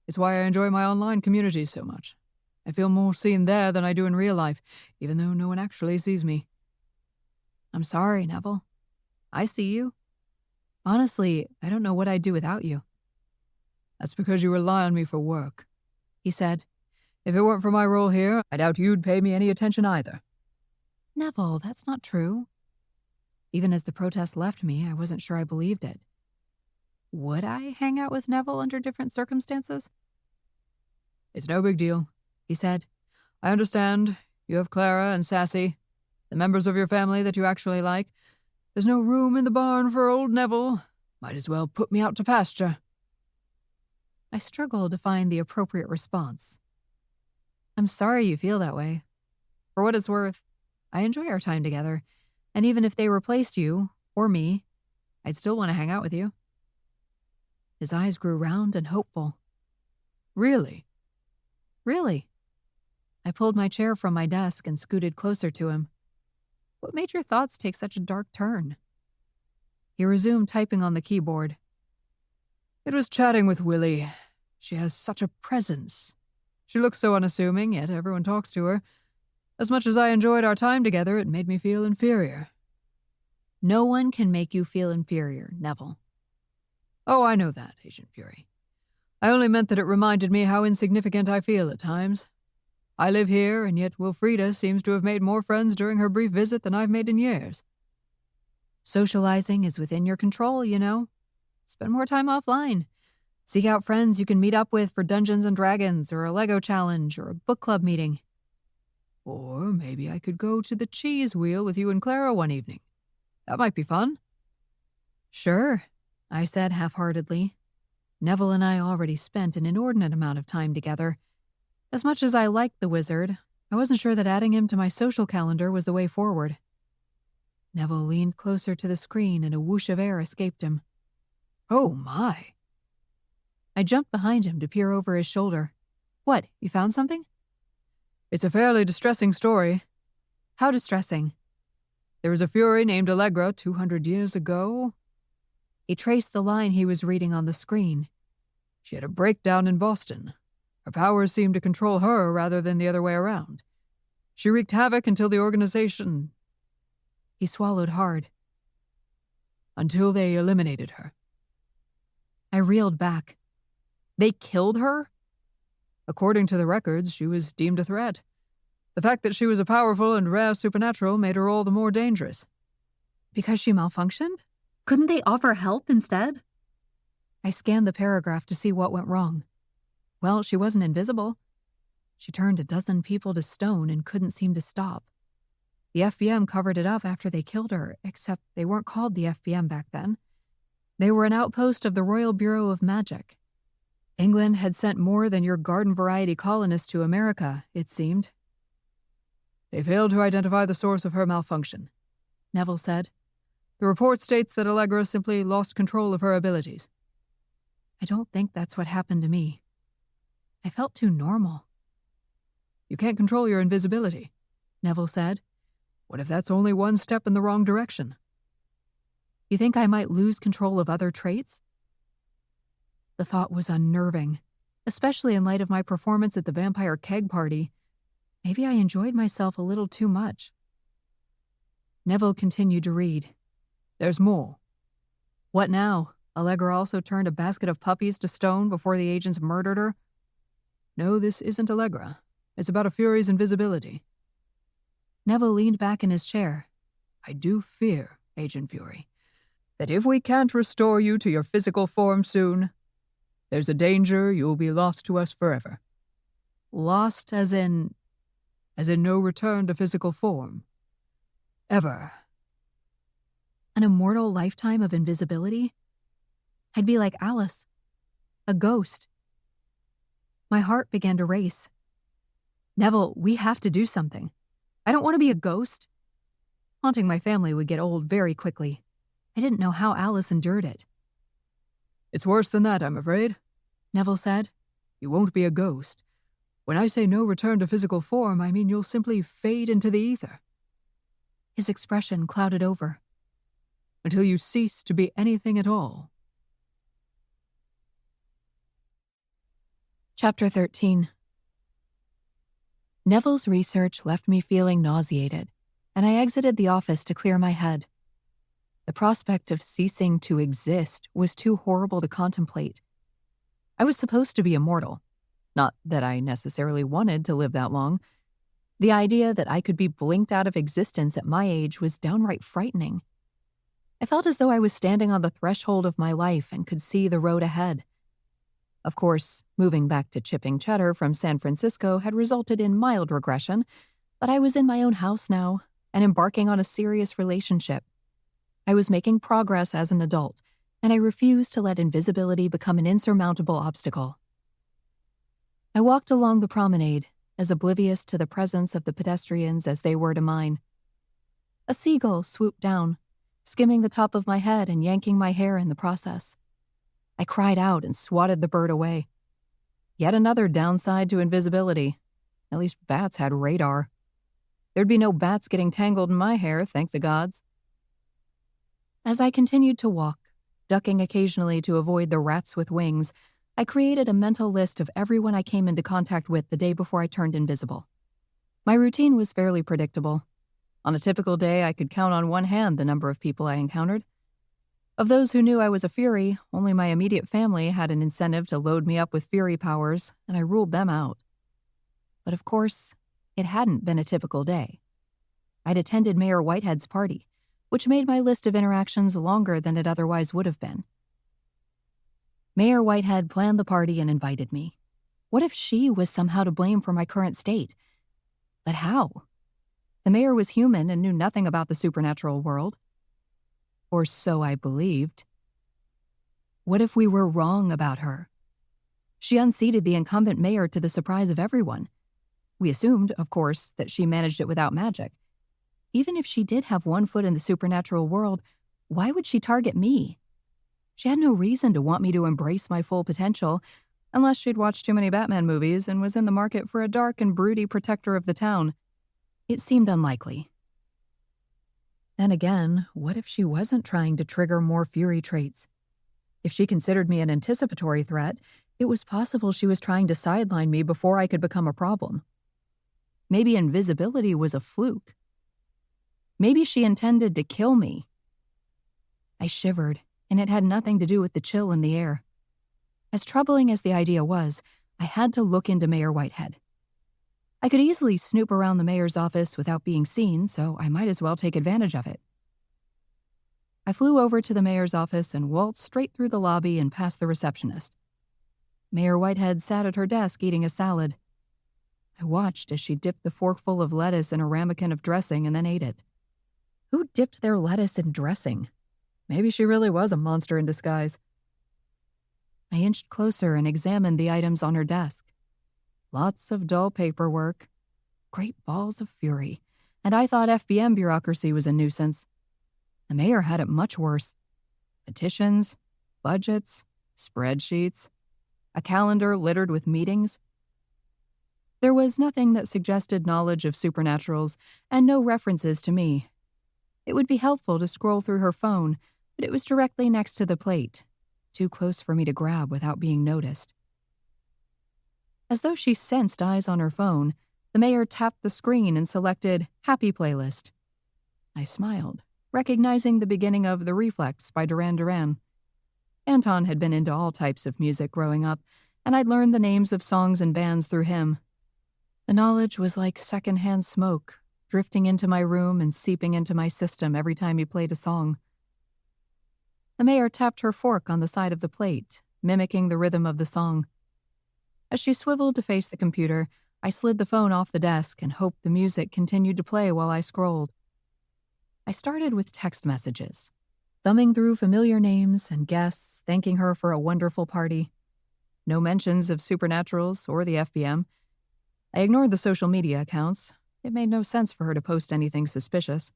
It's why I enjoy my online community so much. I feel more seen there than I do in real life, even though no one actually sees me. I'm sorry, Neville. I see you. Honestly, I don't know what I'd do without you. That's because you rely on me for work, he said. If it weren't for my role here, I doubt you'd pay me any attention either. Neville, that's not true. Even as the protest left me, I wasn't sure I believed it. Would I hang out with Neville under different circumstances? It's no big deal, he said. I understand. You have Clara and Sassy, the members of your family that you actually like. There's no room in the barn for old Neville. Might as well put me out to pasture. I struggled to find the appropriate response. I'm sorry you feel that way. For what it's worth, I enjoy our time together, and even if they replaced you, or me, I'd still want to hang out with you. His eyes grew round and hopeful. Really? Really. I pulled my chair from my desk and scooted closer to him. What made your thoughts take such a dark turn? He resumed typing on the keyboard. It was chatting with Willie. She has such a presence. She looks so unassuming, yet everyone talks to her. As much as I enjoyed our time together, it made me feel inferior. No one can make you feel inferior, Neville. Oh, I know that, Agent Fury. I only meant that it reminded me how insignificant I feel at times. I live here, and yet Wilfreda seems to have made more friends during her brief visit than I've made in years. Socializing is within your control, you know. Spend more time offline. Seek out friends you can meet up with for Dungeons and Dragons, or a Lego challenge, or a book club meeting. Or maybe I could go to the cheese wheel with you and Clara one evening. That might be fun. Sure, I said half-heartedly. Neville and I already spent an inordinate amount of time together. As much as I liked the wizard, I wasn't sure that adding him to my social calendar was the way forward. Neville leaned closer to the screen and a whoosh of air escaped him. Oh, my. I jumped behind him to peer over his shoulder. What, you found something? It's a fairly distressing story. How distressing? There was a Fury named Allegra 200 years ago. He traced the line he was reading on the screen. She had a breakdown in Boston. Her powers seemed to control her rather than the other way around. She wreaked havoc until the organization... He swallowed hard. Until they eliminated her. I reeled back. They killed her? According to the records, she was deemed a threat. The fact that she was a powerful and rare supernatural made her all the more dangerous. Because she malfunctioned? Couldn't they offer help instead? I scanned the paragraph to see what went wrong. Well, she wasn't invisible. She turned a dozen people to stone and couldn't seem to stop. The FBM covered it up after they killed her, except they weren't called the FBM back then. They were an outpost of the Royal Bureau of Magic. England had sent more than your garden-variety colonists to America, it seemed. They failed to identify the source of her malfunction, Neville said. The report states that Allegra simply lost control of her abilities. I don't think that's what happened to me. I felt too normal. You can't control your invisibility, Neville said. What if that's only one step in the wrong direction? You think I might lose control of other traits? The thought was unnerving, especially in light of my performance at the vampire keg party. Maybe I enjoyed myself a little too much. Neville continued to read. There's more. What now? Allegra also turned a basket of puppies to stone before the agents murdered her? No, this isn't Allegra. It's about a Fury's invisibility. Neville leaned back in his chair. I do fear, Agent Fury, that if we can't restore you to your physical form soon, there's a danger you'll be lost to us forever. Lost as in no return to physical form. Ever. An immortal lifetime of invisibility? I'd be like Alice. A ghost. My heart began to race. Neville, we have to do something. I don't want to be a ghost. Haunting my family would get old very quickly. I didn't know how Alice endured it. It's worse than that, I'm afraid, Neville said. You won't be a ghost. When I say no return to physical form, I mean you'll simply fade into the ether. His expression clouded over. Until you cease to be anything at all. Chapter 13. Neville's research left me feeling nauseated, and I exited the office to clear my head. The prospect of ceasing to exist was too horrible to contemplate. I was supposed to be immortal. Not that I necessarily wanted to live that long. The idea that I could be blinked out of existence at my age was downright frightening. I felt as though I was standing on the threshold of my life and could see the road ahead. Of course, moving back to chipping cheddar from San Francisco had resulted in mild regression, but I was in my own house now and embarking on a serious relationship. I was making progress as an adult, and I refused to let invisibility become an insurmountable obstacle. I walked along the promenade, as oblivious to the presence of the pedestrians as they were to mine. A seagull swooped down, skimming the top of my head and yanking my hair in the process. I cried out and swatted the bird away. Yet another downside to invisibility. At least bats had radar. There'd be no bats getting tangled in my hair, thank the gods. As I continued to walk, ducking occasionally to avoid the rats with wings, I created a mental list of everyone I came into contact with the day before I turned invisible. My routine was fairly predictable. On a typical day, I could count on one hand the number of people I encountered. Of those who knew I was a Fury, only my immediate family had an incentive to load me up with Fury powers, and I ruled them out. But of course, it hadn't been a typical day. I'd attended Mayor Whitehead's party, which made my list of interactions longer than it otherwise would have been. Mayor Whitehead planned the party and invited me. What if she was somehow to blame for my current state? But how? The mayor was human and knew nothing about the supernatural world. Or so I believed. What if we were wrong about her? She unseated the incumbent mayor to the surprise of everyone. We assumed, of course, that she managed it without magic. Even if she did have one foot in the supernatural world, why would she target me? She had no reason to want me to embrace my full potential, unless she'd watched too many Batman movies and was in the market for a dark and broody protector of the town. It seemed unlikely. Then again, what if she wasn't trying to trigger more Fury traits? If she considered me an anticipatory threat, it was possible she was trying to sideline me before I could become a problem. Maybe invisibility was a fluke. Maybe she intended to kill me. I shivered, and it had nothing to do with the chill in the air. As troubling as the idea was, I had to look into Mayor Whitehead. I could easily snoop around the mayor's office without being seen, so I might as well take advantage of it. I flew over to the mayor's office and waltzed straight through the lobby and past the receptionist. Mayor Whitehead sat at her desk eating a salad. I watched as she dipped the forkful of lettuce in a ramekin of dressing and then ate it. Who dipped their lettuce in dressing? Maybe she really was a monster in disguise. I inched closer and examined the items on her desk. Lots of dull paperwork, great balls of fury, and I thought FBM bureaucracy was a nuisance. The mayor had it much worse. Petitions, budgets, spreadsheets, a calendar littered with meetings. There was nothing that suggested knowledge of supernaturals and no references to me. It would be helpful to scroll through her phone, but it was directly next to the plate, too close for me to grab without being noticed. As though she sensed eyes on her phone, the mayor tapped the screen and selected Happy Playlist. I smiled, recognizing the beginning of The Reflex by Duran Duran. Anton had been into all types of music growing up, and I'd learned the names of songs and bands through him. The knowledge was like secondhand smoke, drifting into my room and seeping into my system every time he played a song. The mayor tapped her fork on the side of the plate, mimicking the rhythm of the song. As she swiveled to face the computer, I slid the phone off the desk and hoped the music continued to play while I scrolled. I started with text messages, thumbing through familiar names and guests, thanking her for a wonderful party. No mentions of supernaturals or the FBM. I ignored the social media accounts. It made no sense for her to post anything suspicious.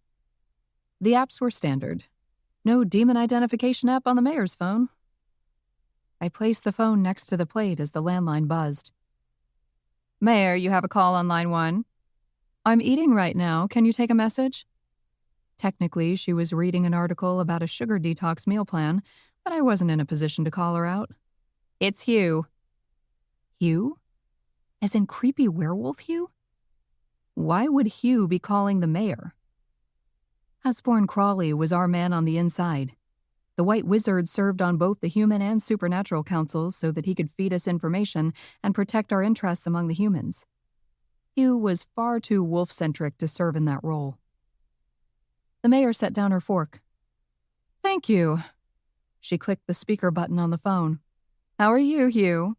The apps were standard. No demon identification app on the mayor's phone. I placed the phone next to the plate as the landline buzzed. "Mayor, you have a call on line 1. "I'm eating right now. Can you take a message?" Technically, she was reading an article about a sugar detox meal plan, but I wasn't in a position to call her out. "It's Hugh." Hugh? As in creepy werewolf Hugh? Why would Hugh be calling the mayor? Hasborn Crawley was our man on the inside. The White Wizard served on both the human and supernatural councils so that he could feed us information and protect our interests among the humans. Hugh was far too wolf-centric to serve in that role. The mayor set down her fork. "Thank you." She clicked the speaker button on the phone. "How are you, Hugh?"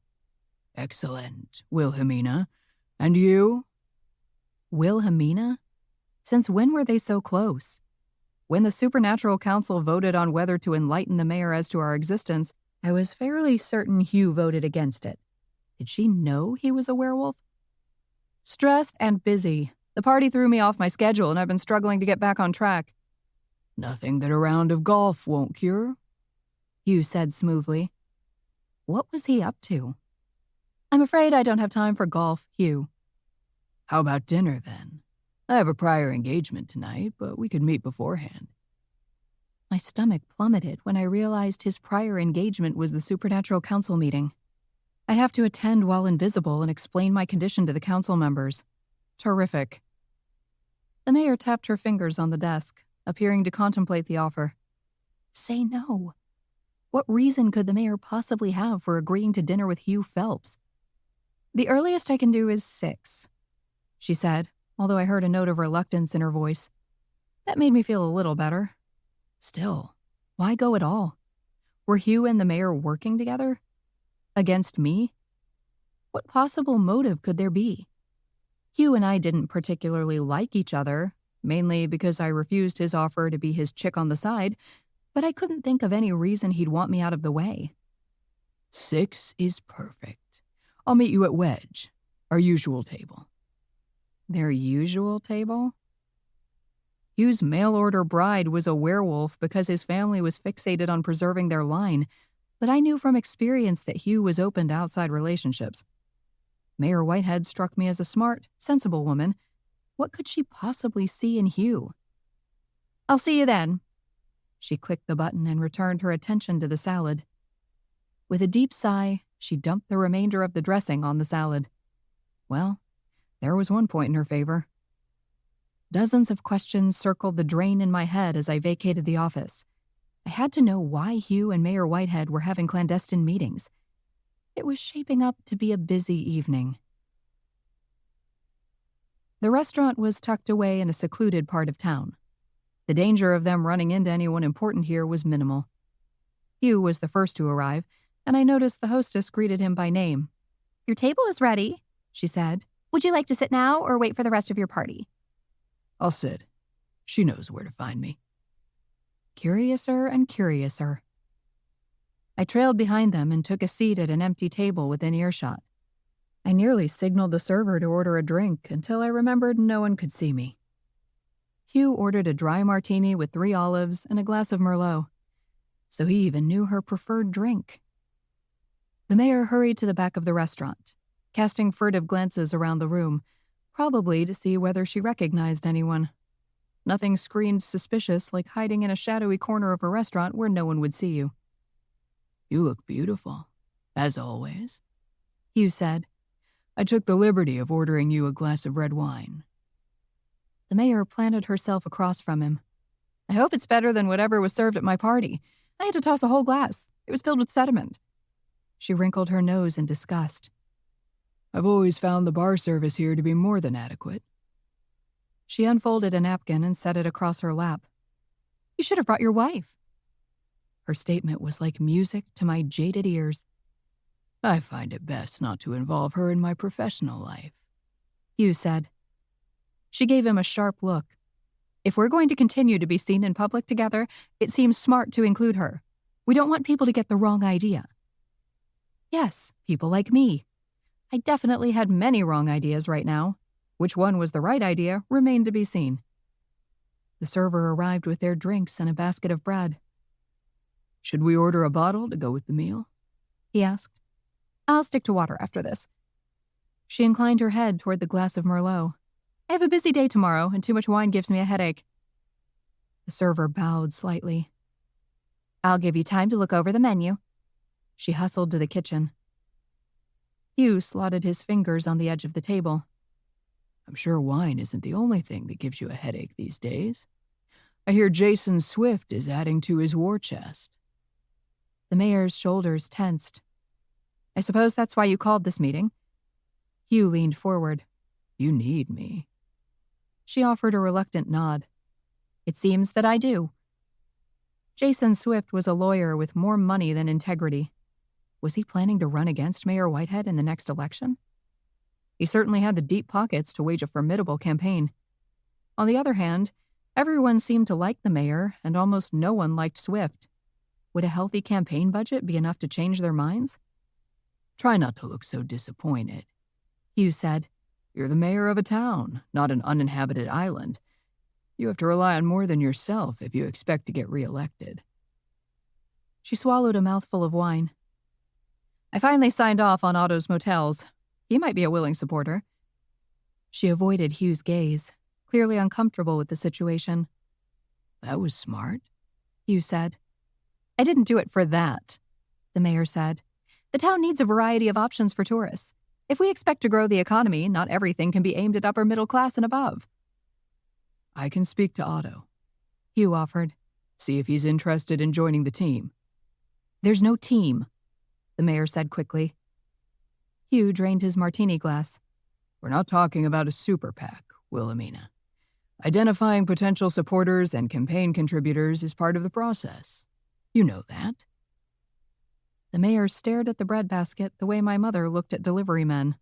"Excellent, Wilhelmina. And you?" Wilhelmina? Since when were they so close? When the Supernatural Council voted on whether to enlighten the mayor as to our existence, I was fairly certain Hugh voted against it. Did she know he was a werewolf? "Stressed and busy. The party threw me off my schedule and I've been struggling to get back on track." "Nothing that a round of golf won't cure," Hugh said smoothly. What was he up to? "I'm afraid I don't have time for golf, Hugh." "How about dinner, then? I have a prior engagement tonight, but we could meet beforehand." My stomach plummeted when I realized his prior engagement was the Supernatural Council meeting. I'd have to attend while invisible and explain my condition to the council members. Terrific. The mayor tapped her fingers on the desk, appearing to contemplate the offer. Say no. What reason could the mayor possibly have for agreeing to dinner with Hugh Phelps? The earliest I can do is 6, she said, although I heard a note of reluctance in her voice. That made me feel a little better. Still, why go at all? Were Hugh and the mayor working together? Against me? What possible motive could there be? Hugh and I didn't particularly like each other, mainly because I refused his offer to be his chick on the side, but I couldn't think of any reason he'd want me out of the way. 6 is perfect. I'll meet you at Wedge, our usual table. Their usual table? Hugh's mail-order bride was a werewolf because his family was fixated on preserving their line, but I knew from experience that Hugh was open to outside relationships. Mayor Whitehead struck me as a smart, sensible woman. What could she possibly see in Hugh? I'll see you then. She clicked the button and returned her attention to the salad. With a deep sigh, she dumped the remainder of the dressing on the salad. Well, there was one point in her favor. Dozens of questions circled the drain in my head as I vacated the office. I had to know why Hugh and Mayor Whitehead were having clandestine meetings. It was shaping up to be a busy evening. The restaurant was tucked away in a secluded part of town. The danger of them running into anyone important here was minimal. Hugh was the first to arrive, and I noticed the hostess greeted him by name. Your table is ready, she said. Would you like to sit now or wait for the rest of your party? I'll sit. She knows where to find me. Curiouser and curiouser. I trailed behind them and took a seat at an empty table within earshot. I nearly signaled the server to order a drink until I remembered no one could see me. Hugh ordered a dry martini with 3 olives and a glass of Merlot, so he even knew her preferred drink. The mayor hurried to the back of the restaurant, casting furtive glances around the room, probably to see whether she recognized anyone. Nothing screamed suspicious like hiding in a shadowy corner of a restaurant where no one would see you. You look beautiful, as always, Hugh said. I took the liberty of ordering you a glass of red wine. The mayor planted herself across from him. I hope it's better than whatever was served at my party. I had to toss a whole glass. It was filled with sediment. She wrinkled her nose in disgust. I've always found the bar service here to be more than adequate. She unfolded a napkin and set it across her lap. You should have brought your wife. Her statement was like music to my jaded ears. I find it best not to involve her in my professional life, Hugh said. She gave him a sharp look. If we're going to continue to be seen in public together, it seems smart to include her. We don't want people to get the wrong idea. Yes, people like me. I definitely had many wrong ideas right now. Which one was the right idea remained to be seen. The server arrived with their drinks and a basket of bread. Should we order a bottle to go with the meal? He asked. I'll stick to water after this. She inclined her head toward the glass of Merlot. I have a busy day tomorrow, and too much wine gives me a headache. The server bowed slightly. I'll give you time to look over the menu. She hustled to the kitchen. Hugh slotted his fingers on the edge of the table. I'm sure wine isn't the only thing that gives you a headache these days. I hear Jason Swift is adding to his war chest. The mayor's shoulders tensed. I suppose that's why you called this meeting. Hugh leaned forward. You need me. She offered a reluctant nod. It seems that I do. Jason Swift was a lawyer with more money than integrity. Was he planning to run against Mayor Whitehead in the next election? He certainly had the deep pockets to wage a formidable campaign. On the other hand, everyone seemed to like the mayor, and almost no one liked Swift. Would a healthy campaign budget be enough to change their minds? Try not to look so disappointed, Hugh said. You're the mayor of a town, not an uninhabited island. You have to rely on more than yourself if you expect to get reelected. She swallowed a mouthful of wine. I finally signed off on Otto's motels. He might be a willing supporter. She avoided Hugh's gaze, clearly uncomfortable with the situation. That was smart, Hugh said. I didn't do it for that, the mayor said. The town needs a variety of options for tourists. If we expect to grow the economy, not everything can be aimed at upper middle class and above. I can speak to Otto, Hugh offered. See if he's interested in joining the team. There's no team, the mayor said quickly. Hugh drained his martini glass. We're not talking about a super PAC, Wilhelmina. Identifying potential supporters and campaign contributors is part of the process. You know that. The mayor stared at the breadbasket the way my mother looked at delivery men.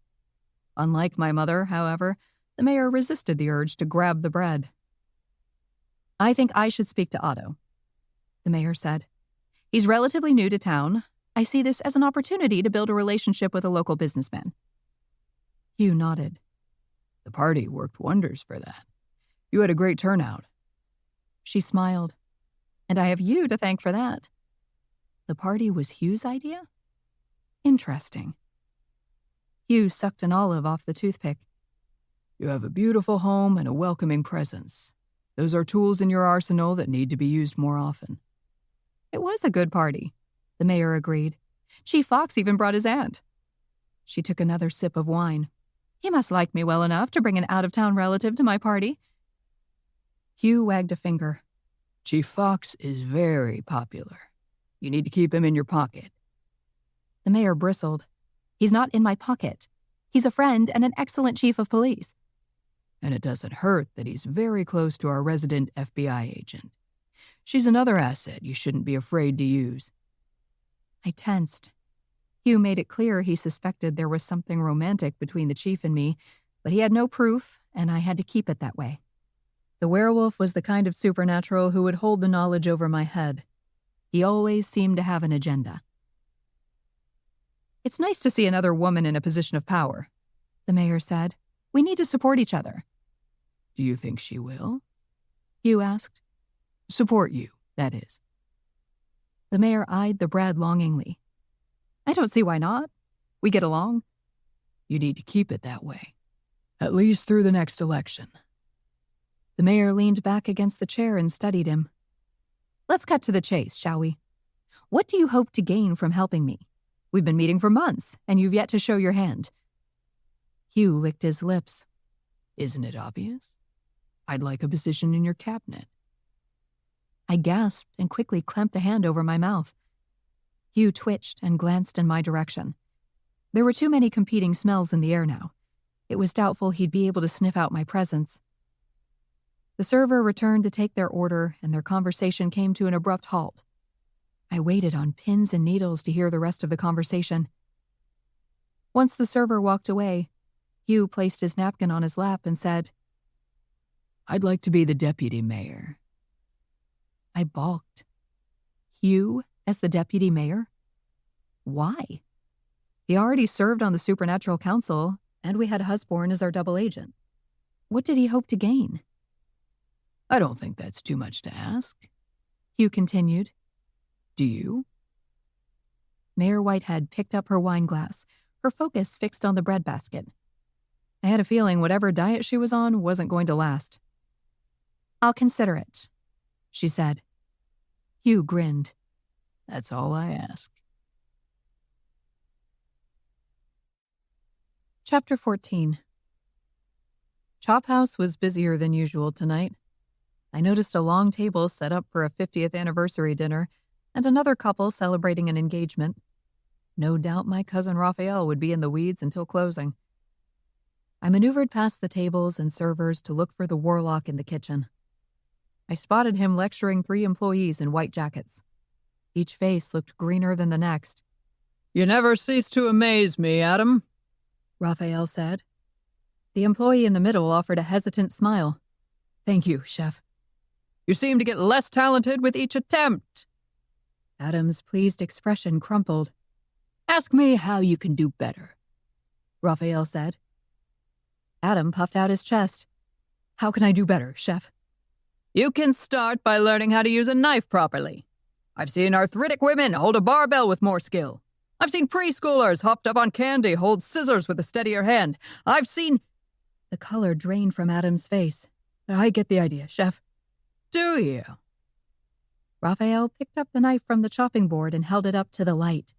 Unlike my mother, however, the mayor resisted the urge to grab the bread. I think I should speak to Otto, the mayor said. He's relatively new to town. I see this as an opportunity to build a relationship with a local businessman. Hugh nodded. The party worked wonders for that. You had a great turnout. She smiled. And I have you to thank for that. The party was Hugh's idea? Interesting. Hugh sucked an olive off the toothpick. You have a beautiful home and a welcoming presence. Those are tools in your arsenal that need to be used more often. It was a good party, the mayor agreed. Chief Fox even brought his aunt. She took another sip of wine. He must like me well enough to bring an out-of-town relative to my party. Hugh wagged a finger. Chief Fox is very popular. You need to keep him in your pocket. The mayor bristled. He's not in my pocket. He's a friend and an excellent chief of police. And it doesn't hurt that he's very close to our resident FBI agent. She's another asset you shouldn't be afraid to use. I tensed. Hugh made it clear he suspected there was something romantic between the chief and me, but he had no proof, and I had to keep it that way. The werewolf was the kind of supernatural who would hold the knowledge over my head. He always seemed to have an agenda. It's nice to see another woman in a position of power, the mayor said. We need to support each other. Do you think she will? Hugh asked. Support you, that is. The mayor eyed the bread longingly. I don't see why not. We get along. You need to keep it that way. At least through the next election. The mayor leaned back against the chair and studied him. Let's cut to the chase, shall we? What do you hope to gain from helping me? We've been meeting for months, and you've yet to show your hand. Hugh licked his lips. Isn't it obvious? I'd like a position in your cabinet. I gasped and quickly clamped a hand over my mouth. Hugh twitched and glanced in my direction. There were too many competing smells in the air now. It was doubtful he'd be able to sniff out my presence. The server returned to take their order, and their conversation came to an abrupt halt. I waited on pins and needles to hear the rest of the conversation. Once the server walked away, Hugh placed his napkin on his lap and said, I'd like to be the deputy mayor. I balked. Hugh as the deputy mayor? Why? He already served on the Supernatural Council, and we had Husborn as our double agent. What did he hope to gain? I don't think that's too much to ask, Hugh continued. Do you? Mayor Whitehead picked up her wine glass, her focus fixed on the breadbasket. I had a feeling whatever diet she was on wasn't going to last. I'll consider it, she said. Hugh grinned. That's all I ask. Chapter 14. Chop House was busier than usual tonight. I noticed a long table set up for a 50th anniversary dinner and another couple celebrating an engagement. No doubt my cousin Raphael would be in the weeds until closing. I maneuvered past the tables and servers to look for the warlock in the kitchen. I spotted him lecturing 3 employees in white jackets. Each face looked greener than the next. You never cease to amaze me, Adam, Raphael said. The employee in the middle offered a hesitant smile. Thank you, Chef. You seem to get less talented with each attempt. Adam's pleased expression crumpled. Ask me how you can do better, Raphael said. Adam puffed out his chest. How can I do better, Chef? You can start by learning how to use a knife properly. I've seen arthritic women hold a barbell with more skill. I've seen preschoolers hopped up on candy hold scissors with a steadier hand. I've seen... The color drained from Adam's face. I get the idea, Chef. Do you? Raphael picked up the knife from the chopping board and held it up to the light.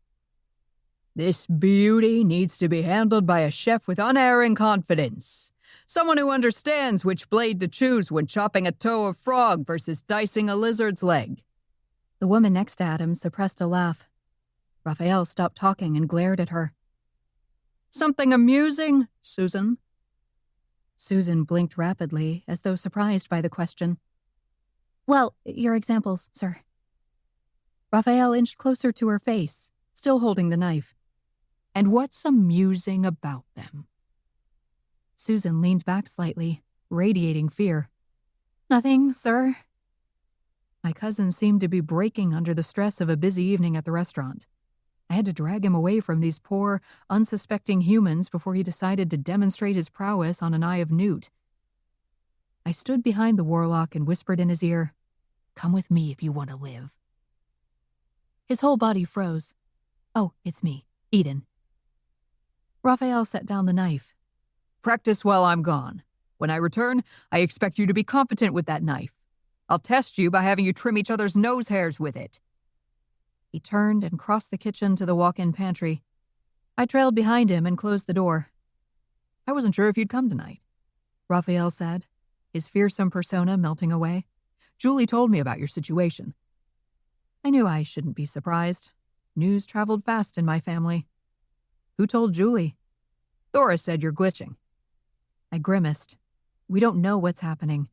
This beauty needs to be handled by a chef with unerring confidence. Someone who understands which blade to choose when chopping a toe of frog versus dicing a lizard's leg. The woman next to Adam suppressed a laugh. Raphael stopped talking and glared at her. Something amusing, Susan? Susan blinked rapidly, as though surprised by the question. Well, your examples, sir. Raphael inched closer to her face, still holding the knife. And what's amusing about them? Susan leaned back slightly, radiating fear. Nothing, sir. My cousin seemed to be breaking under the stress of a busy evening at the restaurant. I had to drag him away from these poor, unsuspecting humans before he decided to demonstrate his prowess on an eye of newt. I stood behind the warlock and whispered in his ear, "Come with me if you want to live." His whole body froze. "Oh, it's me, Eden." Raphael set down the knife. Practice while I'm gone. When I return, I expect you to be competent with that knife. I'll test you by having you trim each other's nose hairs with it. He turned and crossed the kitchen to the walk-in pantry. I trailed behind him and closed the door. I wasn't sure if you'd come tonight, Raphael said, his fearsome persona melting away. Julie told me about your situation. I knew I shouldn't be surprised. News traveled fast in my family. Who told Julie? Thora said you're glitching. I grimaced. We don't know what's happening.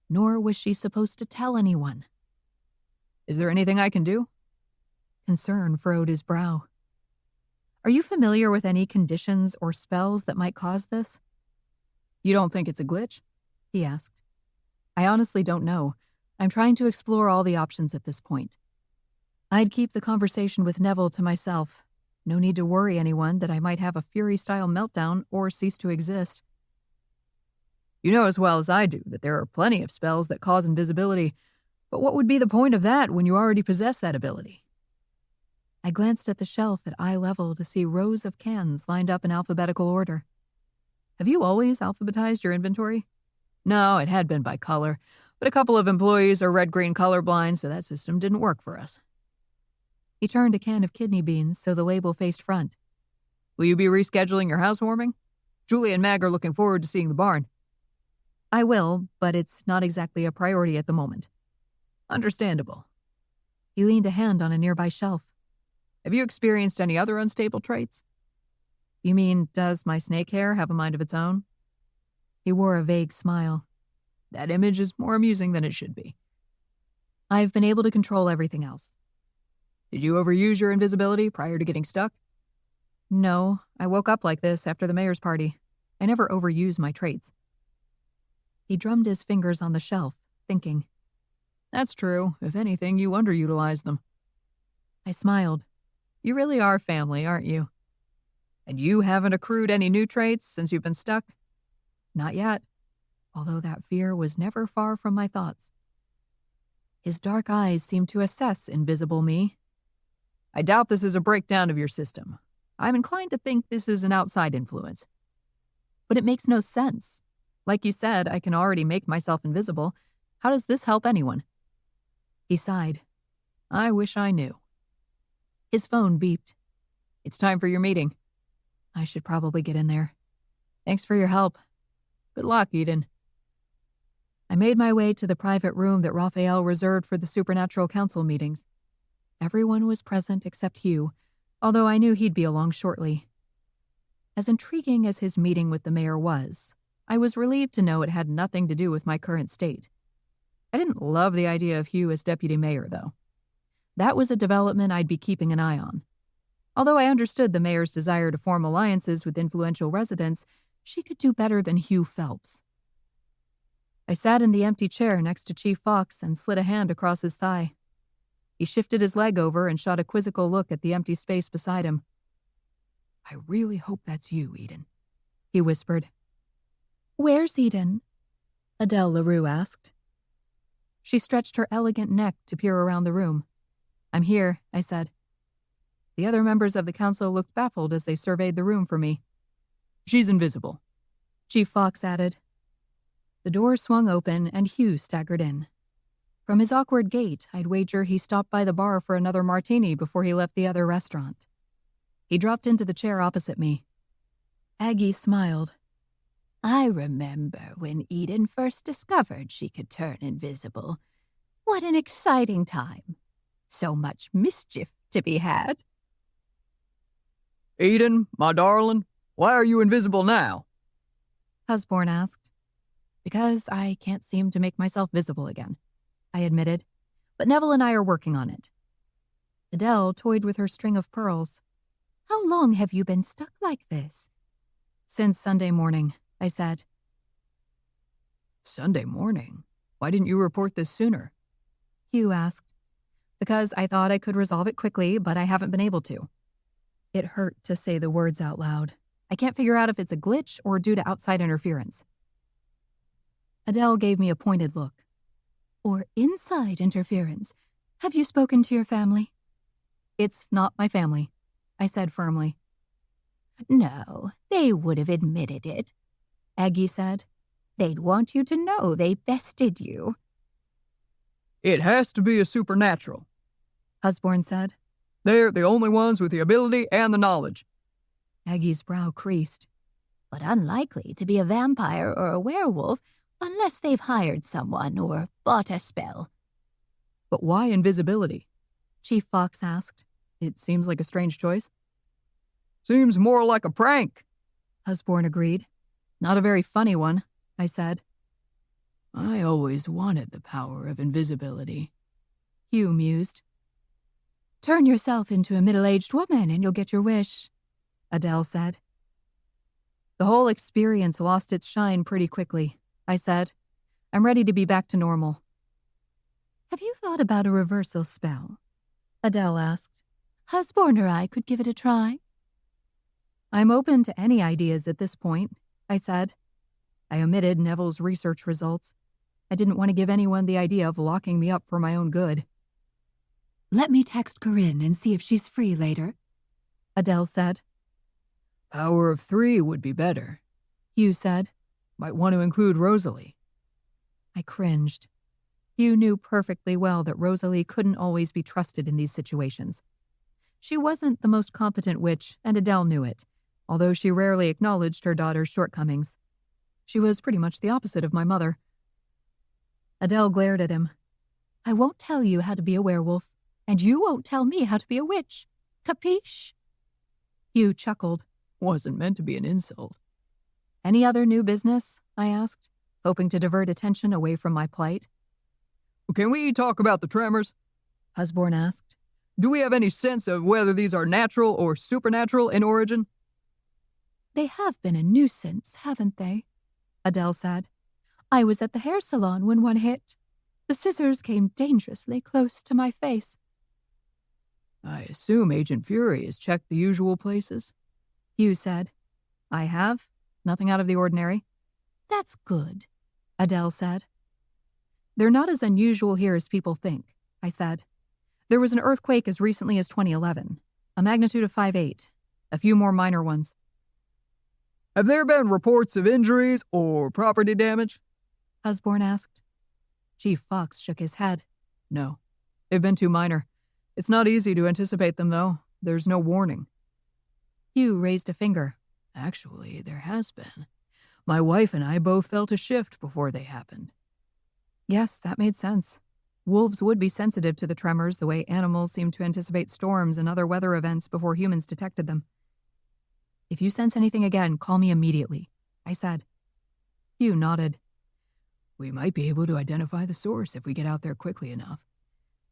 Nor was she supposed to tell anyone. Is there anything I can do? Concern furrowed his brow. Are you familiar with any conditions or spells that might cause this? You don't think it's a glitch? He asked. I honestly don't know. I'm trying to explore all the options at this point. I'd keep the conversation with Neville to myself. No need to worry anyone that I might have a Fury-style meltdown or cease to exist. You know as well as I do that there are plenty of spells that cause invisibility, but what would be the point of that when you already possess that ability? I glanced at the shelf at eye level to see rows of cans lined up in alphabetical order. Have you always alphabetized your inventory? No, it had been by color, but a couple of employees are red-green colorblind, so that system didn't work for us. He turned a can of kidney beans so the label faced front. Will you be rescheduling your housewarming? Julie and Mag are looking forward to seeing the barn. I will, but it's not exactly a priority at the moment. Understandable. He leaned a hand on a nearby shelf. Have you experienced any other unstable traits? You mean, does my snake hair have a mind of its own? He wore a vague smile. That image is more amusing than it should be. I've been able to control everything else. Did you overuse your invisibility prior to getting stuck? No, I woke up like this after the mayor's party. I never overuse my traits. He drummed his fingers on the shelf, thinking. That's true. If anything, you underutilize them. I smiled. You really are family, aren't you? And you haven't accrued any new traits since you've been stuck? Not yet, although that fear was never far from my thoughts. His dark eyes seemed to assess invisible me. I doubt this is a breakdown of your system. I'm inclined to think this is an outside influence. But it makes no sense. Like you said, I can already make myself invisible. How does this help anyone? He sighed. I wish I knew. His phone beeped. It's time for your meeting. I should probably get in there. Thanks for your help. Good luck, Eden. I made my way to the private room that Raphael reserved for the Supernatural Council meetings. Everyone was present except Hugh, although I knew he'd be along shortly. As intriguing as his meeting with the mayor was, I was relieved to know it had nothing to do with my current state. I didn't love the idea of Hugh as deputy mayor, though. That was a development I'd be keeping an eye on. Although I understood the mayor's desire to form alliances with influential residents, she could do better than Hugh Phelps. I sat in the empty chair next to Chief Fox and slid a hand across his thigh. He shifted his leg over and shot a quizzical look at the empty space beside him. I really hope that's you, Eden, he whispered. Where's Eden? Adele LaRue asked. She stretched her elegant neck to peer around the room. I'm here, I said. The other members of the council looked baffled as they surveyed the room for me. She's invisible, Chief Fox added. The door swung open and Hugh staggered in. From his awkward gait, I'd wager he stopped by the bar for another martini before he left the other restaurant. He dropped into the chair opposite me. Aggie smiled. I remember when Eden first discovered she could turn invisible. What an exciting time. So much mischief to be had. Eden, my darling, why are you invisible now? Husborn asked. Because I can't seem to make myself visible again, I admitted. But Neville and I are working on it. Adele toyed with her string of pearls. How long have you been stuck like this? Since Sunday morning, I said. Sunday morning? Why didn't you report this sooner? Hugh asked. Because I thought I could resolve it quickly, but I haven't been able to. It hurt to say the words out loud. I can't figure out if it's a glitch or due to outside interference. Adele gave me a pointed look. Or inside interference. Have you spoken to your family? It's not my family, I said firmly. No, they would have admitted it, Aggie said. They'd want you to know they bested you. It has to be a supernatural, Husborn said. They're the only ones with the ability and the knowledge. Aggie's brow creased. But unlikely to be a vampire or a werewolf unless they've hired someone or bought a spell. But why invisibility? Chief Fox asked. It seems like a strange choice. Seems more like a prank, Husborn agreed. Not a very funny one, I said. I always wanted the power of invisibility, Hugh mused. Turn yourself into a middle-aged woman and you'll get your wish, Adele said. The whole experience lost its shine pretty quickly, I said. I'm ready to be back to normal. Have you thought about a reversal spell? Adele asked. Husborn or I could give it a try. I'm open to any ideas at this point, I said. I omitted Neville's research results. I didn't want to give anyone the idea of locking me up for my own good. Let me text Corinne and see if she's free later, Adele said. Power of 3 would be better, Hugh said. Might want to include Rosalie. I cringed. Hugh knew perfectly well that Rosalie couldn't always be trusted in these situations. She wasn't the most competent witch, and Adele knew it, although she rarely acknowledged her daughter's shortcomings. She was pretty much the opposite of my mother. Adele glared at him. I won't tell you how to be a werewolf, and you won't tell me how to be a witch. Capiche? Hugh chuckled. Wasn't meant to be an insult. Any other new business? I asked, hoping to divert attention away from my plight. Can we talk about the tremors? Husborn asked. Do we have any sense of whether these are natural or supernatural in origin? They have been a nuisance, haven't they? Adele said. I was at the hair salon when one hit. The scissors came dangerously close to my face. I assume Agent Fury has checked the usual places, Hugh said. I have. Nothing out of the ordinary. That's good, Adele said. They're not as unusual here as people think, I said. There was an earthquake as recently as 2011, a magnitude of 5.8, a few more minor ones. Have there been reports of injuries or property damage? Husborn asked. Chief Fox shook his head. No, they've been too minor. It's not easy to anticipate them, though. There's no warning. Hugh raised a finger. Actually, there has been. My wife and I both felt a shift before they happened. Yes, that made sense. Wolves would be sensitive to the tremors the way animals seem to anticipate storms and other weather events before humans detected them. If you sense anything again, call me immediately, I said. Hugh nodded. We might be able to identify the source if we get out there quickly enough.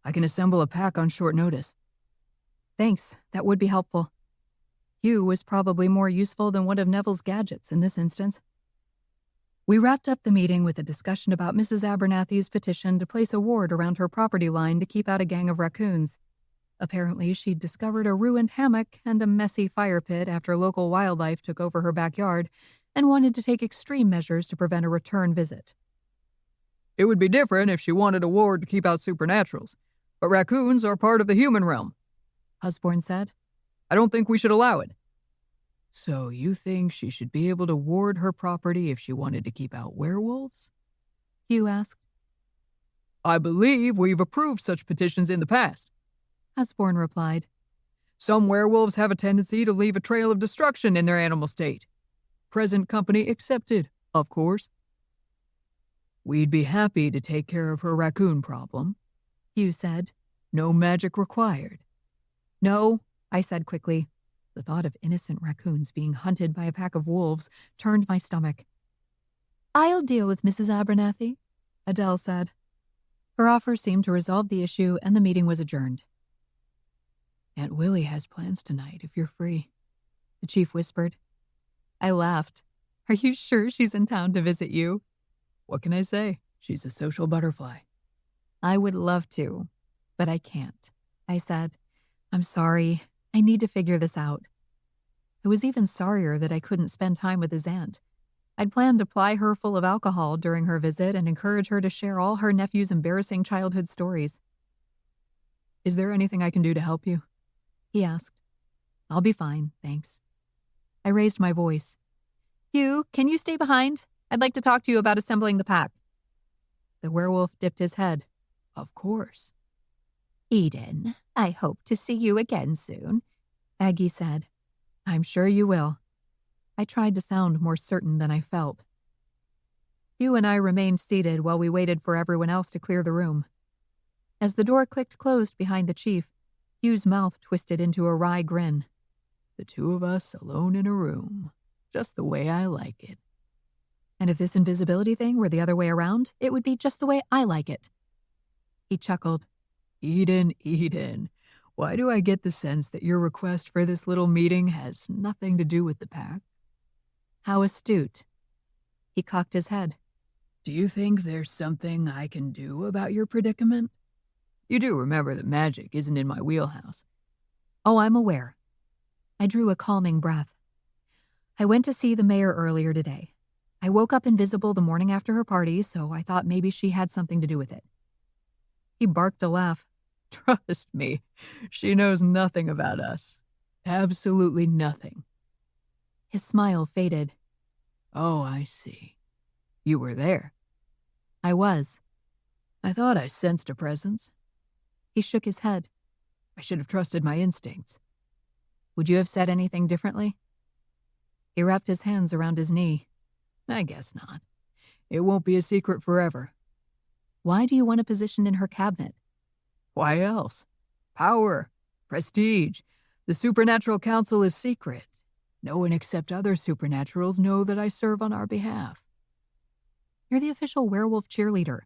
I can assemble a pack on short notice. Thanks, that would be helpful. Hugh was probably more useful than one of Neville's gadgets in this instance. We wrapped up the meeting with a discussion about Mrs. Abernathy's petition to place a ward around her property line to keep out a gang of raccoons. Apparently, she'd discovered a ruined hammock and a messy fire pit after local wildlife took over her backyard and wanted to take extreme measures to prevent a return visit. It would be different if she wanted a ward to keep out supernaturals, but raccoons are part of the human realm, Husborn said. I don't think we should allow it. So you think she should be able to ward her property if she wanted to keep out werewolves? Hugh asked. I believe we've approved such petitions in the past, Husborn replied. Some werewolves have a tendency to leave a trail of destruction in their animal state. Present company accepted, of course. We'd be happy to take care of her raccoon problem, Hugh said. No magic required. No, I said quickly. The thought of innocent raccoons being hunted by a pack of wolves turned my stomach. I'll deal with Mrs. Abernathy, Adele said. Her offer seemed to resolve the issue, and the meeting was adjourned. Aunt Willie has plans tonight, if you're free, the chief whispered. I laughed. Are you sure she's in town to visit you? What can I say? She's a social butterfly. I would love to, but I can't, I said. I'm sorry. I need to figure this out. I was even sorrier that I couldn't spend time with his aunt. I'd planned to ply her full of alcohol during her visit and encourage her to share all her nephew's embarrassing childhood stories. Is there anything I can do to help you? He asked. I'll be fine, thanks. I raised my voice. Hugh, can you stay behind? I'd like to talk to you about assembling the pack. The werewolf dipped his head. Of course. Eden, I hope to see you again soon, Aggie said. I'm sure you will. I tried to sound more certain than I felt. Hugh and I remained seated while we waited for everyone else to clear the room. As the door clicked closed behind the chief, Hugh's mouth twisted into a wry grin. The two of us alone in a room, just the way I like it. And if this invisibility thing were the other way around, it would be just the way I like it. He chuckled. Eden, why do I get the sense that your request for this little meeting has nothing to do with the pack? How astute. He cocked his head. Do you think there's something I can do about your predicament? You do remember that magic isn't in my wheelhouse. Oh, I'm aware. I drew a calming breath. I went to see the mayor earlier today. I woke up invisible the morning after her party, so I thought maybe she had something to do with it. He barked a laugh. Trust me, she knows nothing about us. Absolutely nothing. His smile faded. Oh, I see. You were there. I was. I thought I sensed a presence. He shook his head. I should have trusted my instincts. Would you have said anything differently? He wrapped his hands around his knee. I guess not. It won't be a secret forever. Why do you want a position in her cabinet? Why else? Power, prestige. The supernatural council is secret. No one except other supernaturals know that I serve on our behalf. You're the official werewolf cheerleader.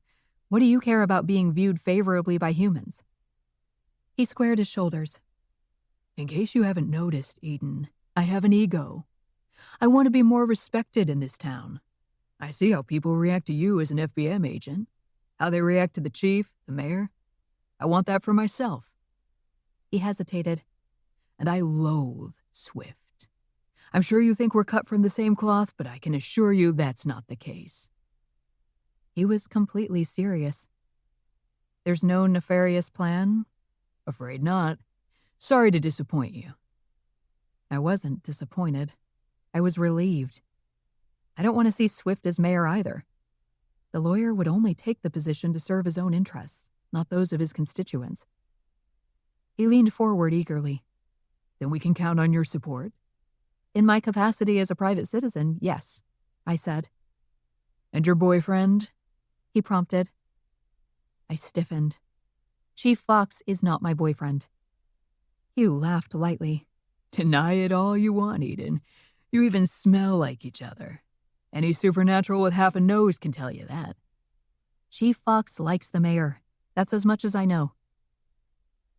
What do you care about being viewed favorably by humans? He squared his shoulders. In case you haven't noticed, Eden, I have an ego. I want to be more respected in this town. I see how people react to you as an FBM agent, how they react to the chief, the mayor. I want that for myself. He hesitated. And I loathe Swift. I'm sure you think we're cut from the same cloth, but I can assure you that's not the case. He was completely serious. There's no nefarious plan? Afraid not. Sorry to disappoint you. I wasn't disappointed. I was relieved. I don't want to see Swift as mayor either. The lawyer would only take the position to serve his own interests, not those of his constituents. He leaned forward eagerly. Then we can count on your support? In my capacity as a private citizen, yes, I said. And your boyfriend? He prompted. I stiffened. Chief Fox is not my boyfriend. Hugh laughed lightly. Deny it all you want, Eden. You even smell like each other. Any supernatural with half a nose can tell you that. Chief Fox likes the mayor. That's as much as I know.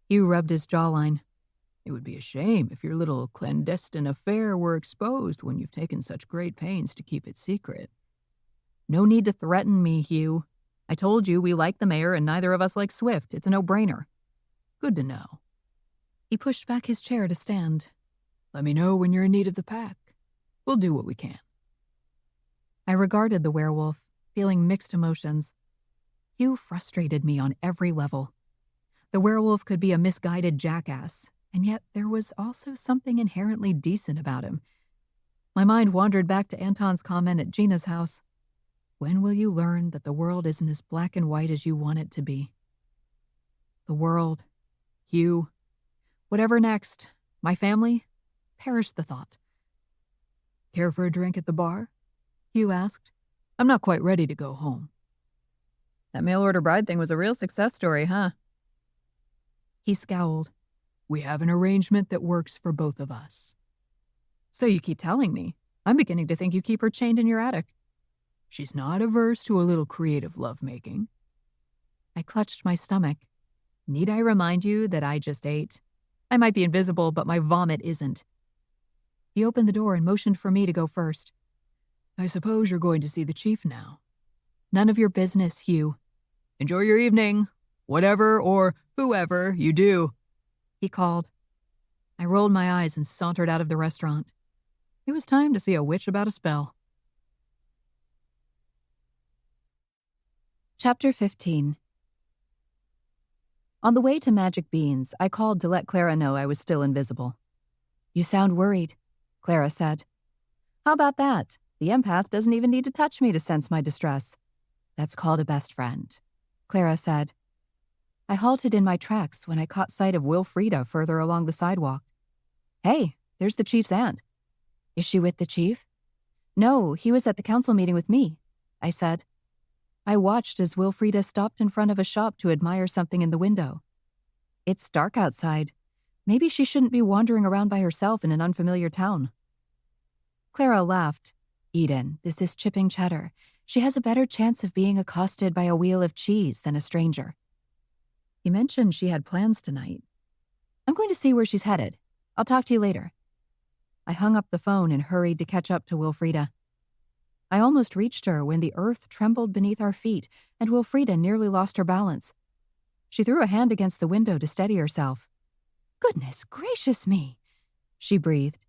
Hugh rubbed his jawline. It would be a shame if your little clandestine affair were exposed when you've taken such great pains to keep it secret. No need to threaten me, Hugh. I told you we like the mayor and neither of us like Swift. It's a no-brainer. Good to know. He pushed back his chair to stand. Let me know when you're in need of the pack. We'll do what we can. I regarded the werewolf, feeling mixed emotions. Hugh frustrated me on every level. The werewolf could be a misguided jackass, and yet there was also something inherently decent about him. My mind wandered back to Anton's comment at Gina's house. When will you learn that the world isn't as black and white as you want it to be? The world, Hugh, whatever next, my family? Perish the thought. Care for a drink at the bar? Hugh asked. I'm not quite ready to go home. That mail-order bride thing was a real success story, huh? He scowled. We have an arrangement that works for both of us. So you keep telling me. I'm beginning to think you keep her chained in your attic. She's not averse to a little creative lovemaking. I clutched my stomach. Need I remind you that I just ate? I might be invisible, but my vomit isn't. He opened the door and motioned for me to go first. I suppose you're going to see the chief now. None of your business, Hugh. Enjoy your evening. Whatever or whoever you do, he called. I rolled my eyes and sauntered out of the restaurant. It was time to see a witch about a spell. Chapter 15. On the way to Magic Beans, I called to let Clara know I was still invisible. You sound worried, Clara said. How about that? The empath doesn't even need to touch me to sense my distress. That's called a best friend, Clara said. I halted in my tracks when I caught sight of Wilfreda further along the sidewalk. Hey, there's the chief's aunt. Is she with the chief? No, he was at the council meeting with me, I said. I watched as Wilfreda stopped in front of a shop to admire something in the window. It's dark outside. Maybe she shouldn't be wandering around by herself in an unfamiliar town. Clara laughed. Eden, this is chipping Cheddar. She has a better chance of being accosted by a wheel of cheese than a stranger. He mentioned she had plans tonight. I'm going to see where she's headed. I'll talk to you later. I hung up the phone and hurried to catch up to Wilfreda. I almost reached her when the earth trembled beneath our feet and Wilfreda nearly lost her balance. She threw a hand against the window to steady herself. Goodness gracious me, she breathed.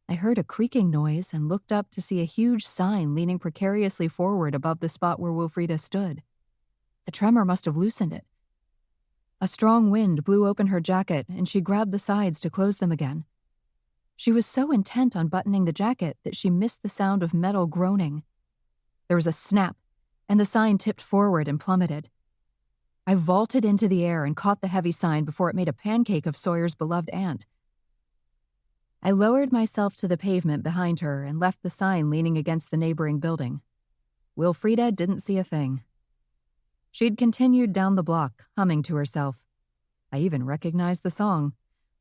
I heard a creaking noise and looked up to see a huge sign leaning precariously forward above the spot where Wilfreda stood. The tremor must have loosened it. A strong wind blew open her jacket and she grabbed the sides to close them again. She was so intent on buttoning the jacket that she missed the sound of metal groaning. There was a snap, and the sign tipped forward and plummeted. I vaulted into the air and caught the heavy sign before it made a pancake of Sawyer's beloved aunt. I lowered myself to the pavement behind her and left the sign leaning against the neighboring building. Wilfreda didn't see a thing. She'd continued down the block, humming to herself. I even recognized the song,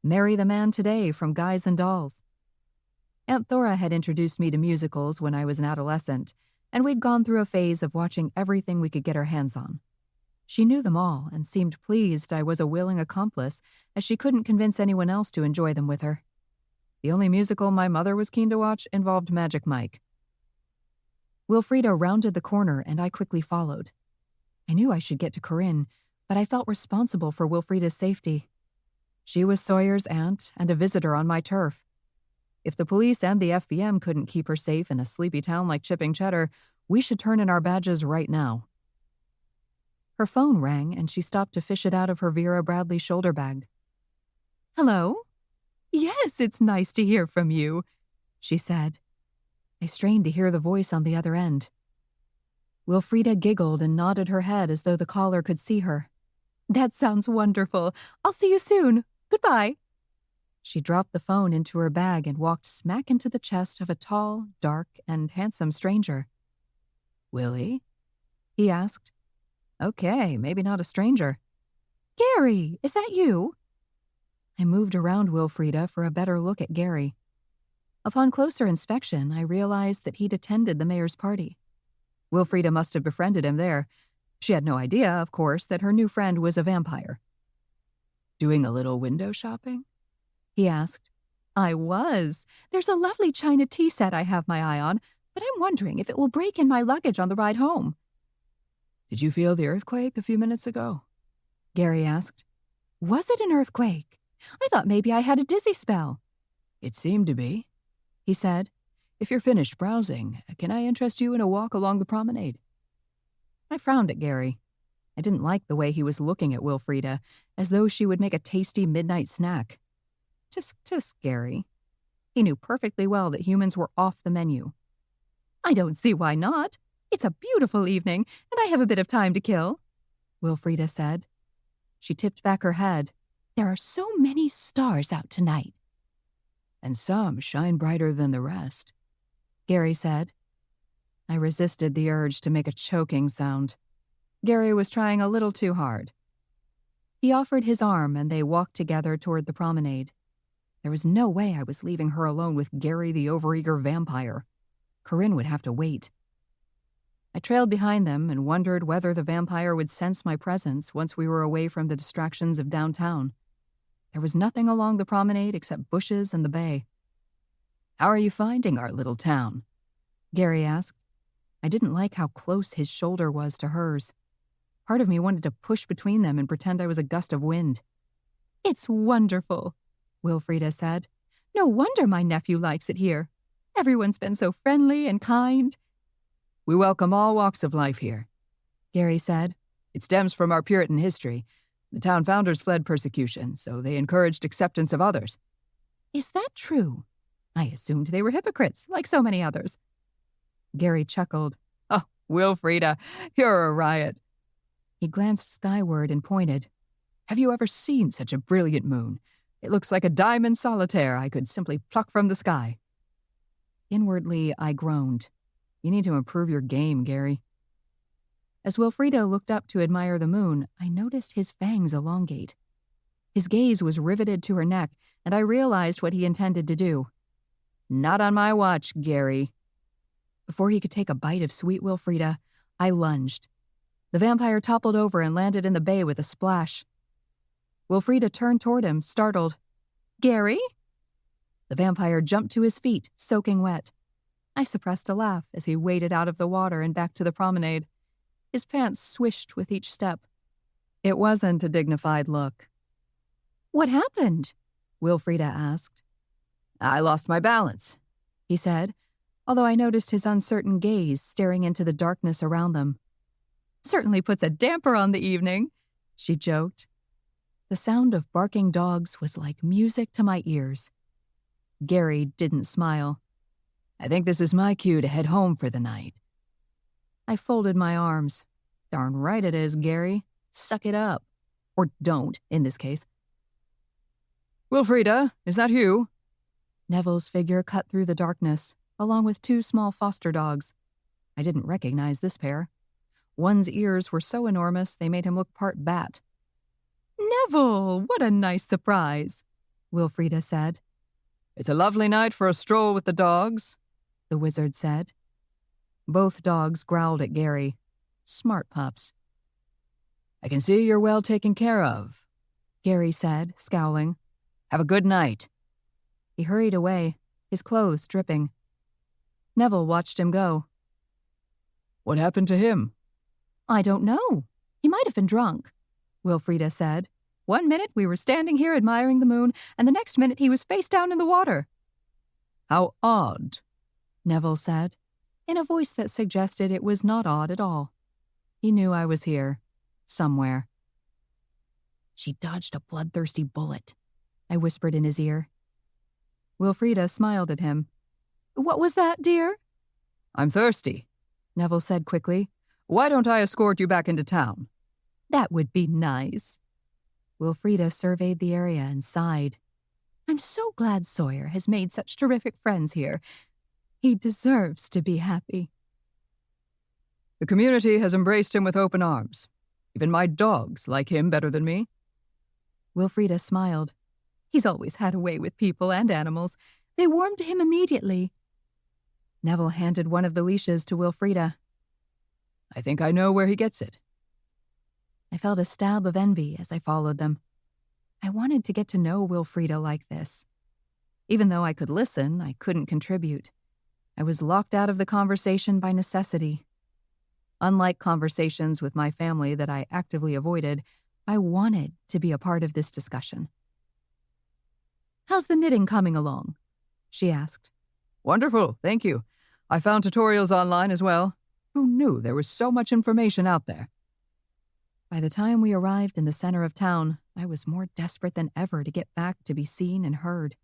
Marry the Man Today from Guys and Dolls. Aunt Thora had introduced me to musicals when I was an adolescent, and we'd gone through a phase of watching everything we could get our hands on. She knew them all and seemed pleased I was a willing accomplice, as she couldn't convince anyone else to enjoy them with her. The only musical my mother was keen to watch involved Magic Mike. Wilfreda rounded the corner and I quickly followed. I knew I should get to Corinne, but I felt responsible for Wilfreda's safety. She was Sawyer's aunt and a visitor on my turf. If the police and the FBM couldn't keep her safe in a sleepy town like Chipping Cheddar, we should turn in our badges right now. Her phone rang and she stopped to fish it out of her Vera Bradley shoulder bag. Hello? Yes, it's nice to hear from you, she said. I strained to hear the voice on the other end. Wilfreda giggled and nodded her head as though the caller could see her. That sounds wonderful. I'll see you soon. Goodbye. She dropped the phone into her bag and walked smack into the chest of a tall, dark, and handsome stranger. Willie? He asked. Okay, maybe not a stranger. Gary, is that you? I moved around Wilfreda for a better look at Gary. Upon closer inspection, I realized that he'd attended the mayor's party. Wilfreda must have befriended him there. She had no idea, of course, that her new friend was a vampire. Doing a little window shopping? He asked. I was. There's a lovely China tea set I have my eye on, but I'm wondering if it will break in my luggage on the ride home. Did you feel the earthquake a few minutes ago? Gary asked. Was it an earthquake? I thought maybe I had a dizzy spell. It seemed to be, he said. If you're finished browsing, can I interest you in a walk along the promenade? I frowned at Gary. I didn't like the way he was looking at Wilfreda, as though she would make a tasty midnight snack. Tisk, Gary. He knew perfectly well that humans were off the menu. I don't see why not. It's a beautiful evening, and I have a bit of time to kill, Wilfreda said. She tipped back her head. There are so many stars out tonight. And some shine brighter than the rest, Gary said. I resisted the urge to make a choking sound. Gary was trying a little too hard. He offered his arm, and they walked together toward the promenade. There was no way I was leaving her alone with Gary the overeager vampire. Corinne would have to wait. I trailed behind them and wondered whether the vampire would sense my presence once we were away from the distractions of downtown. There was nothing along the promenade except bushes and the bay. "How are you finding our little town?" Gary asked. I didn't like how close his shoulder was to hers. Part of me wanted to push between them and pretend I was a gust of wind. "It's wonderful," Wilfreda said. "No wonder my nephew likes it here. Everyone's been so friendly and kind." "We welcome all walks of life here," Gary said. "It stems from our Puritan history. The town founders fled persecution, so they encouraged acceptance of others." "Is that true? I assumed they were hypocrites, like so many others." Gary chuckled. "Oh, Wilfreda, you're a riot." He glanced skyward and pointed. "Have you ever seen such a brilliant moon? It looks like a diamond solitaire I could simply pluck from the sky." Inwardly, I groaned. You need to improve your game, Gary. As Wilfreda looked up to admire the moon, I noticed his fangs elongate. His gaze was riveted to her neck, and I realized what he intended to do. "Not on my watch, Gary." Before he could take a bite of sweet Wilfreda, I lunged. The vampire toppled over and landed in the bay with a splash. Wilfreda turned toward him, startled. "Gary?" The vampire jumped to his feet, soaking wet. I suppressed a laugh as he waded out of the water and back to the promenade. His pants swished with each step. It wasn't a dignified look. "What happened?" Wilfreda asked. "I lost my balance," he said, although I noticed his uncertain gaze staring into the darkness around them. "Certainly puts a damper on the evening," she joked. The sound of barking dogs was like music to my ears. Gary didn't smile. "I think this is my cue to head home for the night." I folded my arms. Darn right it is, Gary. Suck it up. Or don't, in this case. "Wilfreda, is that Hugh?" Neville's figure cut through the darkness, along with two small foster dogs. I didn't recognize this pair. One's ears were so enormous they made him look part bat. "Neville, what a nice surprise," Wilfreda said. "It's a lovely night for a stroll with the dogs," the wizard said. Both dogs growled at Gary. Smart pups. "I can see you're well taken care of," Gary said, scowling. "Have a good night." He hurried away, his clothes dripping. Neville watched him go. "What happened to him?" "I don't know. He might have been drunk," Wilfreda said. "One minute we were standing here admiring the moon, and the next minute he was face down in the water." "How odd," Neville said, in a voice that suggested it was not odd at all. He knew I was here, somewhere. "She dodged a bloodthirsty bullet," I whispered in his ear. Wilfreda smiled at him. "What was that, dear?" "I'm thirsty," Neville said quickly. "Why don't I escort you back into town?" "That would be nice." Wilfreda surveyed the area and sighed. "I'm so glad Sawyer has made such terrific friends here. He deserves to be happy." "The community has embraced him with open arms. Even my dogs like him better than me." Wilfreda smiled. "He's always had a way with people and animals. They warmed to him immediately." Neville handed one of the leashes to Wilfreda. "I think I know where he gets it." I felt a stab of envy as I followed them. I wanted to get to know Wilfreda like this. Even though I could listen, I couldn't contribute. I was locked out of the conversation by necessity. Unlike conversations with my family that I actively avoided, I wanted to be a part of this discussion. "How's the knitting coming along?" she asked. "Wonderful, thank you. I found tutorials online as well. Who knew there was so much information out there?" By the time we arrived in the center of town, I was more desperate than ever to get back to be seen and heard.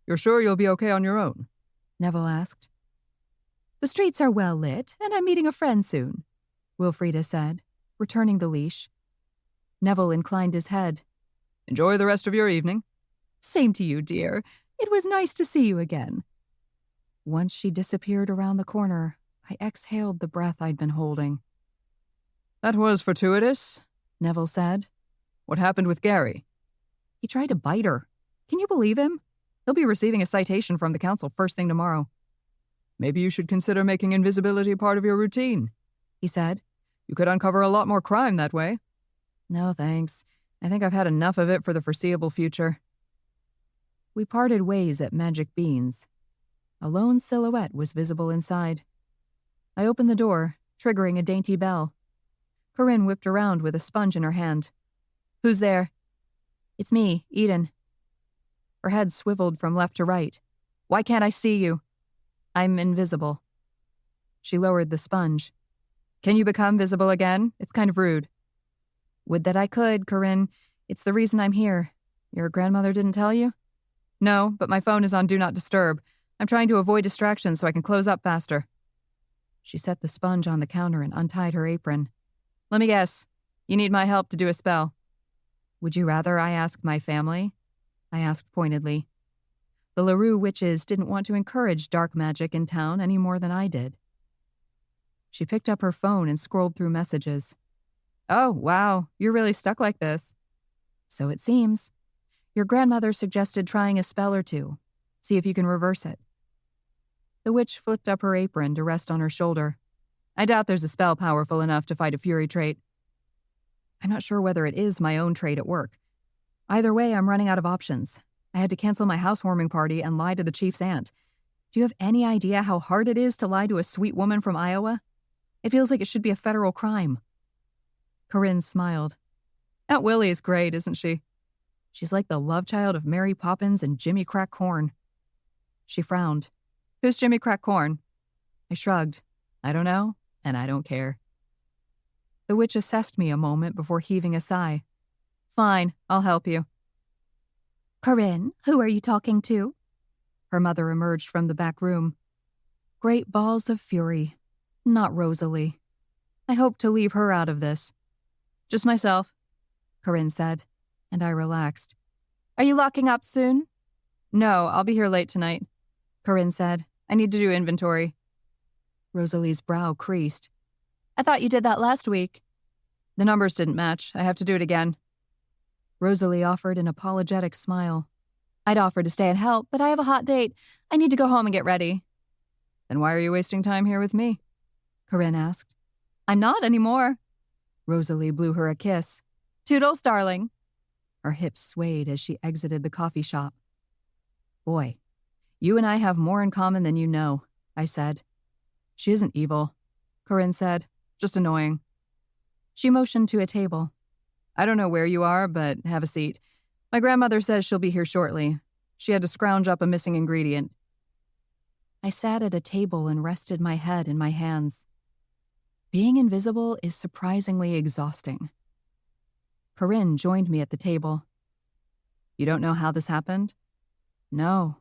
"You're sure you'll be okay on your own?" Neville asked. "The streets are well lit, and I'm meeting a friend soon," Wilfreda said, returning the leash. Neville inclined his head. Enjoy the rest of your evening. Same to you, dear. It was nice to see you again. Once she disappeared around the corner, I exhaled the breath I'd been holding. That was fortuitous, Neville said. What happened with Gary? He tried to bite her. Can you believe him? He'll be receiving a citation from the council first thing tomorrow. Maybe you should consider making invisibility part of your routine, he said. You could uncover a lot more crime that way. No, thanks. I think I've had enough of it for the foreseeable future. We parted ways at Magic Beans. A lone silhouette was visible inside. I opened the door, triggering a dainty bell. Corinne whipped around with a sponge in her hand. Who's there? It's me, Eden. Her head swiveled from left to right. Why can't I see you? I'm invisible. She lowered the sponge. Can you become visible again? It's kind of rude. Would that I could, Corinne. It's the reason I'm here. Your grandmother didn't tell you? No, but my phone is on Do Not Disturb. I'm trying to avoid distractions so I can close up faster. She set the sponge on the counter and untied her apron. Let me guess. You need my help to do a spell. Would you rather I ask my family? I asked pointedly. The LaRue witches didn't want to encourage dark magic in town any more than I did. She picked up her phone and scrolled through messages. Oh, wow, you're really stuck like this. So it seems. Your grandmother suggested trying a spell or two. See if you can reverse it. The witch flipped up her apron to rest on her shoulder. I doubt there's a spell powerful enough to fight a fury trait. I'm not sure whether it is my own trait at work. Either way, I'm running out of options. I had to cancel my housewarming party and lie to the chief's aunt. Do you have any idea how hard it is to lie to a sweet woman from Iowa? It feels like it should be a federal crime. Corinne smiled. Aunt Willie is great, isn't she? She's like the love child of Mary Poppins and Jimmy Crack Corn. She frowned. Who's Jimmy Crack Corn? I shrugged. I don't know, and I don't care. The witch assessed me a moment before heaving a sigh. Fine, I'll help you. Corinne, who are you talking to? Her mother emerged from the back room. Great balls of fury. Not Rosalie. I hope to leave her out of this. Just myself, Corinne said, and I relaxed. Are you locking up soon? No, I'll be here late tonight, Corinne said. I need to do inventory. Rosalie's brow creased. I thought you did that last week. The numbers didn't match. I have to do it again. Rosalie offered an apologetic smile. I'd offer to stay and help, but I have a hot date. I need to go home and get ready. Then why are you wasting time here with me? Corinne asked. I'm not anymore. Rosalie blew her a kiss. Toodles, darling. Her hips swayed as she exited the coffee shop. Boy, you and I have more in common than you know, I said. She isn't evil, Corinne said. Just annoying. She motioned to a table. I don't know where you are, but have a seat. My grandmother says she'll be here shortly. She had to scrounge up a missing ingredient. I sat at a table and rested my head in my hands. Being invisible is surprisingly exhausting. Corinne joined me at the table. You don't know how this happened? No.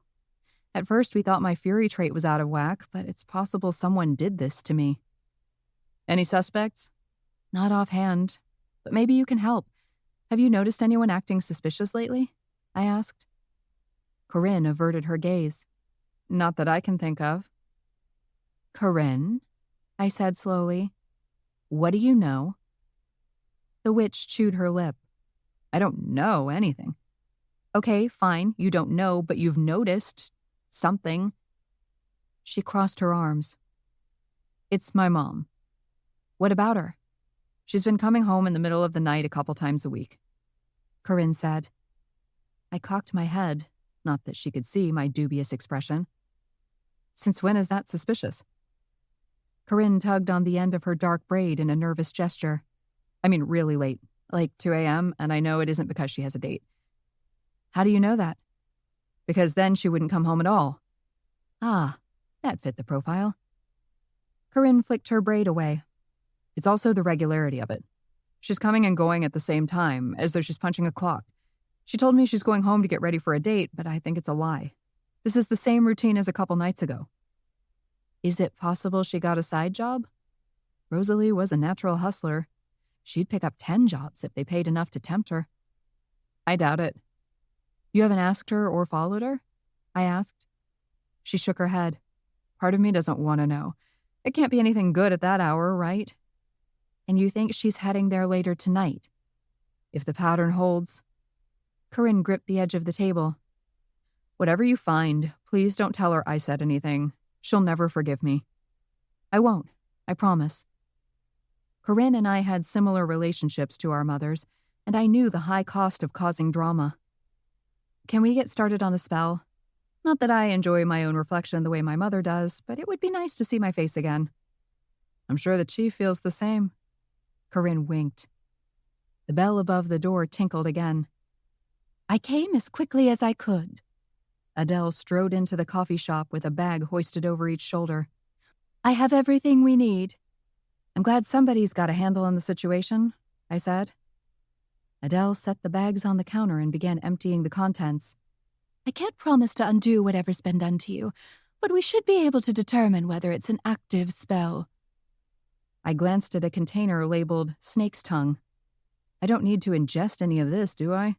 At first we thought my fury trait was out of whack, but it's possible someone did this to me. Any suspects? Not offhand, but maybe you can help. Have you noticed anyone acting suspicious lately? I asked. Corinne averted her gaze. Not that I can think of. Corinne, I said slowly. What do you know? The witch chewed her lip. I don't know anything. Okay, fine, you don't know, but you've noticed something. She crossed her arms. It's my mom. What about her? She's been coming home in the middle of the night a couple times a week, Corinne said. I cocked my head, not that she could see my dubious expression. Since when is that suspicious? Corinne tugged on the end of her dark braid in a nervous gesture. I mean, really late, like 2 a.m., and I know it isn't because she has a date. How do you know that? Because then she wouldn't come home at all. Ah, that fit the profile. Corinne flicked her braid away. It's also the regularity of it. She's coming and going at the same time, as though she's punching a clock. She told me she's going home to get ready for a date, but I think it's a lie. This is the same routine as a couple nights ago. Is it possible she got a side job? Rosalie was a natural hustler. She'd pick up 10 jobs if they paid enough to tempt her. I doubt it. You haven't asked her or followed her? I asked. She shook her head. Part of me doesn't want to know. It can't be anything good at that hour, right? And you think she's heading there later tonight? If the pattern holds. Corinne gripped the edge of the table. Whatever you find, please don't tell her I said anything. She'll never forgive me. I won't. I promise. Corinne and I had similar relationships to our mothers, and I knew the high cost of causing drama. Can we get started on a spell? Not that I enjoy my own reflection the way my mother does, but it would be nice to see my face again. I'm sure the chief feels the same. Corinne winked. The bell above the door tinkled again. I came as quickly as I could. Adele strode into the coffee shop with a bag hoisted over each shoulder. I have everything we need. I'm glad somebody's got a handle on the situation, I said. Adele set the bags on the counter and began emptying the contents. I can't promise to undo whatever's been done to you, but we should be able to determine whether it's an active spell. I glanced at a container labeled snake's tongue. I don't need to ingest any of this, do I?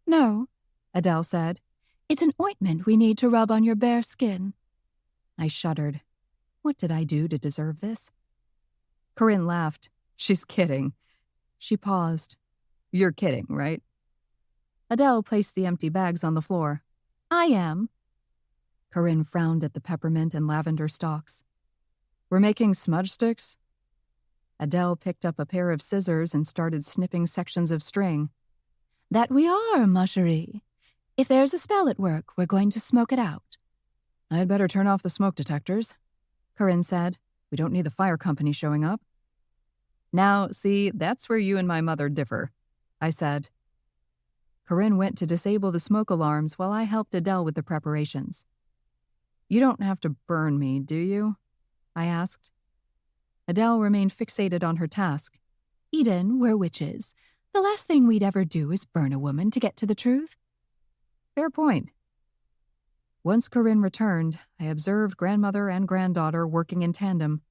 No, Adele said. It's an ointment we need to rub on your bare skin. I shuddered. What did I do to deserve this? Corinne laughed. She's kidding. She paused. You're kidding, right? Adele placed the empty bags on the floor. I am. Corinne frowned at the peppermint and lavender stalks. We're making smudge sticks? Adele picked up a pair of scissors and started snipping sections of string. That we are, Mushery. If there's a spell at work, we're going to smoke it out. I'd better turn off the smoke detectors, Corinne said. We don't need the fire company showing up. Now, see, that's where you and my mother differ, I said. Corinne went to disable the smoke alarms while I helped Adele with the preparations. You don't have to burn me, do you? I asked. Adele remained fixated on her task. Eden, we're witches. The last thing we'd ever do is burn a woman to get to the truth. Fair point. Once Corinne returned, I observed grandmother and granddaughter working in tandem.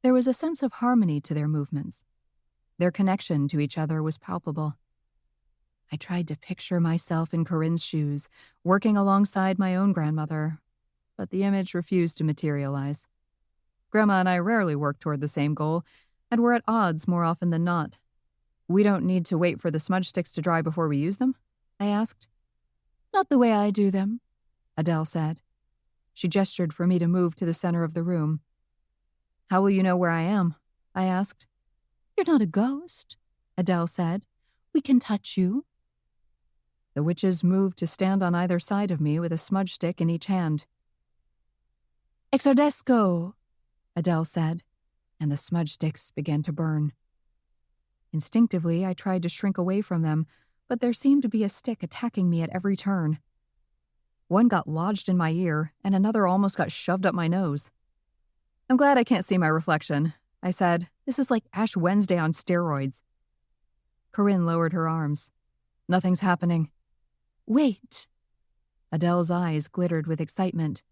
There was a sense of harmony to their movements. Their connection to each other was palpable. I tried to picture myself in Corinne's shoes, working alongside my own grandmother, but the image refused to materialize. Grandma and I rarely worked toward the same goal, and we're at odds more often than not. We don't need to wait for the smudge sticks to dry before we use them? I asked. Not the way I do them, Adele said. She gestured for me to move to the center of the room. How will you know where I am? I asked. You're not a ghost, Adele said. We can touch you. The witches moved to stand on either side of me with a smudge stick in each hand. Exordesco, Adele said, and the smudge sticks began to burn. Instinctively, I tried to shrink away from them, but there seemed to be a stick attacking me at every turn. One got lodged in my ear, and another almost got shoved up my nose. I'm glad I can't see my reflection, I said. This is like Ash Wednesday on steroids. Corinne lowered her arms. Nothing's happening. Wait. Adele's eyes glittered with excitement.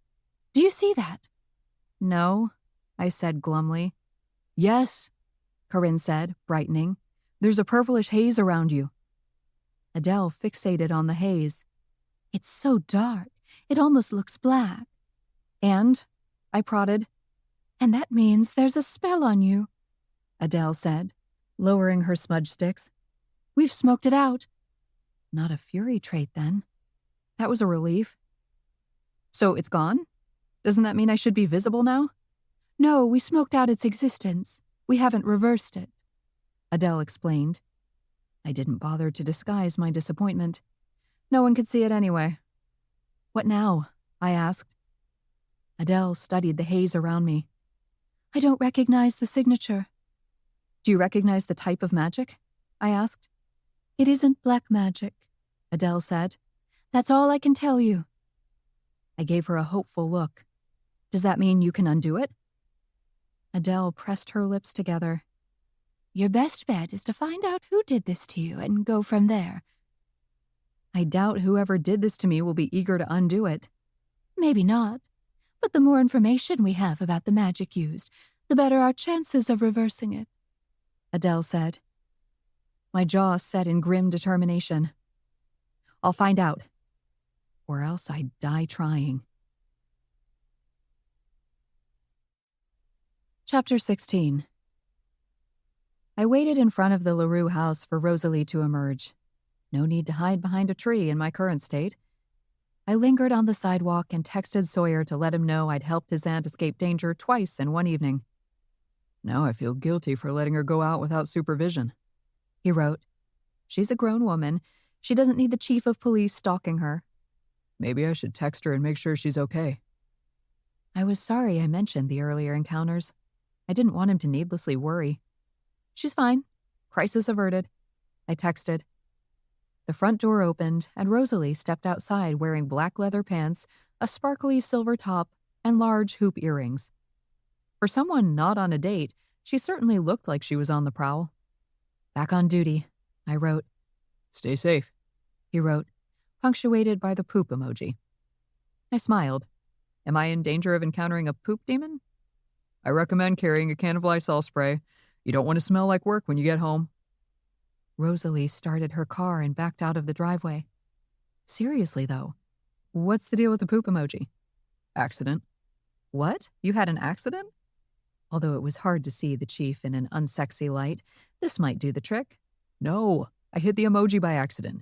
Do you see that? No, I said glumly. Yes, Corinne said, brightening. There's a purplish haze around you. Adele fixated on the haze. It's so dark, it almost looks black. And? I prodded. And that means there's a spell on you, Adele said, lowering her smudge sticks. We've smoked it out. Not a fury trait, then. That was a relief. So it's gone? Doesn't that mean I should be visible now? No, we smoked out its existence. We haven't reversed it, Adele explained. I didn't bother to disguise my disappointment. No one could see it anyway. What now? I asked. Adele studied the haze around me. I don't recognize the signature. Do you recognize the type of magic? I asked. It isn't black magic, Adele said. That's all I can tell you. I gave her a hopeful look. Does that mean you can undo it? Adele pressed her lips together. Your best bet is to find out who did this to you and go from there. I doubt whoever did this to me will be eager to undo it. Maybe not. But the more information we have about the magic used, the better our chances of reversing it, Adele said. My jaw set in grim determination. I'll find out. Or else I'd die trying. Chapter 16. I waited in front of the LaRue house for Rosalie to emerge. No need to hide behind a tree in my current state. I lingered on the sidewalk and texted Sawyer to let him know I'd helped his aunt escape danger twice in one evening. Now I feel guilty for letting her go out without supervision, he wrote. She's a grown woman. She doesn't need the chief of police stalking her. Maybe I should text her and make sure she's okay. I was sorry I mentioned the earlier encounters. I didn't want him to needlessly worry. She's fine. Crisis averted. I texted. The front door opened, and Rosalie stepped outside wearing black leather pants, a sparkly silver top, and large hoop earrings. For someone not on a date, she certainly looked like she was on the prowl. Back on duty, I wrote. Stay safe, he wrote, punctuated by the poop emoji. I smiled. Am I in danger of encountering a poop demon? I recommend carrying a can of Lysol spray. You don't want to smell like work when you get home. Rosalie started her car and backed out of the driveway. Seriously, though, what's the deal with the poop emoji? Accident. What? You had an accident? Although it was hard to see the chief in an unsexy light, this might do the trick. No, I hit the emoji by accident.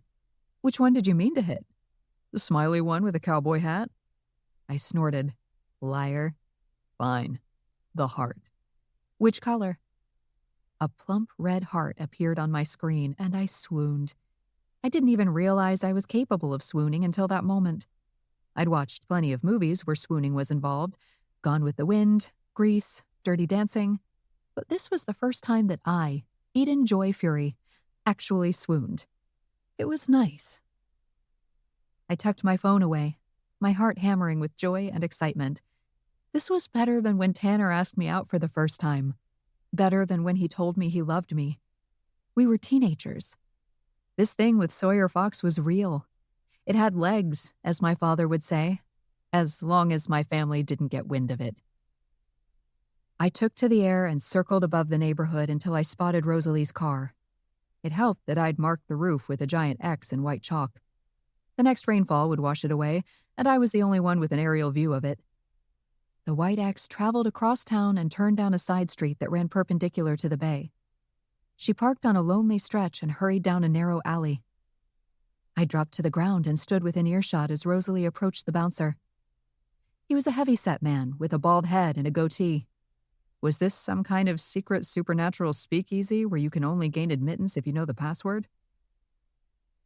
Which one did you mean to hit? The smiley one with a cowboy hat. I snorted. Liar. Fine. The heart. Which color? A plump red heart appeared on my screen, and I swooned. I didn't even realize I was capable of swooning until that moment. I'd watched plenty of movies where swooning was involved. Gone with the Wind, Grease, Dirty Dancing. But this was the first time that I, Eden Joy Fury, actually swooned. It was nice. I tucked my phone away, my heart hammering with joy and excitement. This was better than when Tanner asked me out for the first time. Better than when he told me he loved me. We were teenagers. This thing with Sawyer Fox was real. It had legs, as my father would say, as long as my family didn't get wind of it. I took to the air and circled above the neighborhood until I spotted Rosalie's car. It helped that I'd marked the roof with a giant X in white chalk. The next rainfall would wash it away, and I was the only one with an aerial view of it. The white X traveled across town and turned down a side street that ran perpendicular to the bay. She parked on a lonely stretch and hurried down a narrow alley. I dropped to the ground and stood within earshot as Rosalie approached the bouncer. He was a heavy-set man with a bald head and a goatee. Was this some kind of secret supernatural speakeasy where you can only gain admittance if you know the password?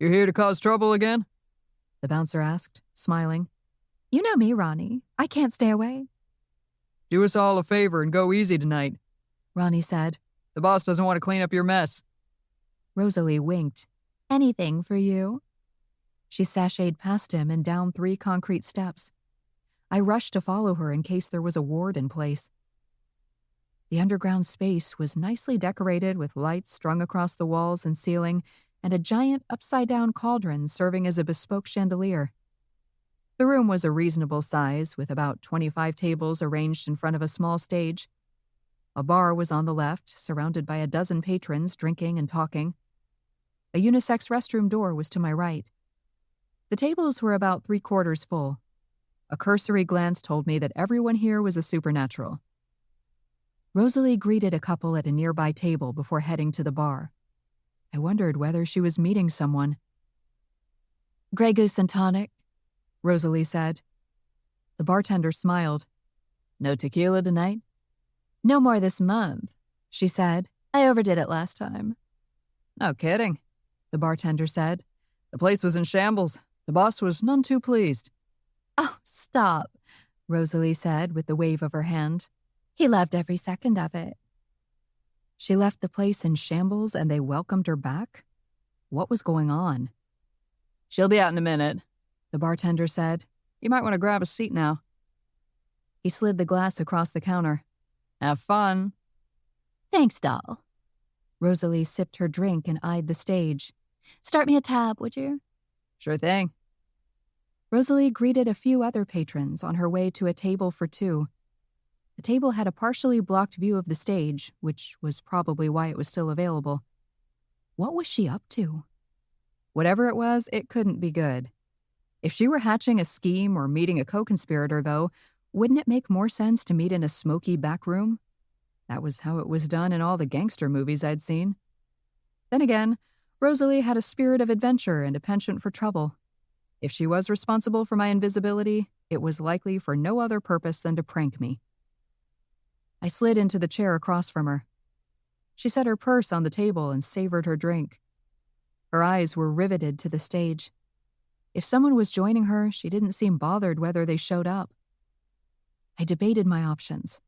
You're here to cause trouble again? The bouncer asked, smiling. You know me, Ronnie. I can't stay away. Do us all a favor and go easy tonight, Ronnie said. The boss doesn't want to clean up your mess. Rosalie winked. Anything for you? She sashayed past him and down 3 concrete steps. I rushed to follow her in case there was a ward in place. The underground space was nicely decorated with lights strung across the walls and ceiling and a giant upside-down cauldron serving as a bespoke chandelier. The room was a reasonable size, with about 25 tables arranged in front of a small stage. A bar was on the left, surrounded by a dozen patrons drinking and talking. A unisex restroom door was to my right. The tables were about 3/4 full. A cursory glance told me that everyone here was a supernatural. Rosalie greeted a couple at a nearby table before heading to the bar. I wondered whether she was meeting someone. Grey Goose and tonic, Rosalie said. The bartender smiled. No tequila tonight? No more this month, she said. I overdid it last time. No kidding, the bartender said. The place was in shambles. The boss was none too pleased. Oh, stop, Rosalie said with the wave of her hand. He loved every second of it. She left the place in shambles and they welcomed her back? What was going on? She'll be out in a minute, the bartender said. You might want to grab a seat now. He slid the glass across the counter. Have fun. Thanks, doll. Rosalie sipped her drink and eyed the stage. Start me a tab, would you? Sure thing. Rosalie greeted a few other patrons on her way to a table for 2. The table had a partially blocked view of the stage, which was probably why it was still available. What was she up to? Whatever it was, it couldn't be good. If she were hatching a scheme or meeting a co-conspirator, though, wouldn't it make more sense to meet in a smoky back room? That was how it was done in all the gangster movies I'd seen. Then again, Rosalie had a spirit of adventure and a penchant for trouble. If she was responsible for my invisibility, it was likely for no other purpose than to prank me. I slid into the chair across from her. She set her purse on the table and savored her drink. Her eyes were riveted to the stage. If someone was joining her, she didn't seem bothered whether they showed up. I debated my options.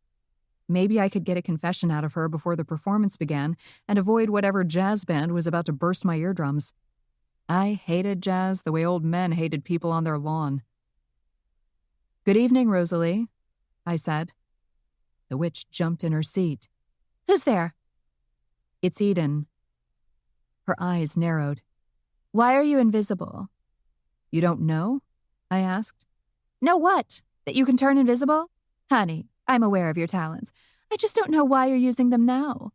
Maybe I could get a confession out of her before the performance began and avoid whatever jazz band was about to burst my eardrums. I hated jazz the way old men hated people on their lawn. "Good evening, Rosalie," I said. The witch jumped in her seat. "Who's there?" "It's Eden." Her eyes narrowed. "Why are you invisible?" "You don't know?" I asked. "Know what? That you can turn invisible? Honey, I'm aware of your talents. I just don't know why you're using them now."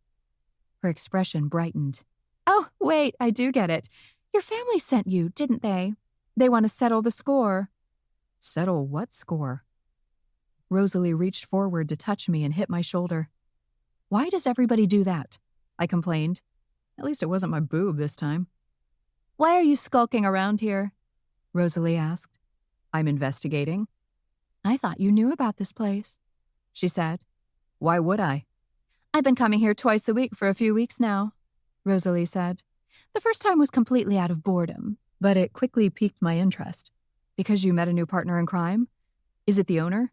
Her expression brightened. "Oh, wait, I do get it. Your family sent you, didn't they? They want to settle the score." "Settle what score?" Rosalie reached forward to touch me and hit my shoulder. "Why does everybody do that?" I complained. At least it wasn't my boob this time. "Why are you skulking around here?" Rosalie asked. "I'm investigating." "I thought you knew about this place," she said. "Why would I?" "I've been coming here twice a week for a few weeks now," Rosalie said. "The first time was completely out of boredom." But it quickly piqued my interest. "Because you met a new partner in crime? Is it the owner?"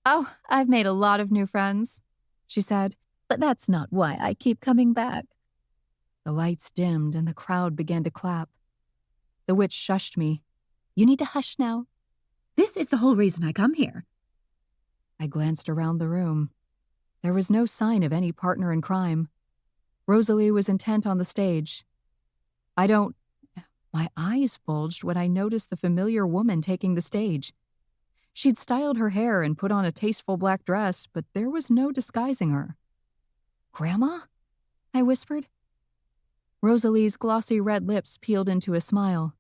"Oh, I've made a lot of new friends," she said, "but that's not why I keep coming back." The lights dimmed and the crowd began to clap. The witch shushed me. "You need to hush now. This is the whole reason I come here." I glanced around the room. There was no sign of any partner in crime. Rosalie was intent on the stage. My eyes bulged when I noticed the familiar woman taking the stage. She'd styled her hair and put on a tasteful black dress, but there was no disguising her. "Grandma?" I whispered. Rosalie's glossy red lips peeled into a smile.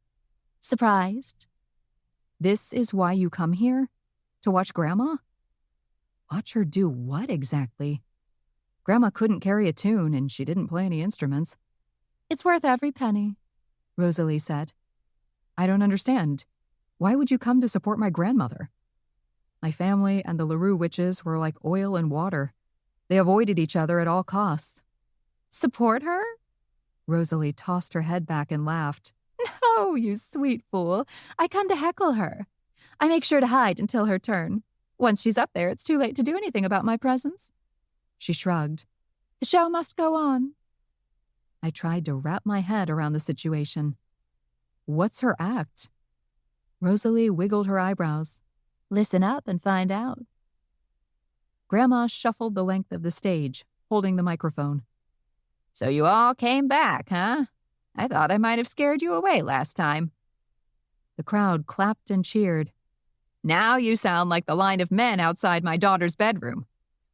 "Surprised?" "This is why you come here? To watch Grandma?" Watch her do what exactly? Grandma couldn't carry a tune, and she didn't play any instruments. "It's worth every penny," Rosalie said. "I don't understand. Why would you come to support my grandmother?" My family and the LaRue witches were like oil and water. They avoided each other at all costs. "Support her?" Rosalie tossed her head back and laughed. "No, you sweet fool. I come to heckle her. I make sure to hide until her turn. Once she's up there, it's too late to do anything about my presence." She shrugged. "The show must go on." I tried to wrap my head around the situation. What's her act? Rosalie wiggled her eyebrows. "Listen up and find out." Grandma shuffled the length of the stage, holding the microphone. "So you all came back, huh? I thought I might have scared you away last time." The crowd clapped and cheered. "Now you sound like the line of men outside my daughter's bedroom.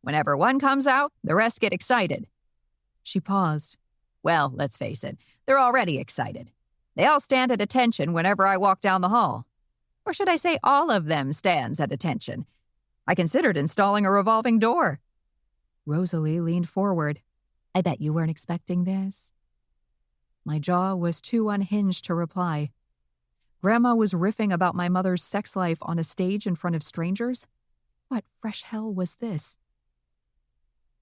Whenever one comes out, the rest get excited." She paused. "Well, let's face it, they're already excited. They all stand at attention whenever I walk down the hall. Or should I say all of them stands at attention? I considered installing a revolving door." Rosalie leaned forward. "I bet you weren't expecting this." My jaw was too unhinged to reply. Grandma was riffing about my mother's sex life on a stage in front of strangers? What fresh hell was this?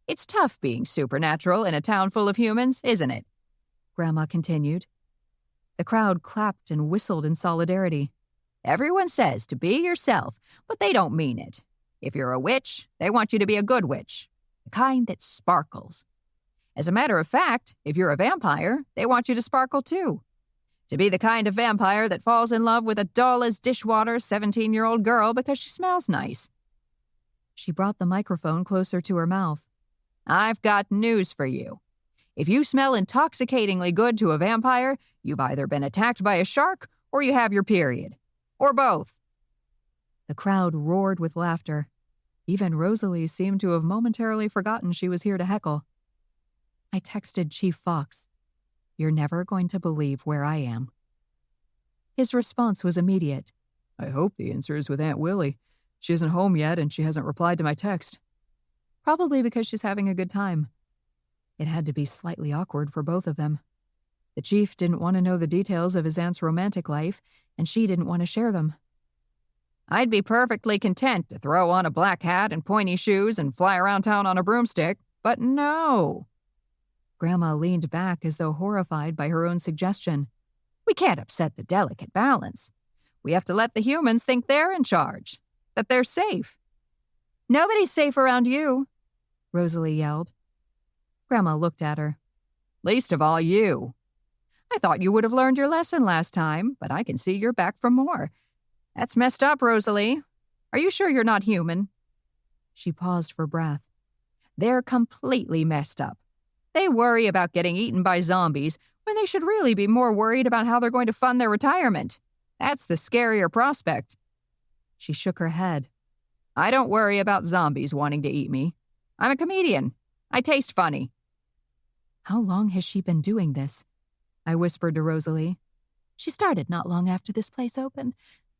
"It's tough being supernatural in a town full of humans, isn't it?" Grandma continued. The crowd clapped and whistled in solidarity. "Everyone says to be yourself, but they don't mean it. If you're a witch, they want you to be a good witch, the kind that sparkles. As a matter of fact, if you're a vampire, they want you to sparkle too. To be the kind of vampire that falls in love with a dull-as-dishwater 17-year-old girl because she smells nice." She brought the microphone closer to her mouth. "I've got news for you. If you smell intoxicatingly good to a vampire, you've either been attacked by a shark or you have your period. Or both." The crowd roared with laughter. Even Rosalie seemed to have momentarily forgotten she was here to heckle. I texted Chief Fox. "You're never going to believe where I am." His response was immediate. I hope the answer is with Aunt Willie. She isn't home yet and she hasn't replied to my text. Probably because she's having a good time. It had to be slightly awkward for both of them. The chief didn't want to know the details of his aunt's romantic life, and she didn't want to share them. I'd be perfectly content to throw on a black hat and pointy shoes and fly around town on a broomstick, but no. Grandma leaned back as though horrified by her own suggestion. We can't upset the delicate balance. We have to let the humans think they're in charge, that they're safe. Nobody's safe around you, Rosalie yelled. Grandma looked at her. Least of all you. I thought you would have learned your lesson last time, but I can see you're back for more. That's messed up, Rosalie. Are you sure you're not human? She paused for breath. They're completely messed up. They worry about getting eaten by zombies when they should really be more worried about how they're going to fund their retirement. That's the scarier prospect. She shook her head. I don't worry about zombies wanting to eat me. I'm a comedian. I taste funny. How long has she been doing this? I whispered to Rosalie. She started not long after this place opened.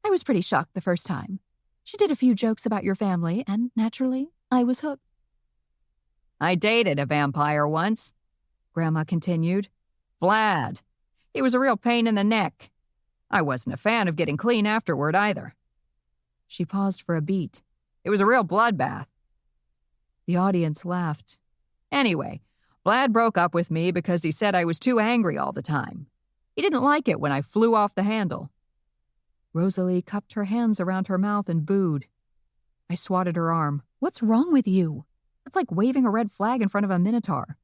I was pretty shocked the first time. She did a few jokes about your family, and naturally, I was hooked. I dated a vampire once, Grandma continued. Vlad. He was a real pain in the neck. I wasn't a fan of getting clean afterward either. She paused for a beat. It was a real bloodbath. The audience laughed. Anyway, Vlad broke up with me because he said I was too angry all the time. He didn't like it when I flew off the handle. Rosalie cupped her hands around her mouth and booed. I swatted her arm. What's wrong with you? It's like waving a red flag in front of a minotaur.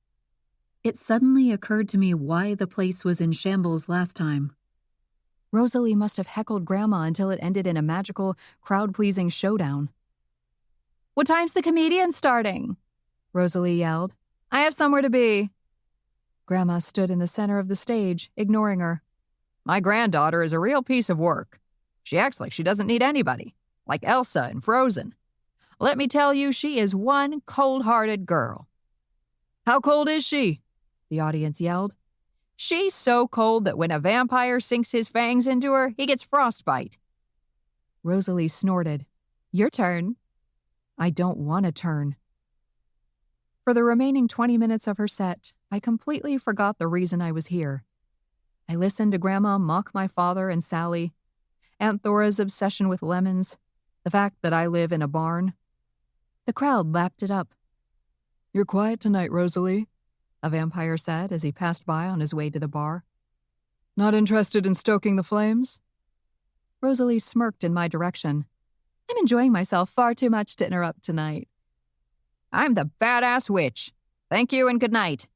It suddenly occurred to me why the place was in shambles last time. Rosalie must have heckled Grandma until it ended in a magical, crowd-pleasing showdown. What time's the comedian starting? Rosalie yelled. I have somewhere to be. Grandma stood in the center of the stage, ignoring her. My granddaughter is a real piece of work. She acts like she doesn't need anybody, like Elsa in Frozen. Let me tell you, she is one cold-hearted girl. How cold is she? The audience yelled. She's so cold that when a vampire sinks his fangs into her, he gets frostbite. Rosalie snorted. Your turn. I don't want to turn. For the remaining 20 minutes of her set, I completely forgot the reason I was here. I listened to Grandma mock my father and Sally, Aunt Thora's obsession with lemons, the fact that I live in a barn. The crowd lapped it up. You're quiet tonight, Rosalie, a vampire said as he passed by on his way to the bar. Not interested in stoking the flames? Rosalie smirked in my direction. I'm enjoying myself far too much to interrupt tonight. I'm the badass witch. Thank you and good night.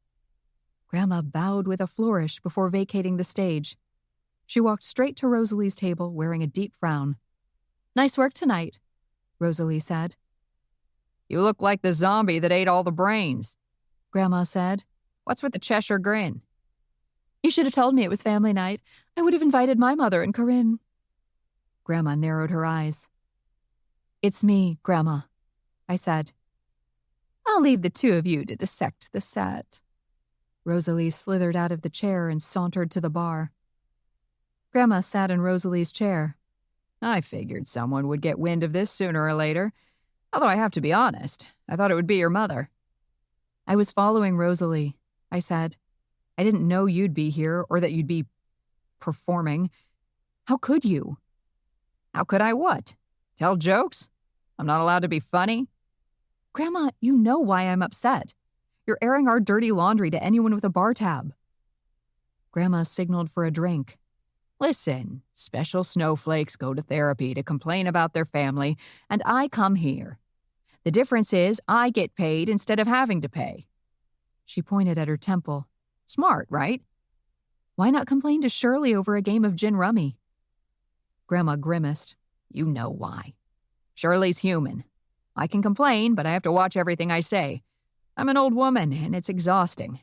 Grandma bowed with a flourish before vacating the stage. She walked straight to Rosalie's table, wearing a deep frown. Nice work tonight, Rosalie said. You look like the zombie that ate all the brains, Grandma said. What's with the Cheshire grin? You should have told me it was family night. I would have invited my mother and Corinne. Grandma narrowed her eyes. It's me, Grandma, I said. I'll leave the two of you to dissect the set. Rosalie slithered out of the chair and sauntered to the bar. Grandma sat in Rosalie's chair. I figured someone would get wind of this sooner or later. Although I have to be honest, I thought it would be your mother. I was following Rosalie, I said. I didn't know you'd be here or that you'd be performing. How could you? How could I what? Tell jokes? I'm not allowed to be funny? Grandma, you know why I'm upset. You're airing our dirty laundry to anyone with a bar tab. Grandma signaled for a drink. Listen, special snowflakes go to therapy to complain about their family, and I come here. The difference is I get paid instead of having to pay. She pointed at her temple. Smart, right? Why not complain to Shirley over a game of gin rummy? Grandma grimaced. You know why. Shirley's human. I can complain, but I have to watch everything I say. I'm an old woman, and it's exhausting.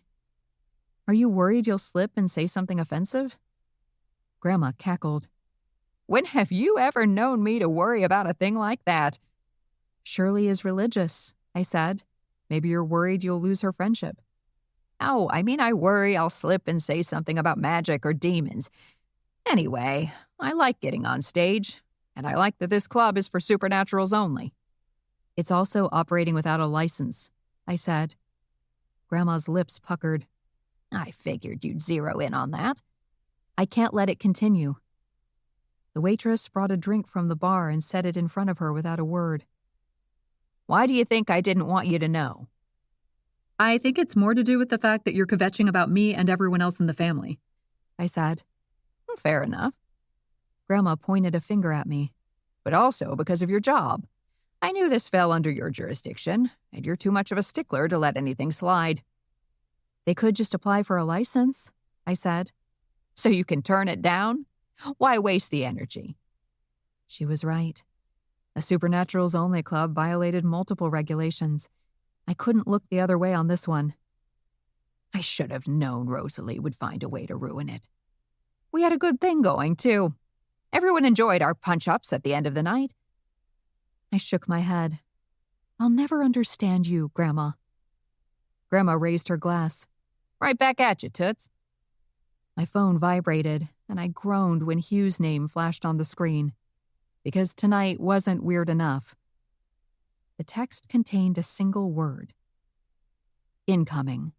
Are you worried you'll slip and say something offensive? Grandma cackled. When have you ever known me to worry about a thing like that? Shirley is religious, I said. Maybe you're worried you'll lose her friendship. Oh, I mean I worry I'll slip and say something about magic or demons. Anyway, I like getting on stage, and I like that this club is for supernaturals only. It's also operating without a license, I said. Grandma's lips puckered. I figured you'd zero in on that. I can't let it continue. The waitress brought a drink from the bar and set it in front of her without a word. Why do you think I didn't want you to know? I think it's more to do with the fact that you're kvetching about me and everyone else in the family, I said. Fair enough. Grandma pointed a finger at me. But also because of your job. I knew this fell under your jurisdiction, and you're too much of a stickler to let anything slide. They could just apply for a license, I said. So you can turn it down? Why waste the energy? She was right. A supernaturals only club violated multiple regulations. I couldn't look the other way on this one. I should have known Rosalie would find a way to ruin it. We had a good thing going, too. Everyone enjoyed our punch-ups at the end of the night. I shook my head. I'll never understand you, Grandma. Grandma raised her glass. Right back at you, Toots. My phone vibrated, and I groaned when Hugh's name flashed on the screen. Because tonight wasn't weird enough. The text contained a single word. Incoming.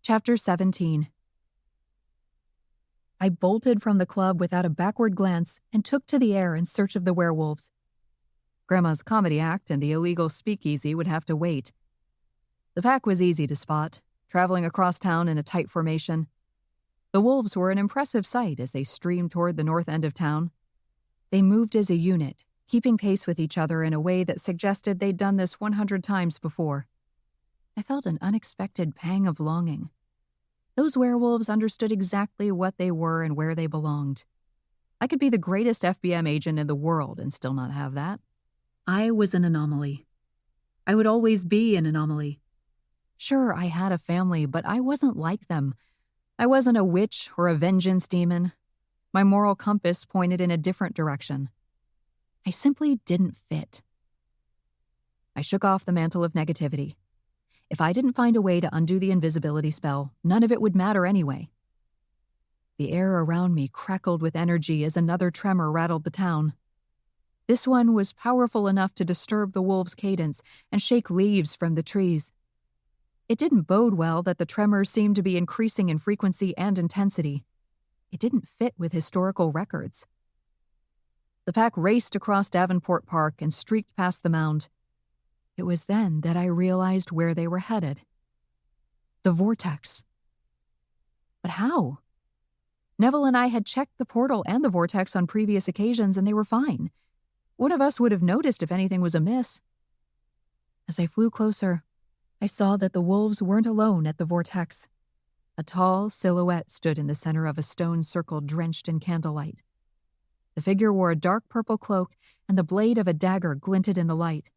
Chapter 17. I bolted from the club without a backward glance and took to the air in search of the werewolves. Grandma's comedy act and the illegal speakeasy would have to wait. The pack was easy to spot, traveling across town in a tight formation. The wolves were an impressive sight as they streamed toward the north end of town. They moved as a unit, keeping pace with each other in a way that suggested they'd done this 100 times before. I felt an unexpected pang of longing. Those werewolves understood exactly what they were and where they belonged. I could be the greatest FBM agent in the world and still not have that. I was an anomaly. I would always be an anomaly. Sure, I had a family, but I wasn't like them. I wasn't a witch or a vengeance demon. My moral compass pointed in a different direction. I simply didn't fit. I shook off the mantle of negativity. If I didn't find a way to undo the invisibility spell, none of it would matter anyway. The air around me crackled with energy as another tremor rattled the town. This one was powerful enough to disturb the wolves' cadence and shake leaves from the trees. It didn't bode well that the tremors seemed to be increasing in frequency and intensity. It didn't fit with historical records. The pack raced across Davenport Park and streaked past the mound. It was then that I realized where they were headed. The vortex. But how? Neville and I had checked the portal and the vortex on previous occasions, and they were fine. One of us would have noticed if anything was amiss. As I flew closer, I saw that the wolves weren't alone at the vortex. A tall silhouette stood in the center of a stone circle drenched in candlelight. The figure wore a dark purple cloak, and the blade of a dagger glinted in the light.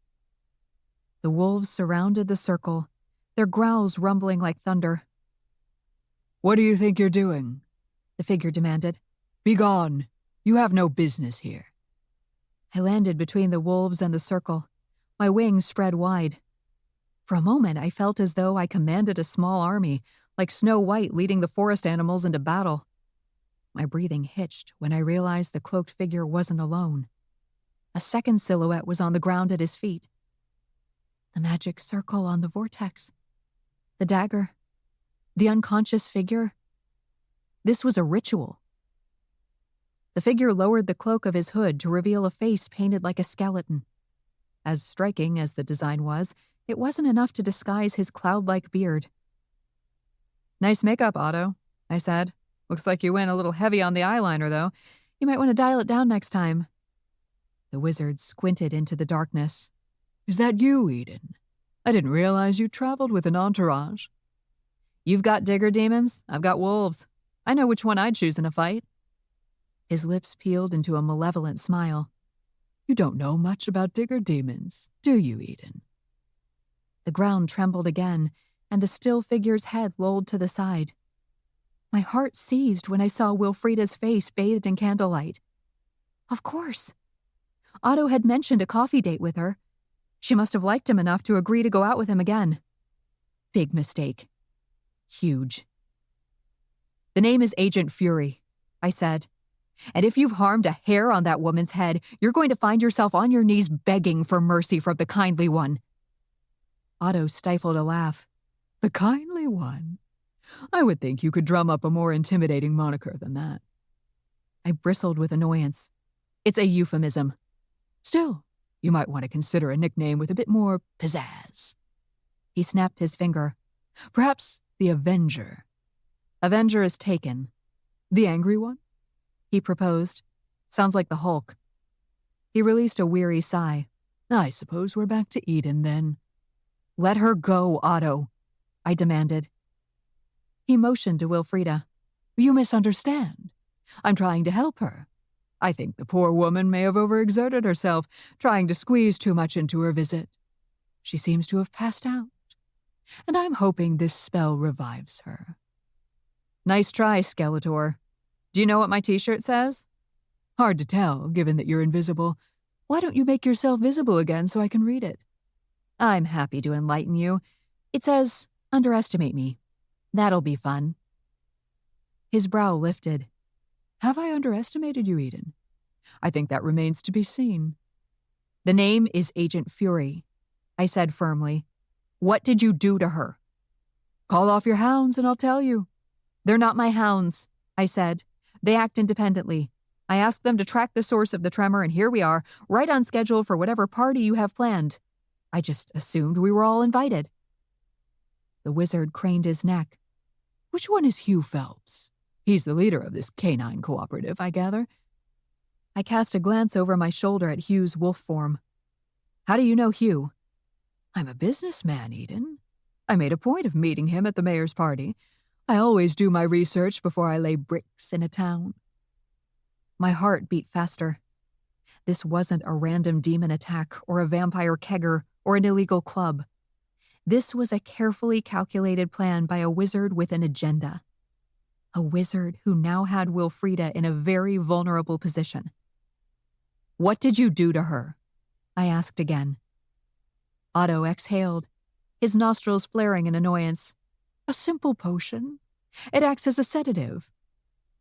The wolves surrounded the circle, their growls rumbling like thunder. "What do you think you're doing?" the figure demanded. "Begone! You have no business here." I landed between the wolves and the circle, my wings spread wide. For a moment, I felt as though I commanded a small army, like Snow White leading the forest animals into battle. My breathing hitched when I realized the cloaked figure wasn't alone. A second silhouette was on the ground at his feet. The magic circle on the vortex. The dagger. The unconscious figure. This was a ritual. The figure lowered the cloak of his hood to reveal a face painted like a skeleton. As striking as the design was, it wasn't enough to disguise his cloud-like beard. "Nice makeup, Otto," I said. "Looks like you went a little heavy on the eyeliner, though. You might want to dial it down next time." The wizard squinted into the darkness. "Is that you, Eden? I didn't realize you traveled with an entourage." "You've got digger demons, I've got wolves. I know which one I'd choose in a fight." His lips peeled into a malevolent smile. "You don't know much about digger demons, do you, Eden?" The ground trembled again, and the still figure's head lolled to the side. My heart seized when I saw Wilfreda's face bathed in candlelight. Of course. Otto had mentioned a coffee date with her. She must have liked him enough to agree to go out with him again. Big mistake. Huge. The name is Agent Fury, I said. And if you've harmed a hair on that woman's head, you're going to find yourself on your knees begging for mercy from the kindly one. Otto stifled a laugh. The kindly one? I would think you could drum up a more intimidating moniker than that. I bristled with annoyance. It's a euphemism. Still, you might want to consider a nickname with a bit more pizzazz. He snapped his finger. Perhaps the Avenger. Avenger is taken. The angry one? He proposed. Sounds like the Hulk. He released a weary sigh. I suppose we're back to Eden, then. Let her go, Otto, I demanded. He motioned to Wilfreda. You misunderstand. I'm trying to help her. I think the poor woman may have overexerted herself, trying to squeeze too much into her visit. She seems to have passed out, and I'm hoping this spell revives her. Nice try, Skeletor. Do you know what my t-shirt says? Hard to tell, given that you're invisible. Why don't you make yourself visible again so I can read it? I'm happy to enlighten you. It says, underestimate me. That'll be fun. His brow lifted. Have I underestimated you, Eden? I think that remains to be seen. The name is Agent Fury, I said firmly. What did you do to her? Call off your hounds and I'll tell you. They're not my hounds, I said. They act independently. I asked them to track the source of the tremor, and here we are, right on schedule for whatever party you have planned. I just assumed we were all invited. The wizard craned his neck. Which one is Hugh Phelps? He's the leader of this canine cooperative, I gather. I cast a glance over my shoulder at Hugh's wolf form. How do you know Hugh? I'm a businessman, Eden. I made a point of meeting him at the mayor's party. I always do my research before I lay bricks in a town. My heart beat faster. This wasn't a random demon attack or a vampire kegger or an illegal club. This was a carefully calculated plan by a wizard with an agenda. A wizard who now had Wilfreda in a very vulnerable position. What did you do to her? I asked again. Otto exhaled, his nostrils flaring in annoyance. A simple potion. It acts as a sedative.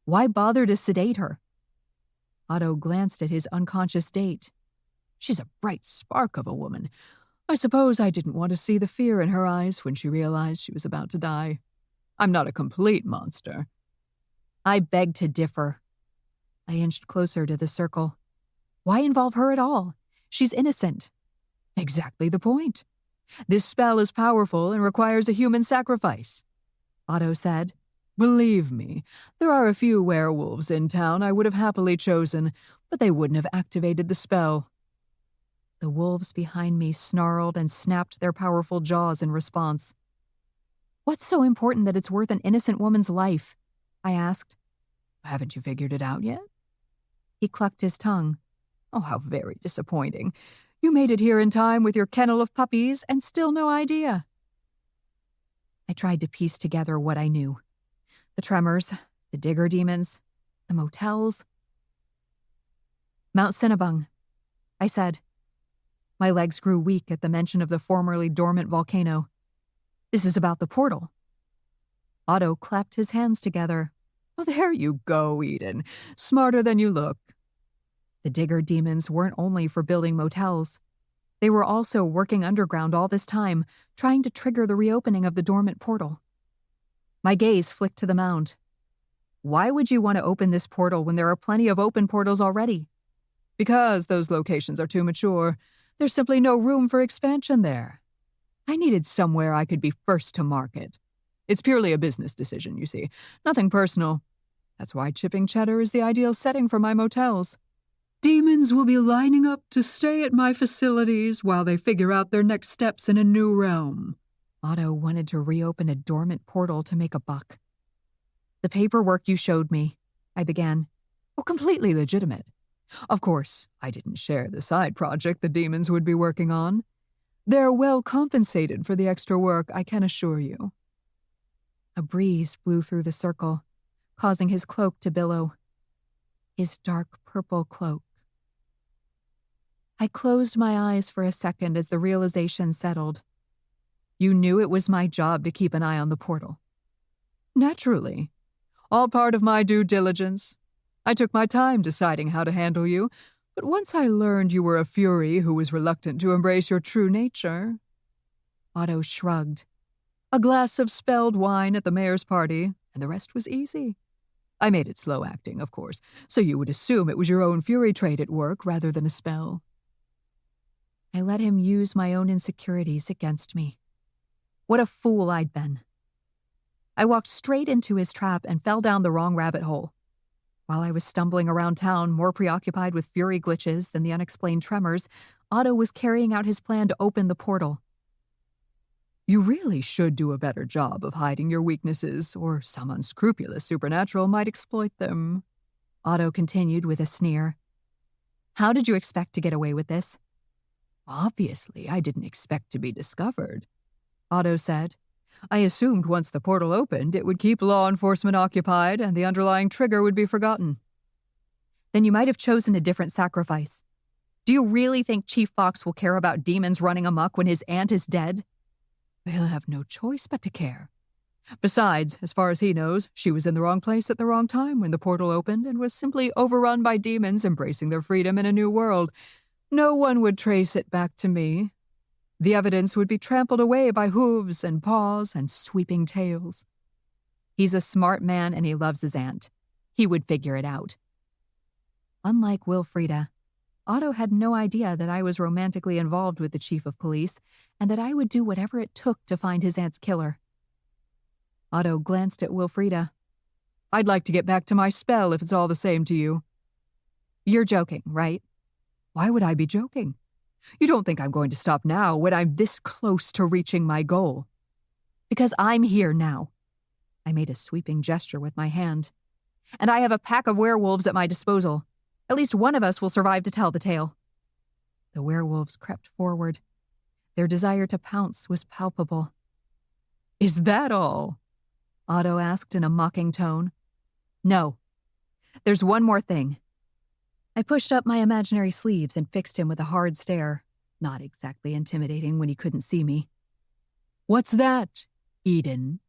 Why bother to sedate her? Otto glanced at his unconscious date. She's a bright spark of a woman. I suppose I didn't want to see the fear in her eyes when she realized she was about to die. I'm not a complete monster. I beg to differ. I inched closer to the circle. Why involve her at all? She's innocent. Exactly the point. This spell is powerful and requires a human sacrifice, Otto said. Believe me, there are a few werewolves in town I would have happily chosen, but they wouldn't have activated the spell. The wolves behind me snarled and snapped their powerful jaws in response. What's so important that it's worth an innocent woman's life? I asked. Haven't you figured it out yet? He clucked his tongue. Oh, how very disappointing. You made it here in time with your kennel of puppies and still no idea. I tried to piece together what I knew. The tremors, the digger demons, the motels. Mount Cinnabung, I said. My legs grew weak at the mention of the formerly dormant volcano. This is about the portal. Otto clapped his hands together. Oh, there you go, Eden. Smarter than you look. The digger demons weren't only for building motels. They were also working underground all this time, trying to trigger the reopening of the dormant portal. My gaze flicked to the mound. Why would you want to open this portal when there are plenty of open portals already? Because those locations are too mature. There's simply no room for expansion there. I needed somewhere I could be first to market. It's purely a business decision, you see. Nothing personal. That's why chipping Cheddar is the ideal setting for my motels. Demons will be lining up to stay at my facilities while they figure out their next steps in a new realm. Otto wanted to reopen a dormant portal to make a buck. The paperwork you showed me, I began. Oh, completely legitimate. Of course, I didn't share the side project the demons would be working on. They're well compensated for the extra work, I can assure you. A breeze blew through the circle, causing his cloak to billow. His dark purple cloak. I closed my eyes for a second as the realization settled. You knew it was my job to keep an eye on the portal. Naturally. All part of my due diligence. I took my time deciding how to handle you, but once I learned you were a fury who was reluctant to embrace your true nature..." Otto shrugged. "A glass of spelled wine at the mayor's party, and the rest was easy. I made it slow acting, of course, so you would assume it was your own fury trait at work rather than a spell." I let him use my own insecurities against me. What a fool I'd been. I walked straight into his trap and fell down the wrong rabbit hole. While I was stumbling around town, more preoccupied with fury glitches than the unexplained tremors, Otto was carrying out his plan to open the portal. "You really should do a better job of hiding your weaknesses, or some unscrupulous supernatural might exploit them," Otto continued with a sneer. "How did you expect to get away with this?" "Obviously, I didn't expect to be discovered," Otto said. "I assumed once the portal opened, it would keep law enforcement occupied and the underlying trigger would be forgotten." "Then you might have chosen a different sacrifice. Do you really think Chief Fox will care about demons running amok when his aunt is dead?" "He'll have no choice but to care. Besides, as far as he knows, she was in the wrong place at the wrong time when the portal opened and was simply overrun by demons embracing their freedom in a new world. No one would trace it back to me. The evidence would be trampled away by hooves and paws and sweeping tails." "He's a smart man and he loves his aunt. He would figure it out." Unlike Wilfreda, Otto had no idea that I was romantically involved with the chief of police and that I would do whatever it took to find his aunt's killer. Otto glanced at Wilfreda. "I'd like to get back to my spell if it's all the same to you." "You're joking, right?" "Why would I be joking? You don't think I'm going to stop now when I'm this close to reaching my goal?" "Because I'm here now." I made a sweeping gesture with my hand. "And I have a pack of werewolves at my disposal. At least one of us will survive to tell the tale." The werewolves crept forward. Their desire to pounce was palpable. "Is that all?" Otto asked in a mocking tone. "No. There's one more thing." I pushed up my imaginary sleeves and fixed him with a hard stare, not exactly intimidating when he couldn't see me. "What's that, Eden?"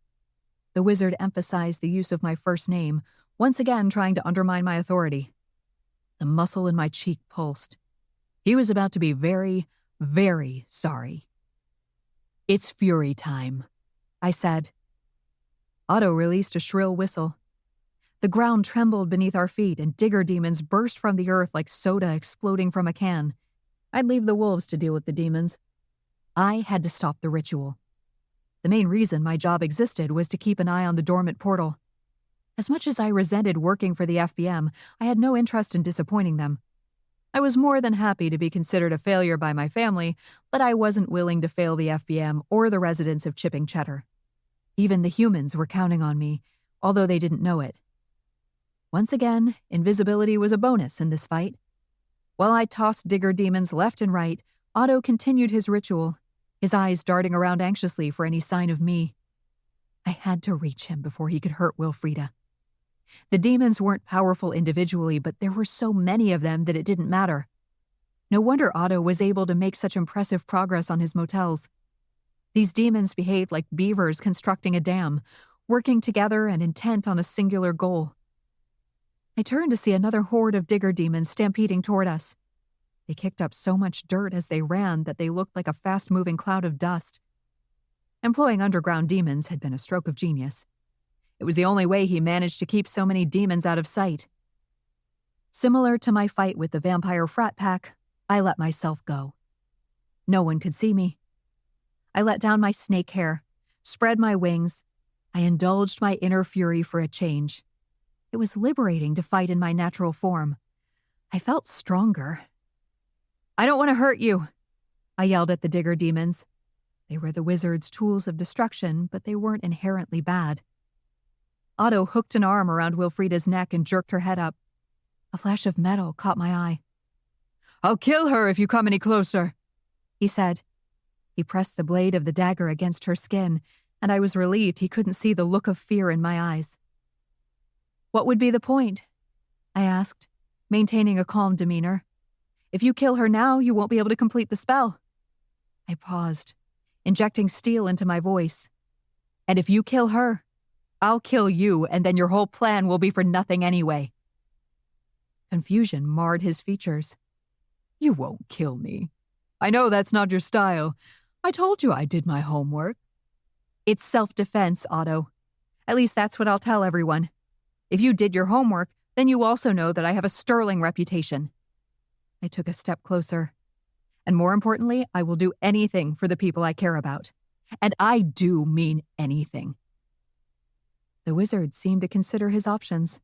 The wizard emphasized the use of my first name, once again trying to undermine my authority. The muscle in my cheek pulsed. He was about to be very, very sorry. "It's fury time," I said. Otto released a shrill whistle. The ground trembled beneath our feet and digger demons burst from the earth like soda exploding from a can. I'd leave the wolves to deal with the demons. I had to stop the ritual. The main reason my job existed was to keep an eye on the dormant portal. As much as I resented working for the FBM, I had no interest in disappointing them. I was more than happy to be considered a failure by my family, but I wasn't willing to fail the FBM or the residents of Chipping Cheddar. Even the humans were counting on me, although they didn't know it. Once again, invisibility was a bonus in this fight. While I tossed digger demons left and right, Otto continued his ritual, his eyes darting around anxiously for any sign of me. I had to reach him before he could hurt Wilfreda. The demons weren't powerful individually, but there were so many of them that it didn't matter. No wonder Otto was able to make such impressive progress on his motels. These demons behaved like beavers constructing a dam, working together and intent on a singular goal. I turned to see another horde of digger demons stampeding toward us. They kicked up so much dirt as they ran that they looked like a fast-moving cloud of dust. Employing underground demons had been a stroke of genius. It was the only way he managed to keep so many demons out of sight. Similar to my fight with the vampire frat pack, I let myself go. No one could see me. I let down my snake hair, spread my wings. I indulged my inner fury for a change. It was liberating to fight in my natural form. I felt stronger. "I don't want to hurt you," I yelled at the digger demons. They were the wizard's tools of destruction, but they weren't inherently bad. Otto hooked an arm around Wilfreda's neck and jerked her head up. A flash of metal caught my eye. "I'll kill her if you come any closer," he said. He pressed the blade of the dagger against her skin, and I was relieved he couldn't see the look of fear in my eyes. "What would be the point?" I asked, maintaining a calm demeanor. "If you kill her now, you won't be able to complete the spell." I paused, injecting steel into my voice. "And if you kill her, I'll kill you, and then your whole plan will be for nothing anyway." Confusion marred his features. "You won't kill me. I know that's not your style. I told you I did my homework." "It's self-defense, Otto. At least that's what I'll tell everyone. If you did your homework, then you also know that I have a sterling reputation." I took a step closer. "And more importantly, I will do anything for the people I care about. And I do mean anything." The wizard seemed to consider his options.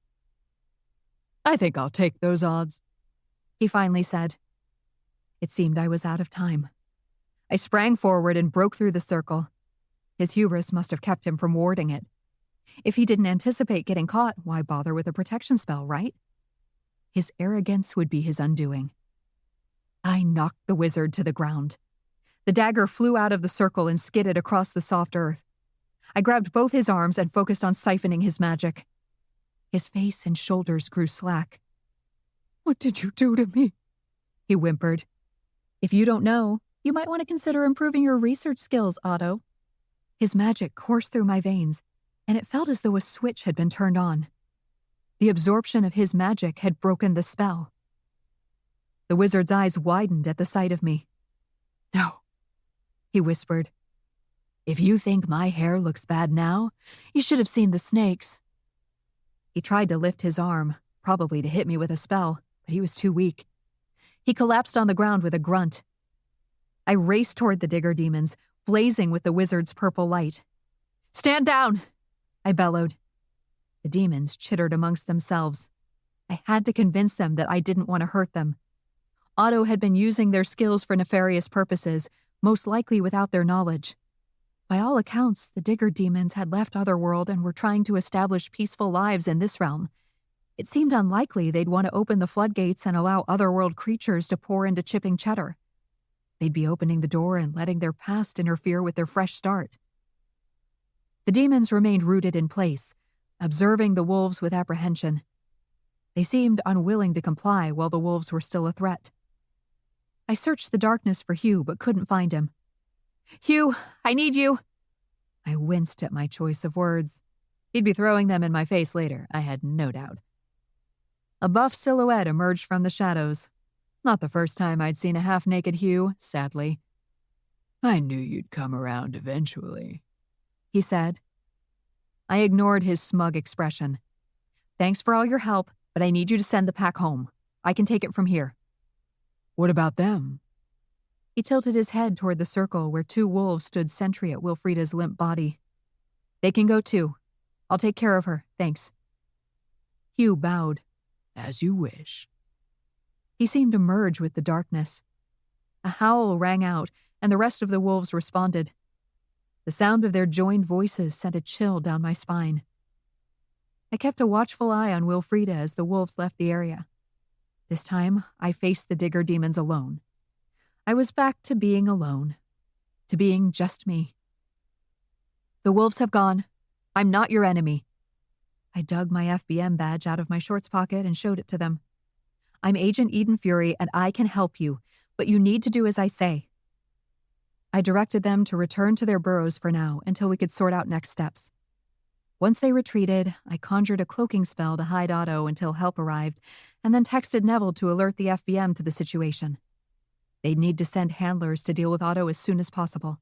"I think I'll take those odds," he finally said. It seemed I was out of time. I sprang forward and broke through the circle. His hubris must have kept him from warding it. If he didn't anticipate getting caught, why bother with a protection spell, right? His arrogance would be his undoing. I knocked the wizard to the ground. The dagger flew out of the circle and skidded across the soft earth. I grabbed both his arms and focused on siphoning his magic. His face and shoulders grew slack. "What did you do to me?" he whimpered. "If you don't know, you might want to consider improving your research skills, Otto." His magic coursed through my veins, and it felt as though a switch had been turned on. The absorption of his magic had broken the spell. The wizard's eyes widened at the sight of me. "No," he whispered. "If you think my hair looks bad now, you should have seen the snakes." He tried to lift his arm, probably to hit me with a spell, but he was too weak. He collapsed on the ground with a grunt. I raced toward the digger demons, blazing with the wizard's purple light. "Stand down!" I bellowed. The demons chittered amongst themselves. I had to convince them that I didn't want to hurt them. Otto had been using their skills for nefarious purposes, most likely without their knowledge. By all accounts, the digger demons had left Otherworld and were trying to establish peaceful lives in this realm. It seemed unlikely they'd want to open the floodgates and allow Otherworld creatures to pour into chipping Cheddar. They'd be opening the door and letting their past interfere with their fresh start. The demons remained rooted in place, observing the wolves with apprehension. They seemed unwilling to comply while the wolves were still a threat. I searched the darkness for Hugh, but couldn't find him. "Hugh, I need you." I winced at my choice of words. He'd be throwing them in my face later, I had no doubt. A buff silhouette emerged from the shadows. Not the first time I'd seen a half-naked Hugh, sadly. "I knew you'd come around eventually," he said. I ignored his smug expression. "Thanks for all your help, but I need you to send the pack home. I can take it from here." "What about them?" He tilted his head toward the circle where 2 wolves stood sentry at Wilfreda's limp body. "They can go too. I'll take care of her, thanks." Hugh bowed. "As you wish." He seemed to merge with the darkness. A howl rang out, and the rest of the wolves responded. The sound of their joined voices sent a chill down my spine. I kept a watchful eye on Wilfreda as the wolves left the area. This time, I faced the digger demons alone. I was back to being alone, to being just me. "The wolves have gone. I'm not your enemy." I dug my FBM badge out of my shorts pocket and showed it to them. "I'm Agent Eden Fury, and I can help you, but you need to do as I say." I directed them to return to their burrows for now until we could sort out next steps. Once they retreated, I conjured a cloaking spell to hide Otto until help arrived, and then texted Neville to alert the FBM to the situation. They'd need to send handlers to deal with Otto as soon as possible.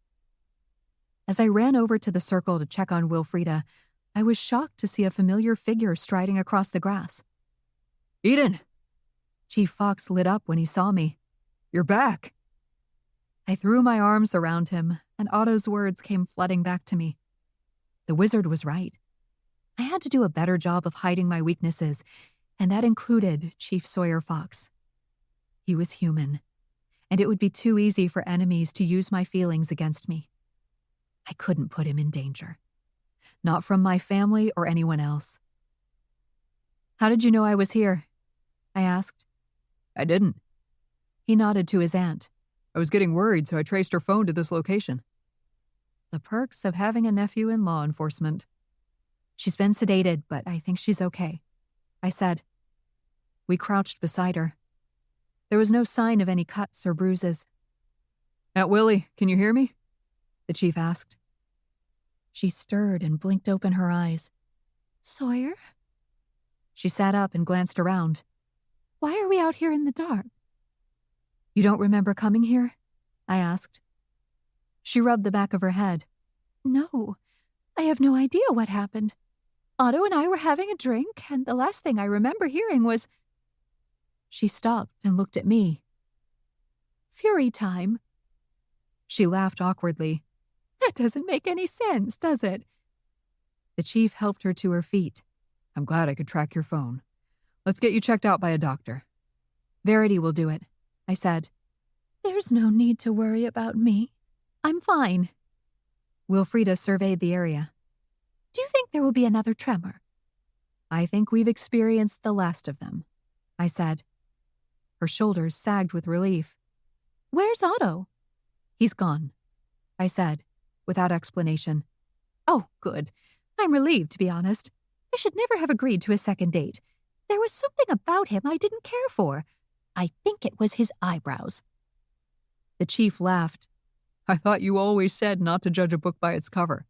As I ran over to the circle to check on Wilfreda, I was shocked to see a familiar figure striding across the grass. "Eden!" Chief Fox lit up when he saw me. "You're back!" I threw my arms around him, and Otto's words came flooding back to me. The wizard was right. I had to do a better job of hiding my weaknesses, and that included Chief Sawyer Fox. He was human, and it would be too easy for enemies to use my feelings against me. I couldn't put him in danger. Not from my family or anyone else. "How did you know I was here?" I asked. "I didn't." He nodded to his aunt. "I was getting worried, so I traced her phone to this location." The perks of having a nephew in law enforcement. "She's been sedated, but I think she's okay," I said. We crouched beside her. There was no sign of any cuts or bruises. "Aunt Willie, can you hear me?" the chief asked. She stirred and blinked open her eyes. Sawyer? She sat up and glanced around. Why are we out here in the dark? You don't remember coming here? I asked. She rubbed the back of her head. No, I have no idea what happened. Otto and I were having a drink, and the last thing I remember hearing was... She stopped and looked at me. Fury time. She laughed awkwardly. That doesn't make any sense, does it? The chief helped her to her feet. I'm glad I could track your phone. Let's get you checked out by a doctor. Verity will do it, I said. There's no need to worry about me. I'm fine. Wilfreda surveyed the area. Do you think there will be another tremor? I think we've experienced the last of them, I said. Her shoulders sagged with relief. Where's Otto? He's gone, I said, without explanation. Oh, good. I'm relieved, to be honest. I should never have agreed to a second date. There was something about him I didn't care for. I think it was his eyebrows. The chief laughed. I thought you always said not to judge a book by its cover.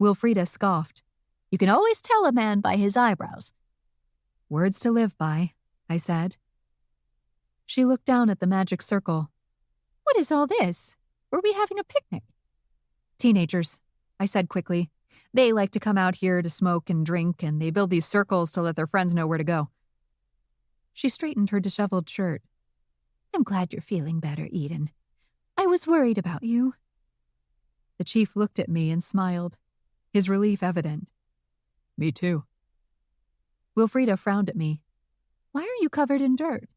Wilfreda scoffed. You can always tell a man by his eyebrows. Words to live by, I said. She looked down at the magic circle. What is all this? Were we having a picnic? Teenagers, I said quickly. They like to come out here to smoke and drink, and they build these circles to let their friends know where to go. She straightened her disheveled shirt. I'm glad you're feeling better, Eden. I was worried about you. The chief looked at me and smiled, his relief evident. Me too. Wilfreda frowned at me. Why are you covered in dirt?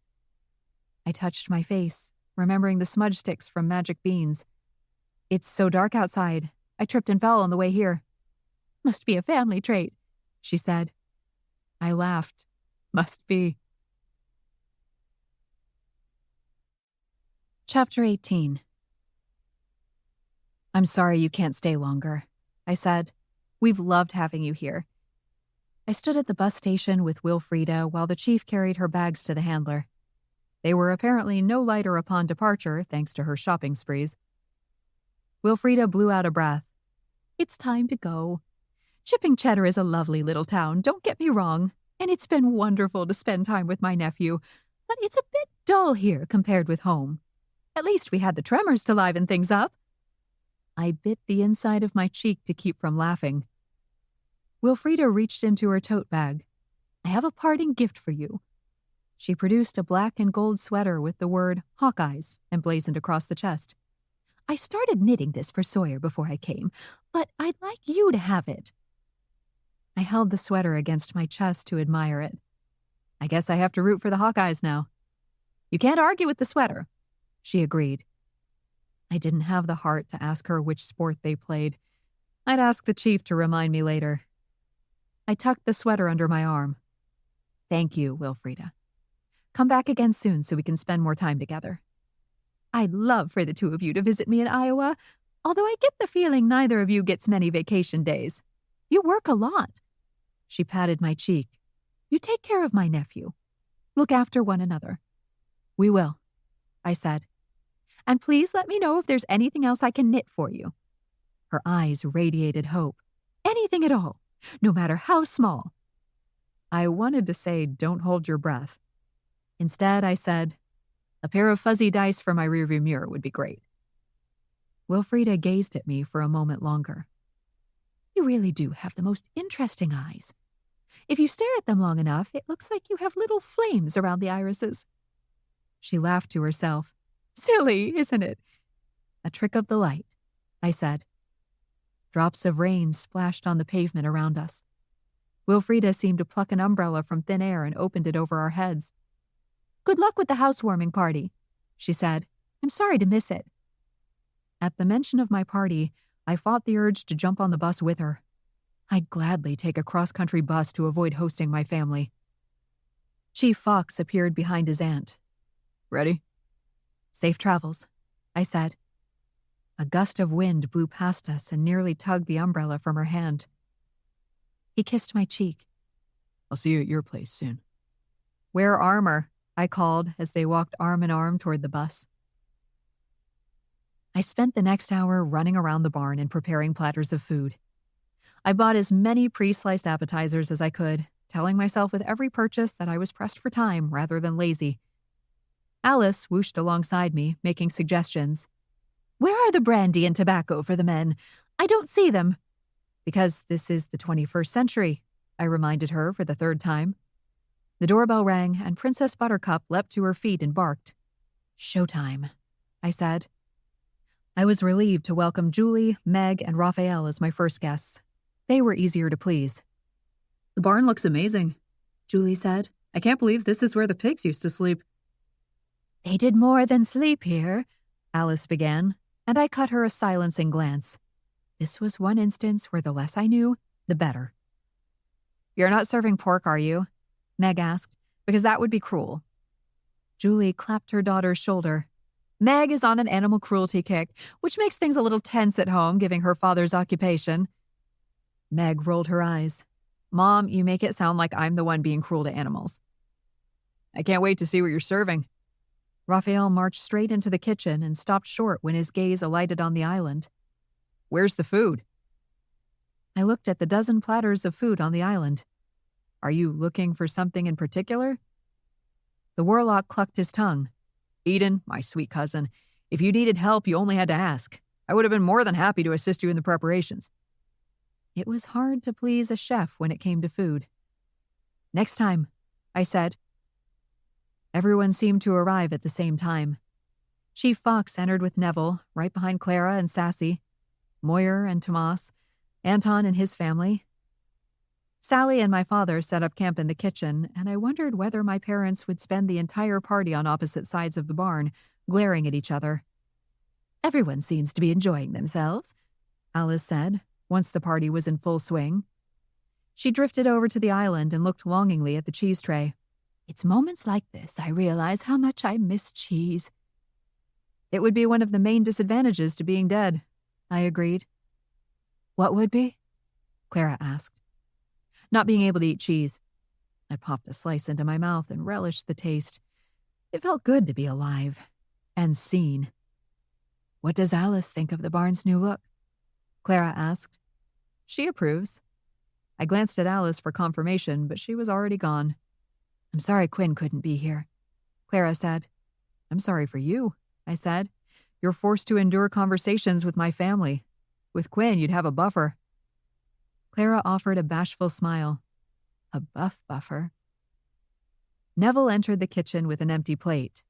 I touched my face, remembering the smudge sticks from magic beans. It's so dark outside. I tripped and fell on the way here. Must be a family trait, she said. I laughed. Must be. Chapter 18. I'm sorry you can't stay longer, I said. We've loved having you here. I stood at the bus station with Wilfreda while the chief carried her bags to the handler. They were apparently no lighter upon departure, thanks to her shopping sprees. Wilfreda blew out a breath. It's time to go. Chipping Cheddar is a lovely little town, don't get me wrong, and it's been wonderful to spend time with my nephew, but it's a bit dull here compared with home. At least we had the tremors to liven things up. I bit the inside of my cheek to keep from laughing. Wilfreda reached into her tote bag. I have a parting gift for you. She produced a black and gold sweater with the word Hawkeyes emblazoned across the chest. I started knitting this for Sawyer before I came, but I'd like you to have it. I held the sweater against my chest to admire it. I guess I have to root for the Hawkeyes now. You can't argue with the sweater, she agreed. I didn't have the heart to ask her which sport they played. I'd ask the chief to remind me later. I tucked the sweater under my arm. Thank you, Wilfreda. Come back again soon so we can spend more time together. I'd love for the two of you to visit me in Iowa, although I get the feeling neither of you gets many vacation days. You work a lot. She patted my cheek. You take care of my nephew. Look after one another. We will, I said. And please let me know if there's anything else I can knit for you. Her eyes radiated hope. Anything at all, no matter how small. I wanted to say, don't hold your breath. Instead, I said, a pair of fuzzy dice for my rearview mirror would be great. Wilfreda gazed at me for a moment longer. You really do have the most interesting eyes. If you stare at them long enough, it looks like you have little flames around the irises. She laughed to herself. Silly, isn't it? A trick of the light, I said. Drops of rain splashed on the pavement around us. Wilfreda seemed to pluck an umbrella from thin air and opened it over our heads. Good luck with the housewarming party, she said. I'm sorry to miss it. At the mention of my party, I fought the urge to jump on the bus with her. I'd gladly take a cross-country bus to avoid hosting my family. Chief Fox appeared behind his aunt. Ready? Safe travels, I said. A gust of wind blew past us and nearly tugged the umbrella from her hand. He kissed my cheek. I'll see you at your place soon. Wear armor, I called as they walked arm in arm toward the bus. I spent the next hour running around the barn and preparing platters of food. I bought as many pre-sliced appetizers as I could, telling myself with every purchase that I was pressed for time rather than lazy. Alice whooshed alongside me, making suggestions. "Where are the brandy and tobacco for the men? I don't see them." "Because this is the 21st century," I reminded her for the third time. The doorbell rang, and Princess Buttercup leapt to her feet and barked. "Showtime," I said. I was relieved to welcome Julie, Meg, and Raphael as my first guests. They were easier to please. "The barn looks amazing," Julie said. "I can't believe this is where the pigs used to sleep." "They did more than sleep here," Alice began, and I cut her a silencing glance. This was one instance where the less I knew, the better. "You're not serving pork, are you?" Meg asked, "because that would be cruel." Julie clapped her daughter's shoulder. "Meg is on an animal cruelty kick, which makes things a little tense at home, given her father's occupation." Meg rolled her eyes. "Mom, you make it sound like I'm the one being cruel to animals." "I can't wait to see what you're serving." Raphael marched straight into the kitchen and stopped short when his gaze alighted on the island. "Where's the food?" I looked at the dozen platters of food on the island. "Are you looking for something in particular?" The warlock clucked his tongue. "Eden, my sweet cousin, if you needed help, you only had to ask. I would have been more than happy to assist you in the preparations." It was hard to please a chef when it came to food. "Next time," I said. Everyone seemed to arrive at the same time. Chief Fox entered with Neville, right behind Clara and Sassy, Moyer and Tomas, Anton and his family. Sally and my father set up camp in the kitchen, and I wondered whether my parents would spend the entire party on opposite sides of the barn, glaring at each other. "Everyone seems to be enjoying themselves," Alice said, once the party was in full swing. She drifted over to the island and looked longingly at the cheese tray. "It's moments like this I realize how much I miss cheese." "It would be one of the main disadvantages to being dead," I agreed. "What would be?" Clara asked. "Not being able to eat cheese." I popped a slice into my mouth and relished the taste. It felt good to be alive. And seen. "What does Alice think of the barn's new look?" Clara asked. "She approves." I glanced at Alice for confirmation, but she was already gone. "I'm sorry Quinn couldn't be here," Clara said. "I'm sorry for you," I said. "You're forced to endure conversations with my family. With Quinn, you'd have a buffer." Clara offered a bashful smile. A buffer. Neville entered the kitchen with an empty plate.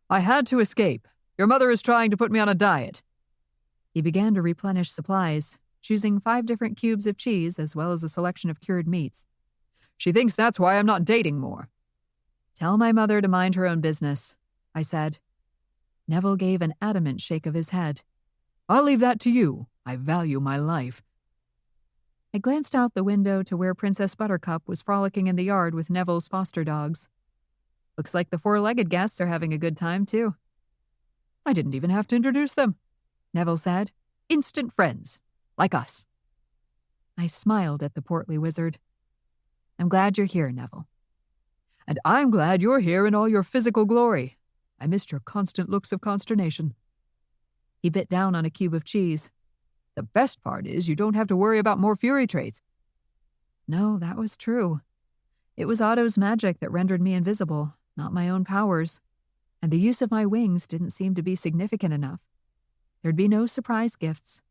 "I had to escape. Your mother is trying to put me on a diet." He began to replenish supplies, choosing 5 different cubes of cheese as well as a selection of cured meats. "She thinks that's why I'm not dating more." "Tell my mother to mind her own business," I said. Neville gave an adamant shake of his head. "I'll leave that to you. I value my life." I glanced out the window to where Princess Buttercup was frolicking in the yard with Neville's foster dogs. "Looks like the 4-legged guests are having a good time, too." "I didn't even have to introduce them," Neville said. "Instant friends. Like us." I smiled at the portly wizard. "I'm glad you're here, Neville." "And I'm glad you're here in all your physical glory. I missed your constant looks of consternation." He bit down on a cube of cheese. "The best part is you don't have to worry about more fury traits." No, that was true. It was Otto's magic that rendered me invisible, not my own powers. And the use of my wings didn't seem to be significant enough. There'd be no surprise gifts.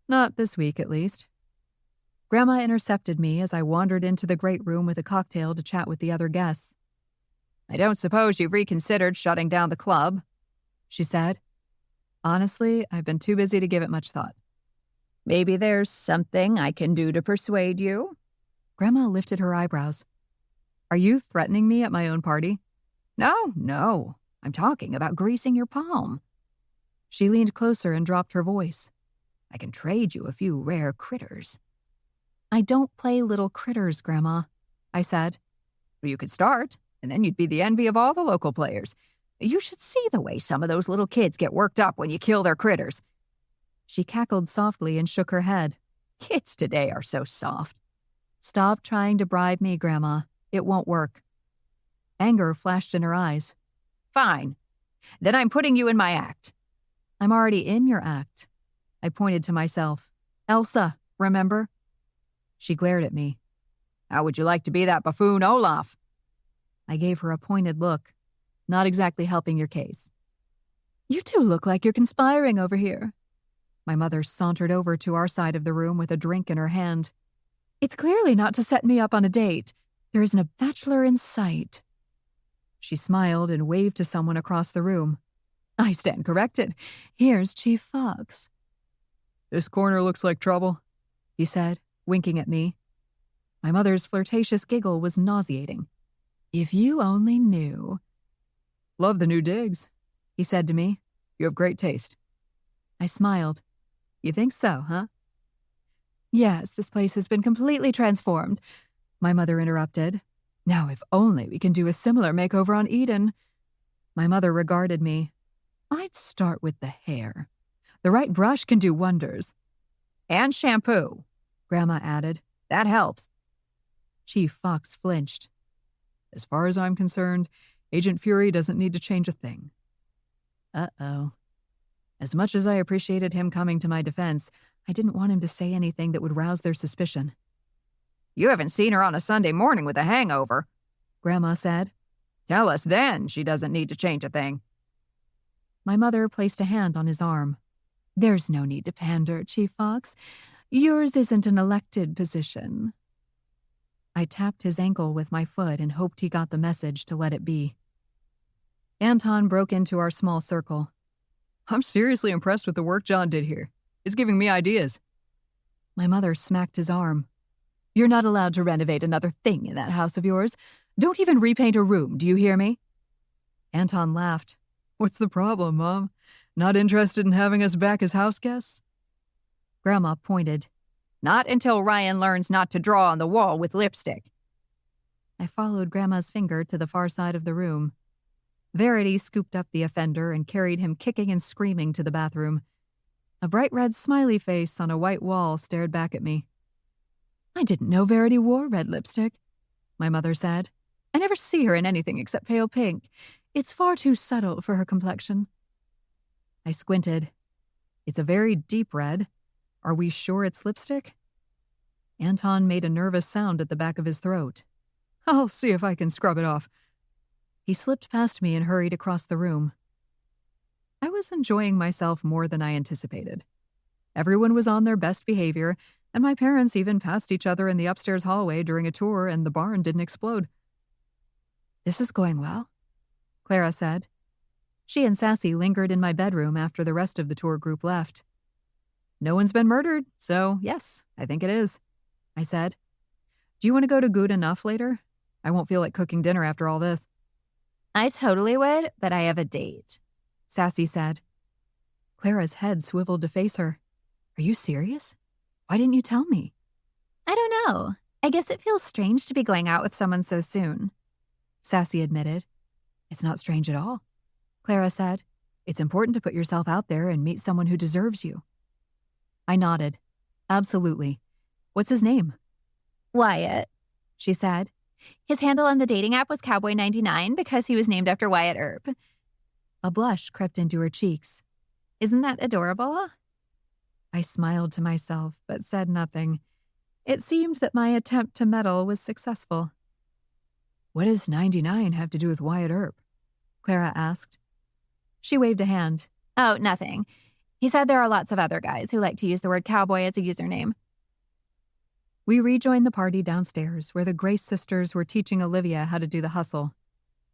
Not this week, at least. Grandma intercepted me as I wandered into the great room with a cocktail to chat with the other guests. "I don't suppose you've reconsidered shutting down the club," she said. "Honestly, I've been too busy to give it much thought." "Maybe there's something I can do to persuade you?" Grandma lifted her eyebrows. "Are you threatening me at my own party?" No. I'm talking about greasing your palm." She leaned closer and dropped her voice. "I can trade you a few rare critters." "I don't play little critters, Grandma," I said. "Well, you could start, and then you'd be the envy of all the local players. You should see the way some of those little kids get worked up when you kill their critters." She cackled softly and shook her head. "Kids today are so soft." "Stop trying to bribe me, Grandma. It won't work." Anger flashed in her eyes. "Fine. Then I'm putting you in my act." "I'm already in your act." I pointed to myself. "Elsa, remember?" She glared at me. How would you like to be that buffoon Olaf? I gave her a pointed look, not exactly helping your case. You two look like you're conspiring over here. My mother sauntered over to our side of the room with a drink in her hand. It's clearly not to set me up on a date. There isn't a bachelor in sight. She smiled and waved to someone across the room. I stand corrected. Here's Chief Fox. This corner looks like trouble, he said, winking at me. My mother's flirtatious giggle was nauseating. If you only knew. Love the new digs, he said to me. You have great taste. I smiled. You think so, huh? Yes, this place has been completely transformed, my mother interrupted. Now, if only we can do a similar makeover on Eden. My mother regarded me. I'd start with the hair. The right brush can do wonders. And shampoo, Grandma added. That helps. Chief Fox flinched. As far as I'm concerned, Agent Fury doesn't need to change a thing. Uh-oh. As much as I appreciated him coming to my defense, I didn't want him to say anything that would rouse their suspicion. You haven't seen her on a Sunday morning with a hangover, Grandma said. Tell us then she doesn't need to change a thing. My mother placed a hand on his arm. There's no need to pander, Chief Fox. Yours isn't an elected position. I tapped his ankle with my foot and hoped he got the message to let it be. Anton broke into our small circle. I'm seriously impressed with the work John did here. It's giving me ideas. My mother smacked his arm. You're not allowed to renovate another thing in that house of yours. Don't even repaint a room, do you hear me? Anton laughed. What's the problem, Mom? Not interested in having us back as house guests? Grandma pointed. Not until Ryan learns not to draw on the wall with lipstick. I followed Grandma's finger to the far side of the room. Verity scooped up the offender and carried him kicking and screaming to the bathroom. A bright red smiley face on a white wall stared back at me. I didn't know Verity wore red lipstick, my mother said. I never see her in anything except pale pink. It's far too subtle for her complexion. I squinted. It's a very deep red. Are we sure it's lipstick? Anton made a nervous sound at the back of his throat. I'll see if I can scrub it off. He slipped past me and hurried across the room. I was enjoying myself more than I anticipated. Everyone was on their best behavior, and my parents even passed each other in the upstairs hallway during a tour, and the barn didn't explode. This is going well, Clara said. She and Sassy lingered in my bedroom after the rest of the tour group left. No one's been murdered, so yes, I think it is, I said. Do you want to go to Good Enough later? I won't feel like cooking dinner after all this. I totally would, but I have a date, Sassy said. Clara's head swiveled to face her. Are you serious? Why didn't you tell me? I don't know. I guess it feels strange to be going out with someone so soon, Sassy admitted. It's not strange at all, Clara said. It's important to put yourself out there and meet someone who deserves you. I nodded. Absolutely. What's his name? Wyatt, she said. His handle on the dating app was Cowboy99 because he was named after Wyatt Earp. A blush crept into her cheeks. Isn't that adorable? I smiled to myself, but said nothing. It seemed that my attempt to meddle was successful. What does 99 have to do with Wyatt Earp? Clara asked. She waved a hand. Oh, nothing. He said there are lots of other guys who like to use the word cowboy as a username. We rejoined the party downstairs, where the Grace sisters were teaching Olivia how to do the hustle.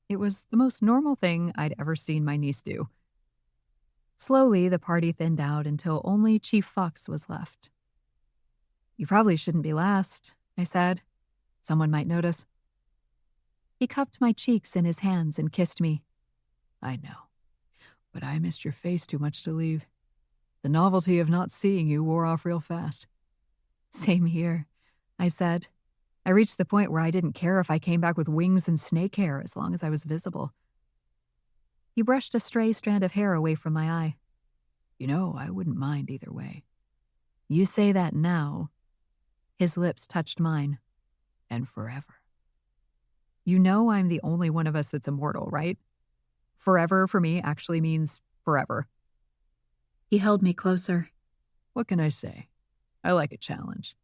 It was the most normal thing I'd ever seen my niece do. Slowly, the party thinned out until only Chief Fox was left. You probably shouldn't be last, I said. Someone might notice. He cupped my cheeks in his hands and kissed me. I know, but I missed your face too much to leave. The novelty of not seeing you wore off real fast. Same here, I said. I reached the point where I didn't care if I came back with wings and snake hair as long as I was visible. He brushed a stray strand of hair away from my eye. You know, I wouldn't mind either way. You say that now. His lips touched mine. And forever. You know I'm the only one of us that's immortal, right? Forever for me actually means forever. He held me closer. What can I say? I like a challenge.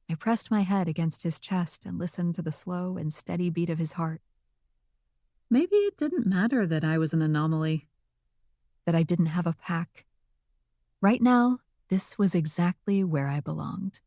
I pressed my head against his chest and listened to the slow and steady beat of his heart. Maybe it didn't matter that I was an anomaly, that I didn't have a pack. Right now, this was exactly where I belonged.